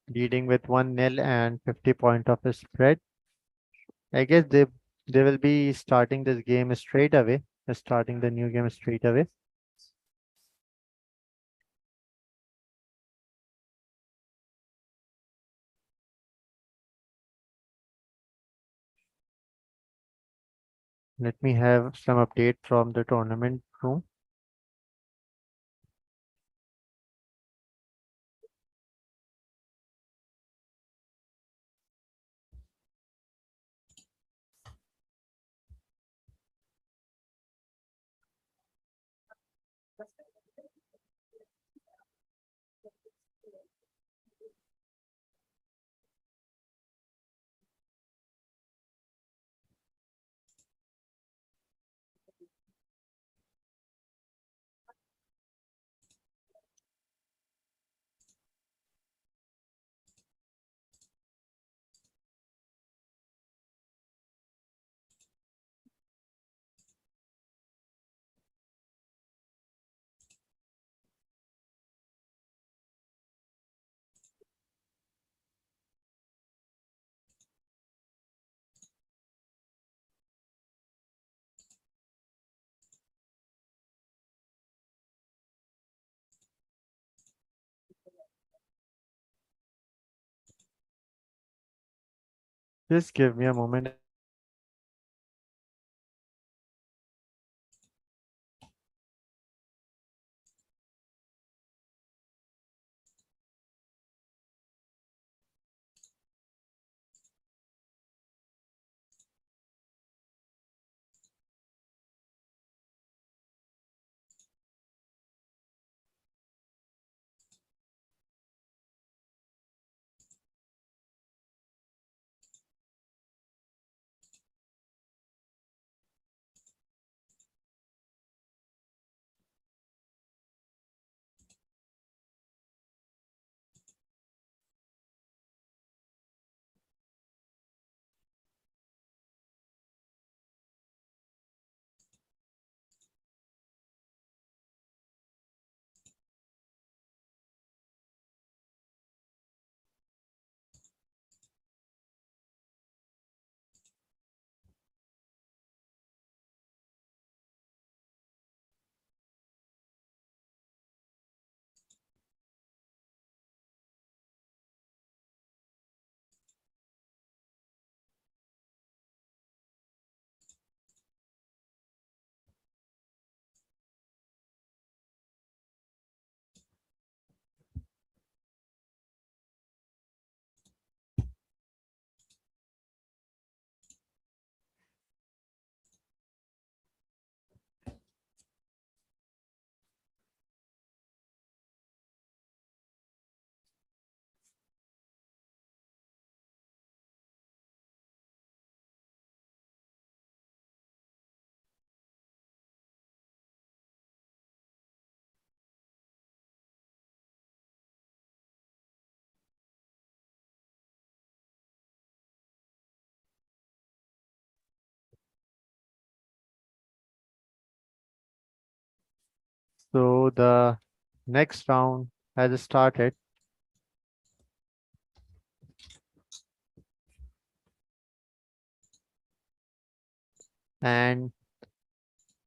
leading with 1-0 and 50 points of a spread. I guess they will be starting this game straight away. Starting the new game straight away. Let me have some update from the tournament room. Just give me a moment. So the next round has started. And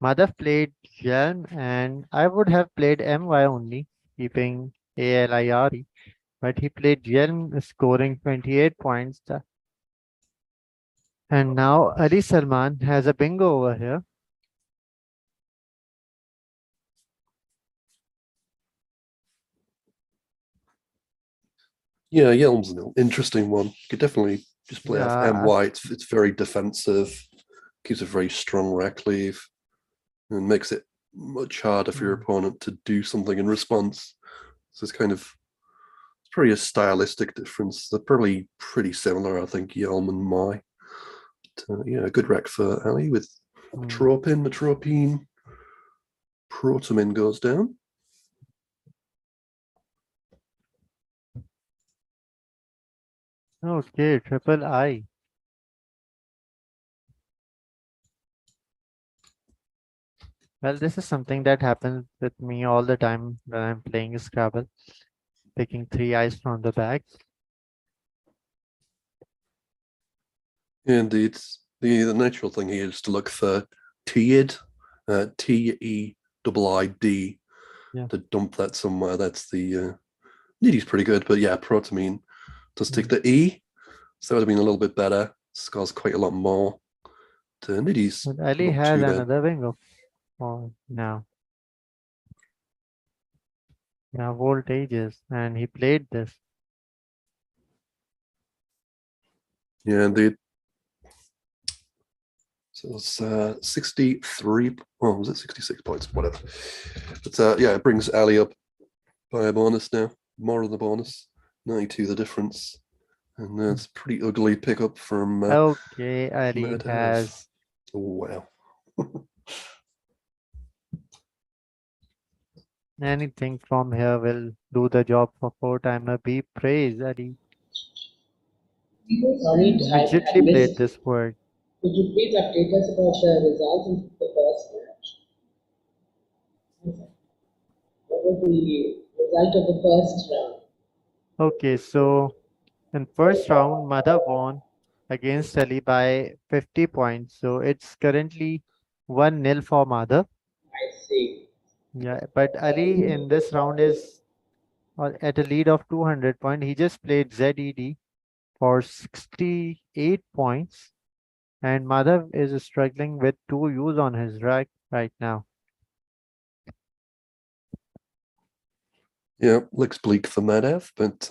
Madhav played Jan, and I would have played MY only, keeping ALIRE, but he played Jan, scoring 28 points. And now Ali Salman has a bingo over here.
Yeah, Yelm's an interesting one. You could definitely just play off
Yeah.
MY. It's very defensive, keeps a very strong rack leave, and makes it much harder for your opponent to do something in response. So it's kind of probably a stylistic difference. They're probably pretty similar, I think, Yelm and Mai. But, yeah, a good rack for Ali with Metropine. Protomin goes down.
Okay, triple I. Well, this is something that happens with me all the time when I'm playing Scrabble, picking 3 eyes from the bag.
Indeed. The natural thing here is to look for TID, TEIID,
Yeah.
to dump that somewhere. That's the Niddy's pretty good, but yeah, Protamine does take the E, so that would have been a little bit better. Scores quite a lot more. Niddy's
But Ali
not
has
too bad.
another bingo. Oh, now. Yeah, voltages, and he played this.
Yeah, indeed. So it's 63. Oh, was it 66 points? Whatever. But yeah, it brings Ali up by a bonus now. More of the bonus. 92 the difference. And that's pretty ugly pickup from
Okay, Ali
Madhav.
has.
Oh, wow.
Anything from here will do the job for 4-timer. Be praised, Ali.
Sorry, I
Immediately played
missed.
this word.
Could you please update us about the results in the first match? What was the result of the first round?
Okay, so in first round, Madhav won against Ali by 50 points. So it's currently 1-0 for Madhav.
I see.
Yeah, but Ali in this round is at a lead of 200 points. He just played ZED for 68 points. And Madhav is struggling with 2 U's on his rack right now.
Yeah, looks bleak for Madhav, but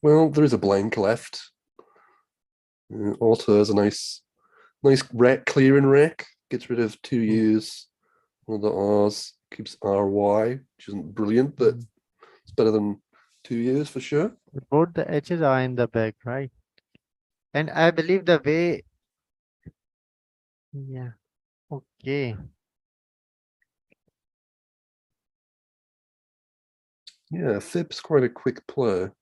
well, there is a blank left. Auto has a nice rack clearing rack. Gets rid of 2 U's, one of the R's, keeps RY, which isn't brilliant, but it's better than 2 U's for sure.
Both the H's are in the bag, right? And I believe the way, yeah, okay.
Yeah, Fib's quite a quick player.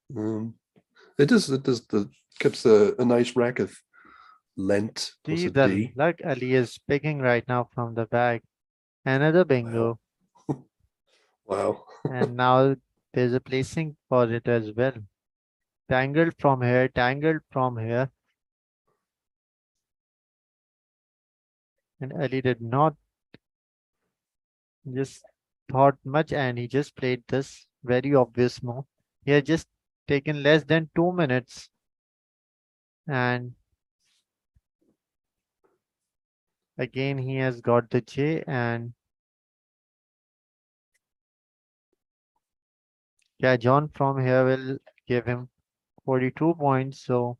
It keeps a nice rack of Lent plus
See
a
the
D.
luck Ali is picking right now from the bag. Another bingo.
Wow.
And now there's a placing for it as well. Tangled from here, tangled from here. And Ali did not just thought much and he just played this very obvious move. He had just taken less than 2 minutes. And again he has got the J and yeah, John from here will give him 42 points. So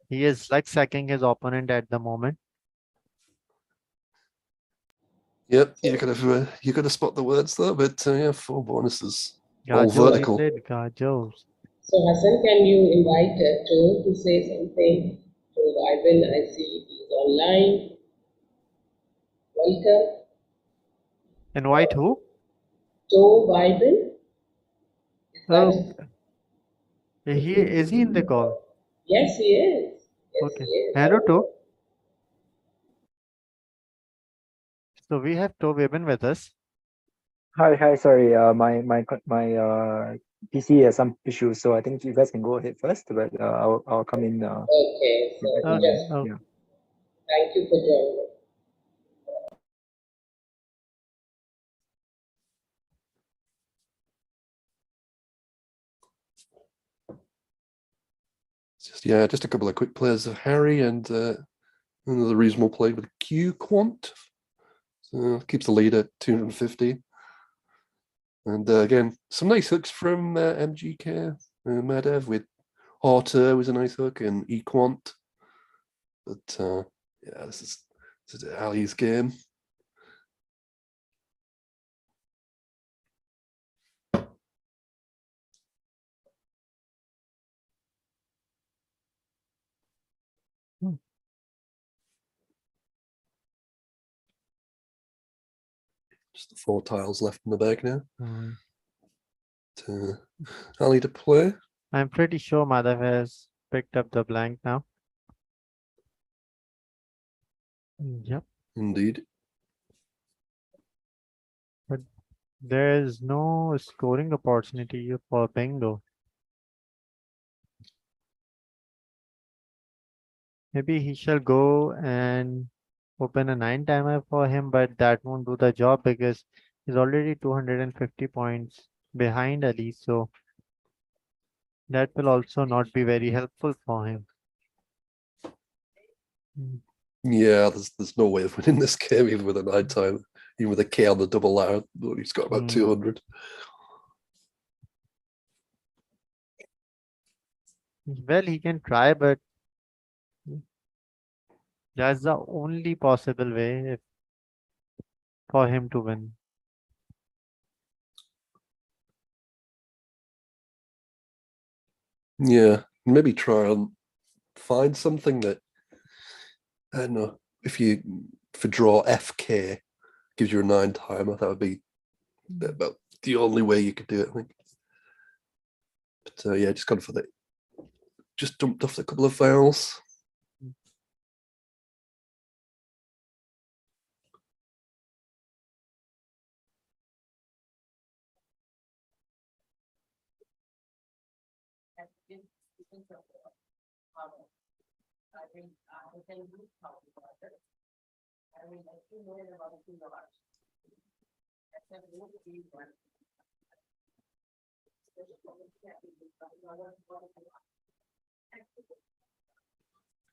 he is luck sacking his opponent at the moment.
Yep, you gotta spot the words though, but yeah, 4 bonuses. All
Gajos, he
vertical.
played Gajos.
So Hassan, can you invite Joe to say something to Ivan? I see he's online. Welcome.
Invite who?
Joe Biden.
Oh, is he in the call?
Yes, he is. Yes,
Okay.
he is.
Hello, To. So we have To Weben with us.
Hi. Sorry, my PC has some issues, so I think you guys can go ahead first. But I'll come in.
Okay, so just
Yeah.
thank you for joining.
Just a couple of quick players of Harry and another reasonable play with Q Quant. So keeps the lead at 250. And again, some nice hooks from MGK, Madhav with Auto was a nice hook and Equant. But yeah, this is Ali's game. Just the 4 tiles left in the bag now. Ali to play.
I'm pretty sure Madhav has picked up the blank now. Yep.
Indeed.
But there is no scoring opportunity for bingo. Maybe he shall go and open a 9 timer for him, but that won't do the job because he's already 250 points behind Ali. So that will also not be very helpful for him.
Yeah, there's no way of winning this game even with a 9 timer, even with a K on the double ladder. He's got about 200.
Well, he can try, but that's the only possible way for him to win.
Yeah, maybe try and find something that, I don't know, if you draw FK gives you a 9 timer, that would be about the only way you could do it, I think. But yeah, just gone for the, just dumped off a couple of files.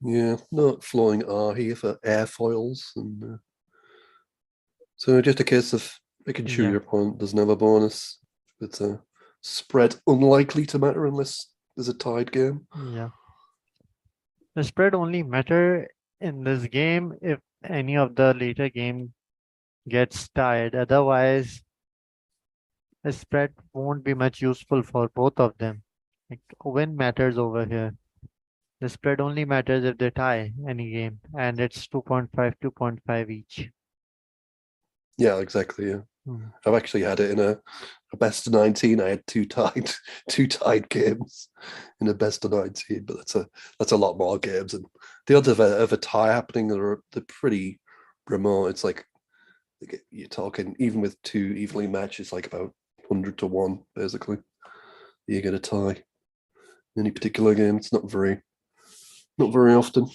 Yeah, not floating R here for airfoils, and so just a case of making sure
Yeah.
your opponent doesn't have a bonus. It's a spread unlikely to matter unless there's a tied game.
Yeah. The spread only matter in this game if any of the later game gets tied. Otherwise, the spread won't be much useful for both of them. Like win matters over here. The spread only matters if they tie any game, and it's 2.5, 2.5 each.
Yeah, exactly. Yeah,
Hmm.
I've actually had it in a best of 19. I had two tied games in a best of 19, but that's a lot more games, and the odds of a tie happening they're pretty remote. It's like you're talking even with two evenly matched, it's like about 100 to 1 basically. You get a tie in any particular game. It's not very often.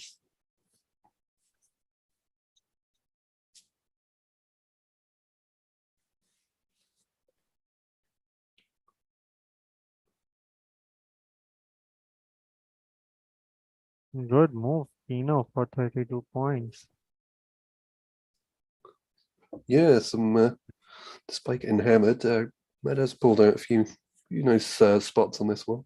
Good move, Pino, for 32 points.
Yeah, despite getting hammered, Madhav's pulled out a few nice spots on this one.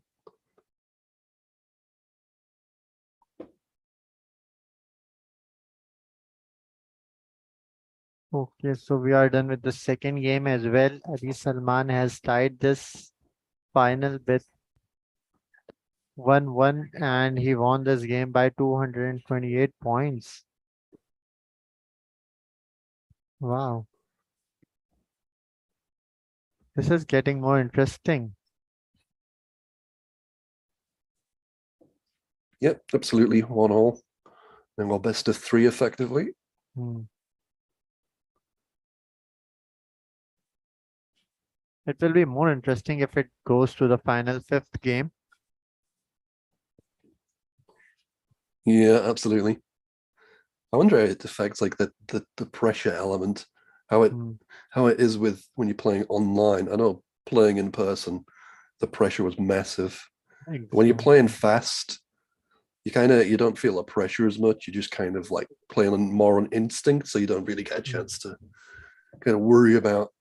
Okay, so we are done with the second game as well. Ali Salman has tied this final with 1-1 and he won this game by 228 points. Wow. This is getting more interesting.
Yep, absolutely. 1-1. And we're best of 3 effectively.
It will be more interesting if it goes to the final 5th game.
Yeah, absolutely. I wonder how it affects like the pressure element, how it is with when you're playing online. I know playing in person, the pressure was massive.
Exactly.
When you're playing fast, you don't feel the pressure as much. You just kind of like playing more on instinct, so you don't really get a chance to kind of worry about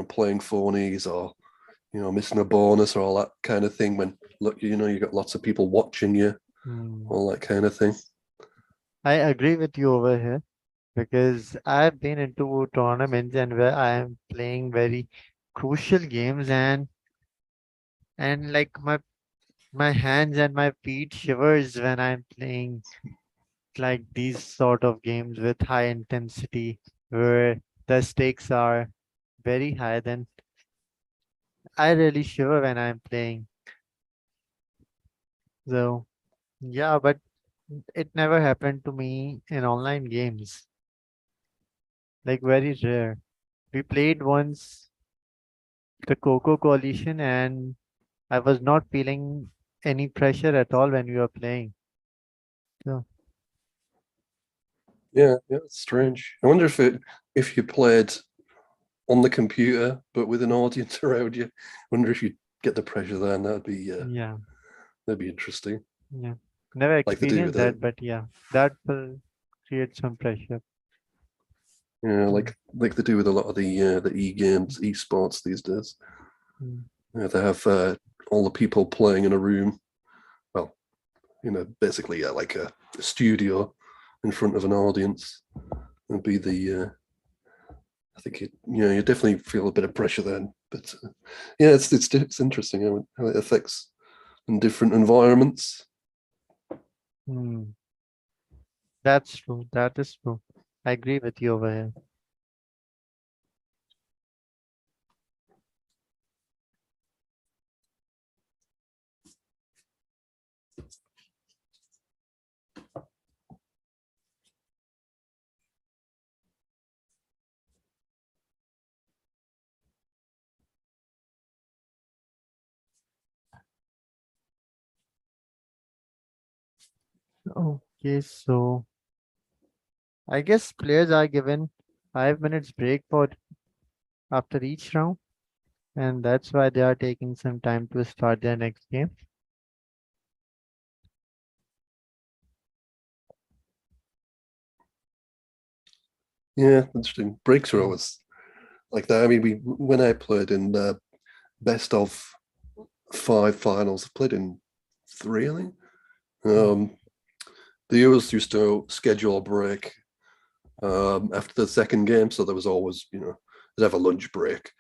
playing phonies or missing a bonus or all that kind of thing. When look, you got lots of people watching you, all that kind of thing.
I agree with you over here because I've been into tournaments and where I am playing very crucial games and like my hands and my feet shivers when I'm playing like these sort of games with high intensity where the stakes are very high. Then I really shiver when I'm playing. So yeah, but it never happened to me in online games. Like very rare. We played once the Coco Coalition and I was not feeling any pressure at all when we were playing. So
Yeah, it's strange. I wonder if you played on the computer but with an audience around you. I wonder if you get the pressure there, and that'd be interesting.
yeah, never
Like they do
experienced that, but yeah, that will create some pressure.
Yeah, like they do with a lot of the e-games, esports these days. Yeah, they have all the people playing in a room. Well, basically like a studio in front of an audience. It'd be I think you definitely feel a bit of pressure then. But yeah, it's interesting how it affects in different environments.
That's true. That is true. I agree with you over here. Okay, so I guess players are given 5 minutes break for after each round, and that's why they are taking some time to start their next game.
Yeah, interesting. Breaks are always like that. I mean, when I played in the best of 5 finals, I played in 3, I think. The US used to schedule a break after the second game, so there was always, they'd have a lunch break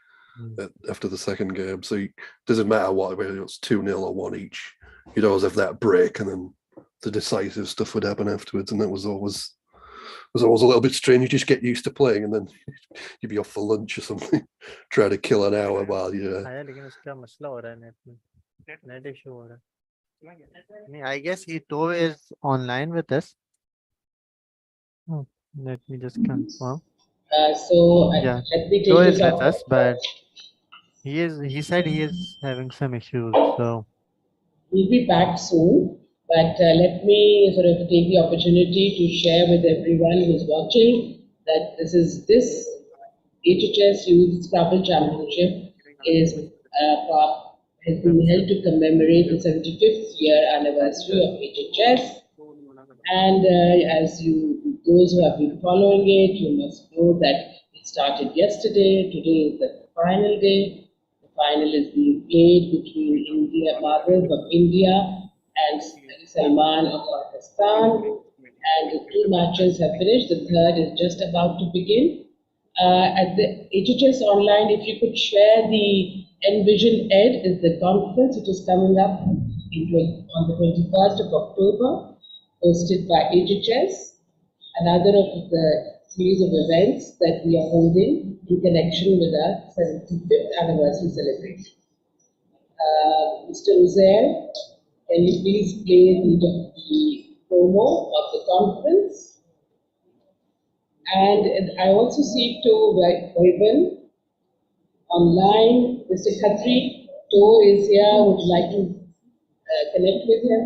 after the second game. So it doesn't matter what, whether it's 2-0 or 1 each. You'd always have that break, and then the decisive stuff would happen afterwards, and that was always a little bit strange. You just get used to playing, and then you'd be off for lunch or something, try to kill an hour while you.
लेकिन उसका मसला हो रहा है net issue हो रहा है नहीं I guess Ito is online with us. Let me just confirm. Yeah,
let me
Ito
take
is
this
with us, but he said he is having some issues, so
we'll be back soon. But let me sort of take the opportunity to share with everyone who's watching that this HHS Youth Scrabble Championship has been held to commemorate the 75th year anniversary of HHS. And those who have been following it, you must know that it started yesterday. Today is the final day. The final is being played between Madhav of India and Salman of Pakistan. And the 2 matches have finished. The third is just about to begin. At the HHS Online, if you could share the Envision Ed is the conference which is coming up on the 21st of October, hosted by HHS, another of the series of events that we are holding in connection with our 75th anniversary celebration. Mr. Uzair, can you please play the promo of the conference? And I also see To Vaibhan online. Mr. Khatri, To is here. Would you like to connect with him?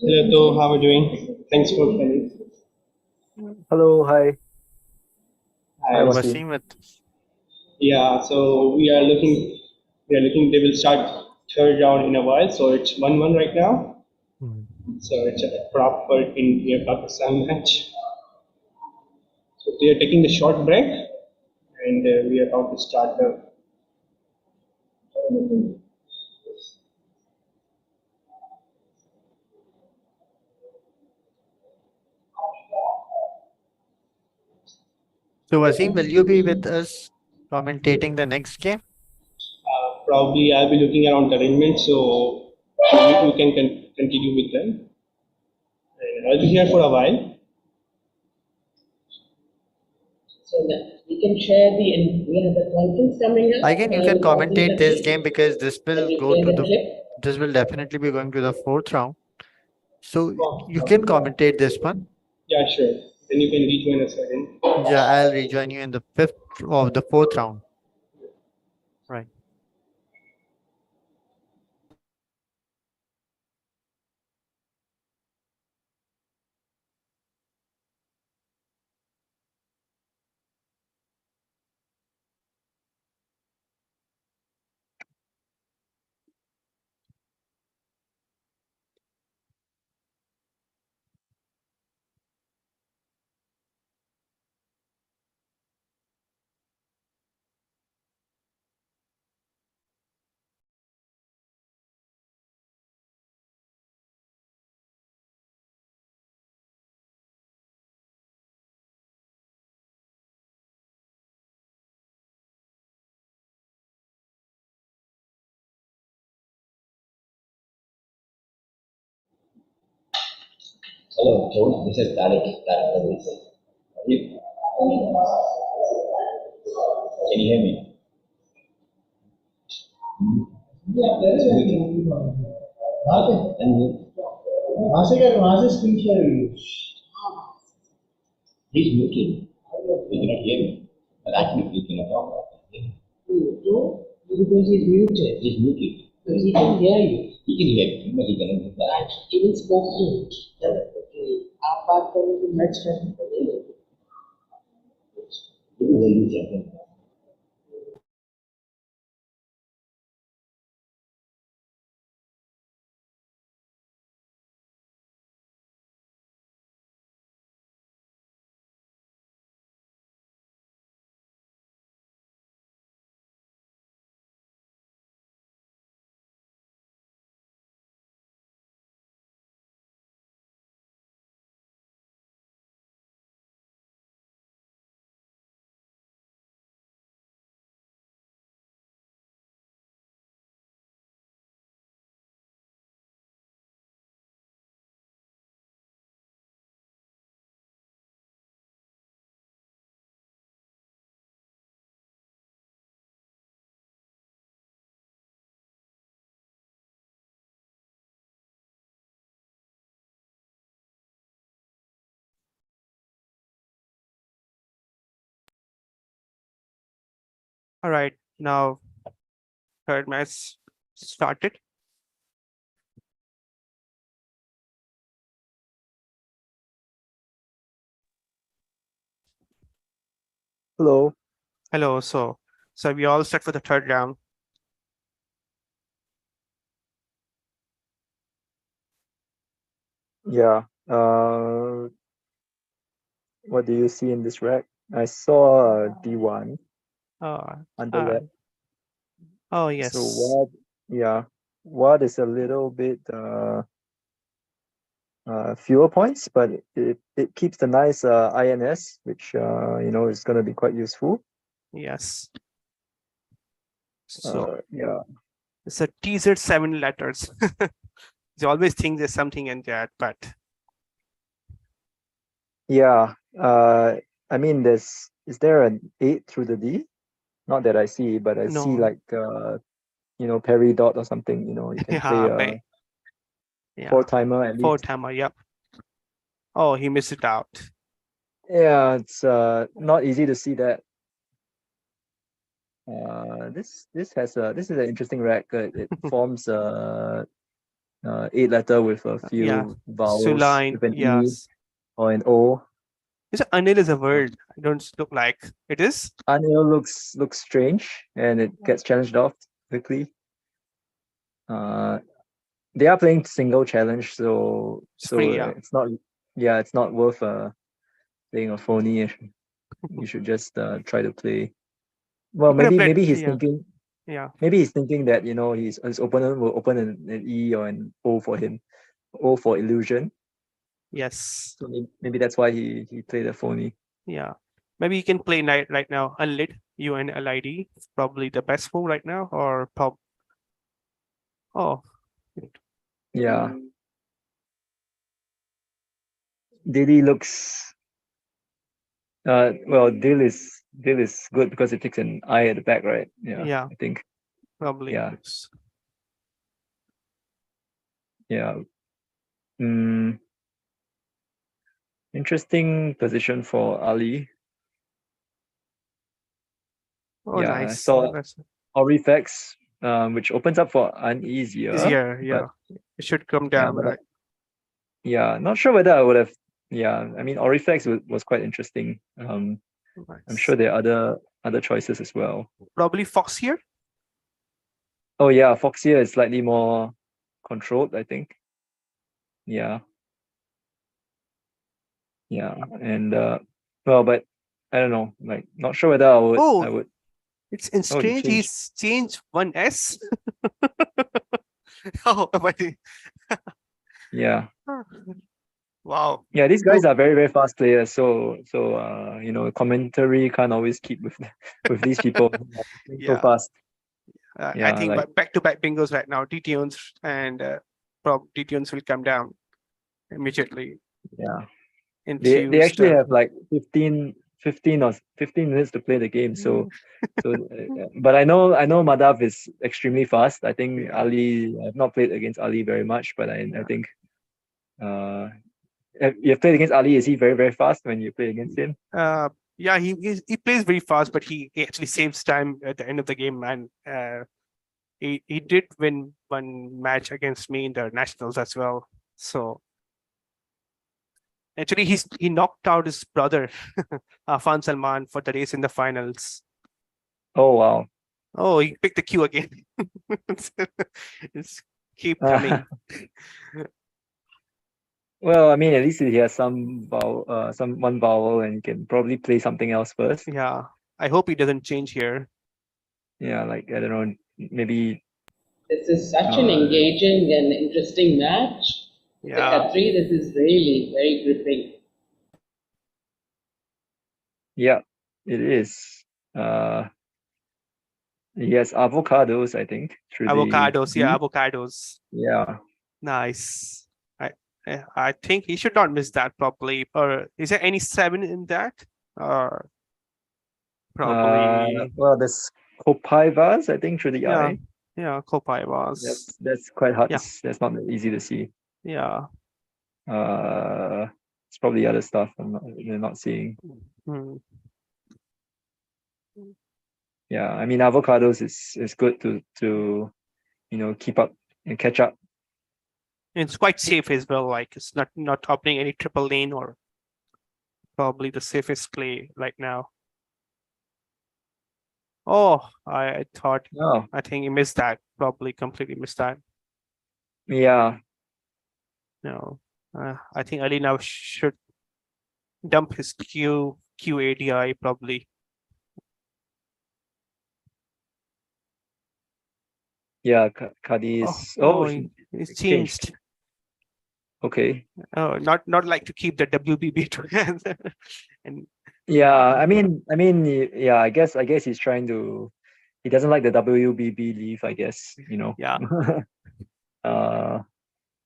Hello, To, how are you doing? Thanks for coming.
Hello, hi.
Hi,
Wasim.
Yeah, so we are looking. They will start third round in a while. So it's 1-1 right now. So it's a proper India-Pakistan match. So they are taking the short break, and we are about to start the.
So Wasim, will you be with us commentating the next game?
Probably I'll be looking around the arrangement, so you can continue with them. And I'll be here for a while.
So that we can share the conference coming up.
Again, you can commentate this game because this will definitely be going to the 4th round. So you can commentate this one.
Yeah, sure. Then you can rejoin us again.
Yeah, I'll rejoin you in the 4th round. Right.
Hello, Joe. This is Tariq. Can you hear me? He's muted. We cannot hear me. But actually, we cannot talk.
Because he's muted.
He's muted.
Because he can hear you.
He can relate, but he cannot reply.
And even spoken. Apart from the much
All right, now third match started.
Hello.
Hello. So we all set for the third round.
Yeah. What do you see in this rack? I saw D1 under that.
Oh yes.
So what? Yeah, what is a little bit fewer points, but it keeps the nice INS, which is going to be quite useful.
Yes. So
yeah.
it's a teaser 7 letters. You always think there's something in that, but
Yeah. I mean, is there an 8 through the D? Not that I see, but I see
No.
like Perry dot or something. You can play a
yeah,
4-timer at least.
4-timer. Yep. Oh, he missed it out.
Yeah, it's not easy to see that. This is an interesting rack. It forms a 8-letter with a few vowels
Suline,
with an E
yes.
or an O.
Is Anil is a word? I don't look like it is.
Anil looks strange and it gets challenged off quickly. They are playing single challenge, so
free, yeah.
it's not worth playing a phony. You should just try to play. Well, maybe he's thinking.
Yeah.
Maybe he's thinking that his opponent will open an E or an O for him, O for illusion.
Yes.
So maybe that's why he played a phony.
Yeah. Maybe you can play knight right now. Unlit UNLID. Probably the best move right now, or pop. Oh.
Yeah. Dili looks. Well, Dil is good because it takes an eye at the back, right? Yeah. I think.
Probably.
Yeah.
Yes.
Yeah. Interesting position for Ali.
Oh,
yeah,
nice.
I saw Orifex, which opens up for uneasier.
Easier, yeah. It should come down,
but
right?
not sure whether I would have. Yeah, I mean, Orifex was quite interesting. I'm sure there are other choices as well.
Probably Fox here.
Oh yeah, Foxier is slightly more controlled, I think. Yeah. Yeah, and well, but I don't know. Like, not sure whether I would.
It's strange. He's changed one S. Oh, but
yeah.
Wow.
Yeah, these guys are very, very fast players. So commentary can't always keep with these people so fast.
I think back-to-back bingos right now. DTunes and DTunes will come down immediately.
Yeah.
They
actually have like 15 minutes to play the game. So but I know Madhav is extremely fast. I think Ali, I've not played against Ali very much, but I think you've played against Ali. Is he very, very fast when you play against him?
Yeah, he plays very fast, but he actually saves time at the end of the game, and he did win one match against me in the nationals as well. So actually, he knocked out his brother, Afan Salman, for the race in the finals.
Oh wow.
Oh, he picked the queue again. It's keep coming.
Well, I mean, at least he has some one vowel, and he can probably play something else first.
Yeah, I hope he doesn't change here.
Yeah, like I don't know, maybe.
This is such an engaging and interesting match.
Yeah.
Khatri, this is really very gripping.
Yeah, it is. Yes, avocados, I think.
Avocados, yeah, avocados.
Yeah.
Nice. I think he should not miss that probably. Or is there any 7 in that? Or probably.
Well, there's Copaivas, I think, through the
Yeah,
eye.
yeah, Copaivas.
That's quite hard.
Yeah.
That's not easy to see.
Yeah.
It's probably other stuff they're not seeing.
Hmm.
Yeah, I mean, avocados is good to keep up and catch up.
It's quite safe as well. Like it's not opening any triple lane, or probably the safest play right now. Oh, I thought.
Oh.
I think he missed that. Probably completely missed that.
Yeah.
No, I think Ali now should dump his QADI probably.
Yeah, Kadi is.
It's changed.
Okay.
Oh, not like to keep the WBB together. And
yeah, I mean, yeah, I guess he's trying to. He doesn't like the WBB leave, I guess.
Yeah.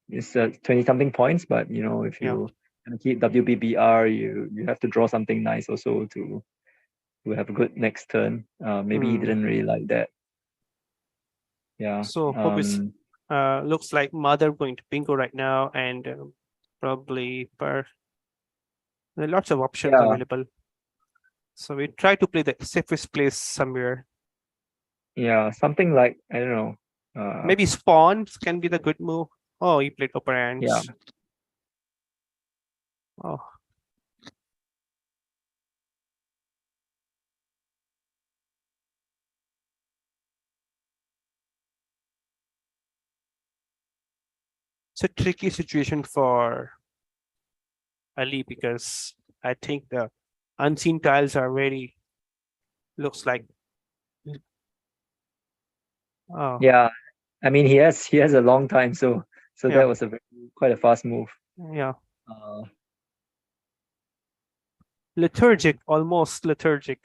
It's 20-something points, but if you keep WBBR, you have to draw something nice also to have a good next turn. Maybe he didn't really like that. Yeah.
So hope is looks like Madhav going to bingo right now, and probably there are lots of options available. So we try to play the safest place somewhere.
Yeah, something like I don't know.
Maybe spawns can be the good move. Oh, he played operands.
Yeah.
Oh. It's a tricky situation for Ali because I think the unseen tiles are very looks like. Oh.
Yeah, I mean he has a long time, so that was quite a fast move.
Yeah. Lethargic, almost lethargic.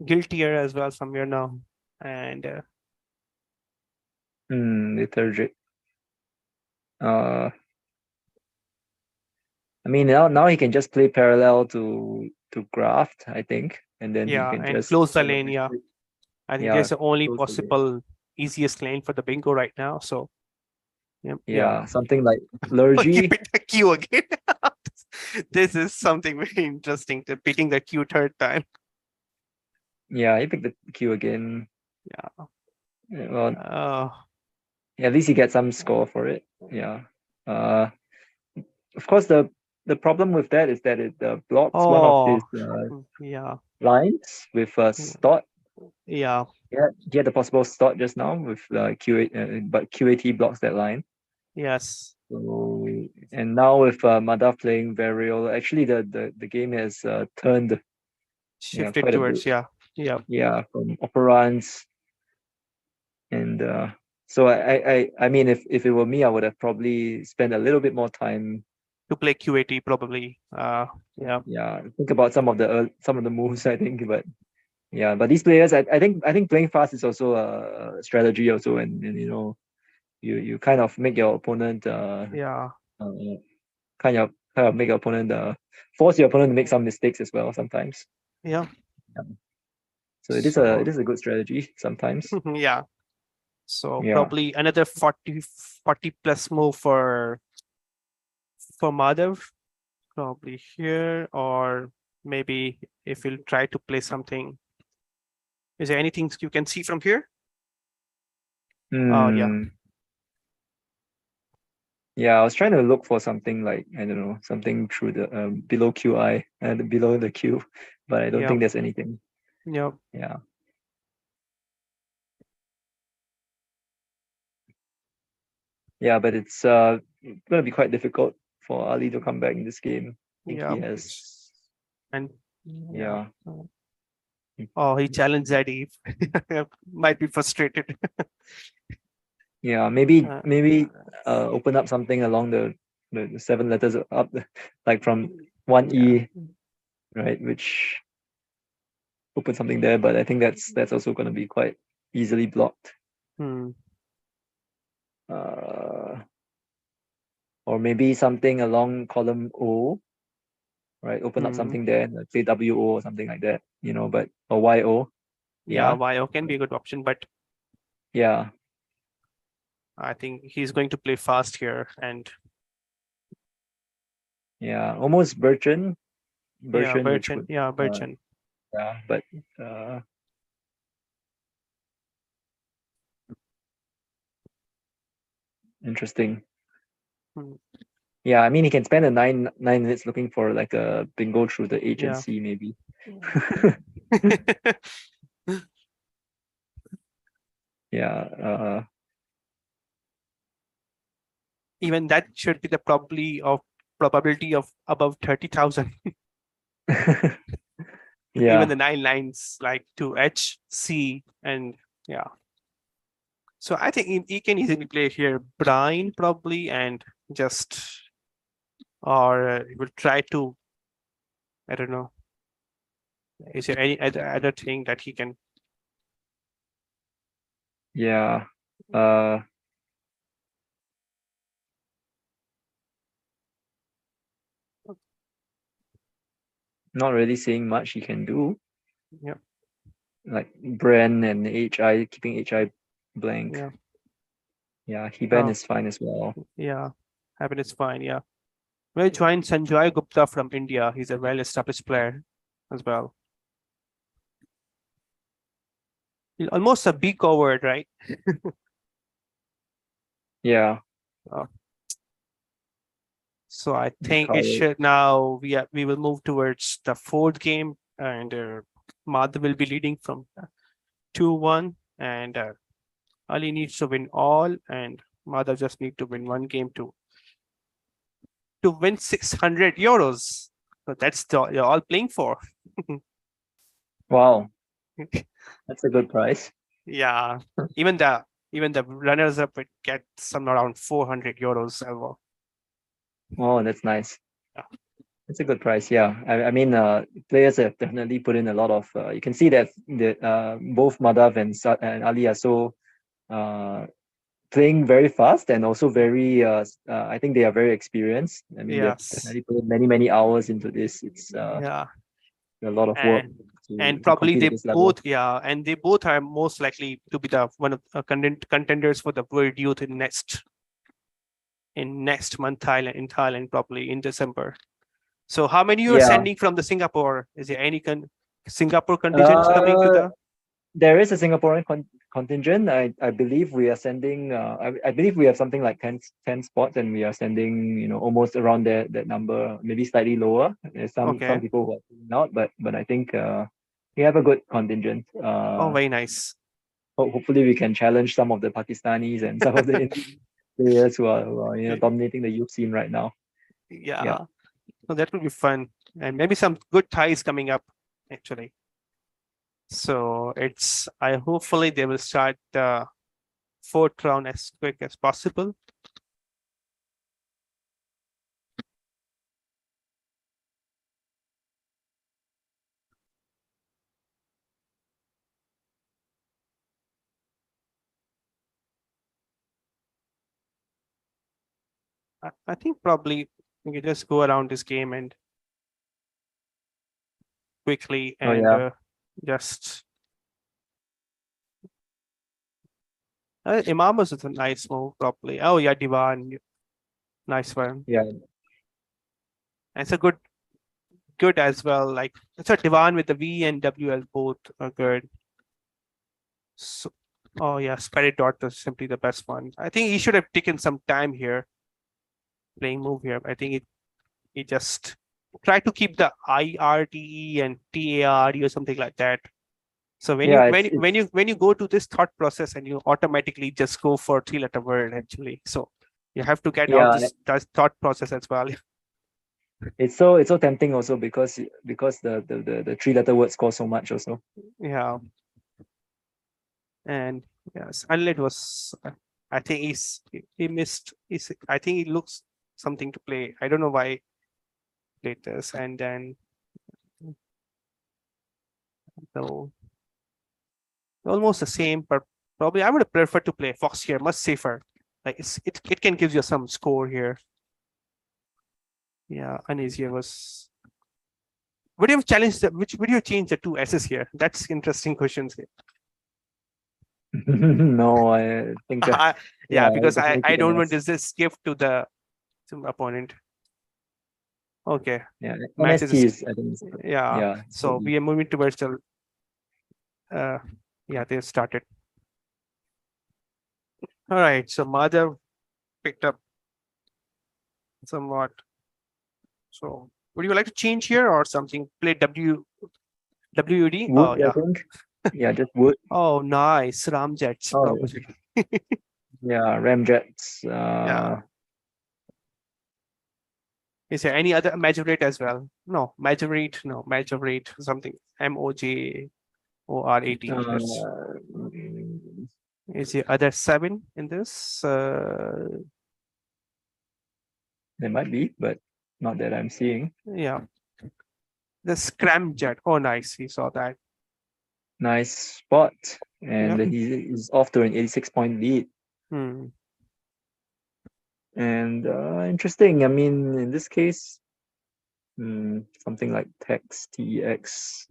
Guiltier as well somewhere now, and
lethargic. I mean now he can just play parallel to graft, I think, and then he can just
close the lane. Yeah, I think there's the only possible easiest lane for the bingo right now. So
yeah, something like Lurgy.
You picked the queue again. This is something very interesting. To picking the queue third time.
Yeah, he picked the queue again.
Yeah.
Well, at least he gets some score for it. Yeah. Of course, the problem with that is that it blocks one of his lines with stot.
Yeah.
He had the possible stot just now with QA, but QAT blocks that line.
Yes.
So, and now with Madhav playing Variol, actually the game has turned.
Shifted towards
from operands, and so I mean if it were me, I would have probably spent a little bit more time
to play QAT probably.
Think about some of the moves, I think, but these players, I think playing fast is also a strategy also, and you kind of make your opponent kind of make your opponent force your opponent to make some mistakes as well sometimes.
Yeah.
So it is a good strategy sometimes.
Yeah. So probably another 40 plus move for Madhav, probably here, or maybe if we'll try to play something. Is there anything you can see from here? Oh yeah.
Yeah, I was trying to look for something like, I don't know, something through the below QI and below the Q, but I don't think there's anything.
Yep.
Yeah. Yeah, but it's gonna be quite difficult for Ali to come back in this game. I think
Yeah.
he has.
And
Yeah.
Oh, he challenged Eddie. Might be frustrated.
Yeah, maybe open up something along the 7 letters up, like from 1E, right? Which open something there, but I think that's also going to be quite easily blocked. Or maybe something along column O, right? Open up something there, let's say WO or something like that, but or YO.
Yeah, YO can be a good option, but
yeah,
I think he's going to play fast here and
almost Bertrand.
Yeah,
which
Bertrand.
would,
Yeah, Bertrand.
but interesting. Yeah, I mean, he can spend a nine minutes looking for like a bingo through the H and C, maybe. Yeah.
Even that should be the probability of above 30,000.
Yeah.
Even the 9 lines like to H, C, and yeah. So I think he can easily play here Brian probably and just or he will try to, I don't know. Is there any other thing that he can?
Yeah. Not really seeing much he can do.
Yeah.
Like Bren and HI, keeping HI blank.
Yeah.
Yeah, Heben is fine as well.
Yeah, Heben is fine. Yeah. We'll join Sanjay Gupta from India. He's a well-established player as well. Almost a B covered, right?
Yeah.
So I think it should now we will move towards the 4th game, and Madhav will be leading from 2-1, and Ali needs to win all, and Madhav just need to win 1 game to win 600 euros. So that's you're all playing for.
Wow, that's a good price.
Yeah, even the runners up would get some around 400 euros ever.
Oh, that's nice. It's a good price. Yeah, I mean, players have definitely put in a lot of. You can see that both Madhav and Ali are so playing very fast and also very. I think they are very experienced. I mean, they've definitely put in many hours into this. It's a lot of work.
And probably they both,
level.
and they both are most likely to be the one of contenders for the World Youth in next month in Thailand probably in December. So how many you are sending from the Singapore? Is there any Singapore contingent coming to the?
There is a Singaporean contingent. I believe we are sending. I believe we have something like 10 spots, and we are sending almost around that number, maybe slightly lower. There's some people who are not, but I think we have a good contingent.
Oh, very nice.
Hopefully, we can challenge some of the Pakistanis and some of the Indian players who are dominating the youth scene right now.
Yeah. So that will be fun, and maybe some good ties coming up actually. So I hopefully they will start the 4th round as quick as possible. I think probably we can just go around this game and quickly and just. Imamos is a nice move, probably. Oh yeah, Divan, nice one.
Yeah,
and it's a good as well. Like it's a Divan with the V and WL both are good. So Oh yeah, Spirit Dot is simply the best one. I think he should have taken some time here playing move here. I think it just try to keep the IRTE and TARE or something like that. So when
Yeah,
you go to this thought process and you automatically just go for 3-letter word actually. So you have to get out
yeah,
this thought process as well.
it's so tempting also because the 3-letter words cost so much also.
Yeah. And yes, Unlit was I think he missed I think he looks something to play. I don't know why he played this, and then so almost the same, but probably I would have preferred to play Fox here, much safer. Like it can give you some score here. Yeah, uneasier was. Would you have challenged which would you have changed the two S's here? That's interesting questions here.
No, I think
yeah, because I
definitely
don't want
NS.
this gift to the opponent. Okay.
Yeah,
Match
NST is I think
yeah. So we are moving towards the yeah, they started. All right, so Madhav picked up somewhat. So would you like to change here or something? Play WUD?
Wood,
Oh yeah.
I think. Yeah, just wood.
Oh nice. Ramjets.
Oh,
Probably.
yeah, Ramjets.
Yeah. Is there any other majorate as well? No, majorate, no, majorate, something. MOJORAT. Is there other 7 in this?
There might be, but not that I'm seeing.
Yeah. The Scramjet. Oh nice. We saw that.
Nice spot. And he's off to an 86-point lead. And interesting. I mean, in this case, something like text TEX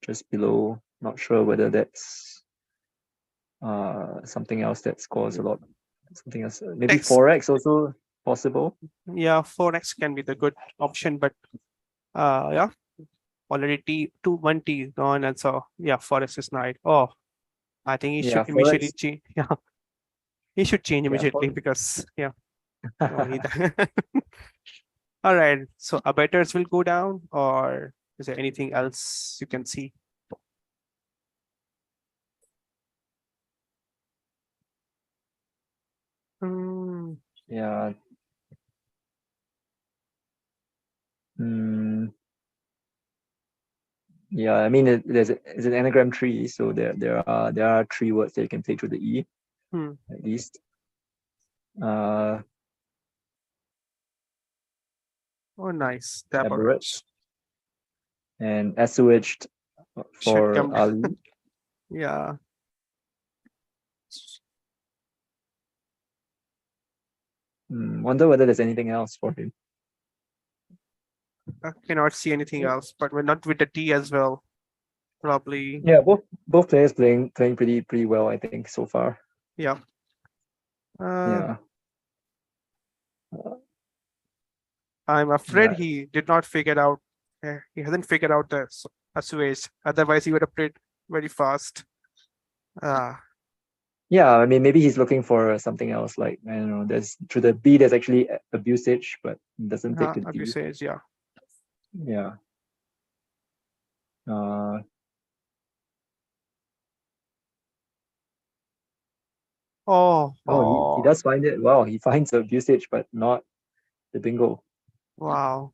just below. Not sure whether that's something else that scores a lot. Something else. Maybe
Text.
4x also possible.
Yeah, 4x can be the good option, but yeah, already 1 T is gone, and so yeah, 4x is not. Oh, I think he should immediately change. Yeah, he should change immediately because yeah. All right, so abettors will go down, or is there anything else you can see?
Yeah. Yeah, I mean it's an anagram tree, so there are 3 words that you can play through the E, at least.
Oh, nice.
Aberrate. And assuaged for Ali.
Yeah.
Wonder whether there's anything else for him.
I cannot see anything else, but we're not with the T as well. Probably.
Yeah, both players playing pretty well, I think, so far.
Yeah.
Yeah.
I'm afraid he did not figure out. He hasn't figured out the assuage. Otherwise, he would have played very fast.
Yeah, I mean, maybe he's looking for something else. Like, I don't know. There's through the B, there's actually abusage, but it doesn't take the D.
Abusage, yeah.
Yeah. He does find it. Wow, he finds the abusage, but not the bingo.
Wow.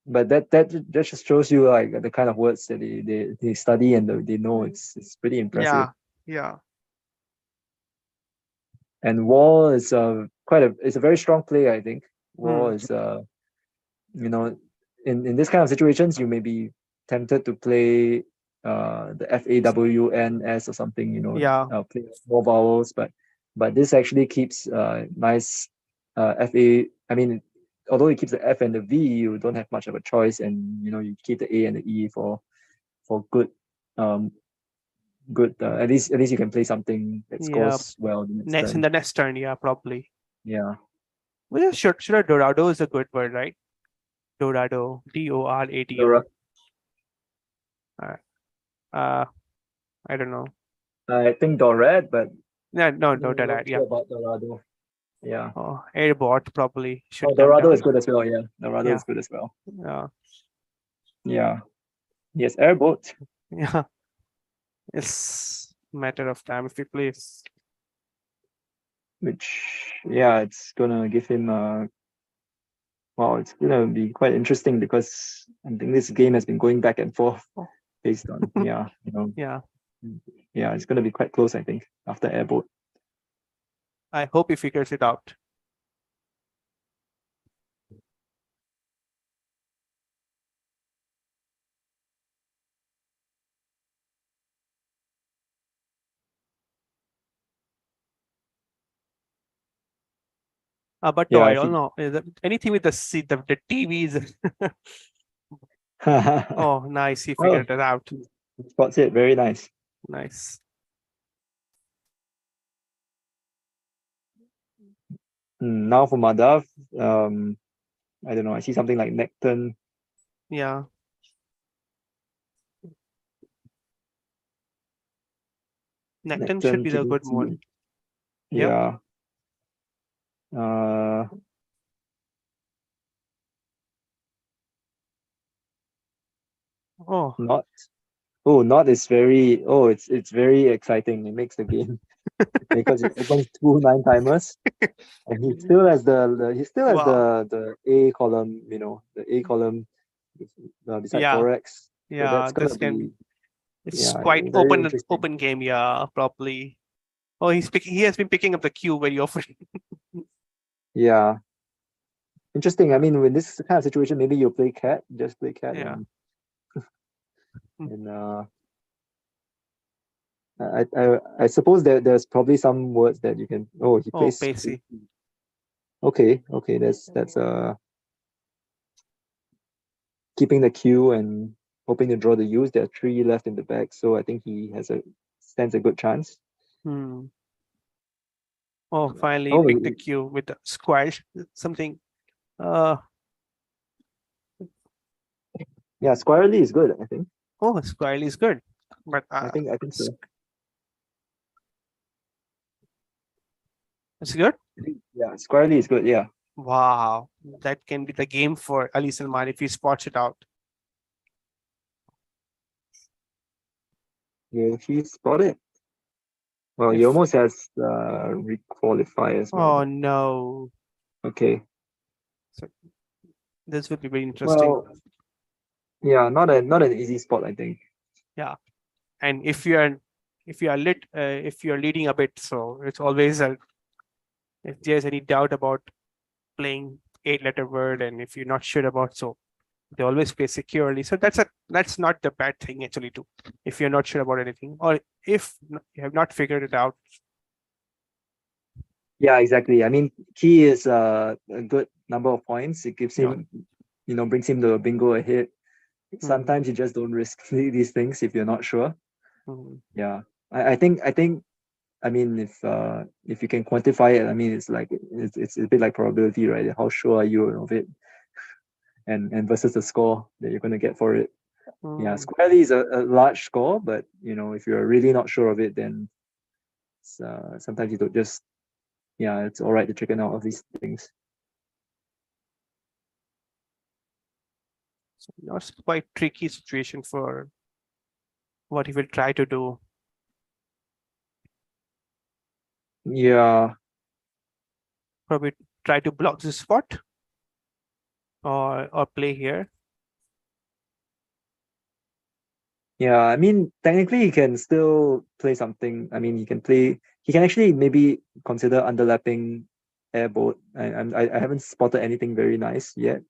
But that just shows you like the kind of words that they study and they know. It's pretty impressive.
Yeah.
And Wall is it's a very strong player, I think. Wall is in this kind of situations you may be tempted to play the FAWNS or something, play more vowels, but this actually keeps nice FA. I mean, although it keeps the F and the V, you don't have much of a choice, and you keep the A and the E for good at least you can play something that scores well the next turn.
In the next turn, yeah, probably.
Yeah.
Well, yeah, sure. Dorado is a good word, right? Dorado, DORADO. I don't know.
I think Dorad, but
No, no,
I'm
no,
not
that, yeah.
sure about Dorado. Yeah.
Oh, Airbot probably should
Oh,
come
Dorado
down.
is good as well. Yeah, Dorado
Yeah.
is good as well.
Yeah.
Yeah. Yes, Airboat.
Yeah. It's matter of time if he plays.
Which, yeah, it's gonna give him well, it's gonna be quite interesting because I think this game has been going back and forth based on yeah,
Yeah.
yeah, it's gonna be quite close, I think, after Airboat.
I hope he figures it out. But no,
Yeah,
I
I
don't
think
know. Anything with the TVs. Oh, nice. He
oh,
figured it out.
spots it, very nice.
Nice.
Now for Madhav, I don't know, I see something like Necton.
Yeah. Necton should be the good one.
Yeah. Uh,
Oh.
Not. Oh, not is very. Oh, it's very exciting. It makes the game because it opens 2 9-timers, and he still has
Wow.
the A column. The A column beside
Yeah.
Forex. So
Yeah.
that's gonna
This can.
be
It's
yeah
quite
very interesting.
open game. Yeah. Probably. Oh, he has been picking up the cue very often.
Yeah, interesting. I mean, when this kind of situation, maybe you play cat, just play cat,
Yeah.
and I suppose that there's probably some words that you can. Oh, he
Oh,
plays.
Pacey.
Okay, that's keeping the queue and hoping to draw the use. There are 3 left in the bag, so I think he stands a good chance.
Hmm. Oh, finally
Oh,
picked the cue with the squash. Something.
yeah, squarely is good, I think.
Oh, squarely is good, but
I think so.
It's good.
Yeah, squarely is good. Yeah.
Wow, that can be the game for Ali Salman if he spots it out.
Yeah, he spotted. Well, he almost has requalify as well.
Oh no.
Okay.
So this would be very interesting.
Well, yeah, not an easy spot, I think.
Yeah, and if you are leading a bit, so it's always if there's any doubt about playing 8-letter word, and if you're not sure about, so they always play securely. So that's not the bad thing actually too. If you're not sure about anything, or if you have not figured it out.
Yeah, exactly. I mean, key is a good number of points. It gives him, brings him the bingo ahead. Sometimes you just don't risk these things if you're not sure. Yeah, I think. I mean, if you can quantify it, I mean, it's like it's a bit like probability, right? How sure are you of it, and versus the score that you're going to get for it. Yeah, squarely is a large score, but if you're really not sure of it, then sometimes you don't just. Yeah, it's all right to chicken out of these things.
So that's quite tricky situation for what he will try to do.
Yeah.
Probably try to block the spot or play here.
Yeah, I mean, technically he can still play something. I mean, he can actually maybe consider underlapping airboat. I haven't spotted anything very nice yet.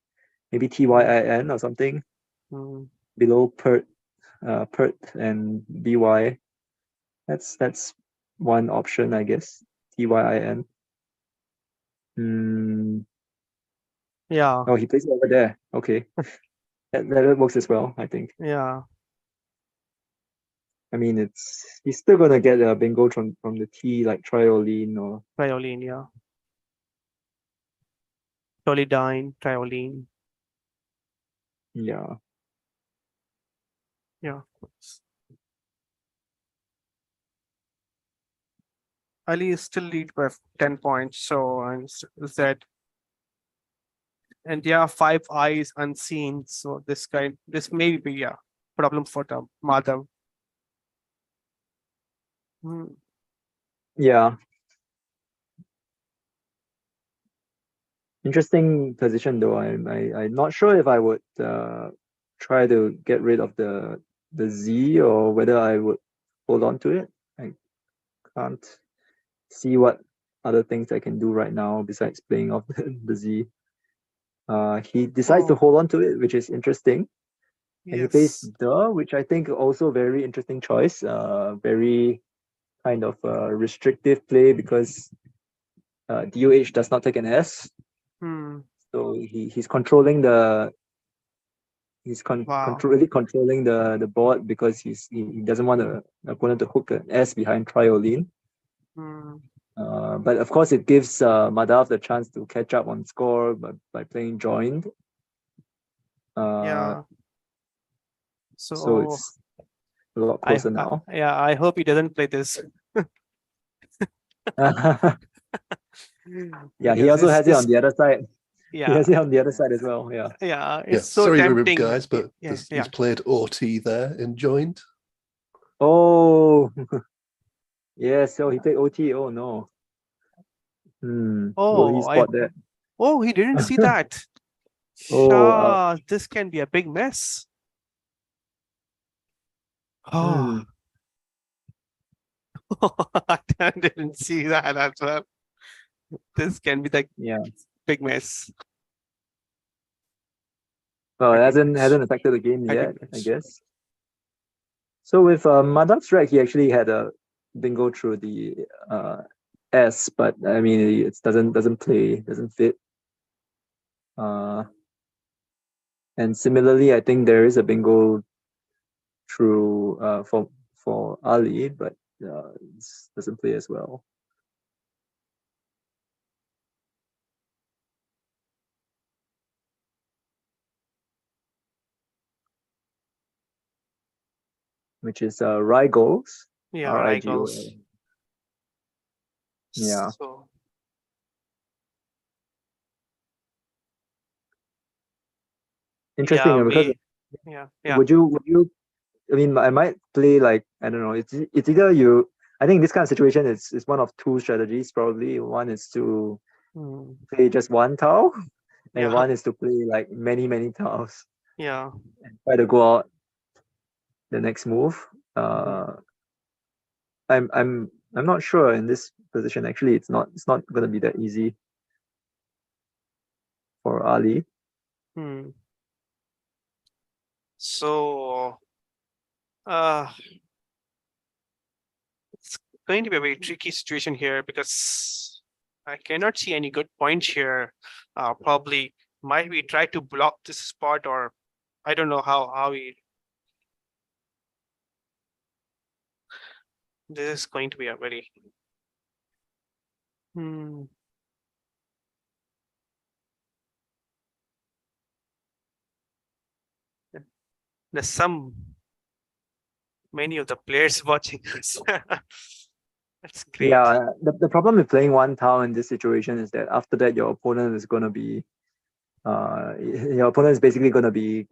Maybe TYIN or something below PERT and BY. That's one option, I guess. TYIN.
Yeah.
Oh, he plays it over there. Okay. that works as well, I think.
Yeah.
I mean, he's still gonna get a bingo from the T, like Trioline or
Trioline, yeah. Tolidine, Trioline.
Yeah.
Yeah. Ali is still lead by 10 points. So and is that, and there are 5 eyes unseen. So this may be a problem for the Madhav.
Yeah. Interesting position though. I'm not sure if I would try to get rid of the Z or whether I would hold on to it. I can't see what other things I can do right now besides playing off the Z. He decides to hold on to it, which is interesting. And he plays the, which I think also very interesting choice. Very kind of restrictive play because DOH does not take an S. So he's controlling the really controlling the board because he doesn't want the opponent to hook an S behind Trioline. But of course it gives Madhav the chance to catch up on score by playing joined.
Yeah.
So it's a lot closer now.
Yeah, I hope he doesn't play this.
Yeah, he also has it on the other side.
Yeah.
He has it on the other side as well. Yeah.
Yeah, it's so
sorry,
tempting.
guys, but he's played OT there in joined.
Oh, yeah. So he played OT. Oh no. Will he spot that?
Oh, he didn't see that. This can be a big mess. Oh, I didn't see that as well. This can be the big mess.
Well, it hasn't affected the game yet, I guess. So with Madhav's rack, he actually had a bingo through the S, but I mean it doesn't fit. And similarly, I think there is a bingo through for Ali, but it doesn't play as well. Which is Rigol's.
Yeah,
R-I-G-O-L. Yeah.
So,
interesting because would you I mean I might play like I don't know, it's either you I think this kind of situation is one of two strategies probably. One is to play just one tile and one is to play like many tiles.
Yeah.
And try to go out the next move. I'm not sure in this position. Actually, it's not going to be that easy for Ali.
So, it's going to be a very tricky situation here because I cannot see any good point here. Probably might we try to block this spot, or I don't know how we. This is going to be a very. There's many of the players watching us. That's great.
Yeah, the problem with playing one tile in this situation is that after that your opponent is going to be basically going to be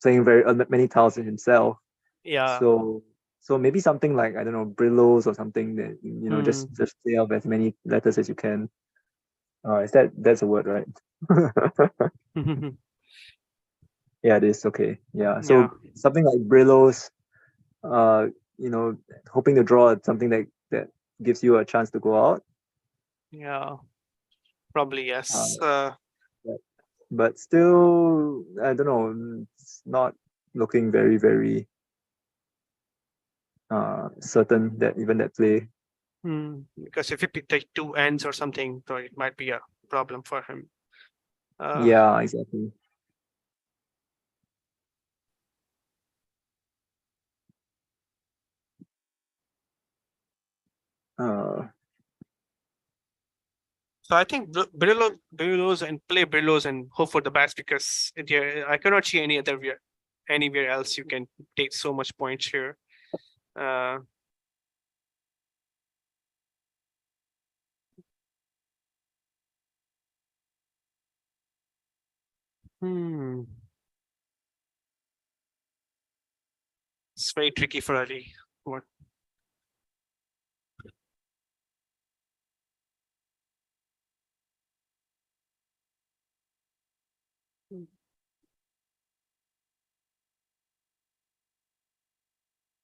playing very many tiles himself.
Yeah.
So maybe something like I don't know, Brillos or something that just play off as many letters as you can. That's a word, right? Yeah, it is. Okay. Yeah. So something like Brillos, hoping to draw something that gives you a chance to go out.
Yeah. Probably yes.
But still, I don't know. It's not looking very, very certain that even that play.
Because if you pick like 2 ends or something, so it might be a problem for him.
Yeah, exactly.
So I think Brillos and play Brillos and hope for the best because I cannot see anywhere else you can take so much points here. Hmm. It's very tricky for Ali. What?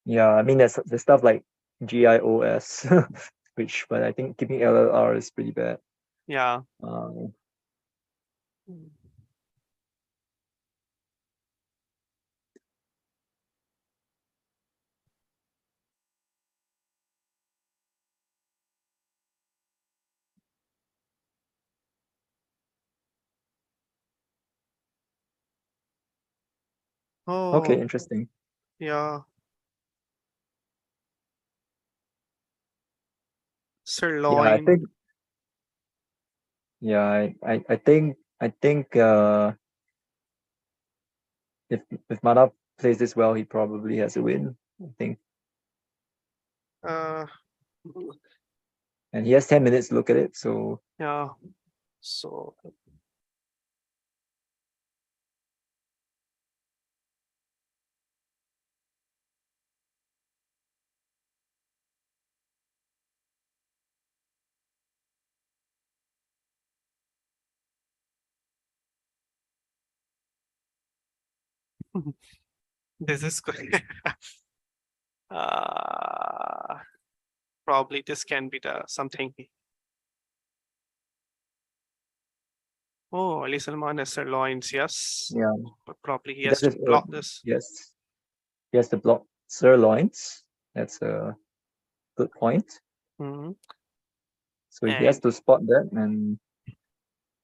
Yeah, I mean there's stuff like GIOS, but I think keeping LLR is pretty bad.
Yeah.
Okay,
Oh,
interesting.
yeah.
Yeah, I
Sirloin.
think. Yeah, I think if Madhav plays this well, he probably has a win. I think,
Uh,
and he has 10 minutes to look at it. So
yeah. So this is good. uh, Probably this can be the something. Oh, Ali Salman has sirloins, yes.
yeah,
But probably he
he
has
does
to
this.
block this.
Yes, he has to block sirloins. That's a good point.
Hmm.
So he has
And
to spot that and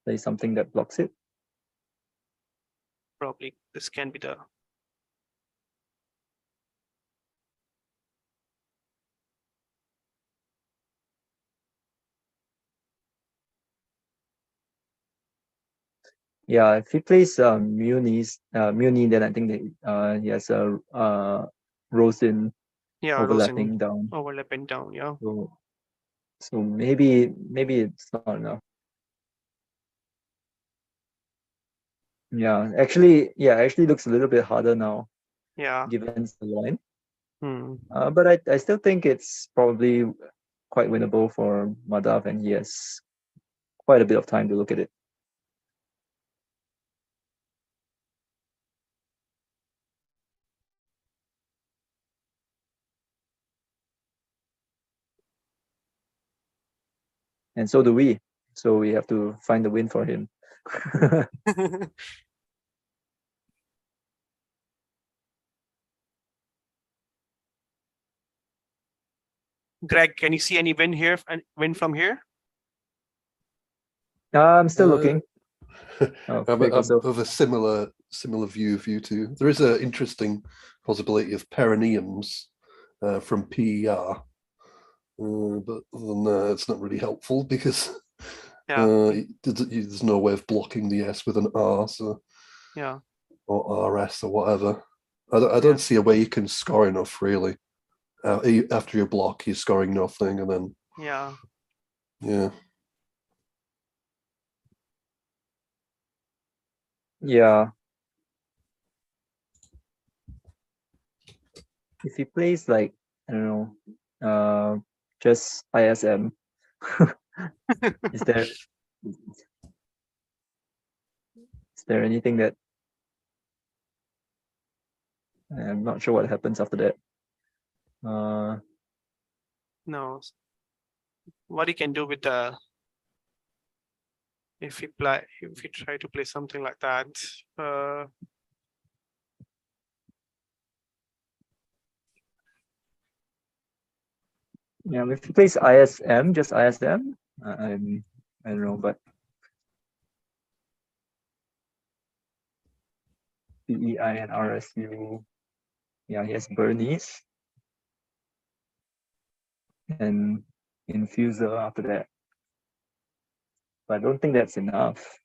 play something that blocks it.
probably this can be the.
Yeah, if he plays Muni, then I think that he has a Rosin
Yeah, Rosen
overlapping down.
overlapping down, yeah.
So maybe it's not enough. Yeah, actually looks a little bit harder now,
Yeah.
given the line.
Hmm.
But I still think it's probably quite winnable for Madhav, and he has quite a bit of time to look at it. And so do we. So we have to find the win for him.
Greg, can you see any win here and win from here?
I'm still looking.
I'm of a similar view of you two. There is an interesting possibility of perineums from PER, but other than that, it's not really helpful because there's no way of blocking the S with an R, so
Yeah.
or RS or whatever. I don't see a way you can score enough really. After your block, you're scoring nothing, and then
Yeah.
Yeah. If he plays like, I don't know, just ISM, is there anything that I'm not sure what happens after that.
No. What he can do with the if he try to play something like that.
Yeah, if he plays ISM, just ISM, I don't know, but PEI and RSU, yeah, he has Bernice and Infuser after that. But I don't think that's enough.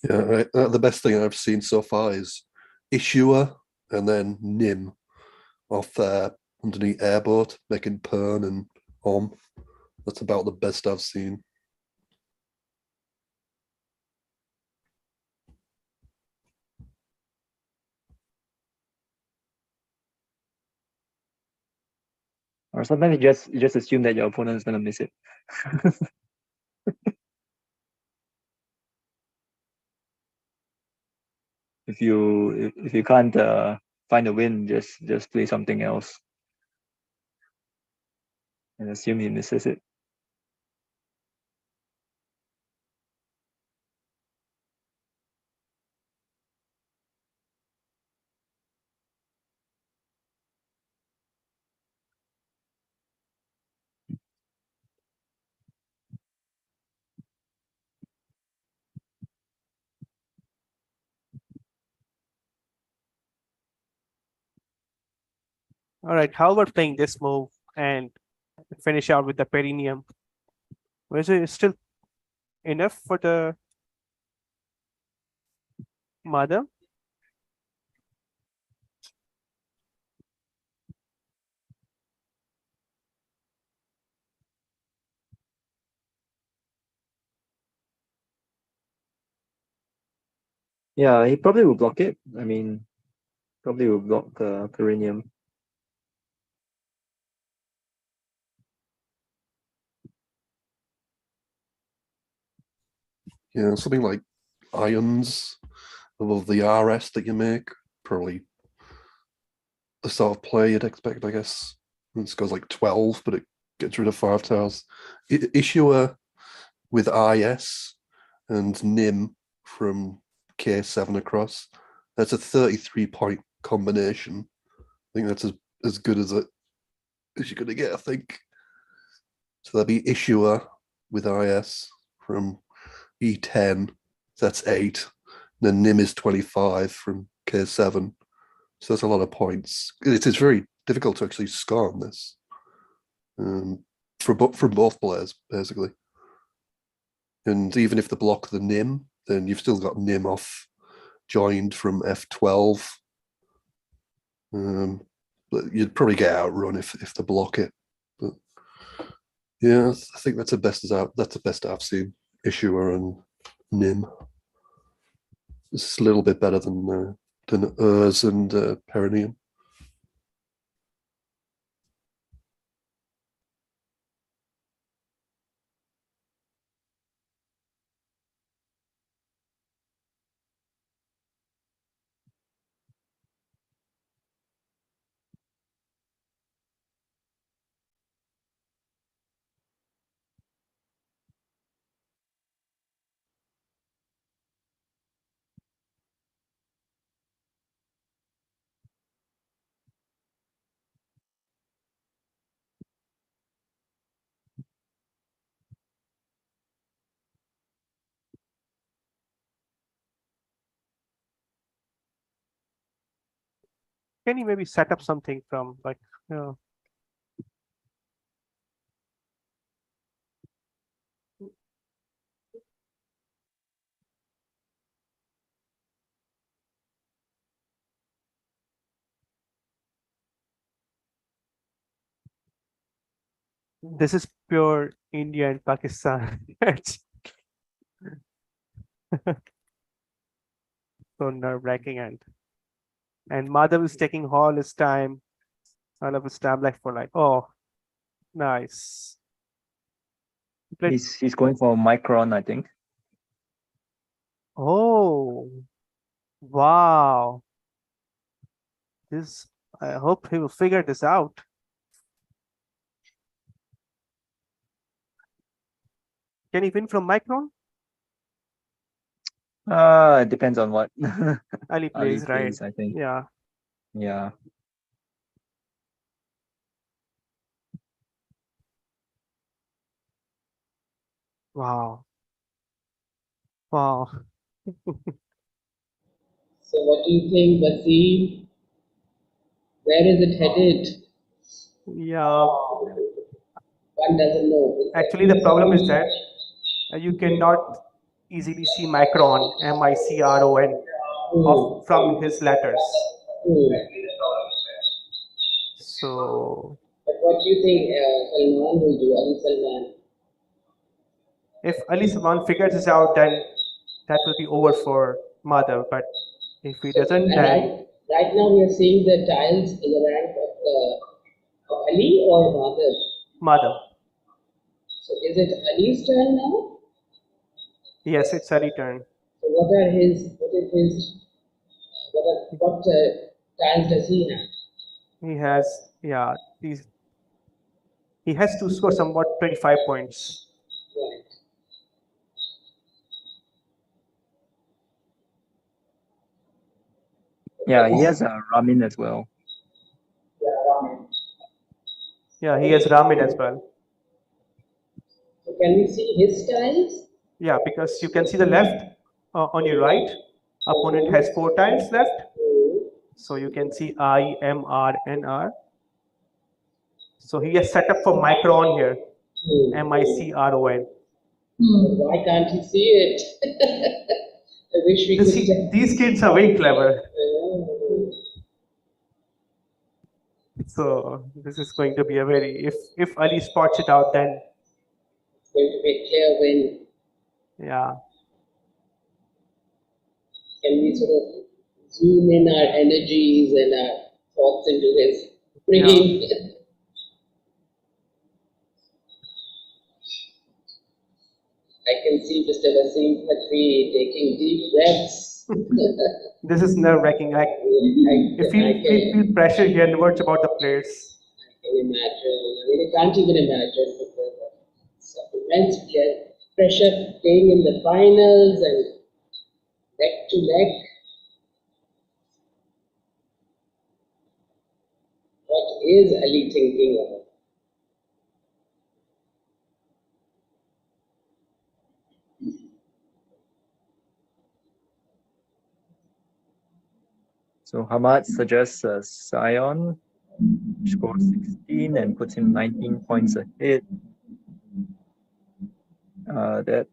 Yeah, the best thing I've seen so far is issuer and then nim off there underneath airboat, making pern and om. That's about the best I've seen.
Or sometimes you just assume that your opponent is gonna miss it. If you can't find a win, just play something else and assume he misses it.
All right, how about playing this move and finish out with the perineum? Was it still enough for the mother?
Yeah, he probably will block it. I mean, probably will block the perineum.
Yeah, something like ions above the RS that you make, probably the sort of play you'd expect, I guess. It goes like 12, but it gets rid of 5 tiles. Issuer with IS and NIM from K7 across. That's a 33-point combination. I think that's as good as you're going to get, I think. So that'd be issuer with IS from E10. That's 8. Then NIM is 25 from K7. So that's a lot of points. It is very difficult to actually score on this from both players, basically. And even if they block the NIM, then you've still got NIM off joined from F12. But you'd probably get outrun if they block it. But yeah, I think that's the best I've seen. Issuer and NIM. It's a little bit better than Urs and Perineum.
Can you maybe set up something from like, this is pure India and Pakistan. So nerve-wracking, and Madhav is taking all his time, all of his time, like for like, oh, nice.
He's going for micron, I think.
Oh, wow. This, I hope he will figure this out. Can he win from Micron?
It depends on what
Ali plays, right?
I think.
Yeah.
Yeah.
Wow. Wow.
So what do you think, Wasim? Where is it headed?
Yeah.
One doesn't know.
Actually, the problem is that you cannot easily see Micron, Micron, from his letters. So
But what do you think Salman will do, Ali Salman?
if Ali Salman figures this out, then that will be over for Madhav. But if he doesn't,
And
then
right now we are seeing the tiles in the rank of Ali or Madhav.
Madhav.
So is it Ali's turn now?
Yes, it's Ali turn.
So what tiles does he have?
He has, yeah, he has to score somewhat 25 points.
Right.
Yeah, he has ramen as well.
Yeah, he has Ramin as well.
So can we see his tiles?
Yeah, because you can see the left on your right. Opponent has 4 tiles left. So you can see I, M, R, N, R. So he has set up for Micron here. Micron.
Why can't he see it? I wish we could.
These kids are very clever. So this is going to be a very, if Ali spots it out, then
it's going to be a clear win.
Yeah.
Can we sort of zoom in our energies and our thoughts into his brain?
Yeah.
I can see Mr. Wasim Khatri taking deep breaths.
This is nerve-wracking. Like, if you feel pressure here and words about the players.
I can imagine. I mean, I can't even imagine because of immense pressure playing in the finals and neck to neck. What is Ali thinking of?
So Ahmed suggests Sion scores 16 and puts him 19 points ahead. That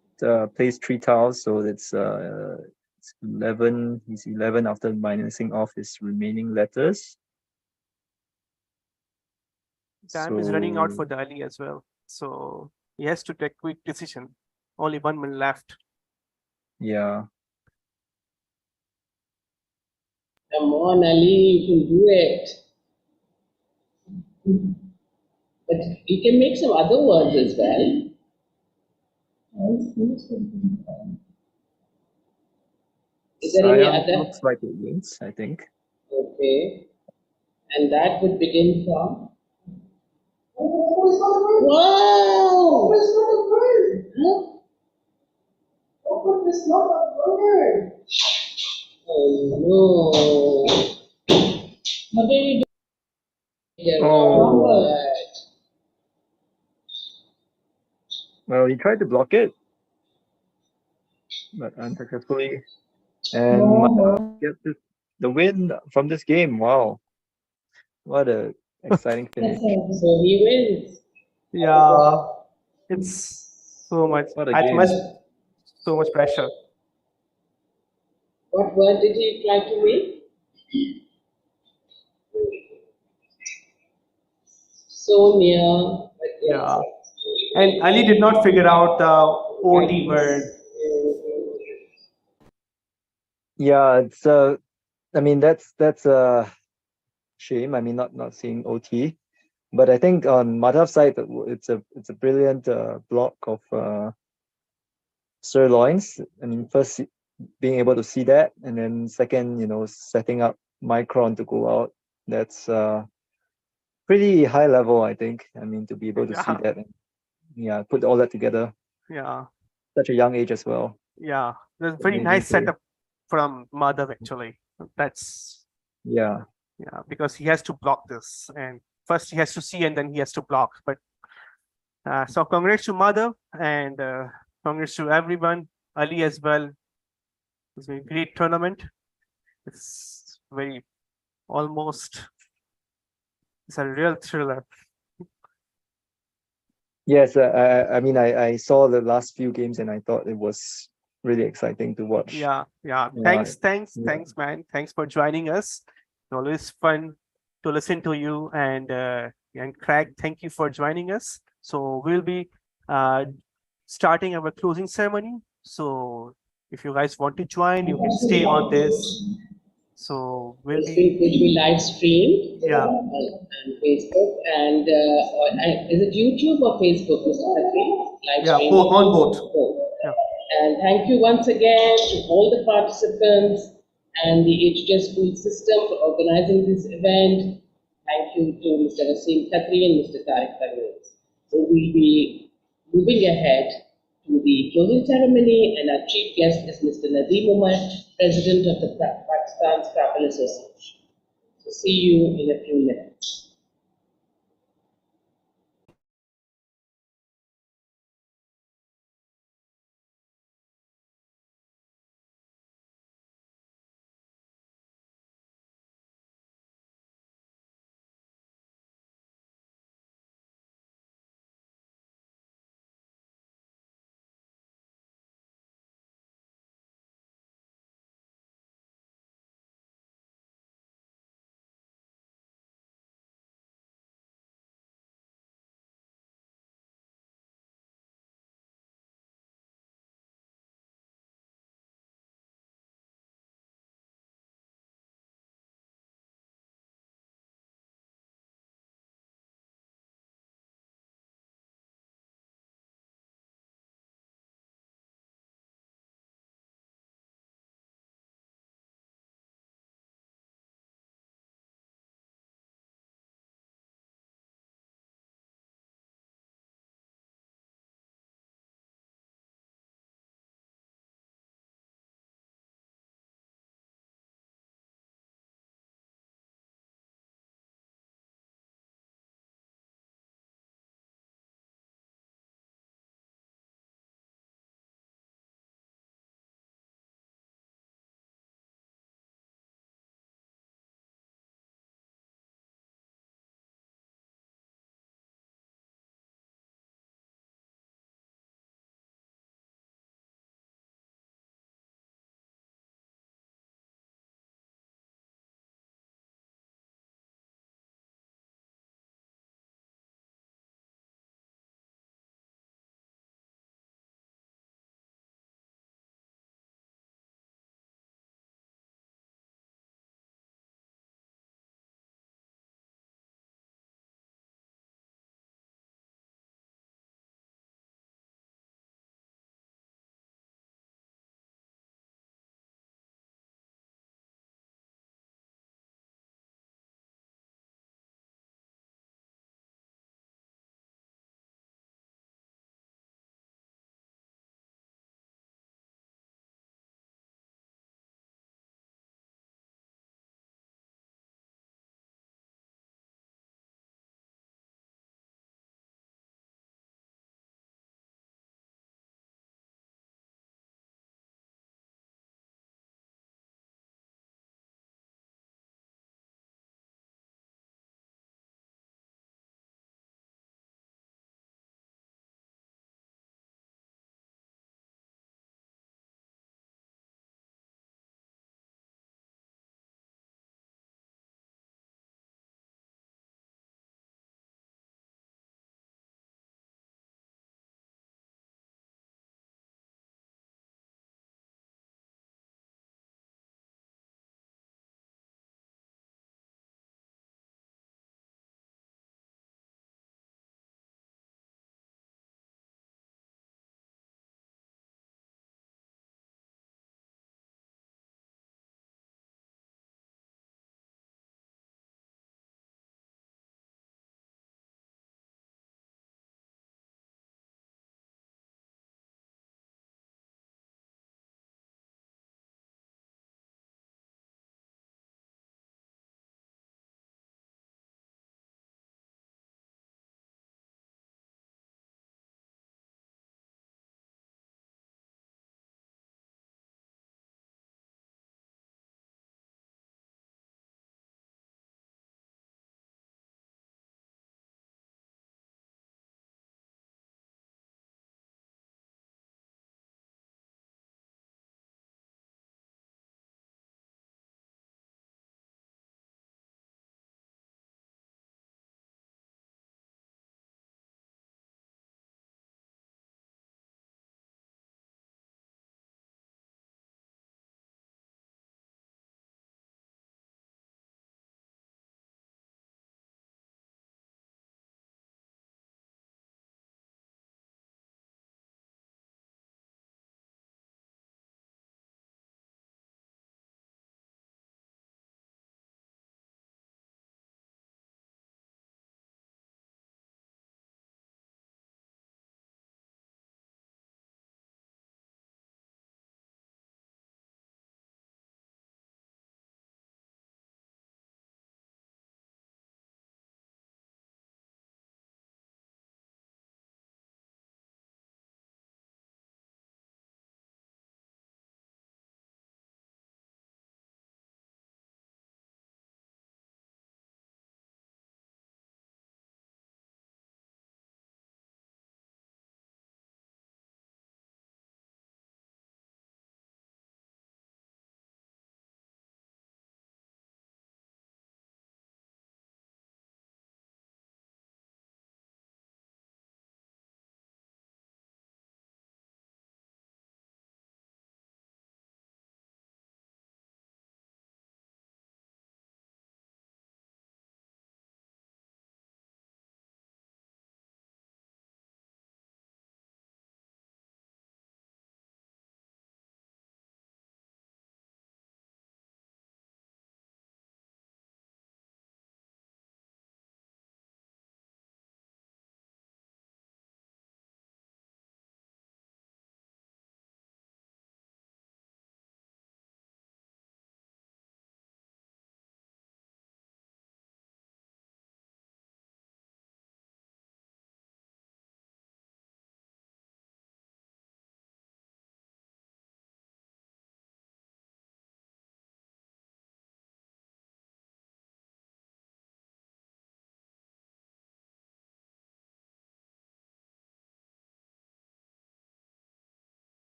plays 3 tiles, so it's 11. He's 11 after minusing off his remaining letters.
Time is running out for Dali as well. So he has to take quick decision. Only 1 minute left.
Yeah.
Come on, Ali, you can do it. But you can make some other words as well. Is there any other?
Looks like it wins, I think.
Okay. And that would begin from? Wow! It's not a word. Huh? Oh, it's not a word. Oh no. How did you do the wrong word?
Well, he tried to block it, but unsuccessfully. And Madhav gets the win from this game. Wow. What a exciting finish.
So he wins.
Yeah. It's so much.
What a game.
So much pressure.
What word did he try to make? So near.
Yeah. And Ali did not figure out the OT word.
Yeah, it's I mean that's a shame. I mean not seeing OT, but I think on Madhav's side it's a brilliant block of sirloins. I mean, first being able to see that, and then second, setting up Micron to go out. That's pretty high level, I think. I mean, to be able to see that and put all that together.
Yeah.
Such a young age as well.
Yeah. There's a very nice setup from Madhav actually. That's because he has to block this, and first he has to see and then he has to block. But so congrats to Madhav and congrats to everyone, Ali as well. It's a great tournament. It's it's a real thriller.
Yes, I mean I saw the last few games and I thought it was really exciting to watch.
Yeah.
Yeah.
Thanks, man. Thanks for joining us. It's always fun to listen to you, and Craig, thank you for joining us. So we'll be uh, starting our closing ceremony. So if you guys want to join, you can stay on this. So we'll
This week will be live streamed on Facebook and is it YouTube or Facebook, Mr. Khatri? Live streamed
on both.
And thank you once again to all the participants and the HHS School system for organizing this event. Thank you to Mr. Wasim Khatri and Mr. Tariq Parvez. So we'll be moving ahead to the closing ceremony, and our chief guest is Mr. Nadeem Umar, President of the Pakistan Scrabble Association. So see you in a few minutes.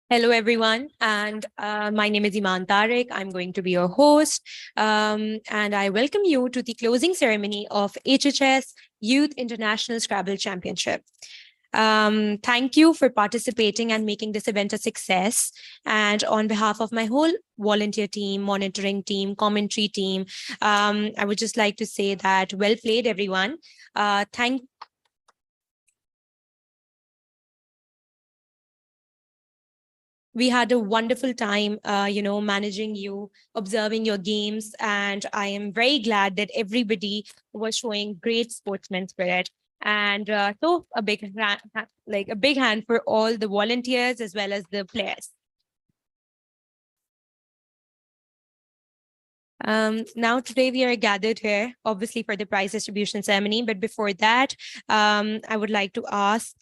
Hello, everyone, and my name is Iman Tariq. I'm going to be your host, and I welcome you to the closing ceremony of HHS Youth International Scrabble Championship. Thank you for participating and making this event a success. And on behalf of my whole volunteer team, monitoring team, commentary team, I would just like to say that well played, everyone. We had a wonderful time, managing you, observing your games, and I am very glad that everybody was showing great sportsman spirit. And so a big hand for all the volunteers as well as the players. Now today we are gathered here, obviously for the prize distribution ceremony. But before that, I would like to ask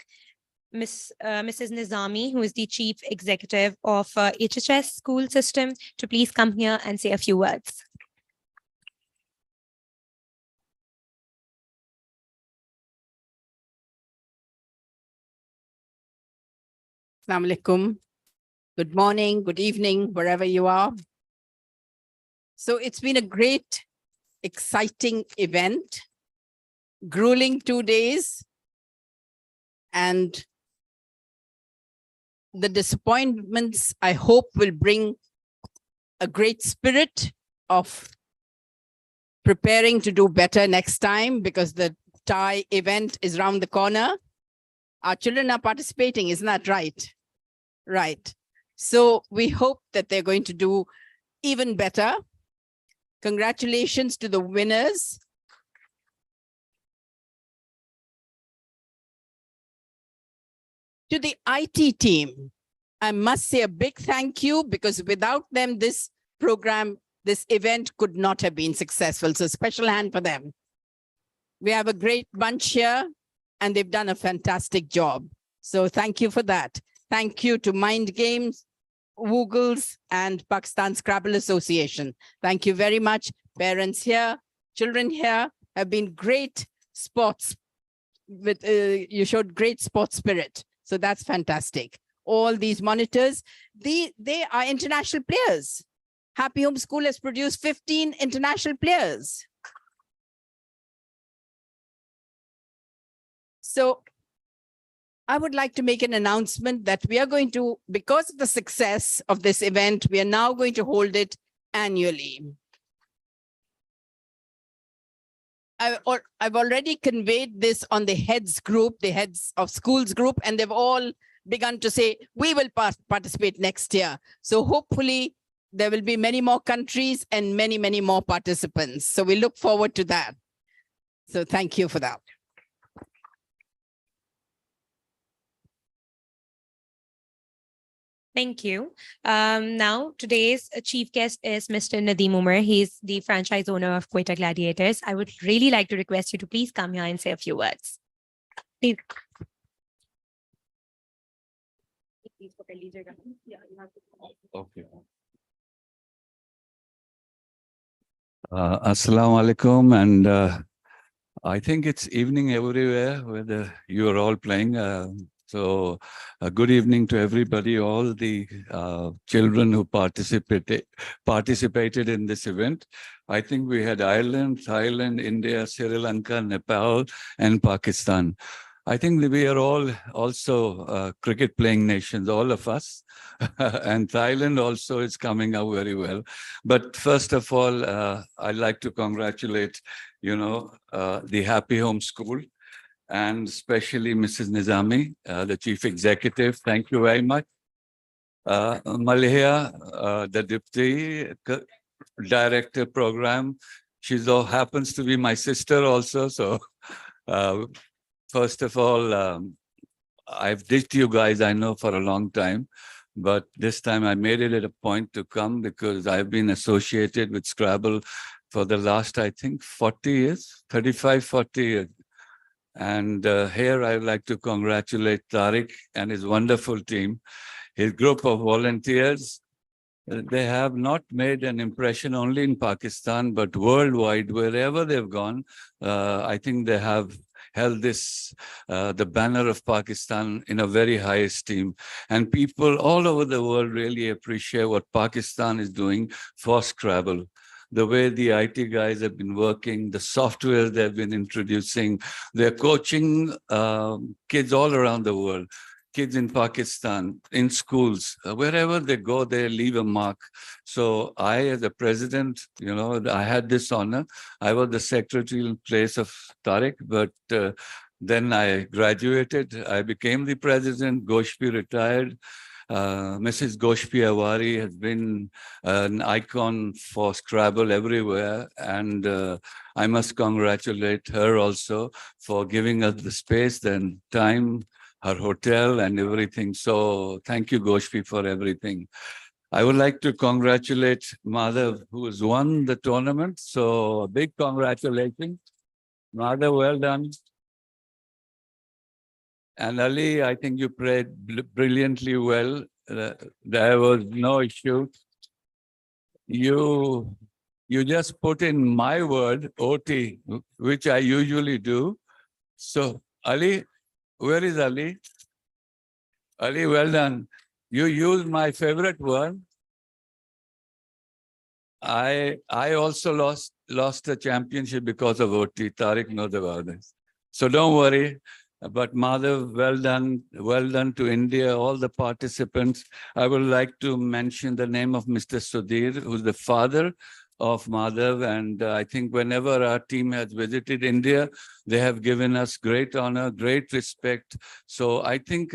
Mrs. Nizami, who is the Chief Executive of HHS School System, to please come here and say a few words.
Assalamu alaikum. Good morning, good evening, wherever you are. So it's been a great, exciting event, grueling 2 days, and the disappointments, I hope, will bring a great spirit of preparing to do better next time, because the Thai event is around the corner. Our children are participating, isn't that right? Right. So we hope that they're going to do even better. Congratulations to the winners. To the IT team, I must say a big thank you, because without them, this program, this event could not have been successful. So special hand for them. We have a great bunch here and they've done a fantastic job. So thank you for that. Thank you to Mind Games, Woogles, and Pakistan Scrabble Association. Thank you very much. Parents here, children here have been great sports. You showed great sports spirit. So that's fantastic. All these monitors, they are international players. Happy Home School has produced 15 international players. So I would like to make an announcement that we are going to, because of the success of this event, we are now going to hold it annually. I've already conveyed this on the heads group, the heads of schools group, and they've all begun to say, we will participate next year. So hopefully there will be many more countries and many, many more participants. So we look forward to that. So thank you for that.
Thank you. Now, today's chief guest is Mr. Nadeem Umar. He's the franchise owner of Quetta Gladiators. I would really like to request you to please come here and say a few words. Please.
Okay. Assalamu alaikum, and I think it's evening everywhere, whether you are all playing. So good evening to everybody, all the children who participated in this event. I think we had Ireland, Thailand, India, Sri Lanka, Nepal, and Pakistan. I think we are all also cricket playing nations, all of us. And Thailand also is coming out very well. But first of all, I'd like to congratulate, the Happy Home School, and especially Mrs. Nizami, the Chief Executive. Thank you very much. Maliha, the Deputy Director Program. She happens to be my sister also. So first of all, I've ditched you guys, I know, for a long time. But this time I made it a point to come because I've been associated with Scrabble for the last, I think, 40 years, 35, 40 years. And here I would like to congratulate Tariq and his wonderful team, his group of volunteers, they have not made an impression only in Pakistan, but worldwide, wherever they've gone. I think they have held this, the banner of Pakistan in a very high esteem. And people all over the world really appreciate what Pakistan is doing for Scrabble. The way the IT guys have been working, the software they've been introducing, they're coaching kids all around the world. Kids in Pakistan, in schools, wherever they go, they leave a mark. So I, as a president, I had this honor. I was the secretary in place of Tariq, but then I graduated. I became the president. Goshpi retired. Mrs. Goshpi Awari has been an icon for Scrabble everywhere. And I must congratulate her also for giving us the space and time, her hotel and everything. So thank you, Goshpi, for everything. I would like to congratulate Madhav, who has won the tournament. So a big congratulations. Madhav, well done. And Ali, I think you played brilliantly well. There was no issue. You just put in my word, OT, which I usually do. So Ali, where is Ali? Ali, well done. You used my favorite word. I also lost a championship because of OT. Tariq knows about this. So don't worry. But Madhav, well done to India, all the participants. I would like to mention the name of Mr. Sudhir, who's the father of Madhav. And I think whenever our team has visited India, they have given us great honor, great respect. So I think,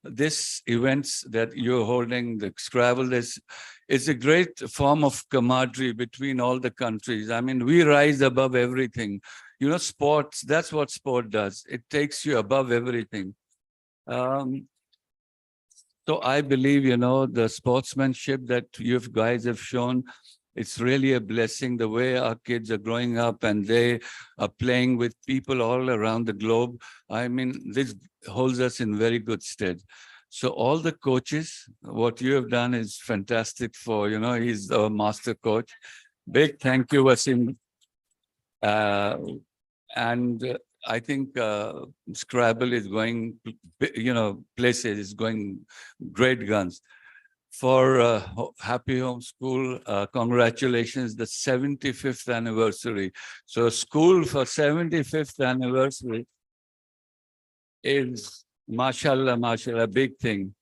this events that you're holding, the Scrabble, is a great form of camaraderie between all the countries. I mean, we rise above everything. Sports, that's what sport does. It takes you above everything. So I believe, the sportsmanship that you guys have shown, it's really a blessing, the way our kids are growing up and they are playing with people all around the globe. I mean, this holds us in very good stead. So all the coaches, what you have done is fantastic for, he's our master coach. Big thank you, Wasim. And I think Scrabble is going, places, is going great guns. For Happy Home School, congratulations, the 75th anniversary. So school for 75th anniversary is, mashallah, a big thing.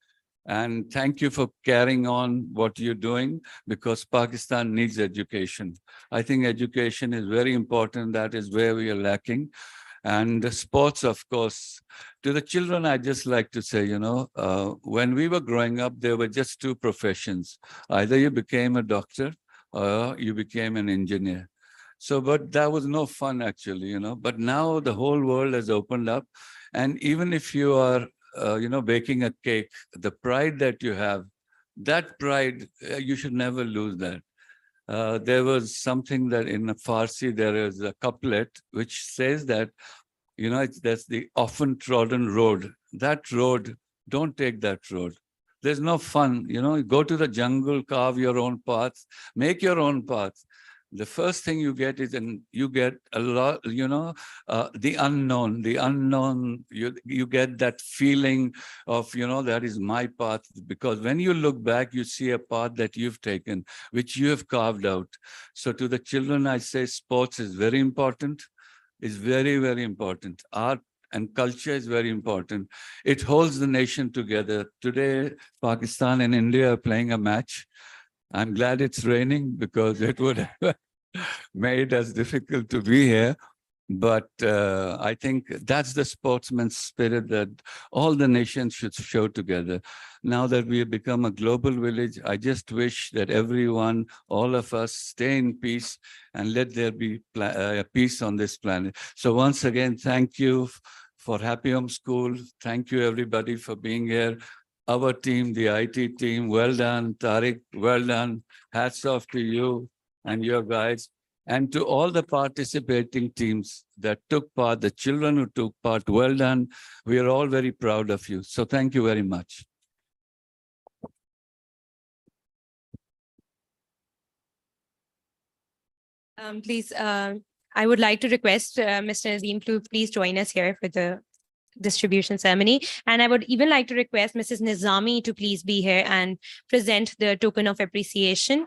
And thank you for carrying on what you're doing, because Pakistan needs education. I think education is very important. That is where we are lacking. And the sports, of course. To the children, I just like to say, when we were growing up, there were just two professions. Either you became a doctor or you became an engineer. So, but that was no fun actually, But now the whole world has opened up. And even if you are baking a cake, the pride that you have, that pride, you should never lose that. There was something that in Farsi, there is a couplet which says that, that's the often trodden road. That road, don't take that road. There's no fun, go to the jungle, carve your own paths, make your own paths. The first thing you get is, you get a lot, the unknown, you get that feeling of, that is my path. Because when you look back, you see a path that you've taken, which you have carved out. So to the children, I say sports is very important. It's very, very important. Art and culture is very important. It holds the nation together. Today, Pakistan and India are playing a match. I'm glad it's raining, because it would have made us difficult to be here. But I think that's the sportsman's spirit that all the nations should show together. Now that we have become a global village, I just wish that everyone, all of us, stay in peace and let there be peace on this planet. So once again, thank you for Happy Home School. Thank you, everybody, for being here. Our team, the IT team, well done. Tariq, well done. Hats off to you and your guys. And to all the participating teams that took part, the children who took part, well done. We are all very proud of you. So thank you very much.
Please, I would like to request Mr. Nazim to please join us here for the distribution ceremony. And I would even like to request Mrs. Nizami to please be here and present the token of appreciation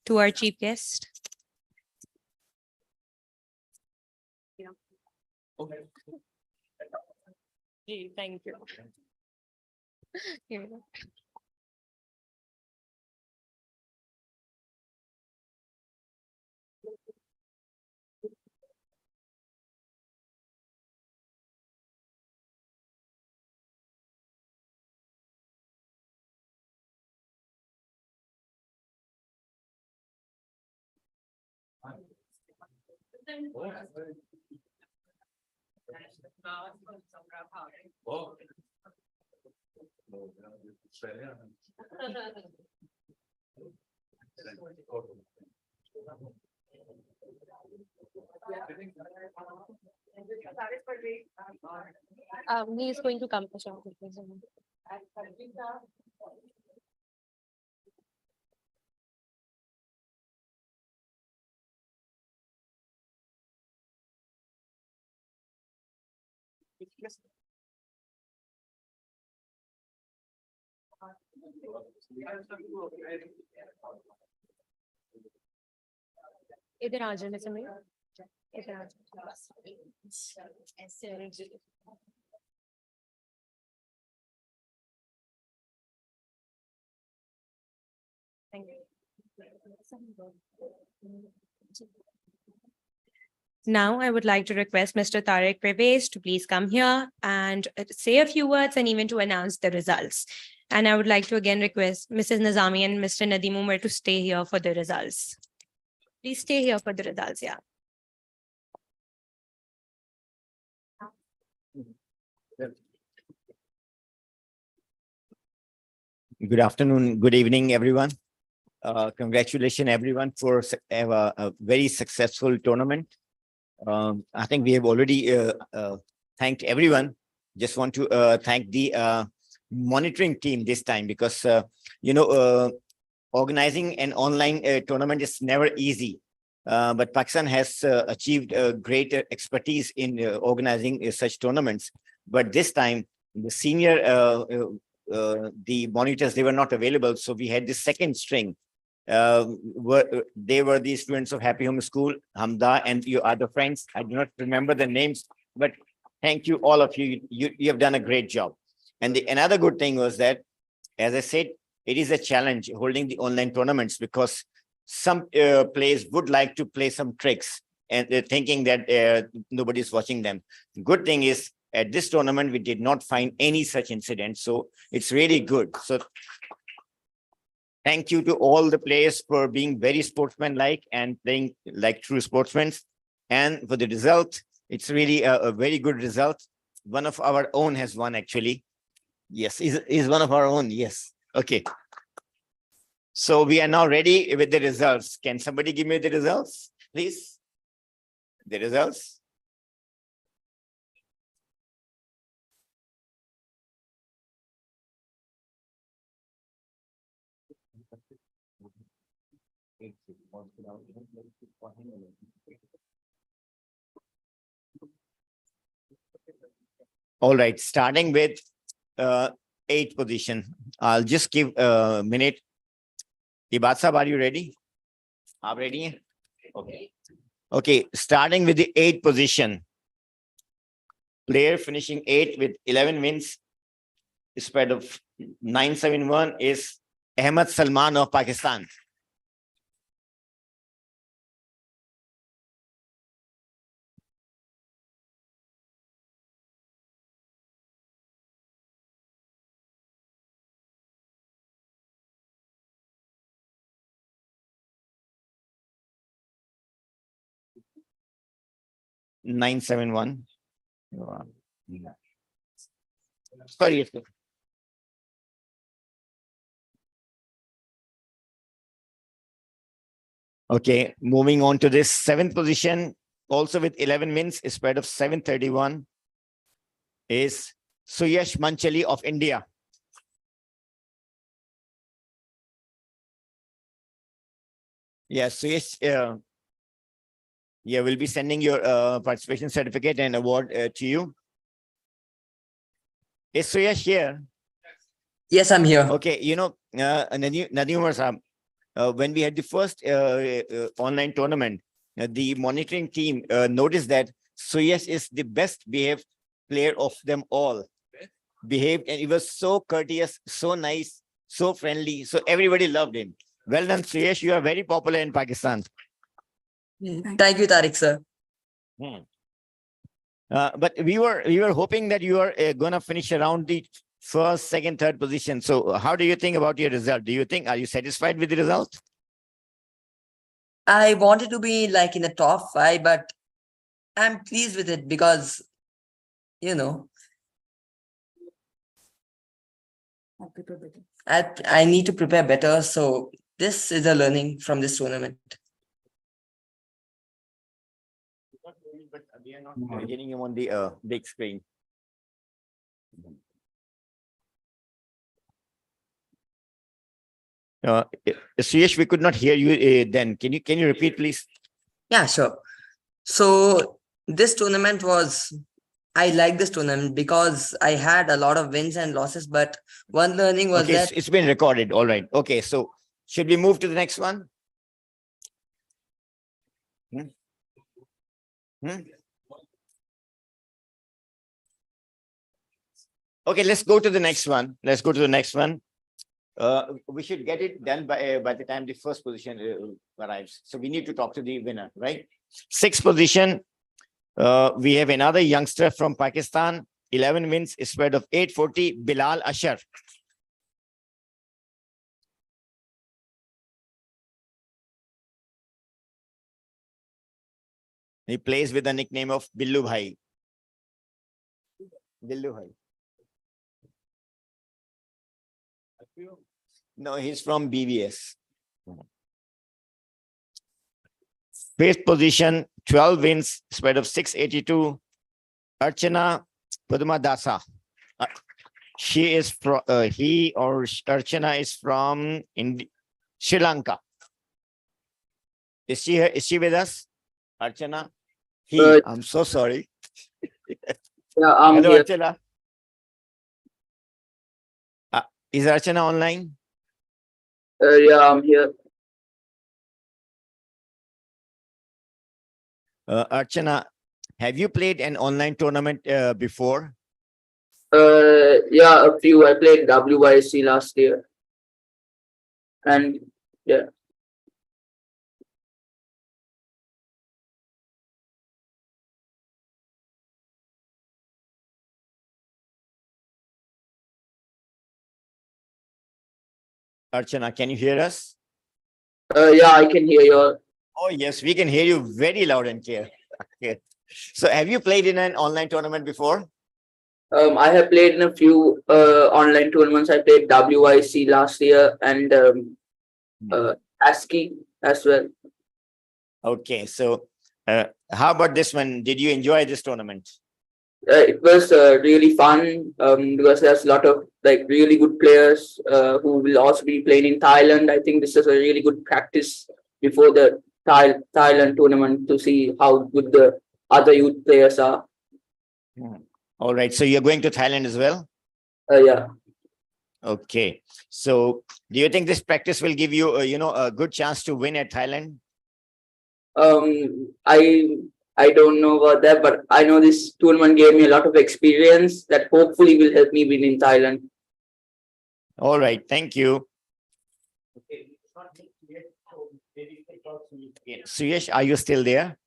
to our chief guest. Thank you. Here we go. He is going to come. इधर आ जाने समय इधर आ जाओ ऐसे Thank you. Now, I would like to request Mr. Tariq Pervez to please come here and say a few words and even to announce the results. And I would like to again request Mrs. Nazami and Mr. Nadeem Umar to stay here for the results. Please stay here for the results, yeah.
Good afternoon, good evening, everyone. Congratulations, everyone, for a very successful tournament. I think we have already thanked everyone. Just want to thank the monitoring team this time because, organizing an online tournament is never easy. But Pakistan has achieved great expertise in organizing such tournaments. But this time, the senior, the monitors, they were not available. So we had the second string. They were the students of Happy Home School, Hamda, and your other friends. I do not remember the names, but thank you, all of you. You have done a great job. And another good thing was that, as I said, it is a challenge holding the online tournaments because some players would like to play some tricks and they're thinking that nobody's watching them. Good thing is, at this tournament, we did not find any such incident. So it's really good. So thank you to all the players for being very sportsmanlike and playing like true sportsmen. And for the result, it's really a very good result. One of our own has won, actually. Yes, is one of our own. Yes. Okay. So we are now ready with the results. Can somebody give me the results, please? The results. All right, starting with 8th position. I'll just give a minute. Ibad Sahab, are you ready? Are you ready? Okay. Okay, starting with the 8th position. Player finishing 8th with 11 wins, spread of 971 is Ahmed Salman of Pakistan. Nine, 7, 1. Sorry. Okay, moving on to this 7th position, also with 11 wins, a spread of 731, is Suryash Manchali of India. Yes, Suryash, Yeah, we'll be sending your participation certificate and award to you. Is Suryash here?
Yes, I'm here.
Okay, you know, Nadeem Umar Saab, when we had the first online tournament, the monitoring team noticed that Suryash is the best behaved player of them all. Behaved, and he was so courteous, so nice, so friendly. So everybody loved him. Well done, Suryash. You are very popular in Pakistan.
Thank you, Tariq, sir.
But we were hoping that you are gonna finish around the first, second, third position. So how do you think about your result? Are you satisfied with the result?
I wanted to be like in the top 5, but I'm pleased with it because, you know, I need to prepare better. So this is a learning from this tournament.
But we are not getting him on the big screen. Suryash, we could not hear you then. Can you repeat, please?
Yeah, sure. So this tournament I like this tournament because I had a lot of wins and losses, but one learning was
Okay,
that
it's been recorded. All right. Okay, so should we move to the next one? Okay, let's go to the next one. We should get it done by the time the first position arrives. So we need to talk to the winner, right? Sixth position. We have another youngster from Pakistan, 11 wins, spread of 840, Bilal Ashar. He plays with the nickname of Billu Bhai. Billu Bhai. No, he's from BVS. Fifth position, 12 wins, spread of 682. Archana Padmadasa. She is from, Archana is from Sri Lanka. Is she here? Is she with us? Archana? I'm so sorry.
Yeah, I'm
Hello,
here.
Archana. Is Archana online?
Yeah, I'm here.
Archana, have you played an online tournament before?
Yeah, a few. I played WYC last year. And yeah.
Archana, can you hear us?
Yeah, I can hear you.
Oh, yes, we can hear you very loud and clear. Okay. So have you played in an online tournament before?
I have played in a few online tournaments. I played WYC last year and ASCII as well.
Okay, so how about this one? Did you enjoy this tournament?
It was really fun because there's a lot of like really good players who will also be playing in Thailand. I think this is a really good practice before the Thailand tournament to see how good the other youth players are.
All right, so you're going to Thailand as well?
Yeah.
Okay, so do you think this practice will give you, a good chance to win at Thailand?
I don't know about that, but I know this tournament gave me a lot of experience that hopefully will help me win in Thailand.
All right, thank you. Suryash, are you still there?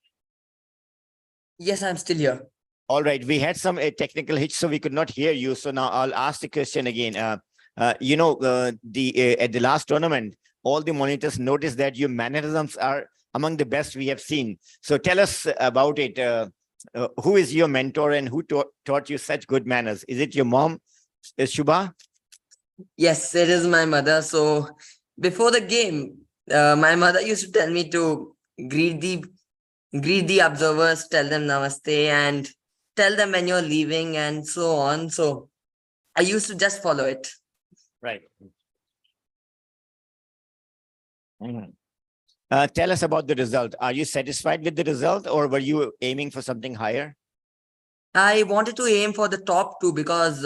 Yes, I'm still here.
All right, we had some technical hitch, so we could not hear you. So now I'll ask the question again. At the last tournament, all the monitors noticed that your mannerisms are among the best we have seen. So tell us about it. Who is your mentor and who taught you such good manners? Is it your mom, Shubha?
Yes, it is my mother. So before the game, my mother used to tell me to greet the observers, tell them namaste and tell them when you're leaving and so on. So I used to just follow it.
Right. Tell us about the result. Are you satisfied with the result, or were you aiming for something higher?
I wanted to aim for the top 2 because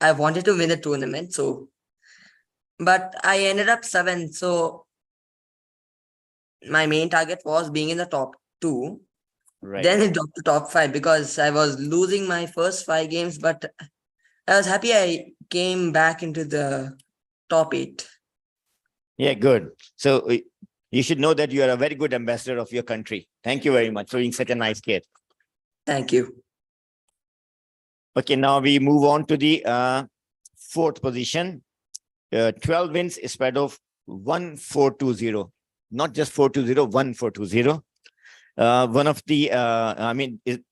I wanted to win the tournament. So, but I ended up 7th. So my main target was being in the top 2.
Right.
Then it dropped to top 5 because I was losing my first 5 games, but I was happy I came back into the top 8.
Yeah, good. So you should know that you are a very good ambassador of your country. Thank you very much for being such a nice kid.
Thank you.
Okay, now we move on to the 4th position. 12 wins, a spread of 1-4-2-0. Not just 4-2-0, 1-4-2-0. One of the,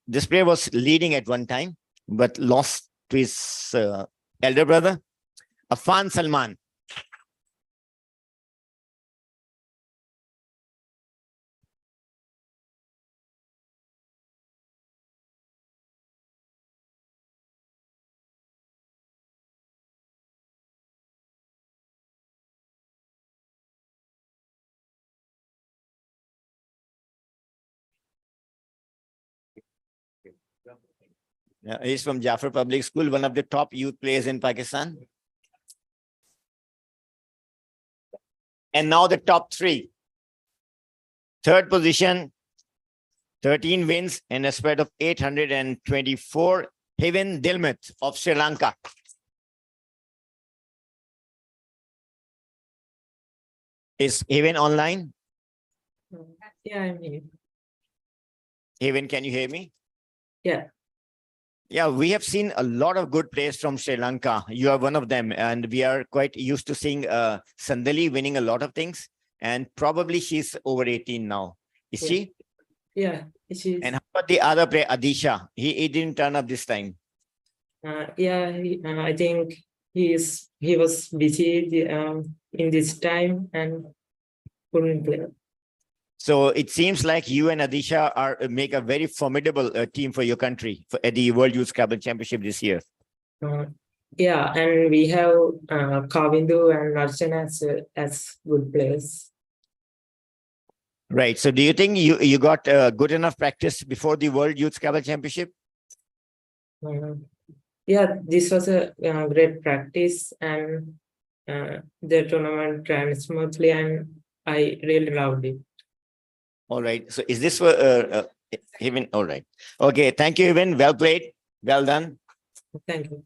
this player was leading at one time, but lost to his elder brother, Afan Salman. He's from Jafar Public School, one of the top youth players in Pakistan. And now the top 3. 3rd position, 13 wins and a spread of 824. Heaven Dilmit of Sri Lanka. Is Heaven online?
Yeah, I'm here.
Heaven, can you hear me?
Yeah.
Yeah, we have seen a lot of good players from Sri Lanka. You are one of them, and we are quite used to seeing Sandali winning a lot of things. And probably she's over 18 now. Is she?
Yeah, she's.
And how about the other player, Adisha? He didn't turn up this time.
I think he was busy in this time and couldn't play.
So it seems like you and Adisha make a very formidable team for your country at the World Youth Scrabble Championship this year.
Yeah, and we have Kavindu and Archana as good players.
Right. So do you think you got good enough practice before the World Youth Scrabble Championship?
Yeah, this was a great practice, and the tournament ran smoothly, and I really loved it.
All right. So is this for Heaven? All right. Okay. Thank you, Heaven. Well played. Well done.
Thank you.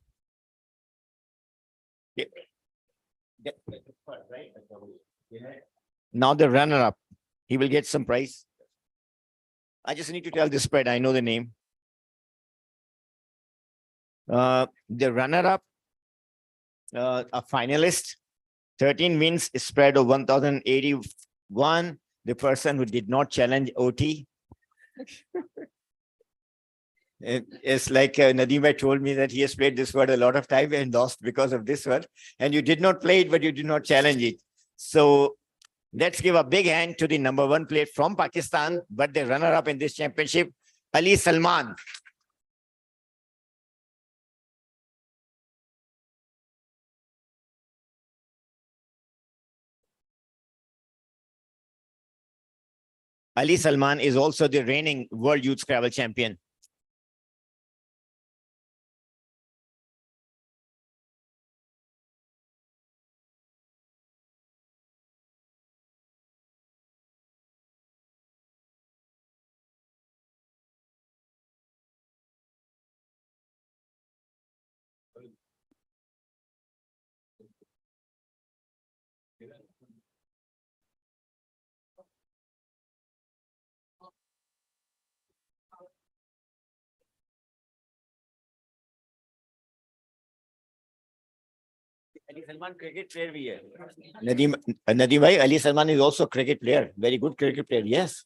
Now the runner-up. He will get some prize. I just need to tell the spread. I know the name. The runner-up, a finalist, 13 wins, spread of 1,081. The person who did not challenge OT. It's like Nadeem told me that he has played this word a lot of time and lost because of this word. And you did not play it, but you did not challenge it. So let's give a big hand to the number 1 player from Pakistan, but the runner-up in this championship, Ali Salman. Ali Salman is also the reigning World Youth Scrabble champion. Ali Salman cricket player we are. Nadeem bhai, Ali Salman is also a cricket player. Very good cricket player, yes.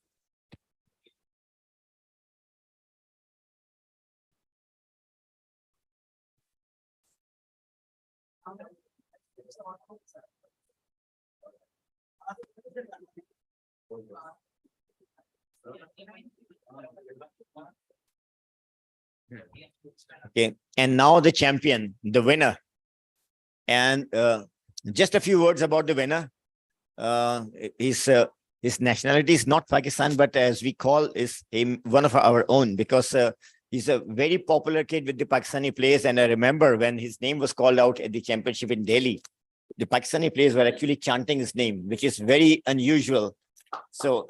Okay, and now the champion, the winner. And just a few words about the winner. He's his nationality is not Pakistan, but as we call, is one of our own, because he's a very popular kid with the Pakistani players. And I remember when his name was called out at the championship in Delhi, the Pakistani players were actually chanting his name, which is very unusual. So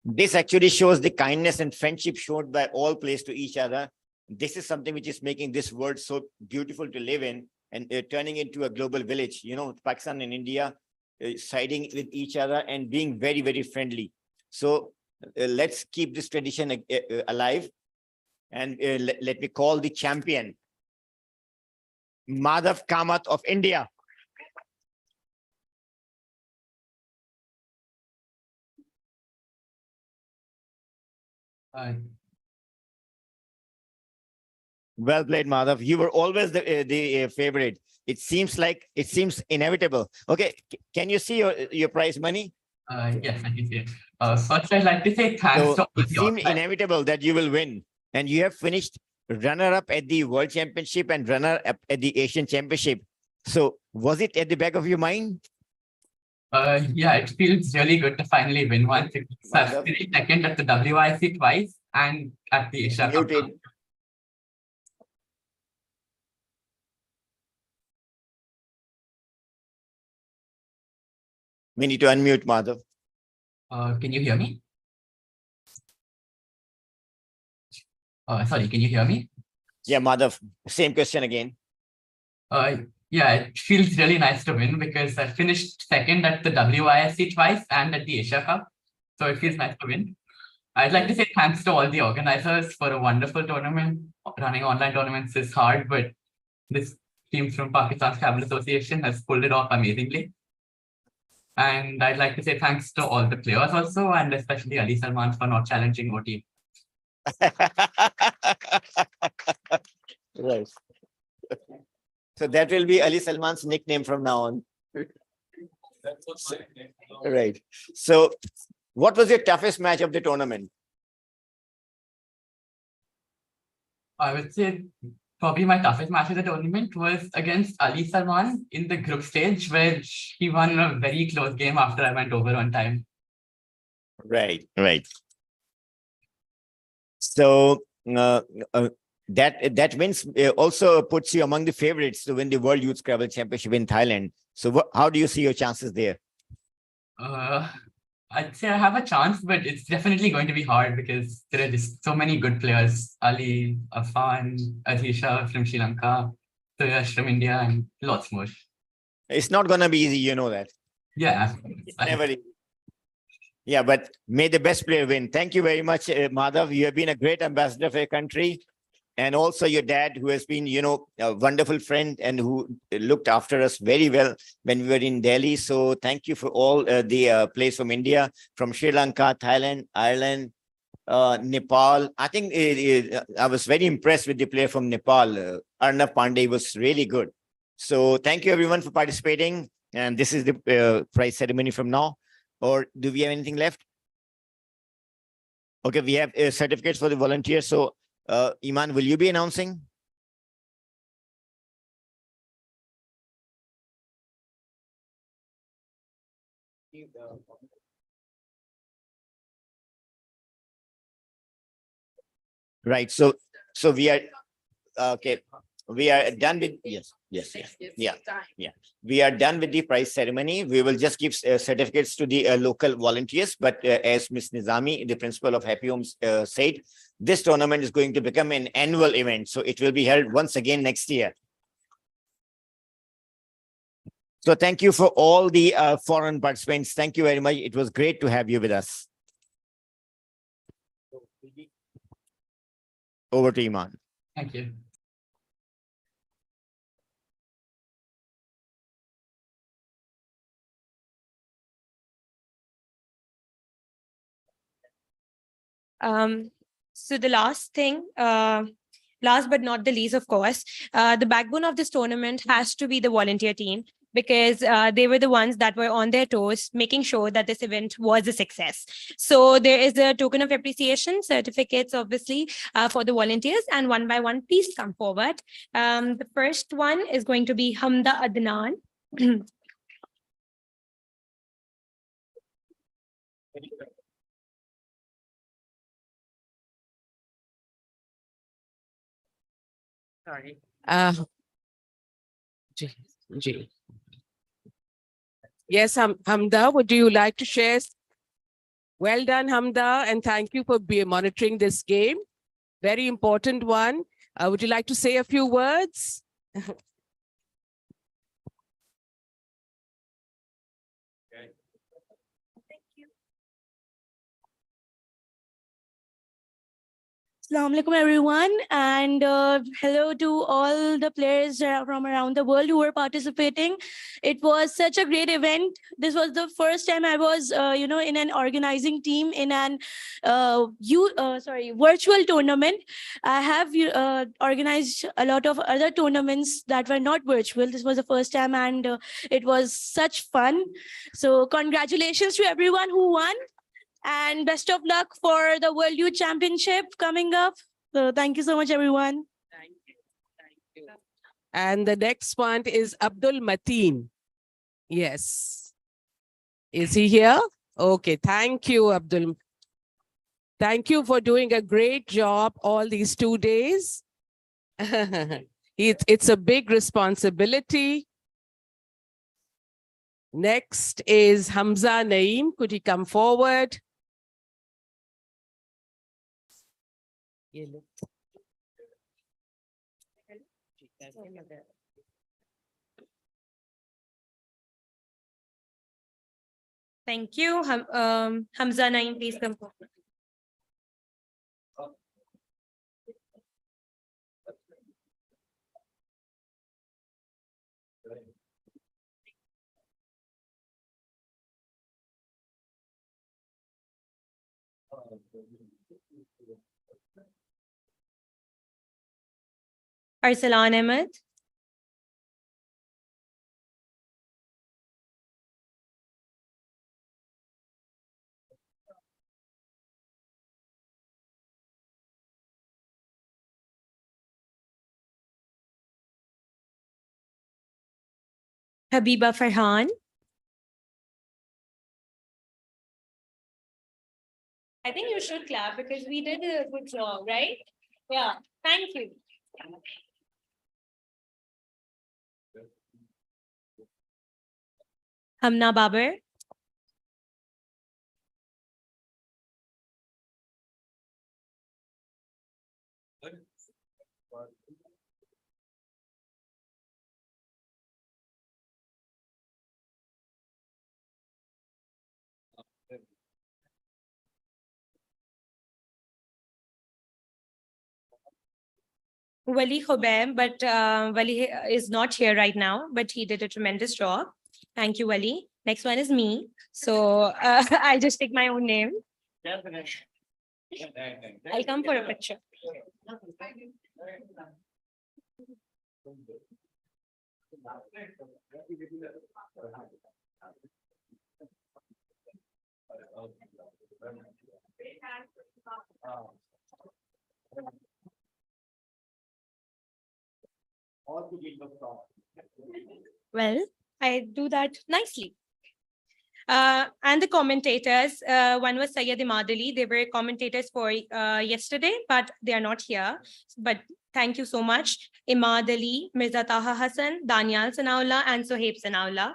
this actually shows the kindness and friendship shown by all players to each other. This is something which is making this world so beautiful to live in, and turning into a global village. You know, Pakistan and India siding with each other and being very, very friendly. So let's keep this tradition alive. And let me call the champion, Madhav Kamath of India. Well played, Madhav. You were always the favorite. It seems inevitable. Okay, can you see your prize money?
Yes, I can see it. First, I'd like to say thanks to all
it
the
seemed inevitable that you will win, and you have finished runner-up at the World Championship and runner-up at the Asian Championship. So, was it at the back of your mind?
Yeah, it feels really good to finally win one. I've finished second at the WIC twice and at the Asia Cup.
We need to unmute Madhav.
Can you hear me? Sorry, can you hear me?
Yeah, Madhav, same question again.
Yeah, it feels really nice to win because I finished second at the WIC twice and at the Asia Cup. So it feels nice to win. I'd like to say thanks to all the organizers for a wonderful tournament. Running online tournaments is hard, but this team from Pakistan Scrabble Association has pulled it off amazingly. And I'd like to say thanks to all the players also, and especially Ali Salman for not challenging OT.
Right. So that will be Ali Salman's nickname from now on. Right. So what was your toughest match of the tournament?
I would say probably my toughest match of the tournament was against Ali Salman in the group stage, where he won a very close game after I went over on time.
Right, right. So that wins also puts you among the favorites to win the World Youth Scrabble Championship in Thailand. So how do you see your chances there?
I'd say I have a chance, but it's definitely going to be hard because there are just so many good players. Ali, Afan, Azisha from Sri Lanka, Suryash from India, and lots more.
It's not going to be easy, you know that.
Yeah.
Never easy. Yeah, but may the best player win. Thank you very much, Madhav. You have been a great ambassador for your country. And also your dad, who has been, you know, a wonderful friend and who looked after us very well when we were in Delhi. So thank you for all the players from India, from Sri Lanka, Thailand, Ireland, Nepal. I think I was very impressed with the player from Nepal. Arnav Pandey was really good. So thank you everyone for participating. And this is the prize ceremony from now. Or do we have anything left? Okay, we have certificates for the volunteers. So Iman, will you be announcing? Right. So we are okay. We are done with yes. Yeah. We are done with the prize ceremony. We will just give certificates to the local volunteers. But as Ms. Nizami, the principal of Happy Homes, said, this tournament is going to become an annual event. So it will be held once again next year. So thank you for all the foreign participants. Thank you very much. It was great to have you with us. Over to Iman.
Thank you.
So the last thing, last but not the least, of course, the backbone of this tournament has to be the volunteer team, because they were the ones that were on their toes, making sure that this event was a success. So there is a token of appreciation, certificates, obviously, for the volunteers, and one by one, please come forward. The first one is going to be Hamda Adnan.
Sorry. Ji. Yes, Hamda, would you like to share? Well done, Hamda, and thank you for monitoring this game. Very important one. Would you like to say a few words?
Assalamu alaikum everyone, and hello to all the players from around the world who were participating. It was such a great event. This was the first time I was, in an organizing team in an virtual tournament. I have organized a lot of other tournaments that were not virtual. This was the first time, and it was such fun. So congratulations to everyone who won. And best of luck for the World Youth Championship coming up. So thank you so much, everyone.
Thank you. And the next one is Abdul Mateen. Yes. Is he here? Okay. Thank you, Abdul. Thank you for doing a great job all these 2 days. It's a big responsibility. Next is Hamza Naeem. Could he come forward?
Thank you. Hamza Naeem, please come forward. Arsalan Ahmed. Habiba Farhan. I think you should clap because we did a good job, right? Yeah, thank you. Hamna Babar. Wali Khobem, but Wali is not here right now, but he did a tremendous job. Thank you, Wali. Next one is me. So I'll just take my own name. I'll come for a picture. Well, I do that nicely. And the commentators, one was Sayyid Imadali. They were commentators for yesterday, but they are not here. But thank you so much. Imadali, Mirza Taha Hassan, Daniel Sanaullah, and Sohaib Sanaullah.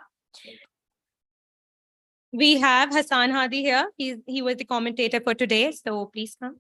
We have Hassan Hadi here. He was the commentator for today, so please come.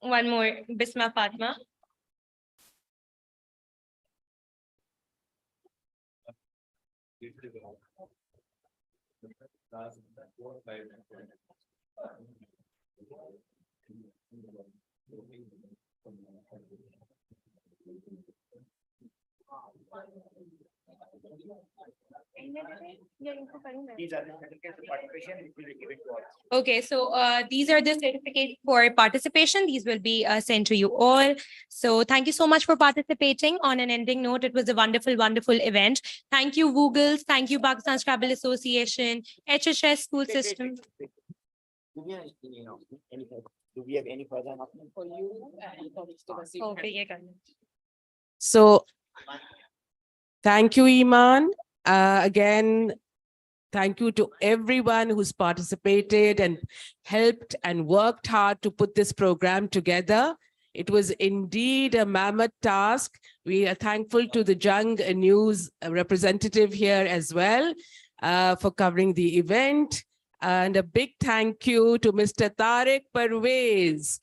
One more, Bisma Fatma. Okay, so these are the certificates for participation. These will be sent to you all. So thank you so much for participating. On an ending note, it was a wonderful, wonderful event. Thank you, Googles. Thank you, Pakistan Scrabble Association, HHS School System.
Do we have any further announcement for you?
Okay, yeah,
So thank you, Iman. Again, thank you to everyone who's participated and helped and worked hard to put this program together. It was indeed a mammoth task. We are thankful to the Jung News representative here as well for covering the event. And a big thank you to Mr. Tariq Parvez,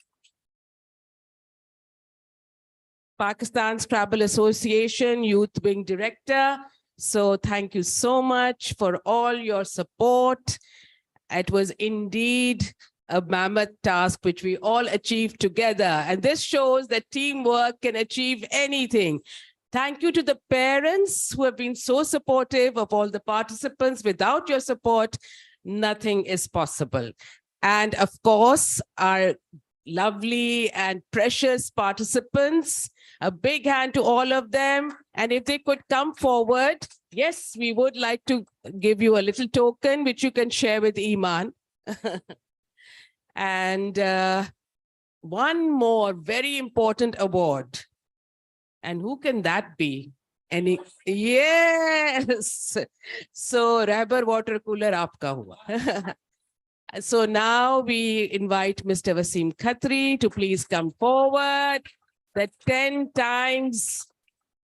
Pakistan Scrabble Association Youth Wing Director. So thank you so much for all your support. It was indeed a mammoth task which we all achieved together. And this shows that teamwork can achieve anything. Thank you to the parents who have been so supportive of all the participants. Without your support, nothing is possible. And of course, our lovely and precious participants, a big hand to all of them. And if they could come forward, yes, we would like to give you a little token, which you can share with Iman. And one more very important award. And who can that be? Yes. So rubber water cooler aapka hua. So now we invite Mr. Wasim Khatri to please come forward. The 10 times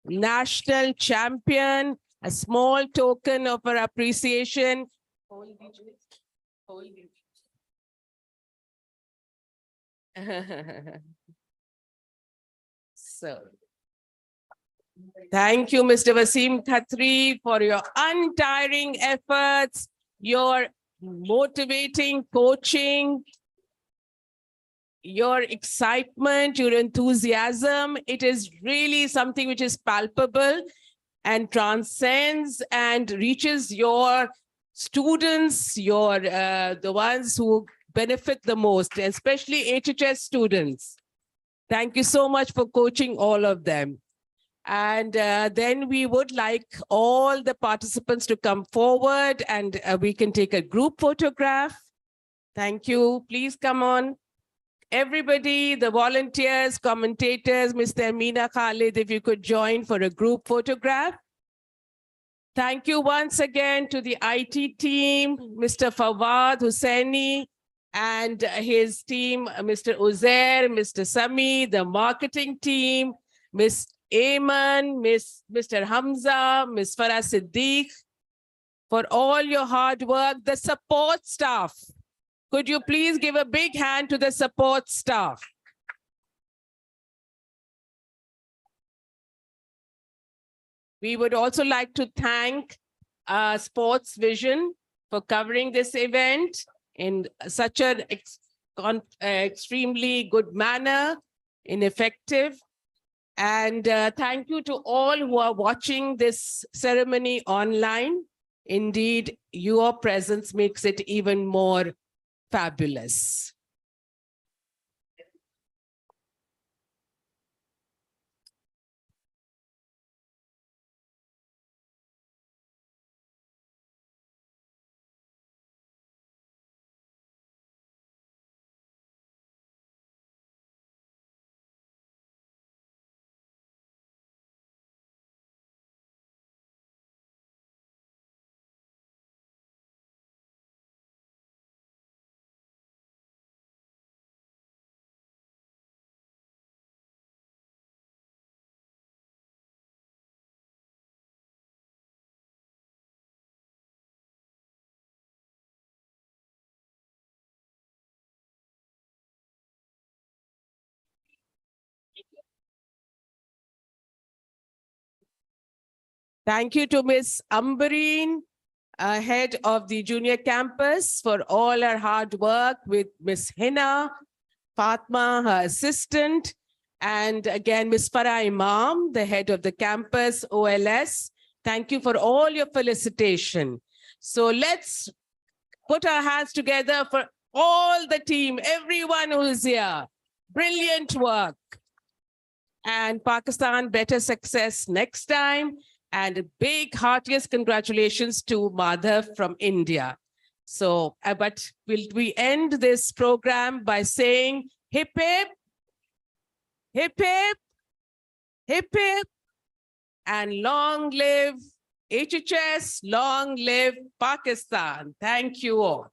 national champion, a small token of our appreciation. So, thank you, Mr. Wasim Khatri, for your untiring efforts, your motivating coaching, your excitement, your enthusiasm. It is really something which is palpable and transcends and reaches your students, your the ones who benefit the most, especially HHS students. Thank you so much for coaching all of them. And then we would like all the participants to come forward and we can take a group photograph. Thank you. Please come on. Everybody, the volunteers, commentators, Mr. Amina Khalid, if you could join for a group photograph. Thank you once again to the IT team, Mr. Fawad Hussaini and his team, Mr. Uzair, Mr. Sami, the marketing team, Ms. Ayman, Mr. Hamza, Ms. Farah Siddiq, for all your hard work, the support staff. Could you please give a big hand to the support staff? We would also like to thank Sports Vision for covering this event in such an extremely good manner, effective. And thank you to all who are watching this ceremony online. Indeed, your presence makes it even more fabulous. Thank you to Ms. Ambereen, head of the junior campus, for all her hard work with Ms. Hina, Fatma, her assistant, and again, Ms. Farah Imam, the head of the campus OLS, Thank you for all your felicitation. So let's put our hands together for all the team, everyone who is here. Brilliant work. And Pakistan, better success next time. And a big heartiest congratulations to Madhav from India. So, but will we end this program by saying hip hip, hip hip, hip hip, and long live HHS, long live Pakistan. Thank you all.